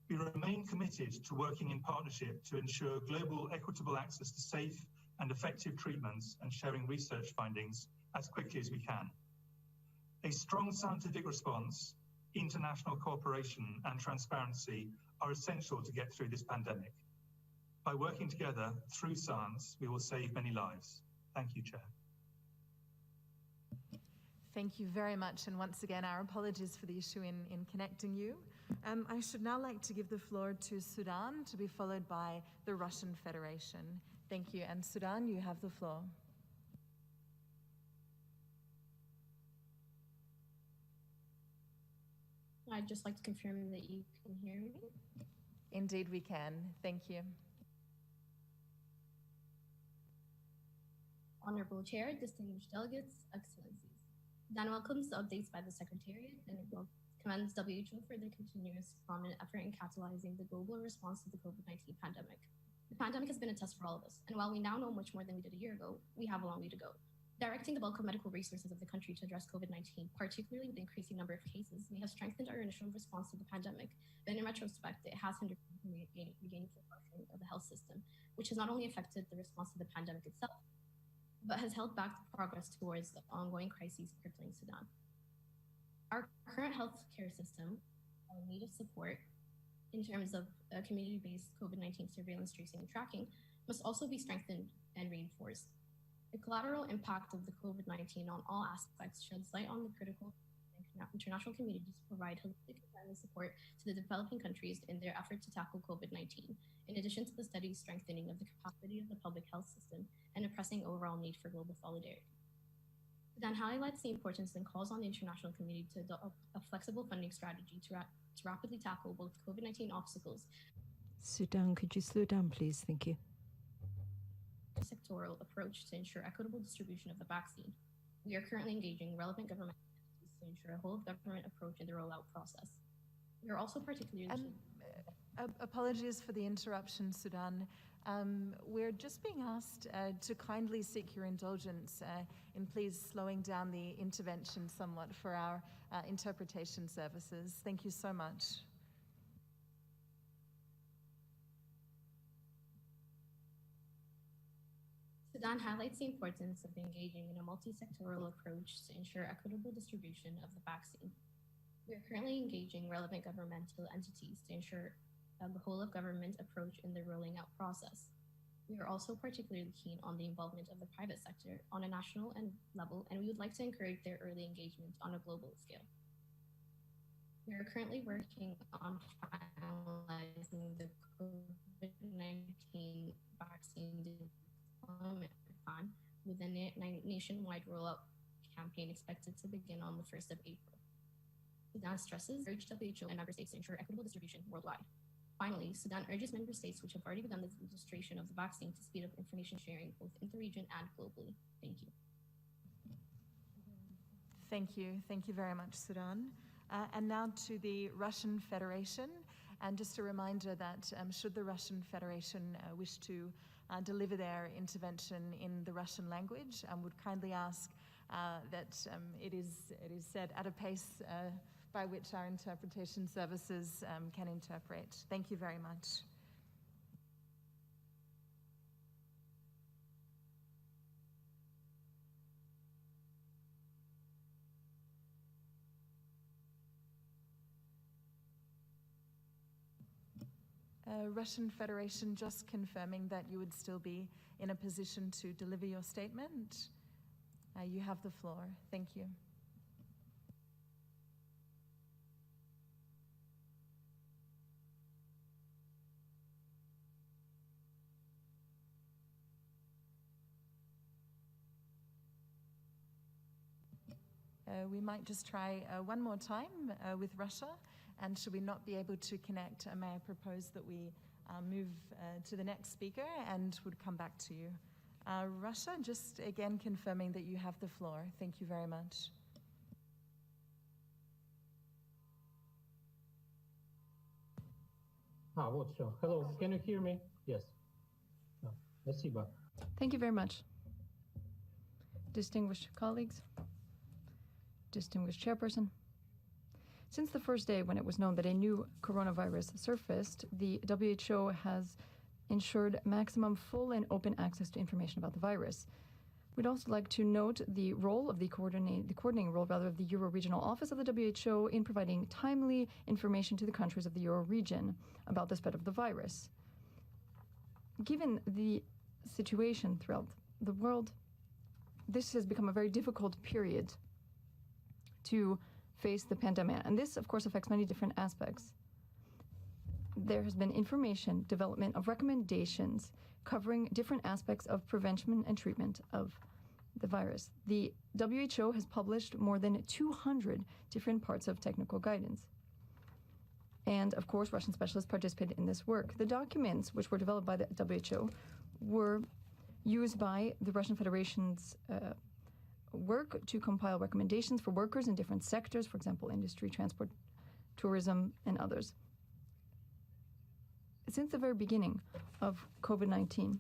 We remain committed to working in partnership to ensure global equitable access to safe and effective treatments and sharing research findings as quickly as we can. A strong scientific response, international cooperation, and transparency are essential to get through this pandemic. By working together through science, we will save many lives. Thank you, Chair. Thank you very much, and once again, our apologies for the issue in connecting you. I should now like to give the floor to Sudan, to be followed by the Russian Federation. Thank you, and Sudan, you have the floor. I'd just like to confirm that you can hear me. Indeed, we can. Thank you. Honorable Chair, distinguished delegates, excellencies. Sudan welcomes the updates by the Secretariat and it commends WHO for their continuous prominent effort in catalyzing the global response to the COVID-19 pandemic. The pandemic has been a test for all of us, and while we now know much more than we did a year ago, we have a long way to go. Directing the bulk of medical resources of the country to address COVID-19, particularly with the increasing number of cases, may have strengthened our initial response to the pandemic, but in retrospect, it has hindered regaining full functioning of the health system, which has not only affected the response to the pandemic itself, but has held back the progress towards the ongoing crises crippling Sudan. Our current healthcare system, in need of support in terms of community-based COVID-19 surveillance, tracing, and tracking, must also be strengthened and reinforced. The collateral impact of the COVID-19 on all aspects sheds light on the critical international community to provide holistic and support to the developing countries in their effort to tackle COVID-19, in addition to the steady strengthening of the capacity of the public health system and a pressing overall need for global solidarity. Sudan highlights the importance and calls on the international community to adopt a flexible funding strategy to rapidly tackle both COVID-19 obstacles. Sudan, could you slow down, please? Thank you. Sectoral approach to ensure equitable distribution of the vaccine. We are currently engaging relevant government entities to ensure a whole of government approach in the rollout process. We are also particularly apologies for the interruption, Sudan. We're just being asked to kindly seek your indulgence in please slowing down the intervention somewhat for our interpretation services. Thank you so much. Sudan highlights the importance of engaging in a multi-sectoral approach to ensure equitable distribution of the vaccine. We are currently engaging relevant governmental entities to ensure the whole of government approach in the rolling out process. We are also particularly keen on the involvement of the private sector on a national level, and we would like to encourage their early engagement on a global scale. We are currently working on finalizing the COVID-19 vaccine deployment plan with a nationwide rollout campaign expected to begin on the 1st of April. Sudan stresses urged WHO and member states to ensure equitable distribution worldwide. Finally, Sudan urges member states which have already begun the administration of the vaccine to speed up information sharing both in the region and globally. Thank you. Thank you. Thank you very much, Sudan. And now to the Russian Federation. And just a reminder that should the Russian Federation wish to deliver their intervention in the Russian language, would kindly ask that it is said at a pace by which our interpretation services can interpret. Thank you very much. Russian Federation, just confirming that you would still be in a position to deliver your statement. You have the floor. Thank you. We might just try one more time with Russia, and should we not be able to connect, may I propose that we move to the next speaker and would come back to you. Russia, just again confirming that you have the floor. Thank you very much. Hello, can you hear me? Yes. Спасибо. Thank you very much. Distinguished colleagues, distinguished chairperson. Since the first day when it was known that a new coronavirus surfaced, the WHO has ensured maximum full and open access to information about the virus. We'd also like to note the role of the coordinating role of the Euro Regional Office of the WHO in providing timely information to the countries of the Euro region about the spread of the virus. Given the situation throughout the world, this has become a very difficult period to face the pandemic, and this, of course, affects many different aspects. There has been information, development of recommendations covering different aspects of prevention and treatment of the virus. The WHO has published more than 200 different parts of technical guidance. And, of course, Russian specialists participated in this work. The documents, which were developed by the WHO, were used by the Russian Federation's work to compile recommendations for workers in different sectors, for example, industry, transport, tourism, and others. Since the very beginning of COVID-19,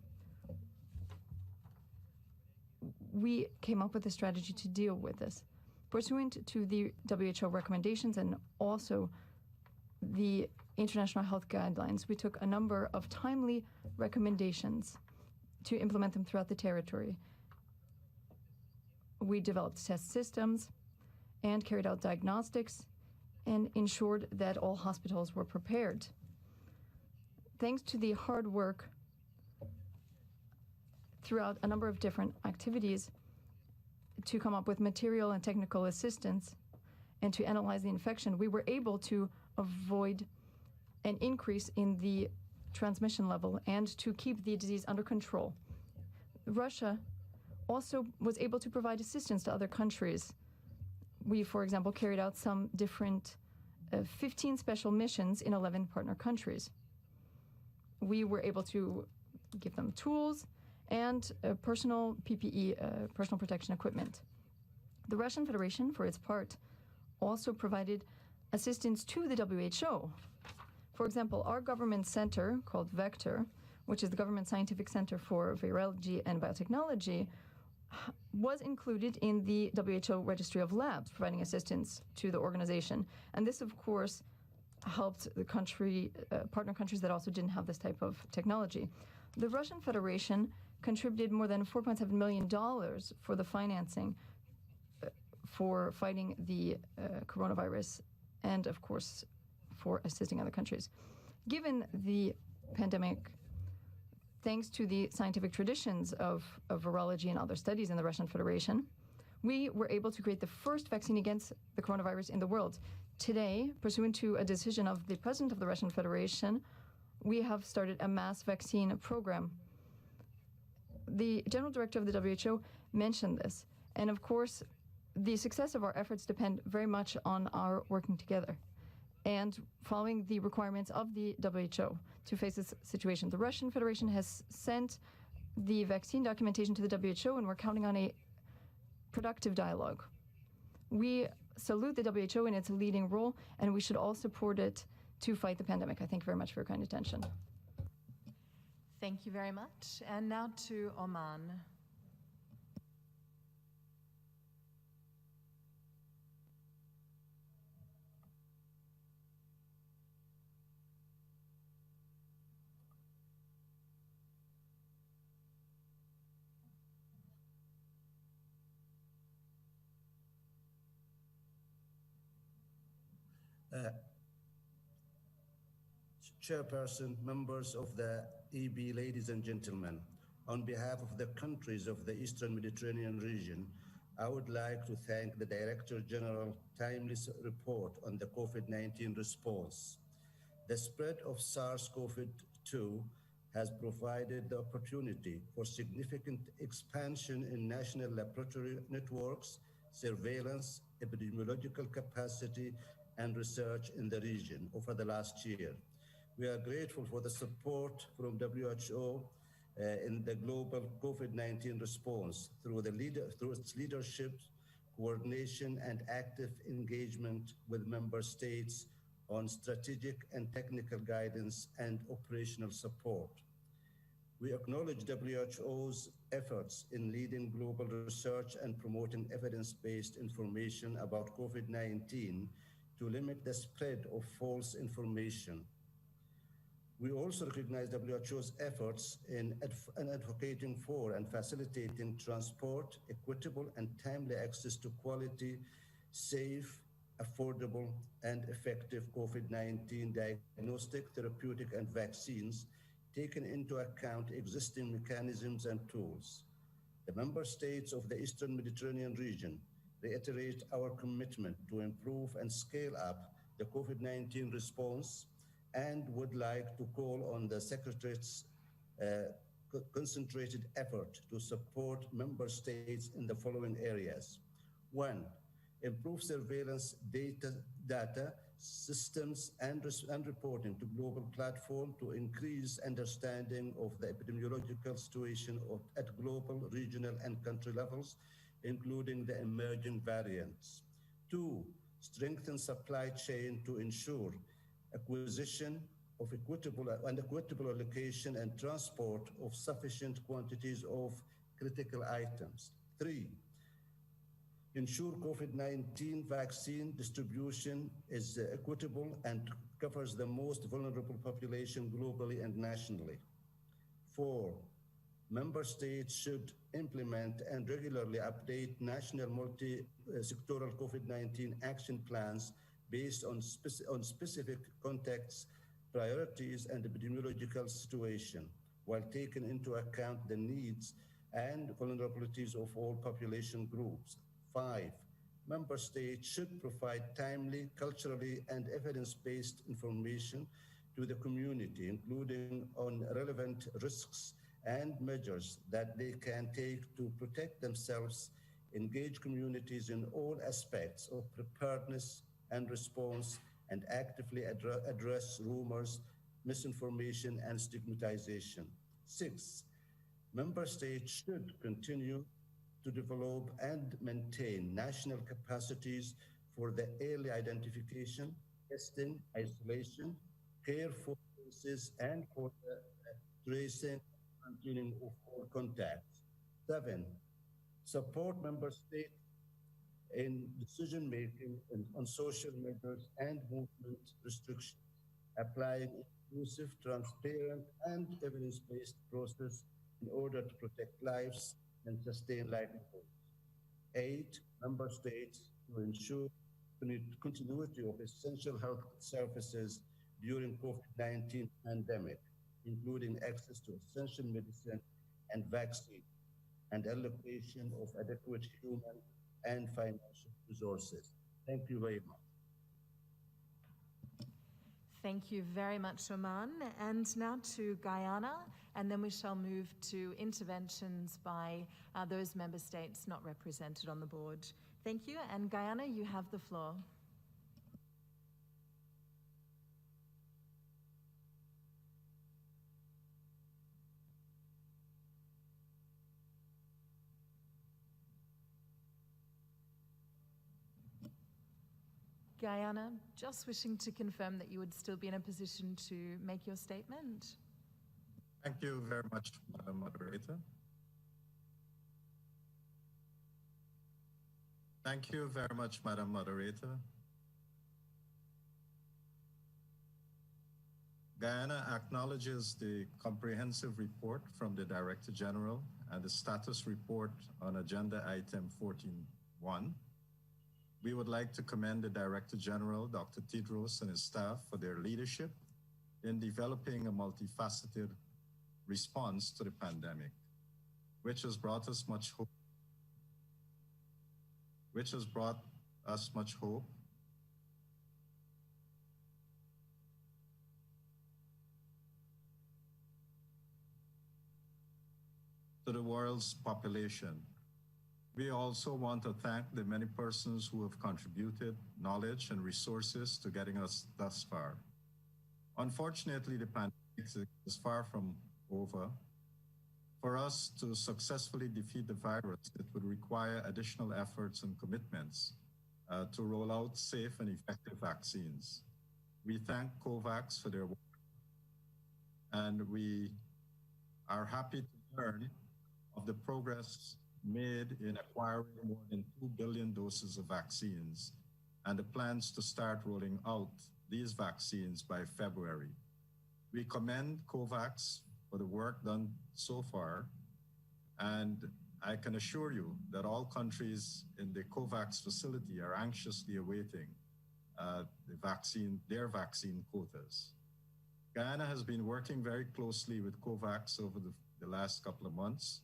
we came up with a strategy to deal with this. Pursuant to the WHO recommendations and also the international health guidelines, we took a number of timely recommendations to implement them throughout the territory. We developed test systems and carried out diagnostics and ensured that all hospitals were prepared. Thanks to the hard work throughout a number of different activities to come up with material and technical assistance and to analyze the infection, we were able to avoid an increase in the transmission level and to keep the disease under control. Russia also was able to provide assistance to other countries. We, for example, carried out some different 15 special missions in 11 partner countries. We were able to give them tools and personal PPE, personal protection equipment. The Russian Federation, for its part, also provided assistance to the WHO. For example, our government center, called Vector, which is the Government Scientific Center for Virology and Biotechnology, was included in the WHO Registry of Labs, providing assistance to the organization. And this, of course, helped the country, partner countries that also didn't have this type of technology. The Russian Federation contributed more than $4.7 million for the financing for fighting the coronavirus and, of course, for assisting other countries. Given the pandemic, thanks to the scientific traditions of virology and other studies in the Russian Federation, we were able to create the first vaccine against the coronavirus in the world. Today, pursuant to a decision of the President of the Russian Federation, we have started a mass vaccine program. The General Director of the WHO mentioned this, and of course, the success of our efforts depend very much on our working together and following the requirements of the WHO to face this situation. The Russian Federation has sent the vaccine documentation to the WHO, and we're counting on a productive dialogue. We salute the WHO in its leading role, and we should all support it to fight the pandemic. I thank you very much for your kind attention. Thank you very much. And now to Oman. Chairperson, members of the EB, ladies and gentlemen, on behalf of the countries of the Eastern Mediterranean region, I would like to thank the Director General timely report on the COVID-19 response. The spread of SARS-CoV-2 has provided the opportunity for significant expansion in national laboratory networks, surveillance, epidemiological capacity, and research in the region over the last year. We are grateful for the support from WHO in the global COVID-19 response through its leadership, coordination, and active engagement with member states on strategic and technical guidance and operational support. We acknowledge WHO's efforts in leading global research and promoting evidence-based information about COVID-19 to limit the spread of false information. We also recognize WHO's efforts in advocating for and facilitating transport, equitable and timely access to quality, safe, affordable, and effective COVID-19 diagnostic, therapeutic, and vaccines, taking into account existing mechanisms and tools. The member states of the Eastern Mediterranean region reiterate our commitment to improve and scale up the COVID-19 response and would like to call on the Secretary's concentrated effort to support member states in the following areas. 1, improve surveillance data systems and reporting to global platform to increase understanding of the epidemiological situation at global, regional, and country levels, including the emerging variants. 2, strengthen supply chain to ensure acquisition of equitable allocation and transport of sufficient quantities of critical items. 3, ensure COVID-19 vaccine distribution is equitable and covers the most vulnerable population globally and nationally. 4, member states should implement and regularly update national multi-sectoral COVID-19 action plans based on specific contexts, priorities, and epidemiological situation, while taking into account the needs and vulnerabilities of all population groups. 5, member states should provide timely, culturally, and evidence-based information to the community, including on relevant risks and measures that they can take to protect themselves, engage communities in all aspects of preparedness and response, and actively address rumors, misinformation, and stigmatization. 6, member states should continue to develop and maintain national capacities for the early identification, testing, isolation, care for cases, and for the tracing and cleaning of all contacts. 7, support member states in decision-making on social measures and movement restrictions, applying inclusive, transparent, and evidence-based process in order to protect lives and sustain livelihoods. 8, member states to ensure continuity of essential health services during COVID-19 pandemic, including access to essential medicine and vaccine, and allocation of adequate human and financial resources. Thank you very much. Thank you very much, Oman. And now to Guyana, and then we shall move to interventions by those member states not represented on the board. Thank you, and Guyana, you have the floor. Guyana, just wishing to confirm that you would still be in a position to make your statement. Thank you very much, Madam Moderator. Thank you very much, Madam Moderator. Guyana acknowledges the comprehensive report from the Director General and the status report on Agenda Item 14.1. We would like to commend the Director General, Dr. Tedros, and his staff for their leadership in developing a multifaceted response to the pandemic, which has brought us much hope. To the world's population. We also want to thank the many persons who have contributed knowledge and resources to getting us thus far. Unfortunately, the pandemic is far from over. For us to successfully defeat the virus, it would require additional efforts and commitments to roll out safe and effective vaccines. We thank COVAX for their work, and we are happy to learn of the progress made in acquiring more than 2 billion doses of vaccines and the plans to start rolling out these vaccines by February. We commend COVAX for the work done so far, and I can assure you that all countries in the COVAX facility are anxiously awaiting their vaccine quotas. Guyana has been working very closely with COVAX over the last couple of months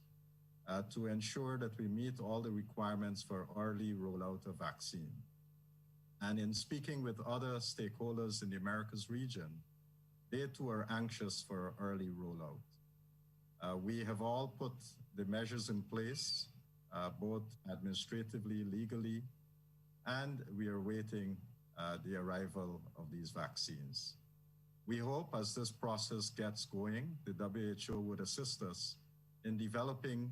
to ensure that we meet all the requirements for early rollout of vaccine. And in speaking with other stakeholders in the Americas region, they too are anxious for early rollout. We have all put the measures in place, both administratively, legally, and we are waiting the arrival of these vaccines. We hope as this process gets going, the WHO would assist us in developing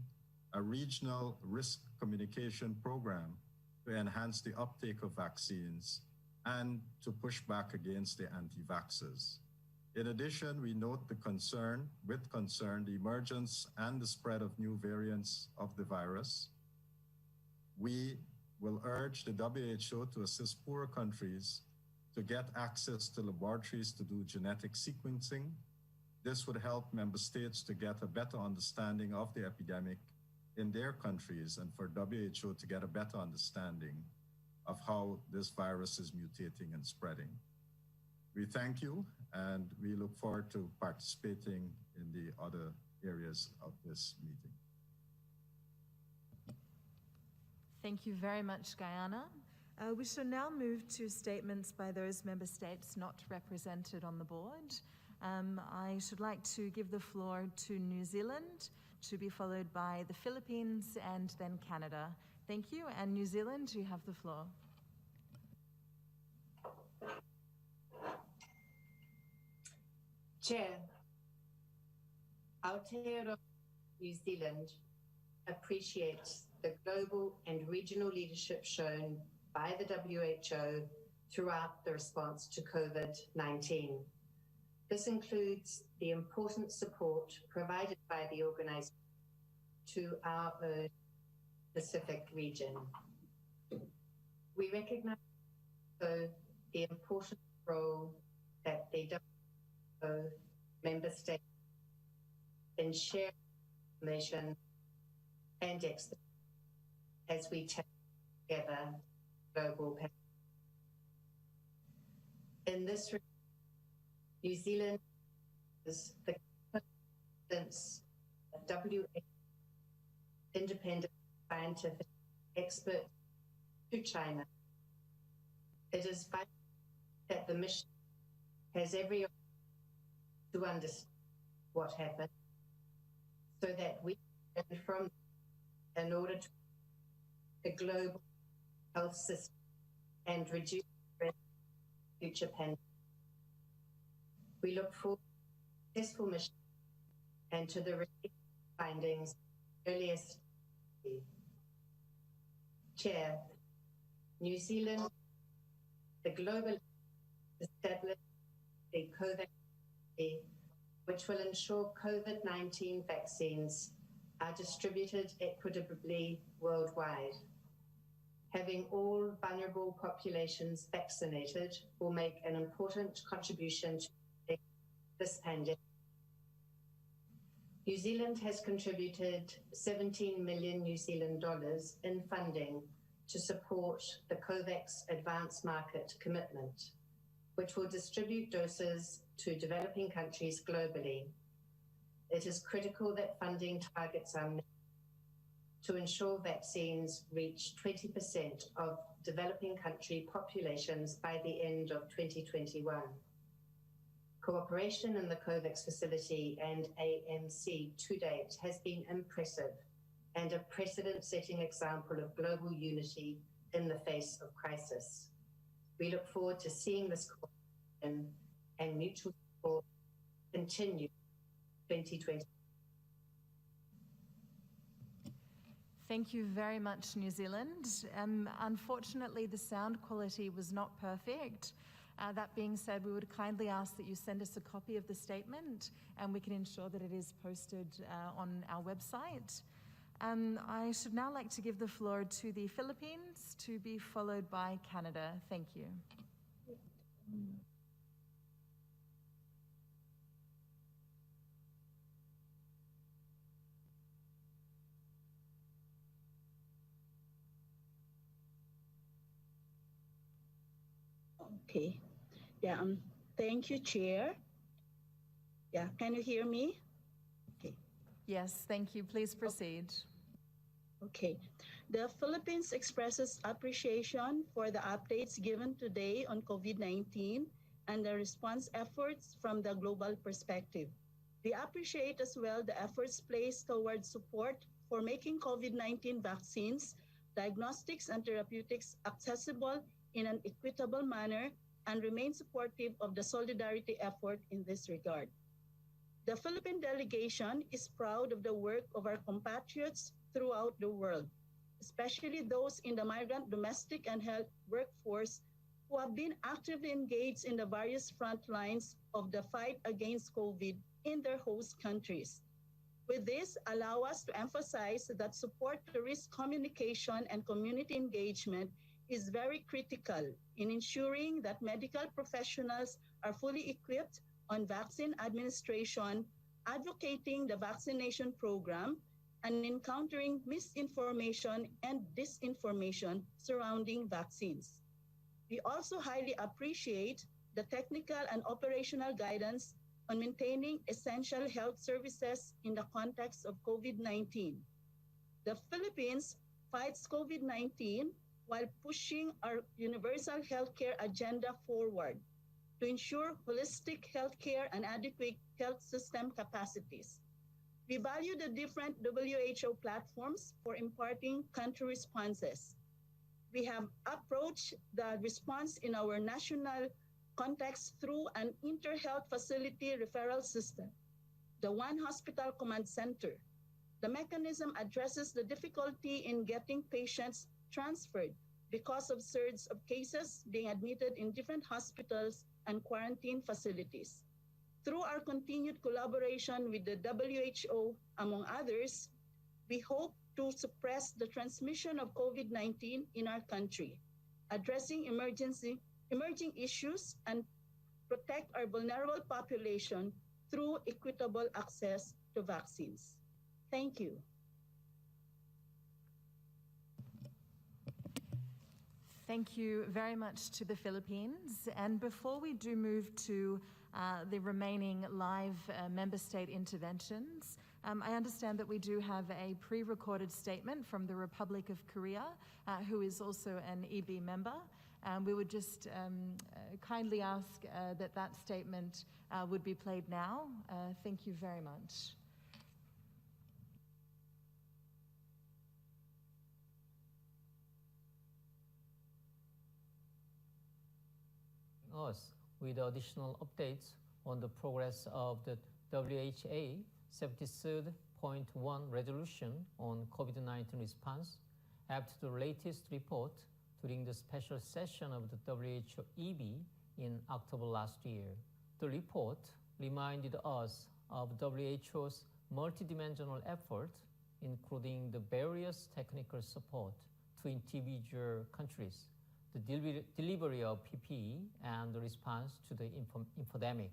a regional risk communication program to enhance the uptake of vaccines and to push back against the anti-vaxxers. In addition, we note with concern, the emergence and the spread of new variants of the virus. We will urge the WHO to assist poorer countries to get access to laboratories to do genetic sequencing. This would help member states to get a better understanding of the epidemic in their countries and for WHO to get a better understanding of how this virus is mutating and spreading. We thank you and we look forward to participating in the other areas of this meeting. Thank you very much, Guyana. We shall now move to statements by those member states not represented on the board. I should like to give the floor to New Zealand, to be followed by the Philippines and then Canada. Thank you, and New Zealand, you have the floor. Chair, Aotearoa New Zealand appreciates the global and regional leadership shown by the WHO throughout the response to COVID-19. This includes the important support provided by the organization to our own Pacific region. We recognize also the important role that the WHO member states in sharing information and expertise as we take together global pandemic. In this regard, New Zealand is the confidence of WHO independent scientific expert to China. It is vital that the mission has every opportunity to understand what happened so that we can learn from in order to the global health system and reduce risk of future pandemics. We look forward to a successful mission and to the findings earliest. Chair, New Zealand, the global established the COVAX, which will ensure COVID-19 vaccines are distributed equitably worldwide. Having all vulnerable populations vaccinated will make an important contribution to this pandemic. New Zealand has contributed 17 million New Zealand dollars in funding to support the COVAX Advanced Market Commitment, which will distribute doses to developing countries globally. It is critical that funding targets are met to ensure vaccines reach 20% of developing country populations by the end of 2021. Cooperation in the COVAX facility and AMC to date has been impressive and a precedent-setting example of global unity in the face of crisis. We look forward to seeing this cooperation and mutual support continue 2020. Thank you very much, New Zealand. Unfortunately, the sound quality was not perfect. That being said, we would kindly ask that you send us a copy of the statement and we can ensure that it is posted on our website. I should now like to give the floor to the Philippines, to be followed by Canada. Thank you. Okay. Yeah. Thank you, Chair. Yeah. Can you hear me? Okay. Yes. Thank you. Please proceed. Okay. The Philippines expresses appreciation for the updates given today on COVID-19 and the response efforts from the global perspective. We appreciate as well the efforts placed towards support for making COVID-19 vaccines, diagnostics, and therapeutics accessible in an equitable manner and remain supportive of the solidarity effort in this regard. The Philippine delegation is proud of the work of our compatriots throughout the world. especially those in the migrant domestic and health workforce who have been actively engaged in the various front lines of the fight against COVID in their host countries. With this, allow us to emphasize that support to risk communication and community engagement is very critical in ensuring that medical professionals are fully equipped on vaccine administration, advocating the vaccination program, and encountering misinformation and disinformation surrounding vaccines. We also highly appreciate the technical and operational guidance on maintaining essential health services in the context of COVID-19. The Philippines fights COVID-19 while pushing our universal healthcare agenda forward to ensure holistic healthcare and adequate health system capacities. We value the different WHO platforms for imparting country responses. We have approached the response in our national context through an inter-health facility referral system, the One Hospital Command Center. The mechanism addresses the difficulty in getting patients transferred because of surge of cases being admitted in different hospitals and quarantine facilities. Through our continued collaboration with the WHO, among others, we hope to suppress the transmission of COVID-19 in our country, addressing emerging issues and protect our vulnerable population through equitable access to vaccines. Thank you. Thank you very much to the Philippines. And before we do move to the remaining live member state interventions, I understand that we do have a pre-recorded statement from the Republic of Korea, who is also an EB member. We would just kindly ask that that statement would be played now. Thank you very much. Us with additional updates on the progress of the WHA 73rd.1 resolution on COVID-19 response after the latest report during the special session of the WHO EB in October last year. The report reminded us of WHO's multidimensional effort, including the various technical support to individual countries, the delivery of PPE, and the response to the infodemic.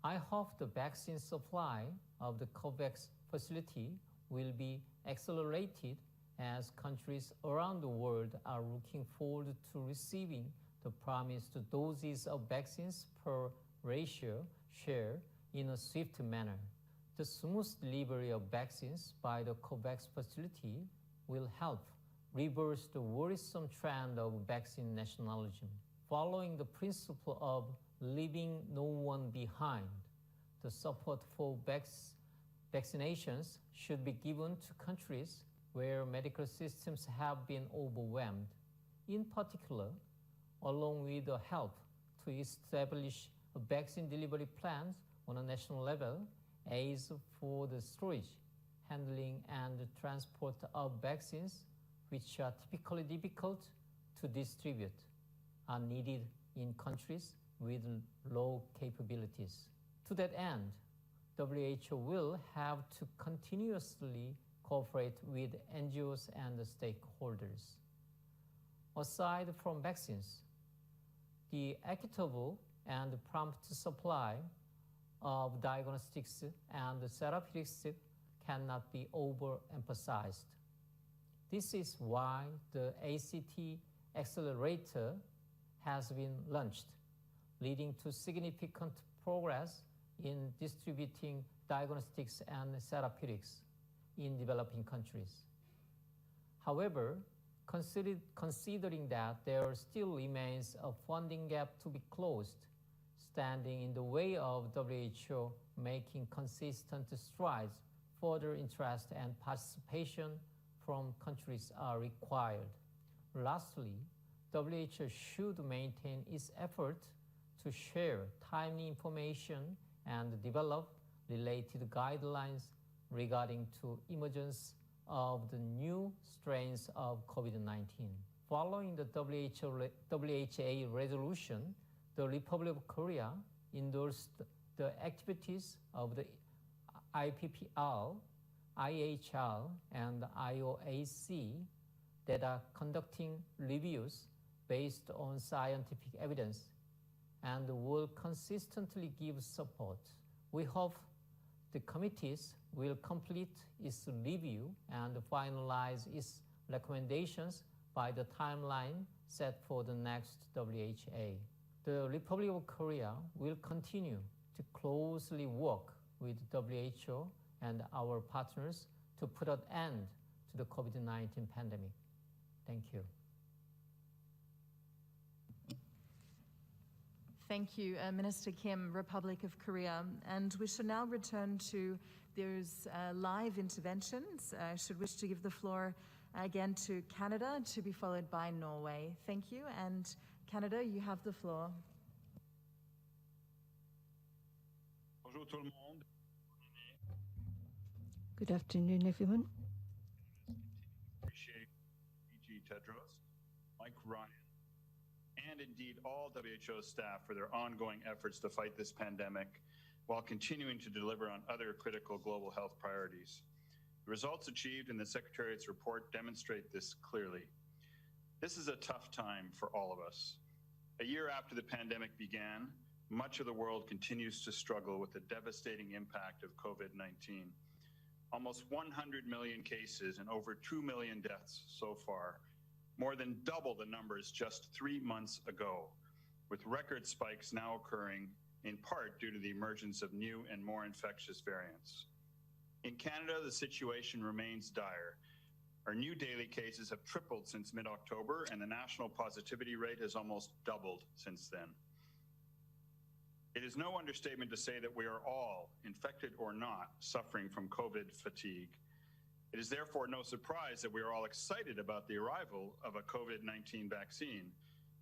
I hope the vaccine supply of the COVAX facility will be accelerated as countries around the world are looking forward to receiving the promised doses of vaccines per ratio share in a swift manner. The smooth delivery of vaccines by the COVAX facility will help reverse the worrisome trend of vaccine nationalism. Following the principle of leaving no one behind, the support for vaccinations should be given to countries where medical systems have been overwhelmed. In particular, along with the help to establish vaccine delivery plans on a national level, aids for the storage, handling, and transport of vaccines, which are typically difficult to distribute, are needed in countries with low capabilities. To that end, WHO will have to continuously cooperate with NGOs and stakeholders. Aside from vaccines, the equitable and prompt supply of diagnostics and therapeutics cannot be overemphasized. This is why the ACT accelerator has been launched, leading to significant progress in distributing diagnostics and therapeutics in developing countries. However, considering that there still remains a funding gap to be closed, standing in the way of WHO making consistent strides, further interest and participation from countries are required. Lastly, WHO should maintain its effort to share timely information and develop related guidelines regarding to emergence of the new strains strains of COVID-19. Following the WHA resolution, the Republic of Korea endorsed the activities of the IPPR, IHR, and IOAC that are conducting reviews based on scientific evidence and will consistently give support. We hope the committees will complete its review and finalize its recommendations by the timeline set for the next WHA. The Republic of Korea will continue to closely work with WHO and our partners to put an end to the COVID-19 pandemic. Thank you. Thank you, Minister Kim, Republic of Korea. And we shall now return to those live interventions. I should wish to give the floor again to Canada, to be followed by Norway. Thank you. And Canada, you have the floor. Bonjour tout le monde. Good afternoon, everyone. Appreciate E.G. Tedros, Mike Ryan, and indeed all WHO staff for their ongoing efforts to fight this pandemic while continuing to deliver on other critical global health priorities. The results achieved in the Secretariat's report demonstrate this clearly. This is a tough time for all of us. A year after the pandemic began, much of the world continues to struggle with the devastating impact of COVID-19. Almost 100 million cases and over 2 million deaths so far, more than double the numbers just 3 months ago, with record spikes now occurring in part due to the emergence of new and more infectious variants. In Canada, the situation remains dire. Our new daily cases have tripled since mid-October, and the national positivity rate has almost doubled since then. It is no understatement to say that we are all, infected or not, suffering from COVID fatigue. It is therefore no surprise that we are all excited about the arrival of a COVID-19 vaccine,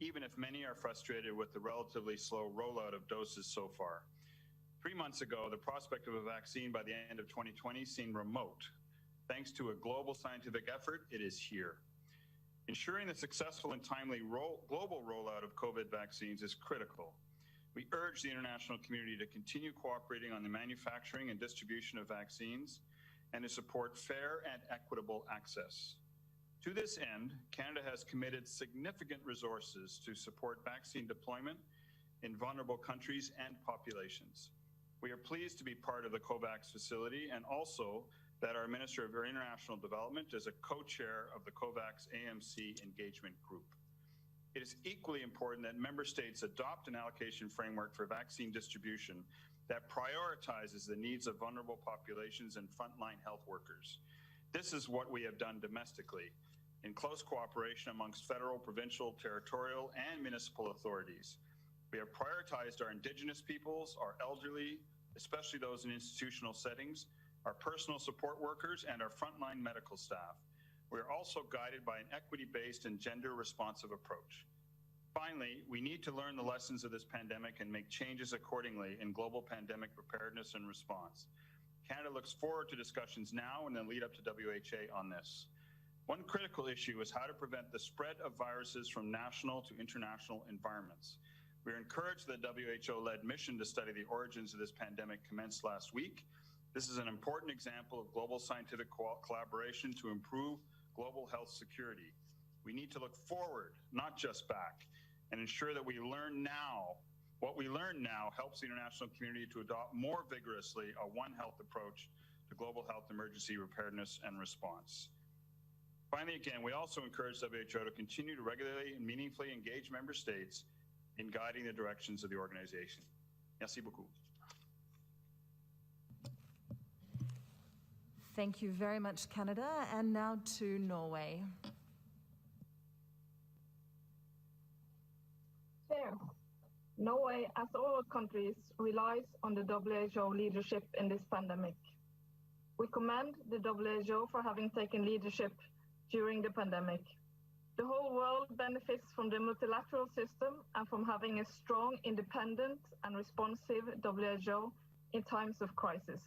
even if many are frustrated with the relatively slow rollout of doses so far. 3 months ago, the prospect of a vaccine by the end of 2020 seemed remote. Thanks to a global scientific effort, it is here. Ensuring the successful and timely global rollout of COVID vaccines is critical. We urge the international community to continue cooperating on the manufacturing and distribution of vaccines and to support fair and equitable access. To this end, Canada has committed significant resources to support vaccine deployment in vulnerable countries and populations. We are pleased to be part of the COVAX facility and also that our Minister of International Development is a co-chair of the COVAX AMC engagement group. It is equally important that member states adopt an allocation framework for vaccine distribution that prioritizes the needs of vulnerable populations and frontline health workers. This is what we have done domestically, in close cooperation amongst federal, provincial, territorial, and municipal authorities. We have prioritized our Indigenous peoples, our elderly, especially those in institutional settings, our personal support workers, and our frontline medical staff. We are also guided by an equity-based and gender-responsive approach. Finally, we need to learn the lessons of this pandemic and make changes accordingly in global pandemic preparedness and response. Canada looks forward to discussions now and then lead up to WHA on this. One critical issue is how to prevent the spread of viruses from national to international environments. We are encouraged that the WHO-led mission to study the origins of this pandemic commenced last week. This is an important example of global scientific collaboration to improve global health security. We need to look forward, not just back, and ensure that we learn now. What we learn now helps the international community to adopt more vigorously a One Health approach to global health emergency preparedness and response. Finally, again, we also encourage WHO to continue to regularly and meaningfully engage member states in guiding the directions of the organization. Merci beaucoup. Thank you very much, Canada. And now to Norway. Chair, Norway, as all countries, relies on the WHO leadership in this pandemic. We commend the WHO for having taken leadership during the pandemic. The whole world benefits from the multilateral system and from having a strong, independent, and responsive WHO in times of crisis.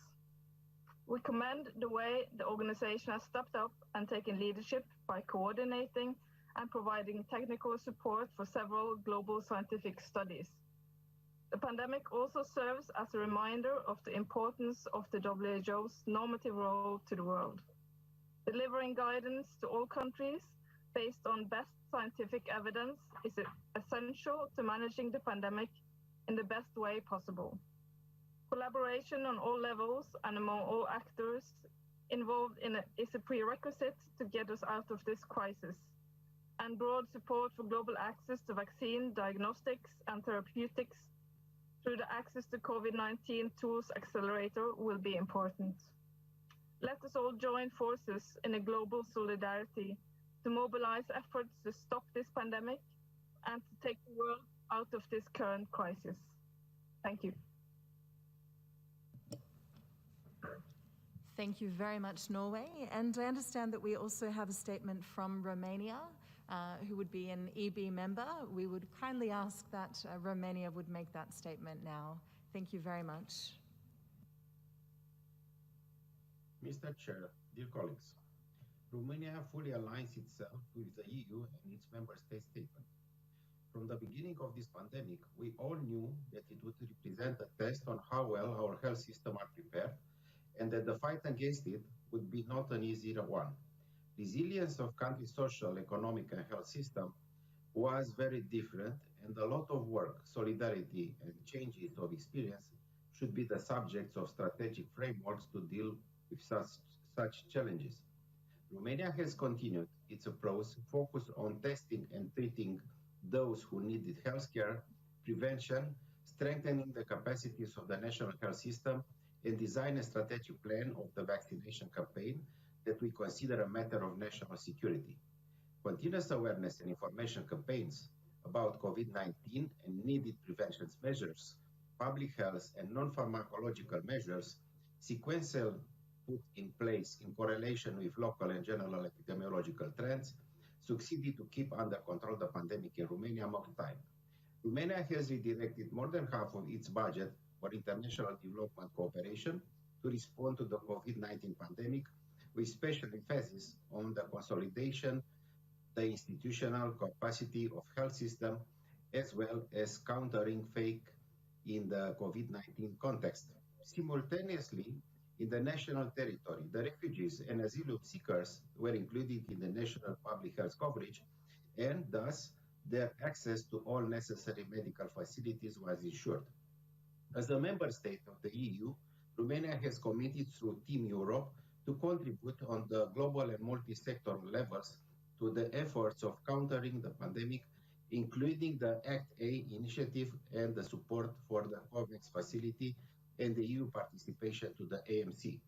We commend the way the organization has stepped up and taken leadership by coordinating and providing technical support for several global scientific studies. The pandemic also serves as a reminder of the importance of the WHO's normative role to the world, delivering guidance to all countries based on best scientific evidence is essential to managing the pandemic in the best way possible. Collaboration on all levels and among all actors involved is a prerequisite to get us out of this crisis, and broad support for global access to vaccine, diagnostics, and therapeutics through the Access to COVID-19 Tools Accelerator will be important. Let us all join forces in a global solidarity to mobilize efforts to stop this pandemic and to take the world out of this current crisis. Thank you. Thank you very much, Norway. And I understand that we also have a statement from Romania, who would be an EB member. We would kindly ask that Romania would make that statement now. Thank you very much. Mr. Chair, dear colleagues, Romania fully aligns itself with the EU and its member state statement. From the beginning of this pandemic, we all knew that it would represent a test on how well our health system are prepared, and that the fight against it would be not an easy one. Resilience of country's social, economic, and health system was very different, and a lot of work, solidarity, and changes of experience should be the subjects of strategic frameworks to deal with such challenges. Romania has continued its approach focused on testing and treating those who needed healthcare, prevention, strengthening the capacities of the national health system, and design a strategic plan of the vaccination campaign that we consider a matter of national security. Continuous awareness and information campaigns about COVID-19 and needed prevention measures, public health and non-pharmacological measures, sequential put in place in correlation with local and general epidemiological trends, succeeded to keep under control the pandemic in Romania among time. Romania has redirected more than half of its budget for international development cooperation to respond to the COVID-19 pandemic, with special emphasis on the consolidation, the institutional capacity of health system, as well as countering fake in the COVID-19 context. Simultaneously, in the national territory, the refugees and asylum seekers were included in the national public health coverage, and thus their access to all necessary medical facilities was ensured. As a member state of the EU, Romania has committed through Team Europe to contribute on the global and multi-sector levels to the efforts of countering the pandemic, including the ACT-A initiative and the support for the COVAX facility and the EU participation to the AMC.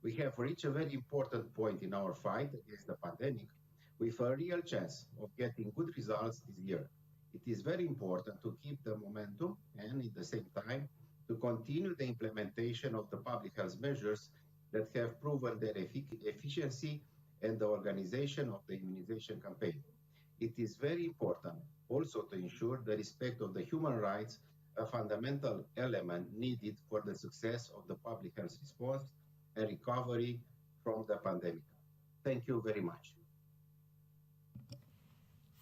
We have reached a very important point in our fight against the pandemic with a real chance of getting good results this year. It is very important to keep the momentum and at the same time to continue the implementation of the public health measures that have proven their efficiency and the organization of the immunization campaign. It is very important also to ensure the respect of the human rights, a fundamental element needed for the success of the public health response and recovery from the pandemic. Thank you very much.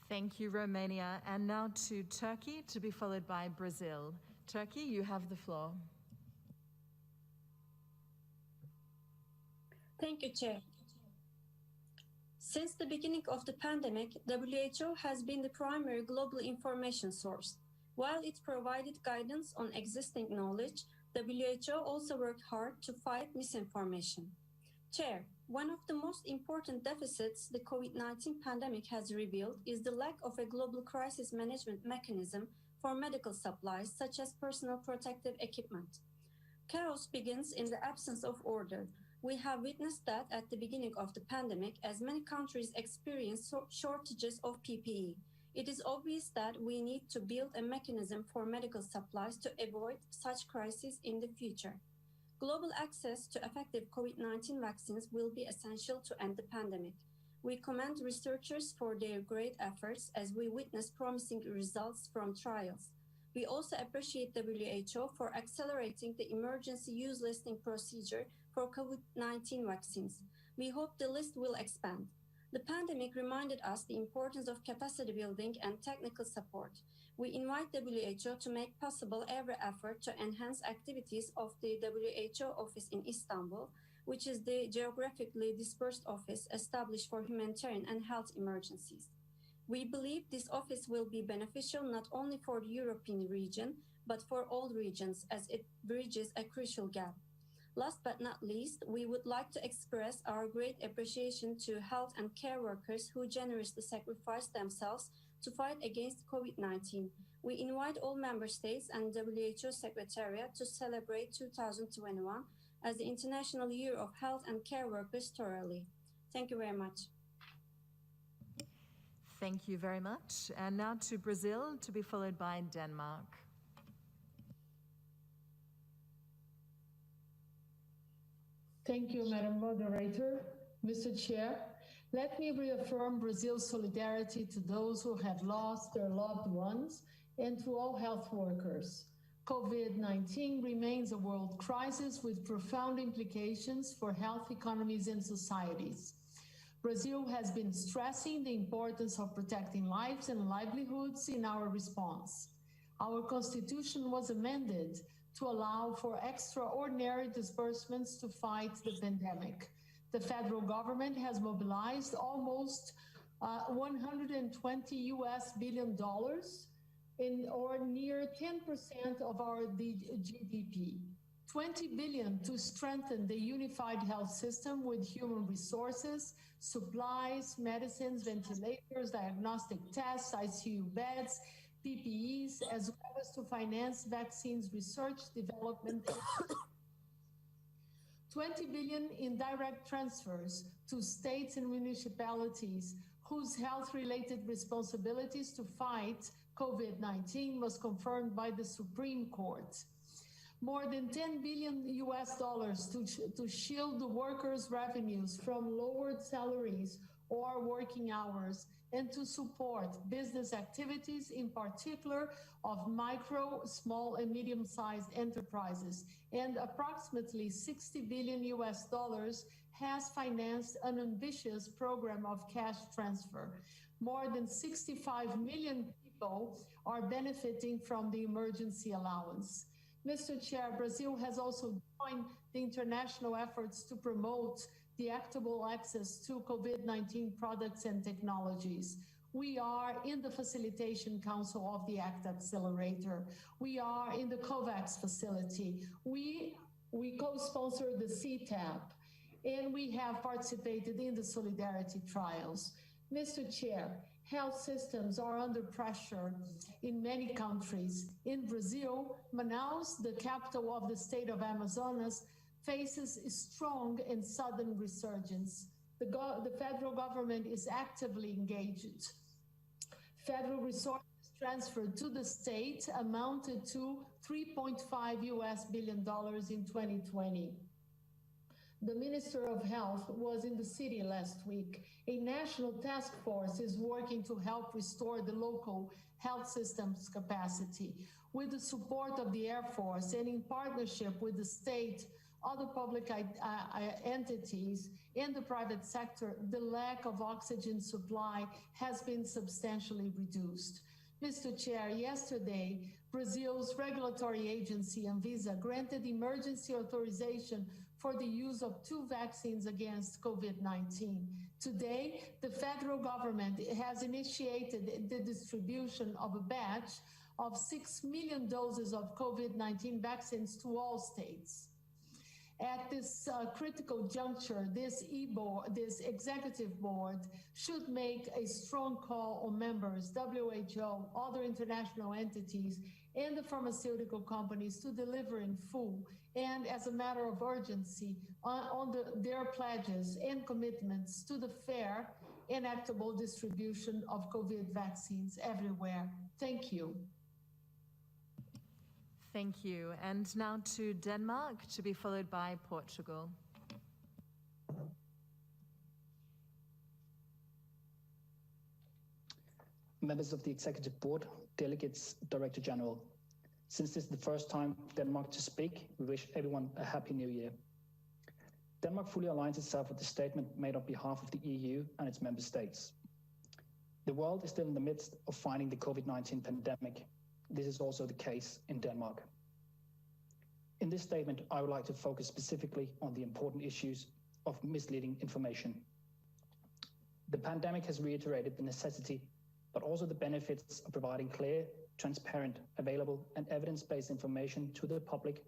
Thank you, Romania. And now to Turkey, to be followed by Brazil. Turkey, you have the floor. Thank you, Chair. Since the beginning of the pandemic, WHO has been the primary global information source. While it provided guidance on existing knowledge, WHO also worked hard to fight misinformation. Chair, one of the most important deficits the COVID-19 pandemic has revealed is the lack of a global crisis management mechanism for medical supplies such as personal protective equipment. Chaos begins in the absence of order. We have witnessed that at the beginning of the pandemic as many countries experience shortages of PPE. It is obvious that we need to build a mechanism for medical supplies to avoid such crises in the future. Global access to effective COVID-19 vaccines will be essential to end the pandemic. We commend researchers for their great efforts as we witness promising results from trials. We also appreciate WHO for accelerating the emergency use listing procedure for COVID-19 vaccines. We hope the list will expand. The pandemic reminded us the importance of capacity building and technical support. We invite WHO to make possible every effort to enhance activities of the WHO office in Istanbul, which is the geographically dispersed office established for humanitarian and health emergencies. We believe this office will be beneficial not only for the European region, but for all regions as it bridges a crucial gap. Last but not least, we would like to express our great appreciation to health and care workers who generously sacrifice themselves to fight against COVID-19. We invite all member states and WHO Secretariat to celebrate 2021 as the International Year of Health and Care Workers thoroughly. Thank you very much. Thank you very much. And now to Brazil, to be followed by Denmark. Thank you, Madam Moderator. Mr. Chair, let me reaffirm Brazil's solidarity to those who have lost their loved ones and to all health workers. COVID-19 remains a world crisis with profound implications for health economies and societies. Brazil has been stressing the importance of protecting lives and livelihoods in our response. Our constitution was amended to allow for extraordinary disbursements to fight the pandemic. The federal government has mobilized almost $120 billion or near 10% of our GDP. 20 billion to strengthen the unified health system with human resources, supplies, medicines, ventilators, diagnostic tests, ICU beds, PPEs, as well as to finance vaccines research, development, 20 billion in direct transfers to states and municipalities whose health-related responsibilities to fight COVID-19 was confirmed by the Supreme Court. More than $10 billion to shield the workers' revenues from lowered salaries or working hours and to support business activities, in particular of micro, small, and medium-sized enterprises. And approximately $60 billion has financed an ambitious program of cash transfer. More than 65 million people are benefiting from the emergency allowance. Mr. Chair, Brazil has also joined the international efforts to promote the equitable access to COVID-19 products and technologies. We are in the Facilitation Council of the ACT Accelerator. We are in the COVAX facility. We co-sponsor the CTAP, and we have participated in the Solidarity Trials. Mr. Chair, health systems are under pressure in many countries. In Brazil, Manaus, the capital of the state of Amazonas, faces a strong and sudden resurgence. The federal government is actively engaged. Federal resources transferred to the state amounted to $3.5 billion in 2020. The Minister of Health was in the city last week. A national task force is working to help restore the local health system's capacity. With the support of the Air Force and in partnership with the state, other public entities, and the private sector, the lack of oxygen supply has been substantially reduced. Mr. Chair, yesterday, Brazil's regulatory agency, Anvisa, granted emergency authorization for the use of 2 vaccines against COVID-19. Today, the federal government has initiated the distribution of a batch of 6 million doses of COVID-19 vaccines to all states. At this critical juncture, this executive board should make a strong call on members, WHO, other international entities, and the pharmaceutical companies to deliver in full and as a matter of urgency on their pledges and commitments to the fair and equitable distribution of COVID vaccines everywhere. Thank you. Thank you. And now to Denmark, to be followed by Portugal. Members of the Executive Board, delegates, Director General. Since this is the first time Denmark to speak, we wish everyone a Happy New Year. Denmark fully aligns itself with the statement made on behalf of the EU and its member states. The world is still in the midst of fighting the COVID-19 pandemic. This is also the case in Denmark. In this statement, I would like to focus specifically on the important issues of misleading information. The pandemic has reiterated the necessity, but also the benefits of providing clear, transparent, available, and evidence-based information to the public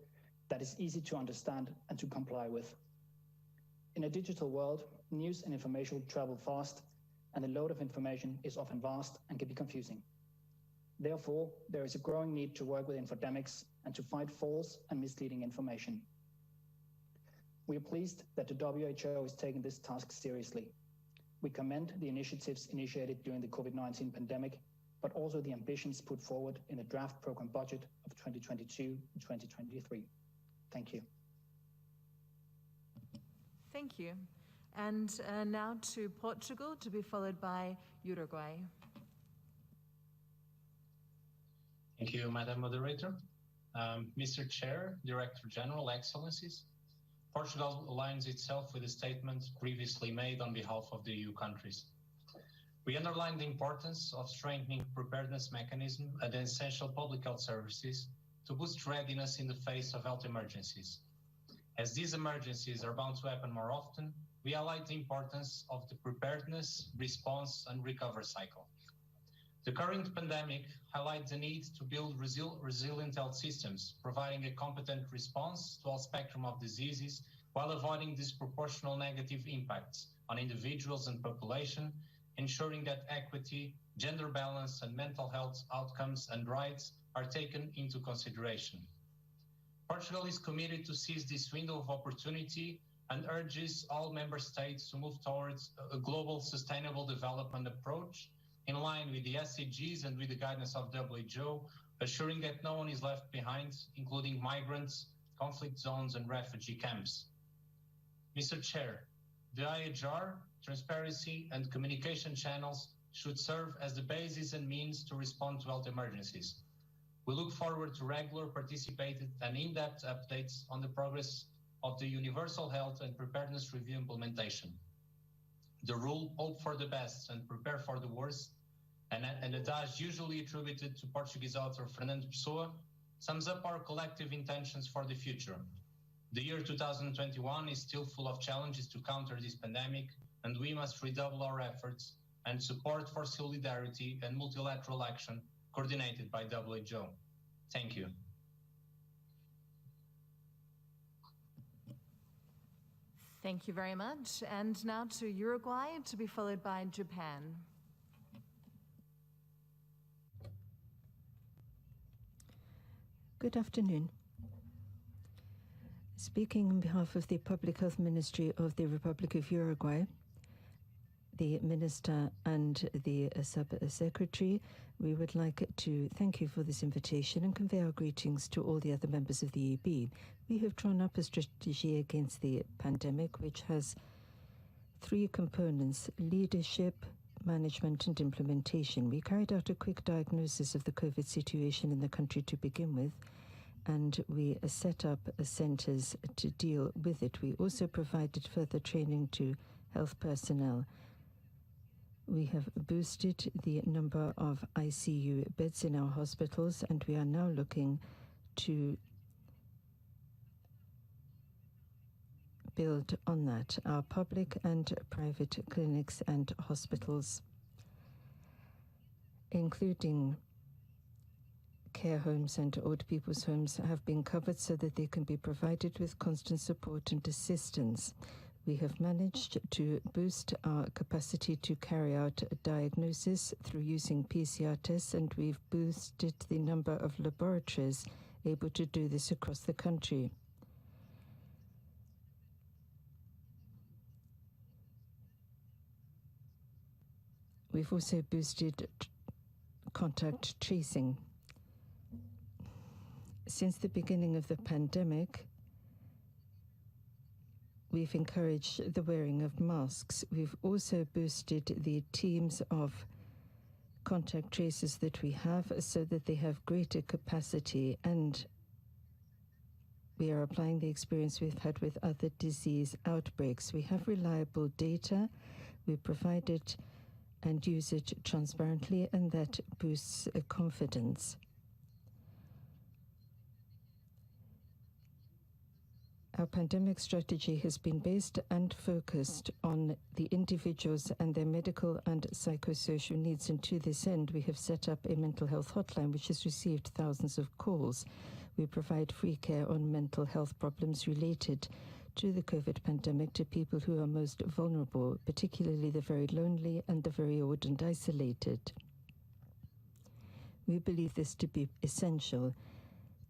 that is easy to understand and to comply with. In a digital world, news and information travel fast, and the load of information is often vast and can be confusing. Therefore, there is a growing need to work with infodemics and to fight false and misleading information. We are pleased that the WHO is taking this task seriously. We commend the initiatives initiated during the COVID-19 pandemic, but also the ambitions put forward in the draft program budget of 2022 and 2023. Thank you. Thank you. And now to Portugal, to be followed by Uruguay. Thank you, Madam Moderator. Mr. Chair, Director General, Excellencies, Portugal aligns itself with the statement previously made on behalf of the EU countries. We underline the importance of strengthening preparedness mechanism and essential public health services to boost readiness in the face of health emergencies. As these emergencies are bound to happen more often, we highlight the importance of the preparedness, response, and recovery cycle. The current pandemic highlights the need to build resilient health systems, providing a competent response to all spectrum of diseases while avoiding disproportional negative impacts on individuals and population, ensuring that equity, gender balance, and mental health outcomes and rights are taken into consideration. Portugal is committed to seize this window of opportunity and urges all member states to move towards a global sustainable development approach in line with the SDGs and with the guidance of WHO, assuring that no one is left behind, including migrants, conflict zones, and refugee camps. Mr. Chair, the IHR, transparency, and communication channels should serve as the basis and means to respond to health emergencies. We look forward to regular participated and in-depth updates on the progress of the Universal Health and Preparedness Review implementation. The rule, hope for the best and prepare for the worst, an adage usually attributed to Portuguese author Fernando Pessoa, sums up our collective intentions for the future. The year 2021 is still full of challenges to counter this pandemic, and we must redouble our efforts and support for solidarity and multilateral action coordinated by WHO. Thank you. Thank you very much. And now to Uruguay, to be followed by Japan. Good afternoon. Speaking on behalf of the Public Health Ministry of the Republic of Uruguay, the Minister and the Sub-Secretary, we would like to thank you for this invitation and convey our greetings to all the other members of the EB. We have drawn up a strategy against the pandemic, which has three components: leadership, management, and implementation. We carried out a quick diagnosis of the COVID situation in the country to begin with, and we set up centers to deal with it. We also provided further training to health personnel. We have boosted the number of ICU beds in our hospitals, and we are now looking to build on that, our public and private clinics and hospitals, including care homes and old people's homes, have been covered so that they can be provided with constant support and assistance. We have managed to boost our capacity to carry out a diagnosis through using PCR tests, and we've boosted the number of laboratories able to do this across the country. We've also boosted contact tracing. Since the beginning of the pandemic, we've encouraged the wearing of masks. We've also boosted the teams of contact tracers that we have so that they have greater capacity, and we are applying the experience we've had with other disease outbreaks. We have reliable data, we provide it and use it transparently, and that boosts confidence. Our pandemic strategy has been based and focused on the individuals and their medical and psychosocial needs. And to this end, we have set up a mental health hotline, which has received thousands of calls. We provide free care on mental health problems related to the COVID pandemic to people who are most vulnerable, particularly the very lonely and the very old and isolated. We believe this to be essential.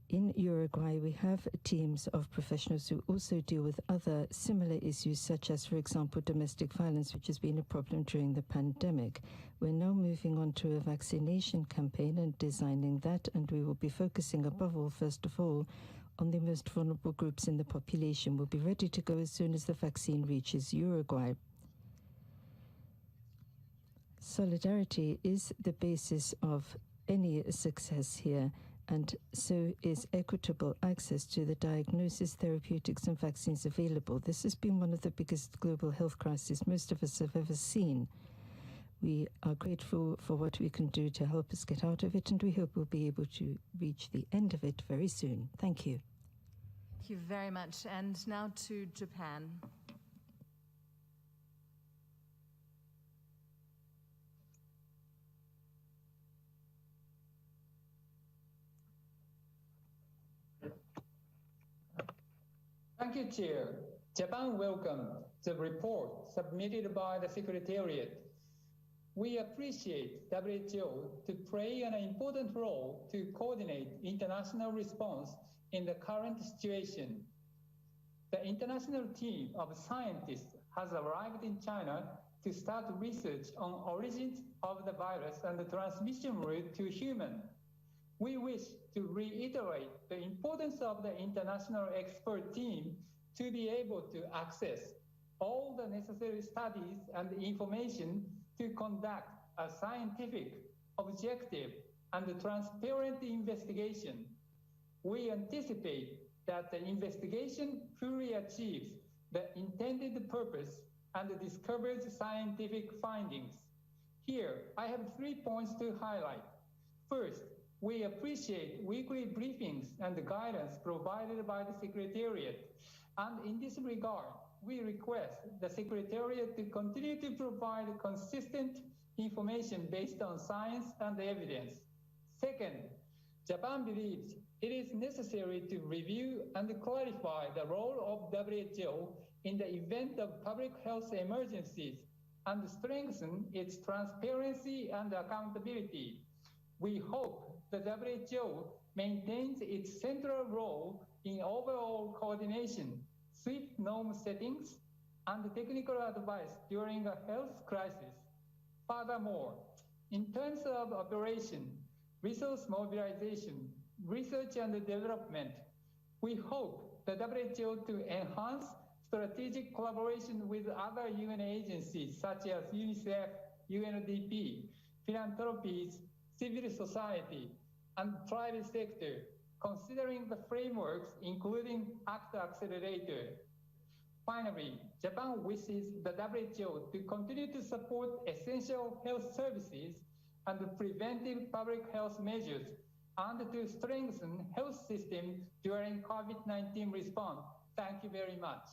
In Uruguay, we have teams of professionals who also deal with other similar issues, such as, for example, domestic violence, which has been a problem during the pandemic. We're now moving on to a vaccination campaign and designing that, and we will be focusing above all, first of all, on the most vulnerable groups in the population. We'll be ready to go as soon as the vaccine reaches Uruguay. Solidarity is the basis of any success here, and so is equitable access to the diagnosis, therapeutics, and vaccines available. This has been one of the biggest global health crises most of us have ever seen. We are grateful for what we can do to help us get out of it, and we hope we'll be able to reach the end of it very soon. Thank you. Thank you very much. And now to Japan. Thank you, Chair. Japan welcomed the report submitted by the Secretariat. We appreciate WHO to play an important role to coordinate international response in the current situation. The international team of scientists has arrived in China to start research on origins of the virus and the transmission route to human. We wish to reiterate the importance of the international expert team to be able to access all the necessary studies and information to conduct a scientific, objective, and transparent investigation. We anticipate that the investigation fully achieves the intended purpose and discovers scientific findings. Here, I have 3 points to highlight. First, we appreciate weekly briefings and guidance provided by the Secretariat. And in this regard, we request the Secretariat to continue to provide consistent information based on science and evidence. Second, Japan believes it is necessary to review and clarify the role of WHO in the event of public health emergencies and strengthen its transparency and accountability. We hope the WHO maintains its central role in overall coordination, swift norm settings, and technical advice during a health crisis. Furthermore, in terms of operation, resource mobilization, research and development, we hope the WHO to enhance strategic collaboration with other UN agencies such as UNICEF, UNDP, philanthropies, civil society, and private sector, considering the frameworks including ACT Accelerator. Finally, Japan wishes the WHO to continue to support essential health services and preventive public health measures and to strengthen health system during COVID-19 response. Thank you very much.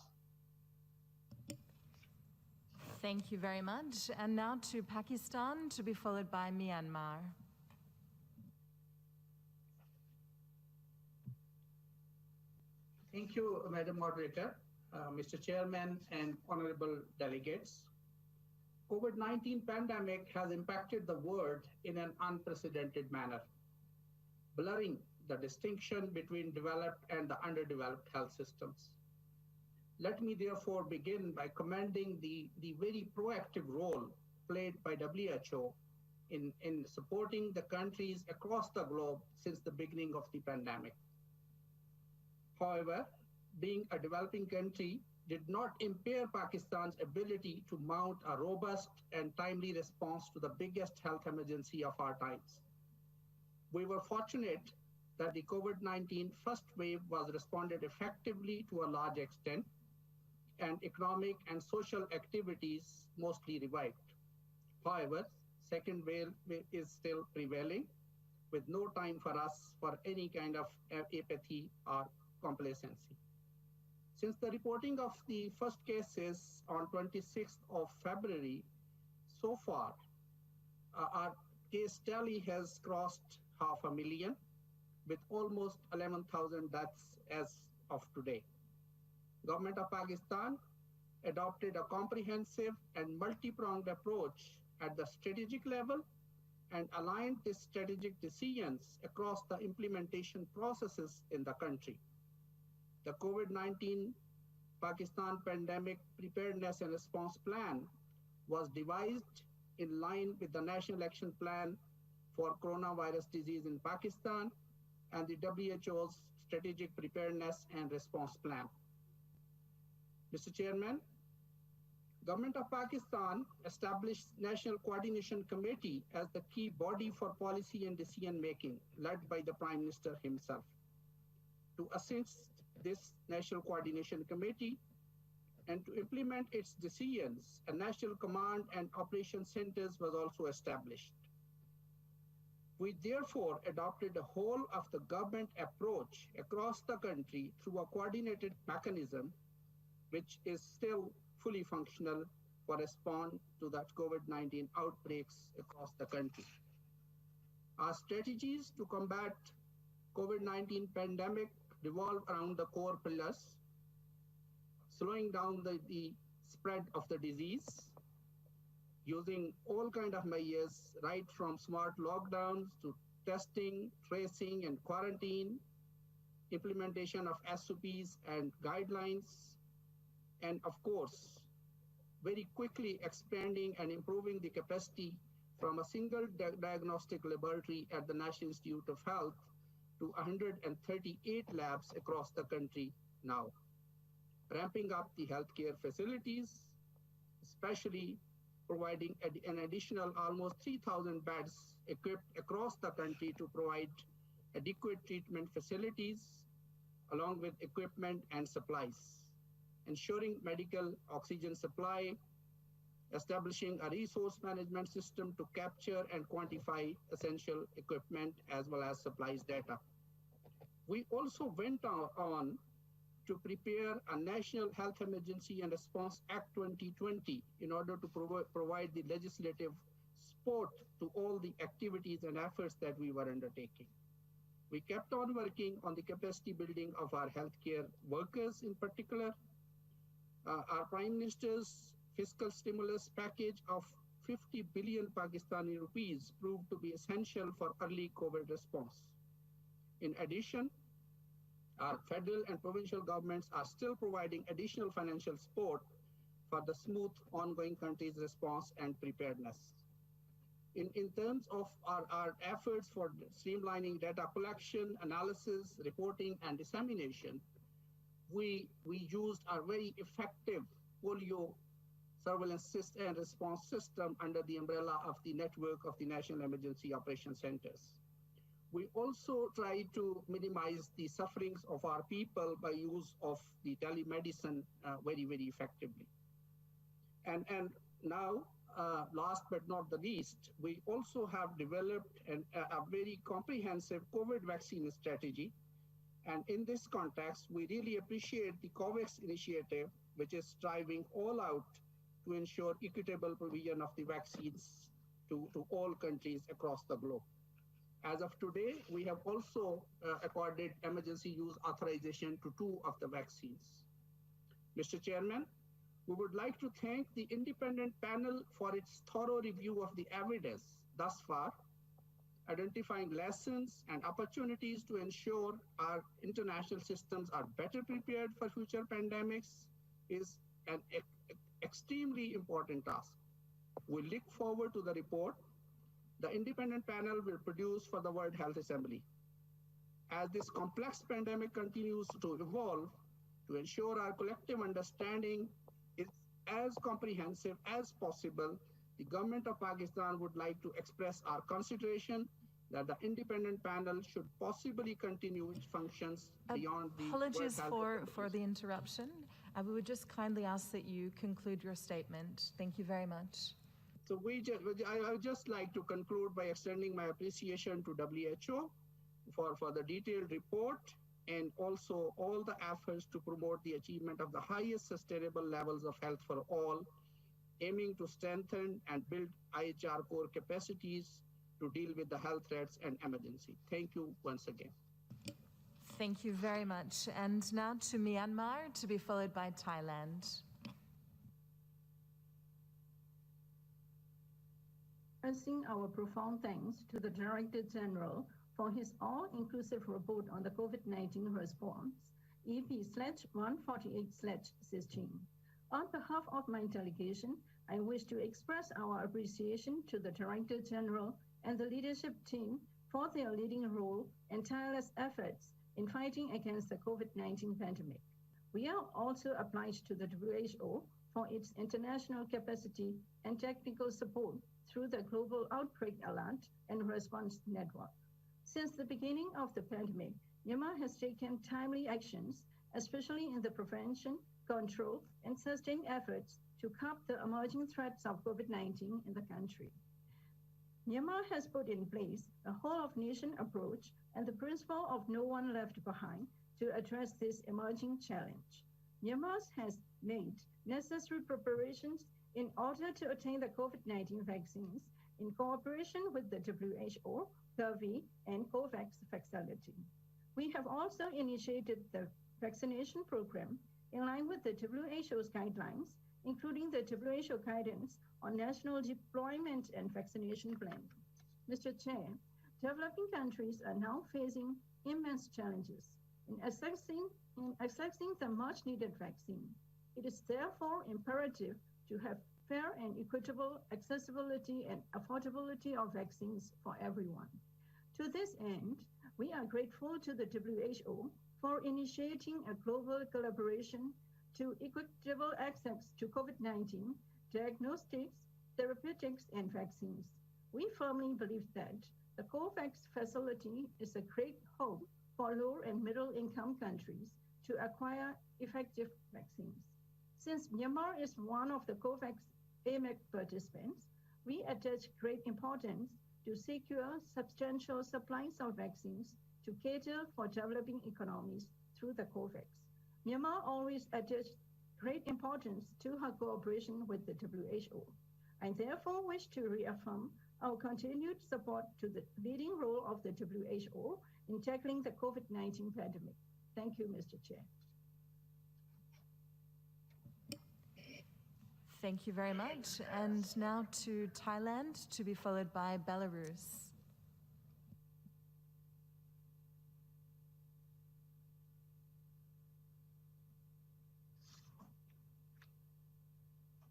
Thank you very much. And now to Pakistan, to be followed by Myanmar. Thank you, Madam Moderator, Mr. Chairman, and honorable delegates. COVID-19 pandemic has impacted the world in an unprecedented manner, blurring the distinction between developed and the underdeveloped health systems. Let me therefore begin by commending the very proactive role played by WHO in supporting the countries across the globe since the beginning of the pandemic. However, being a developing country did not impair Pakistan's ability to mount a robust and timely response to the biggest health emergency of our times. We were fortunate that the COVID-19 first wave was responded effectively to a large extent, and economic and social activities mostly revived. However, second wave is still prevailing, with no time for us for any kind of apathy or complacency. Since the reporting of the first cases on 26th of February, so far, our case tally has crossed 500,000, with almost 11,000 deaths as of today. Government of Pakistan adopted a comprehensive and multi-pronged approach at the strategic level and aligned these strategic decisions across the implementation processes in the country. The COVID-19 Pakistan Pandemic Preparedness and Response Plan was devised in line with the National Action Plan for Coronavirus Disease in Pakistan and the WHO's Strategic Preparedness and Response Plan. Mr. Chairman, Government of Pakistan established National Coordination Committee as the key body for policy and decision making, led by the Prime Minister himself. To assist this National Coordination Committee and to implement its decisions, a National Command and Operation Centers was also established. We therefore adopted a whole of the government approach across the country through a coordinated mechanism, which is still fully functional for response to that COVID-19 outbreaks across the country. Our strategies to combat COVID-19 pandemic revolve around the core pillars: slowing down the spread of the disease, using all kinds of measures, right from smart lockdowns to testing, tracing, and quarantine, implementation of SOPs and guidelines, and of course, very quickly expanding and improving the capacity from a single diagnostic laboratory at the National Institute of Health to 138 labs across the country now. Ramping up the healthcare facilities, especially providing an additional almost 3,000 beds equipped across the country to provide adequate treatment facilities, along with equipment and supplies, ensuring medical oxygen supply, establishing a resource management system to capture and quantify essential equipment as well as supplies data. We also went on to prepare a National Health Emergency and Response Act 2020 in order to provide the legislative support to all the activities and efforts that we were undertaking. We kept on working on the capacity building of our healthcare workers in particular. Our Prime Minister's fiscal stimulus package of 50 billion Pakistani rupees proved to be essential for early COVID response. In addition, our federal and provincial governments are still providing additional financial support for the smooth ongoing country's response and preparedness. In terms of our efforts for streamlining data collection, analysis, reporting, and dissemination, we used a very effective polio surveillance and response system under the umbrella of the network of the National Emergency Operation Centers. We also try to minimize the sufferings of our people by use of the telemedicine very, very effectively. And now, last but not the least, we also have developed a very comprehensive COVID vaccine strategy. And in this context, we really appreciate the COVAX initiative, which is striving all out to ensure equitable provision of the vaccines to all countries across the globe. As of today, we have also accorded emergency use authorization to 2 of the vaccines. Mr. Chairman, we would like to thank the independent panel for its thorough review of the evidence thus far, identifying lessons and opportunities to ensure our international systems are better prepared for future pandemics is an extremely important task. We look forward to the report the independent panel will produce for the World Health Assembly. As this complex pandemic continues to evolve, to ensure our collective understanding is as comprehensive as possible, the government of Pakistan would like to express our consideration that the independent panel should possibly continue its functions beyond the Apologies World Health for the interruption. We would just kindly ask that you conclude your statement. Thank you very much. So I would just like to conclude by extending my appreciation to WHO for the detailed report and also all the efforts to promote the achievement of the highest sustainable levels of health for all, aiming to strengthen and build IHR core capacities to deal with the health threats and emergency. Thank you once again. Thank you very much. And now to Myanmar, to be followed by Thailand. Expressing our profound thanks to the Director General for his all-inclusive report on the COVID-19 response, EP/148/16. On behalf of my delegation, I wish to express our appreciation to the Director General and the leadership team for their leading role and tireless efforts in fighting against the COVID-19 pandemic. We are also obliged to the WHO for its international capacity and technical support through the Global Outbreak Alert and Response Network. Since the beginning of the pandemic, Myanmar has taken timely actions, especially in the prevention, control, and sustained efforts to curb the emerging threats of COVID-19 in the country. Myanmar has put in place a whole-of-nation approach and the principle of no one left behind to address this emerging challenge. Myanmar has made necessary preparations in order to obtain the COVID-19 vaccines in cooperation with the WHO, Gavi, and COVAX facility. We have also initiated the vaccination program in line with the WHO's guidelines, including the WHO guidance on national deployment and vaccination plan. Mr. Chair, developing countries are now facing immense challenges in accessing the much-needed vaccine. It is therefore imperative to have fair and equitable accessibility and affordability of vaccines for everyone. To this end, we are grateful to the WHO for initiating a global collaboration to equitable access to COVID-19 diagnostics, therapeutics, and vaccines. We firmly believe that the COVAX facility is a great hope for low and middle income countries to acquire effective vaccines. Since Myanmar is one of the COVAX AMEC participants, we attach great importance to secure substantial supplies of vaccines to cater for developing economies through the COVAX. Myanmar always attaches great importance to her cooperation with the WHO. I therefore wish to reaffirm our continued support to the leading role of the WHO in tackling the COVID-19 pandemic. Thank you, Mr. Chair. Thank you very much. And now to Thailand, to be followed by Belarus.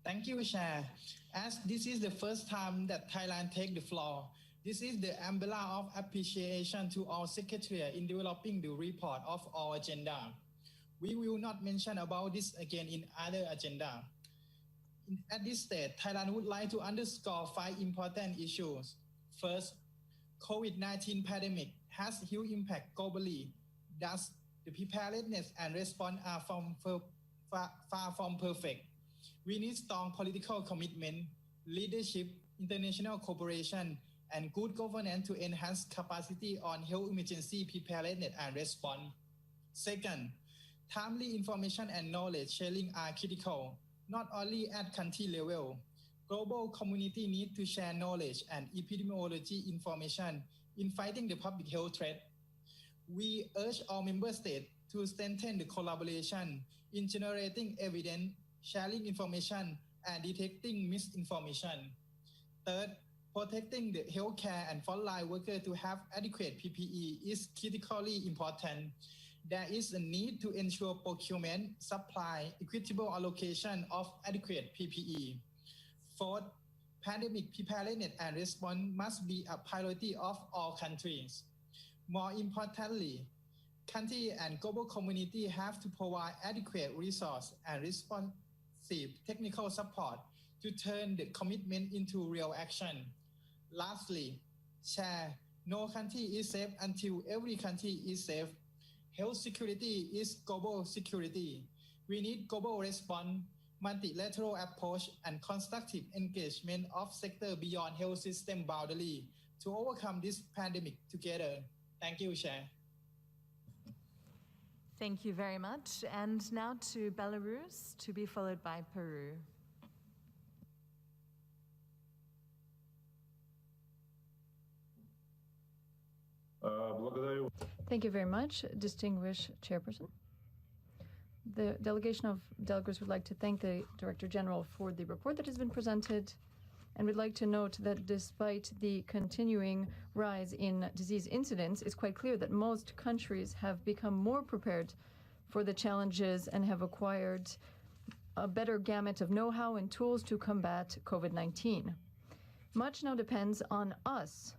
Thank you, Chair. As this is the first time that Thailand take the floor, this is the umbrella of appreciation to our Secretariat in developing the report of our agenda. We will not mention about this again in other agenda. At this stage, Thailand would like to underscore 5 important issues. First, COVID-19 pandemic has huge impact globally. Thus, the preparedness and response are far from perfect. We need strong political commitment, leadership, international cooperation, and good governance to enhance capacity on health emergency preparedness and response. Second, timely information and knowledge sharing are critical, not only at country level. Global community need to share knowledge and epidemiology information in fighting the public health threat. We urge all member states to strengthen the collaboration in generating evidence, sharing information, and detecting misinformation. Third, protecting the healthcare and frontline workers to have adequate PPE is critically important. There is a need to ensure procurement, supply, equitable allocation of adequate PPE. Fourth, pandemic preparedness and response must be a priority of all countries. More importantly, country and global community have to provide adequate resource and responsive technical support to turn the commitment into real action. Lastly, Chair, No country is safe until every country is safe. Health security is global security. We need global response, multilateral approach, and constructive engagement of sector beyond health system boundary to overcome this pandemic together. Thank you, Chair. Thank you very much. And now to Belarus, to be followed by Peru. Thank you very much, distinguished chairperson. The delegation of delegates would like to thank the Director General for the report that has been presented, and would like to note that despite the continuing rise in disease incidence, it's quite clear that most countries have become more prepared for the challenges and have acquired a better gamut of know-how and tools to combat COVID-19. Much now depends on us,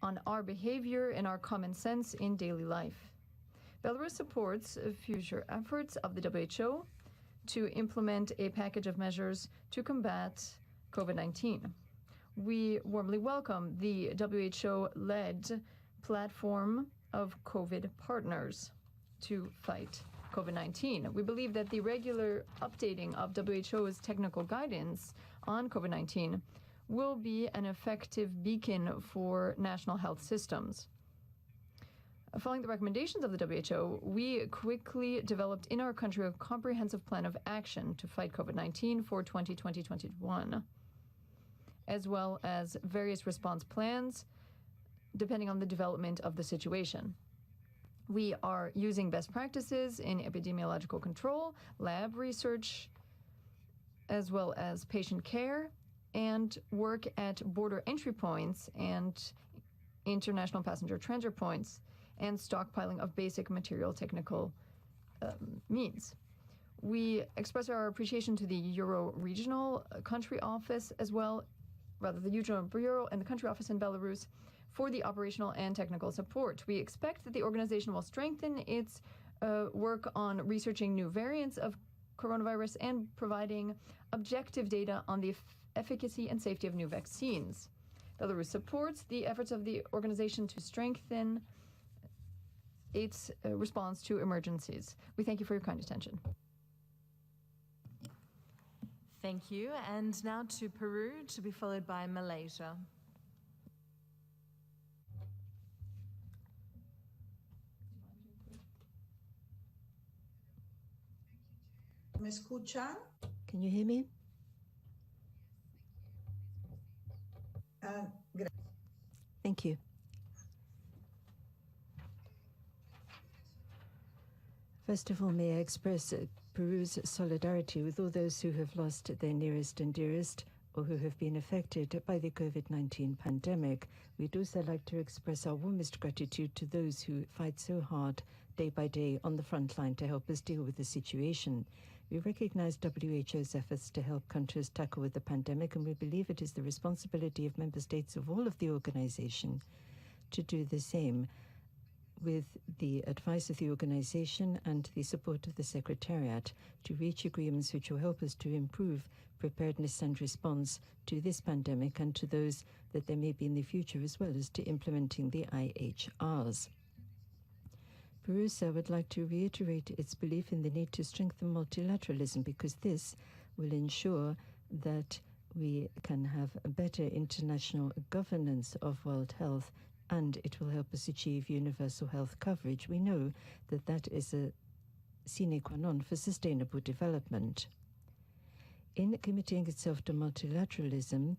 on our behavior and our common sense in daily life. Belarus supports future efforts of the WHO to implement a package of measures to combat COVID-19. We warmly welcome the WHO-led platform of COVID partners to fight COVID-19. We believe that the regular updating of WHO's technical guidance on COVID-19 will be an effective beacon for national health systems. Following the recommendations of the WHO, we quickly developed in our country a comprehensive plan of action to fight COVID-19 for 2020-2021, as well as various response plans depending on the development of the situation. We are using best practices in epidemiological control, lab research, as well as patient care, and work at border entry points and international passenger transit points, and stockpiling of basic material technical means. We express our appreciation to the Euro Regional Country Office as well, rather the Euro Bureau and the Country Office in Belarus for the operational and technical support. We expect that the organization will strengthen its work on researching new variants of coronavirus and providing objective data on the efficacy and safety of new vaccines. Belarus supports the efforts of the organization to strengthen its response to emergencies. We thank you for your kind attention. Thank you. And now to Peru, to be followed by Malaysia. ¿Me escuchan? Can you hear me? Thank you. First of all, may I express Peru's solidarity with all those who have lost their nearest and dearest or who have been affected by the COVID-19 pandemic. We'd also like to express our warmest gratitude to those who fight so hard day by day on the front line to help us deal with the situation. We recognize WHO's efforts to help countries tackle with the pandemic, and we believe it is the responsibility of member states of all of the organization to do the same, with the advice of the organization and the support of the Secretariat, to reach agreements which will help us to improve preparedness and response to this pandemic and to those that there may be in the future, as well as to implementing the IHRs. Peru would like to reiterate its belief in the need to strengthen multilateralism, because this will ensure that we can have a better international governance of world health, and it will help us achieve universal health coverage. We know that that is a sine qua non for sustainable development. In committing itself to multilateralism,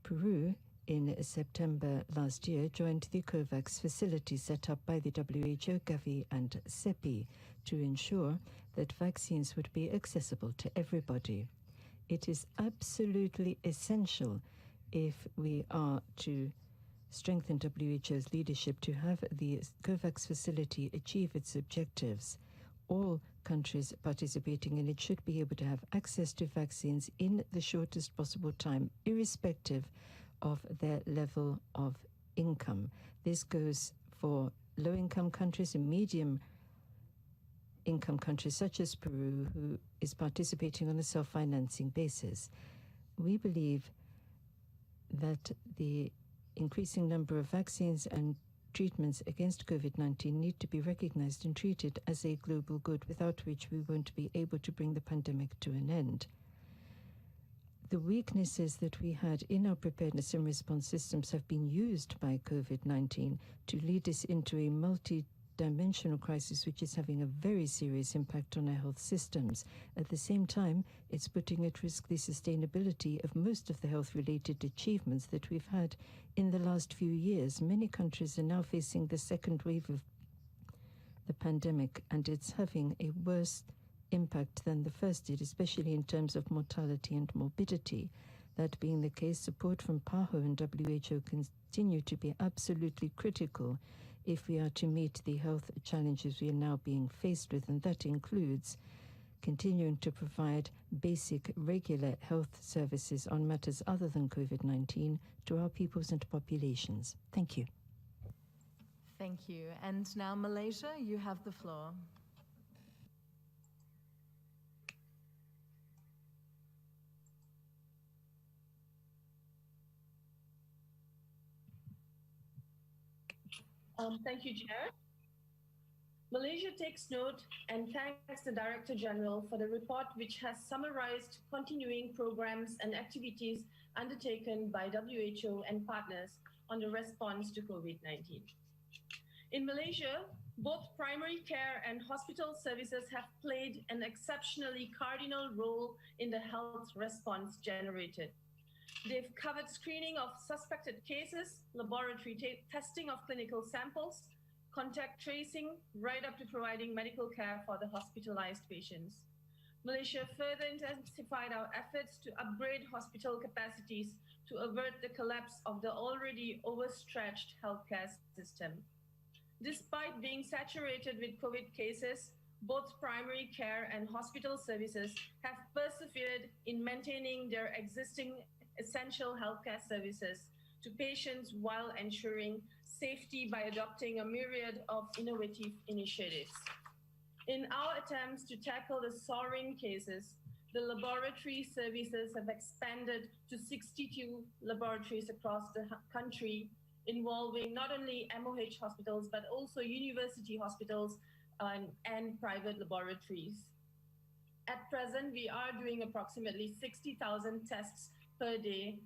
Peru, in September last year, joined the COVAX facility set up by the WHO, Gavi, and CEPI to ensure that vaccines would be accessible to everybody. It is absolutely essential, if we are to strengthen WHO's leadership, to have the COVAX facility achieve its objectives. All countries participating in it should be able to have access to vaccines in the shortest possible time, irrespective of their level of income. This goes for low-income countries and medium-income countries such as Peru, who is participating on a self-financing basis. We believe that the increasing number of vaccines and treatments against COVID-19 need to be recognized and treated as a global good, without which we won't be able to bring the pandemic to an end. The weaknesses that we had in our preparedness and response systems have been used by COVID-19 to lead us into a multi-dimensional crisis, which is having a very serious impact on our health systems. At the same time, it's putting at risk the sustainability of most of the health-related achievements that we've had in the last few years. Many countries are now facing the second wave of the pandemic, and it's having a worse impact than the first did, especially in terms of mortality and morbidity. That being the case, support from PAHO and WHO continue to be absolutely critical if we are to meet the health challenges we are now being faced with, and that includes continuing to provide basic, regular health services on matters other than COVID-19 to our peoples and populations. Thank you. Thank you. And now, Malaysia, you have the floor. Thank you, Chair. Malaysia takes note and thanks the Director General for the report, which has summarized continuing programs and activities undertaken by WHO and partners on the response to COVID-19. In Malaysia, both primary care and hospital services have played an exceptionally cardinal role in the health response generated. They've covered screening of suspected cases, laboratory testing of clinical samples, contact tracing, right up to providing medical care for the hospitalized patients. Malaysia further intensified our efforts to upgrade hospital capacities to avert the collapse of the already overstretched healthcare system. Despite being saturated with COVID cases, both primary care and hospital services have persevered in maintaining their existing essential healthcare services to patients while ensuring safety by adopting a myriad of innovative initiatives. In our attempts to tackle the soaring cases, the laboratory services have expanded to 62 laboratories across the country, involving not only MOH hospitals, but also university hospitals and private laboratories. At present, we are doing approximately 60,000 tests per day,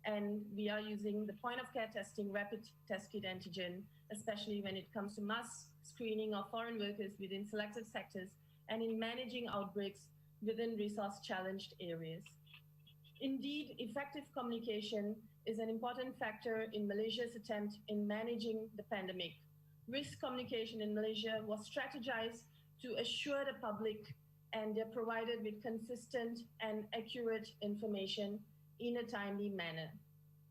and we are using the point of care testing, rapid test kit antigen, especially when it comes to mass screening of foreign workers within selected sectors and in managing outbreaks within resource-challenged areas. Indeed, effective communication is an important factor in Malaysia's attempt in managing the pandemic. Risk communication in Malaysia was strategized to assure the public and they're provided with consistent and accurate information in a timely manner.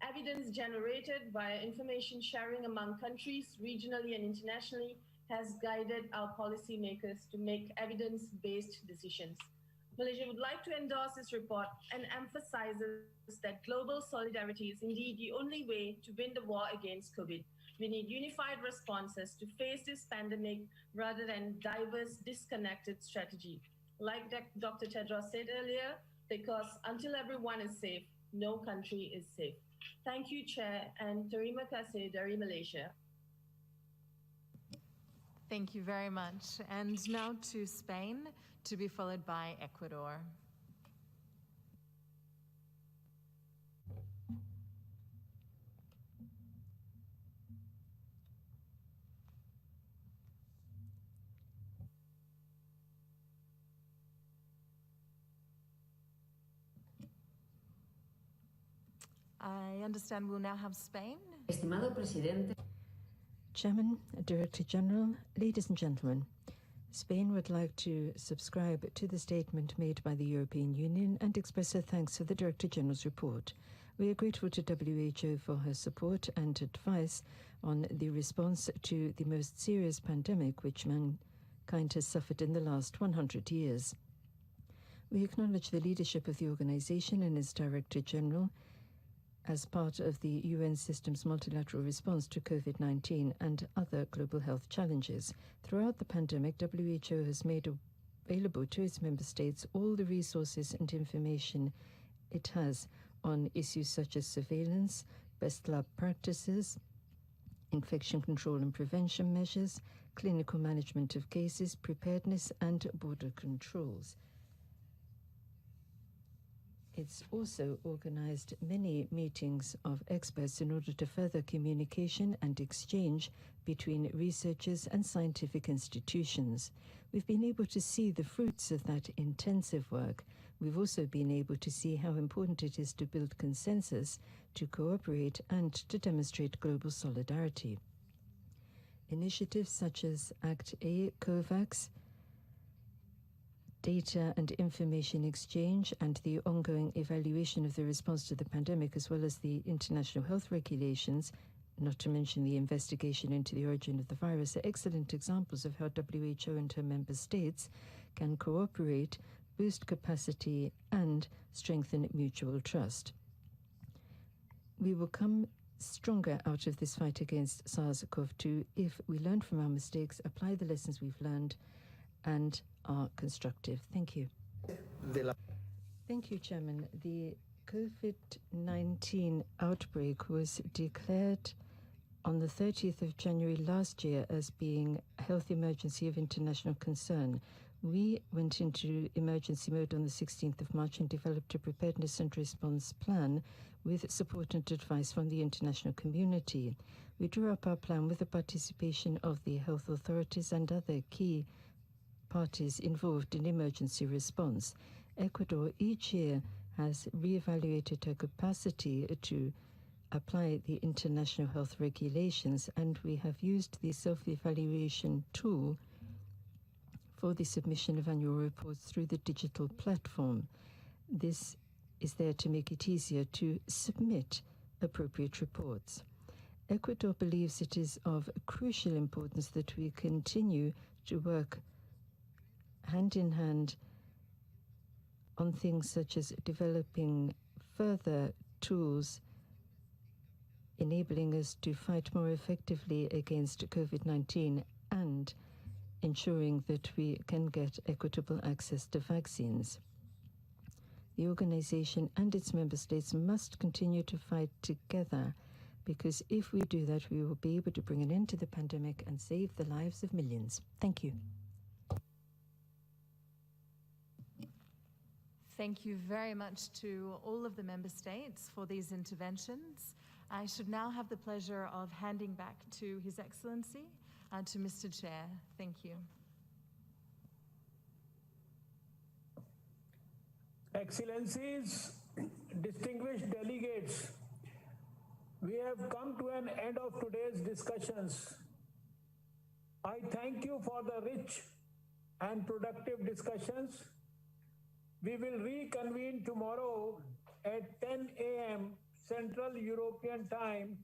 Evidence generated via information sharing among countries, regionally and internationally, has guided our policymakers to make evidence-based decisions. Malaysia would like to endorse this report and emphasizes that global solidarity is indeed the only way to win the war against COVID. We need unified responses to face this pandemic rather than diverse, disconnected strategy. Like Dr. Tedros said earlier, because until everyone is safe, no country is safe. Thank you, Chair, and terima kasih dari Malaysia. Thank you very much. And now to Spain, to be followed by Ecuador. I understand we'll now have Spain. Estimado Presidente. Chairman, Director General, ladies and gentlemen, Spain would like to subscribe to the statement made by the European Union and express her thanks for the Director General's report. We are grateful to WHO for her support and advice on the response to the most serious pandemic which mankind has suffered in the last 100 years. We acknowledge the leadership of the organization and its Director General as part of the UN system's multilateral response to COVID-19 and other global health challenges. Throughout the pandemic, WHO has made available to its member states all the resources and information it has on issues such as surveillance, best lab practices, infection control and prevention measures, clinical management of cases, preparedness, and border controls. It's also organized many meetings of experts in order to further communication and exchange between researchers and scientific institutions. We've been able to see the fruits of that intensive work. We've also been able to see how important it is to build consensus, to cooperate, and to demonstrate global solidarity. Initiatives such as Act A, COVAX, data and information exchange, and the ongoing evaluation of the response to the pandemic, as well as the international health regulations, not to mention the investigation into the origin of the virus, are excellent examples of how WHO and her member states can cooperate, boost capacity, and strengthen mutual trust. We will come stronger out of this fight against SARS-CoV-2 if we learn from our mistakes, apply the lessons we've learned, and are constructive. Thank you. Thank you, Chairman. The COVID-19 outbreak was declared on the 30th of January last year as being a health emergency of international concern. We went into emergency mode on the 16th of March and developed a preparedness and response plan with support and advice from the international community. We drew up our plan with the participation of the health authorities and other key parties involved in emergency response. Ecuador each year has re-evaluated her capacity to apply the international health regulations, and we have used the self-evaluation tool for the submission of annual reports through the digital platform. This is there to make it easier to submit appropriate reports. Ecuador believes it is of crucial importance that we continue to work hand in hand on things such as developing further tools enabling us to fight more effectively against COVID-19 and ensuring that we can get equitable access to vaccines. The organization and its member states must continue to fight together, because if we do that, we will be able to bring an end to the pandemic and save the lives of millions. Thank you. Thank you very much to all of the member states for these interventions. I should now have the pleasure of handing back to His Excellency and to Mr. Chair. Thank you. Excellencies, distinguished delegates, we have come to an end of today's discussions. I thank you for the rich and productive discussions. We will reconvene tomorrow at 10 a.m. Central European Time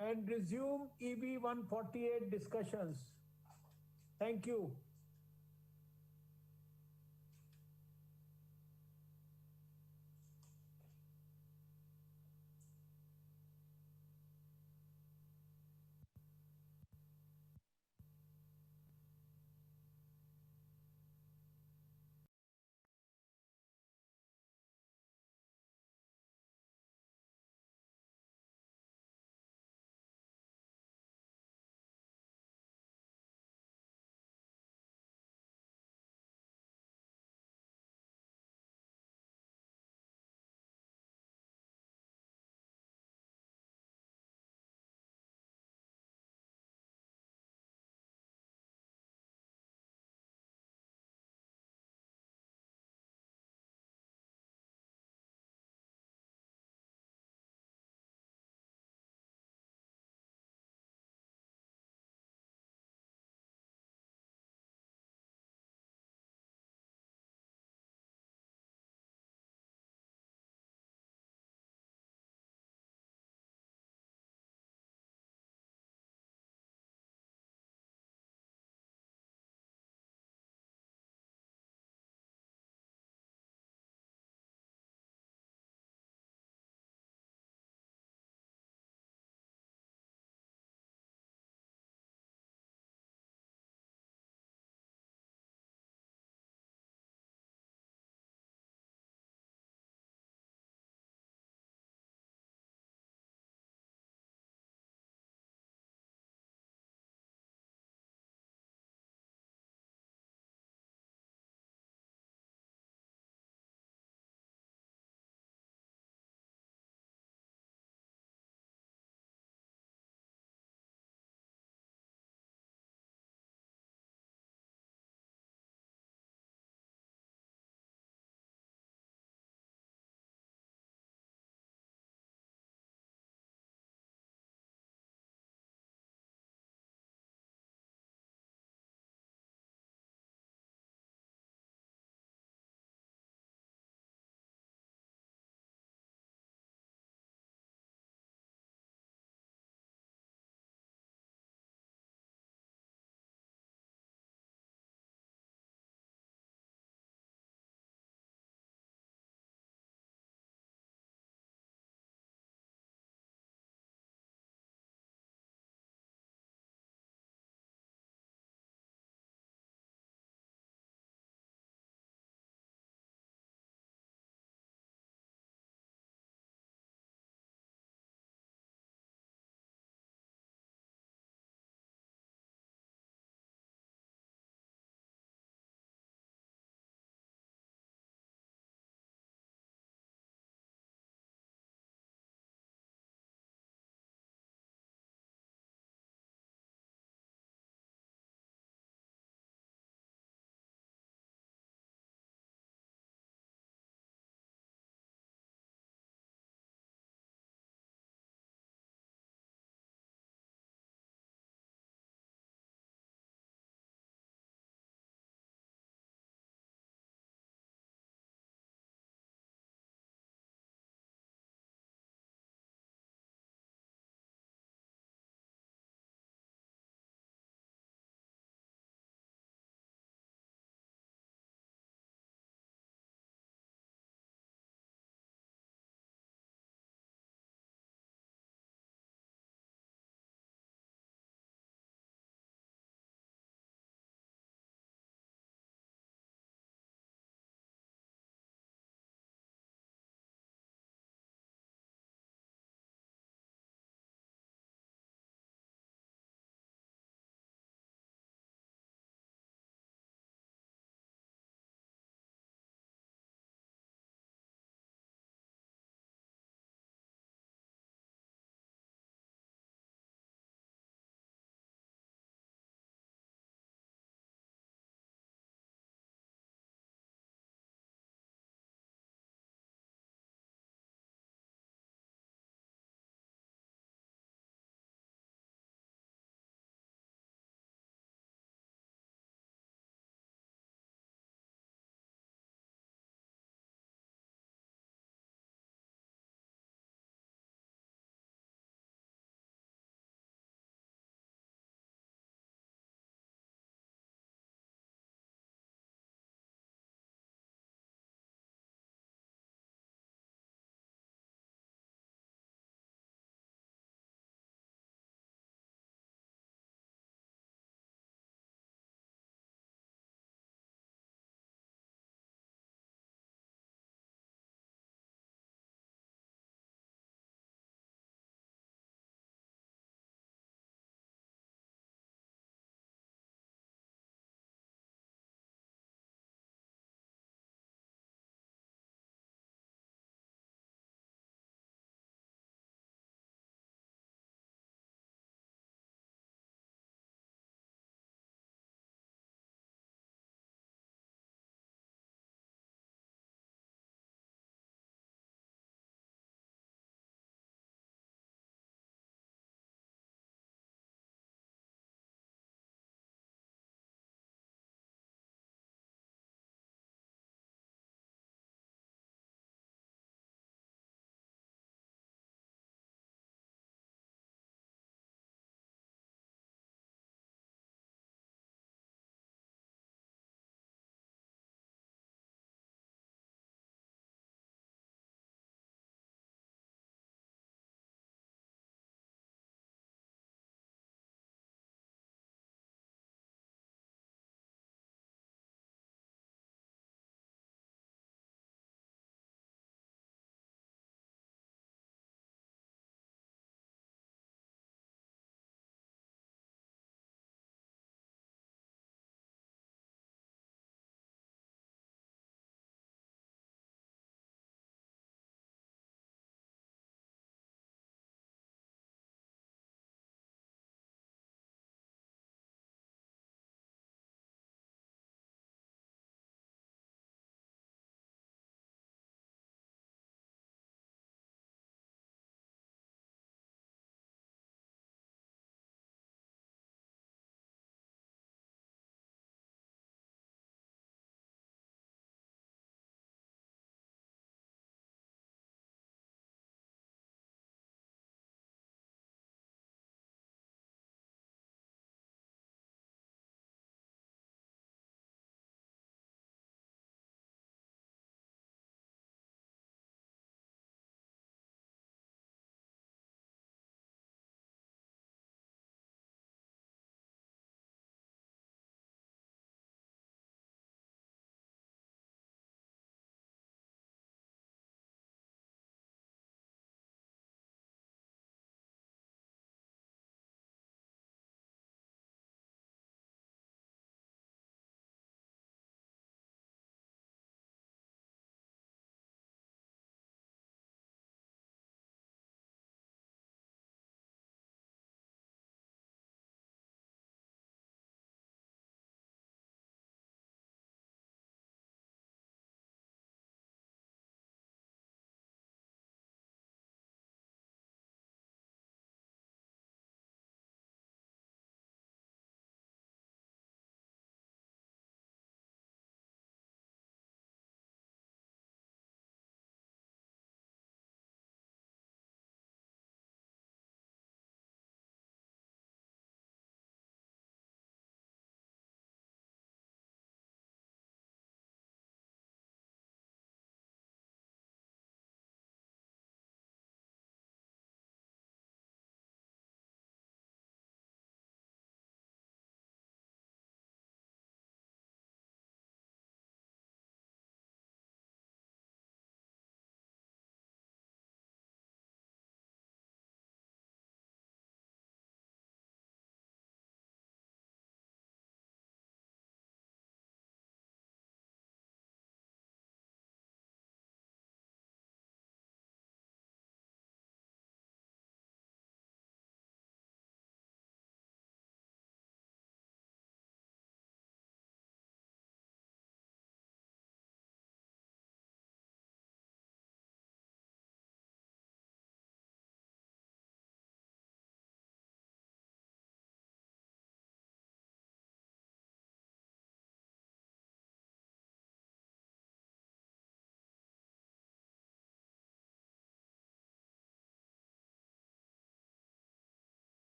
and resume EB 148 discussions. Thank you.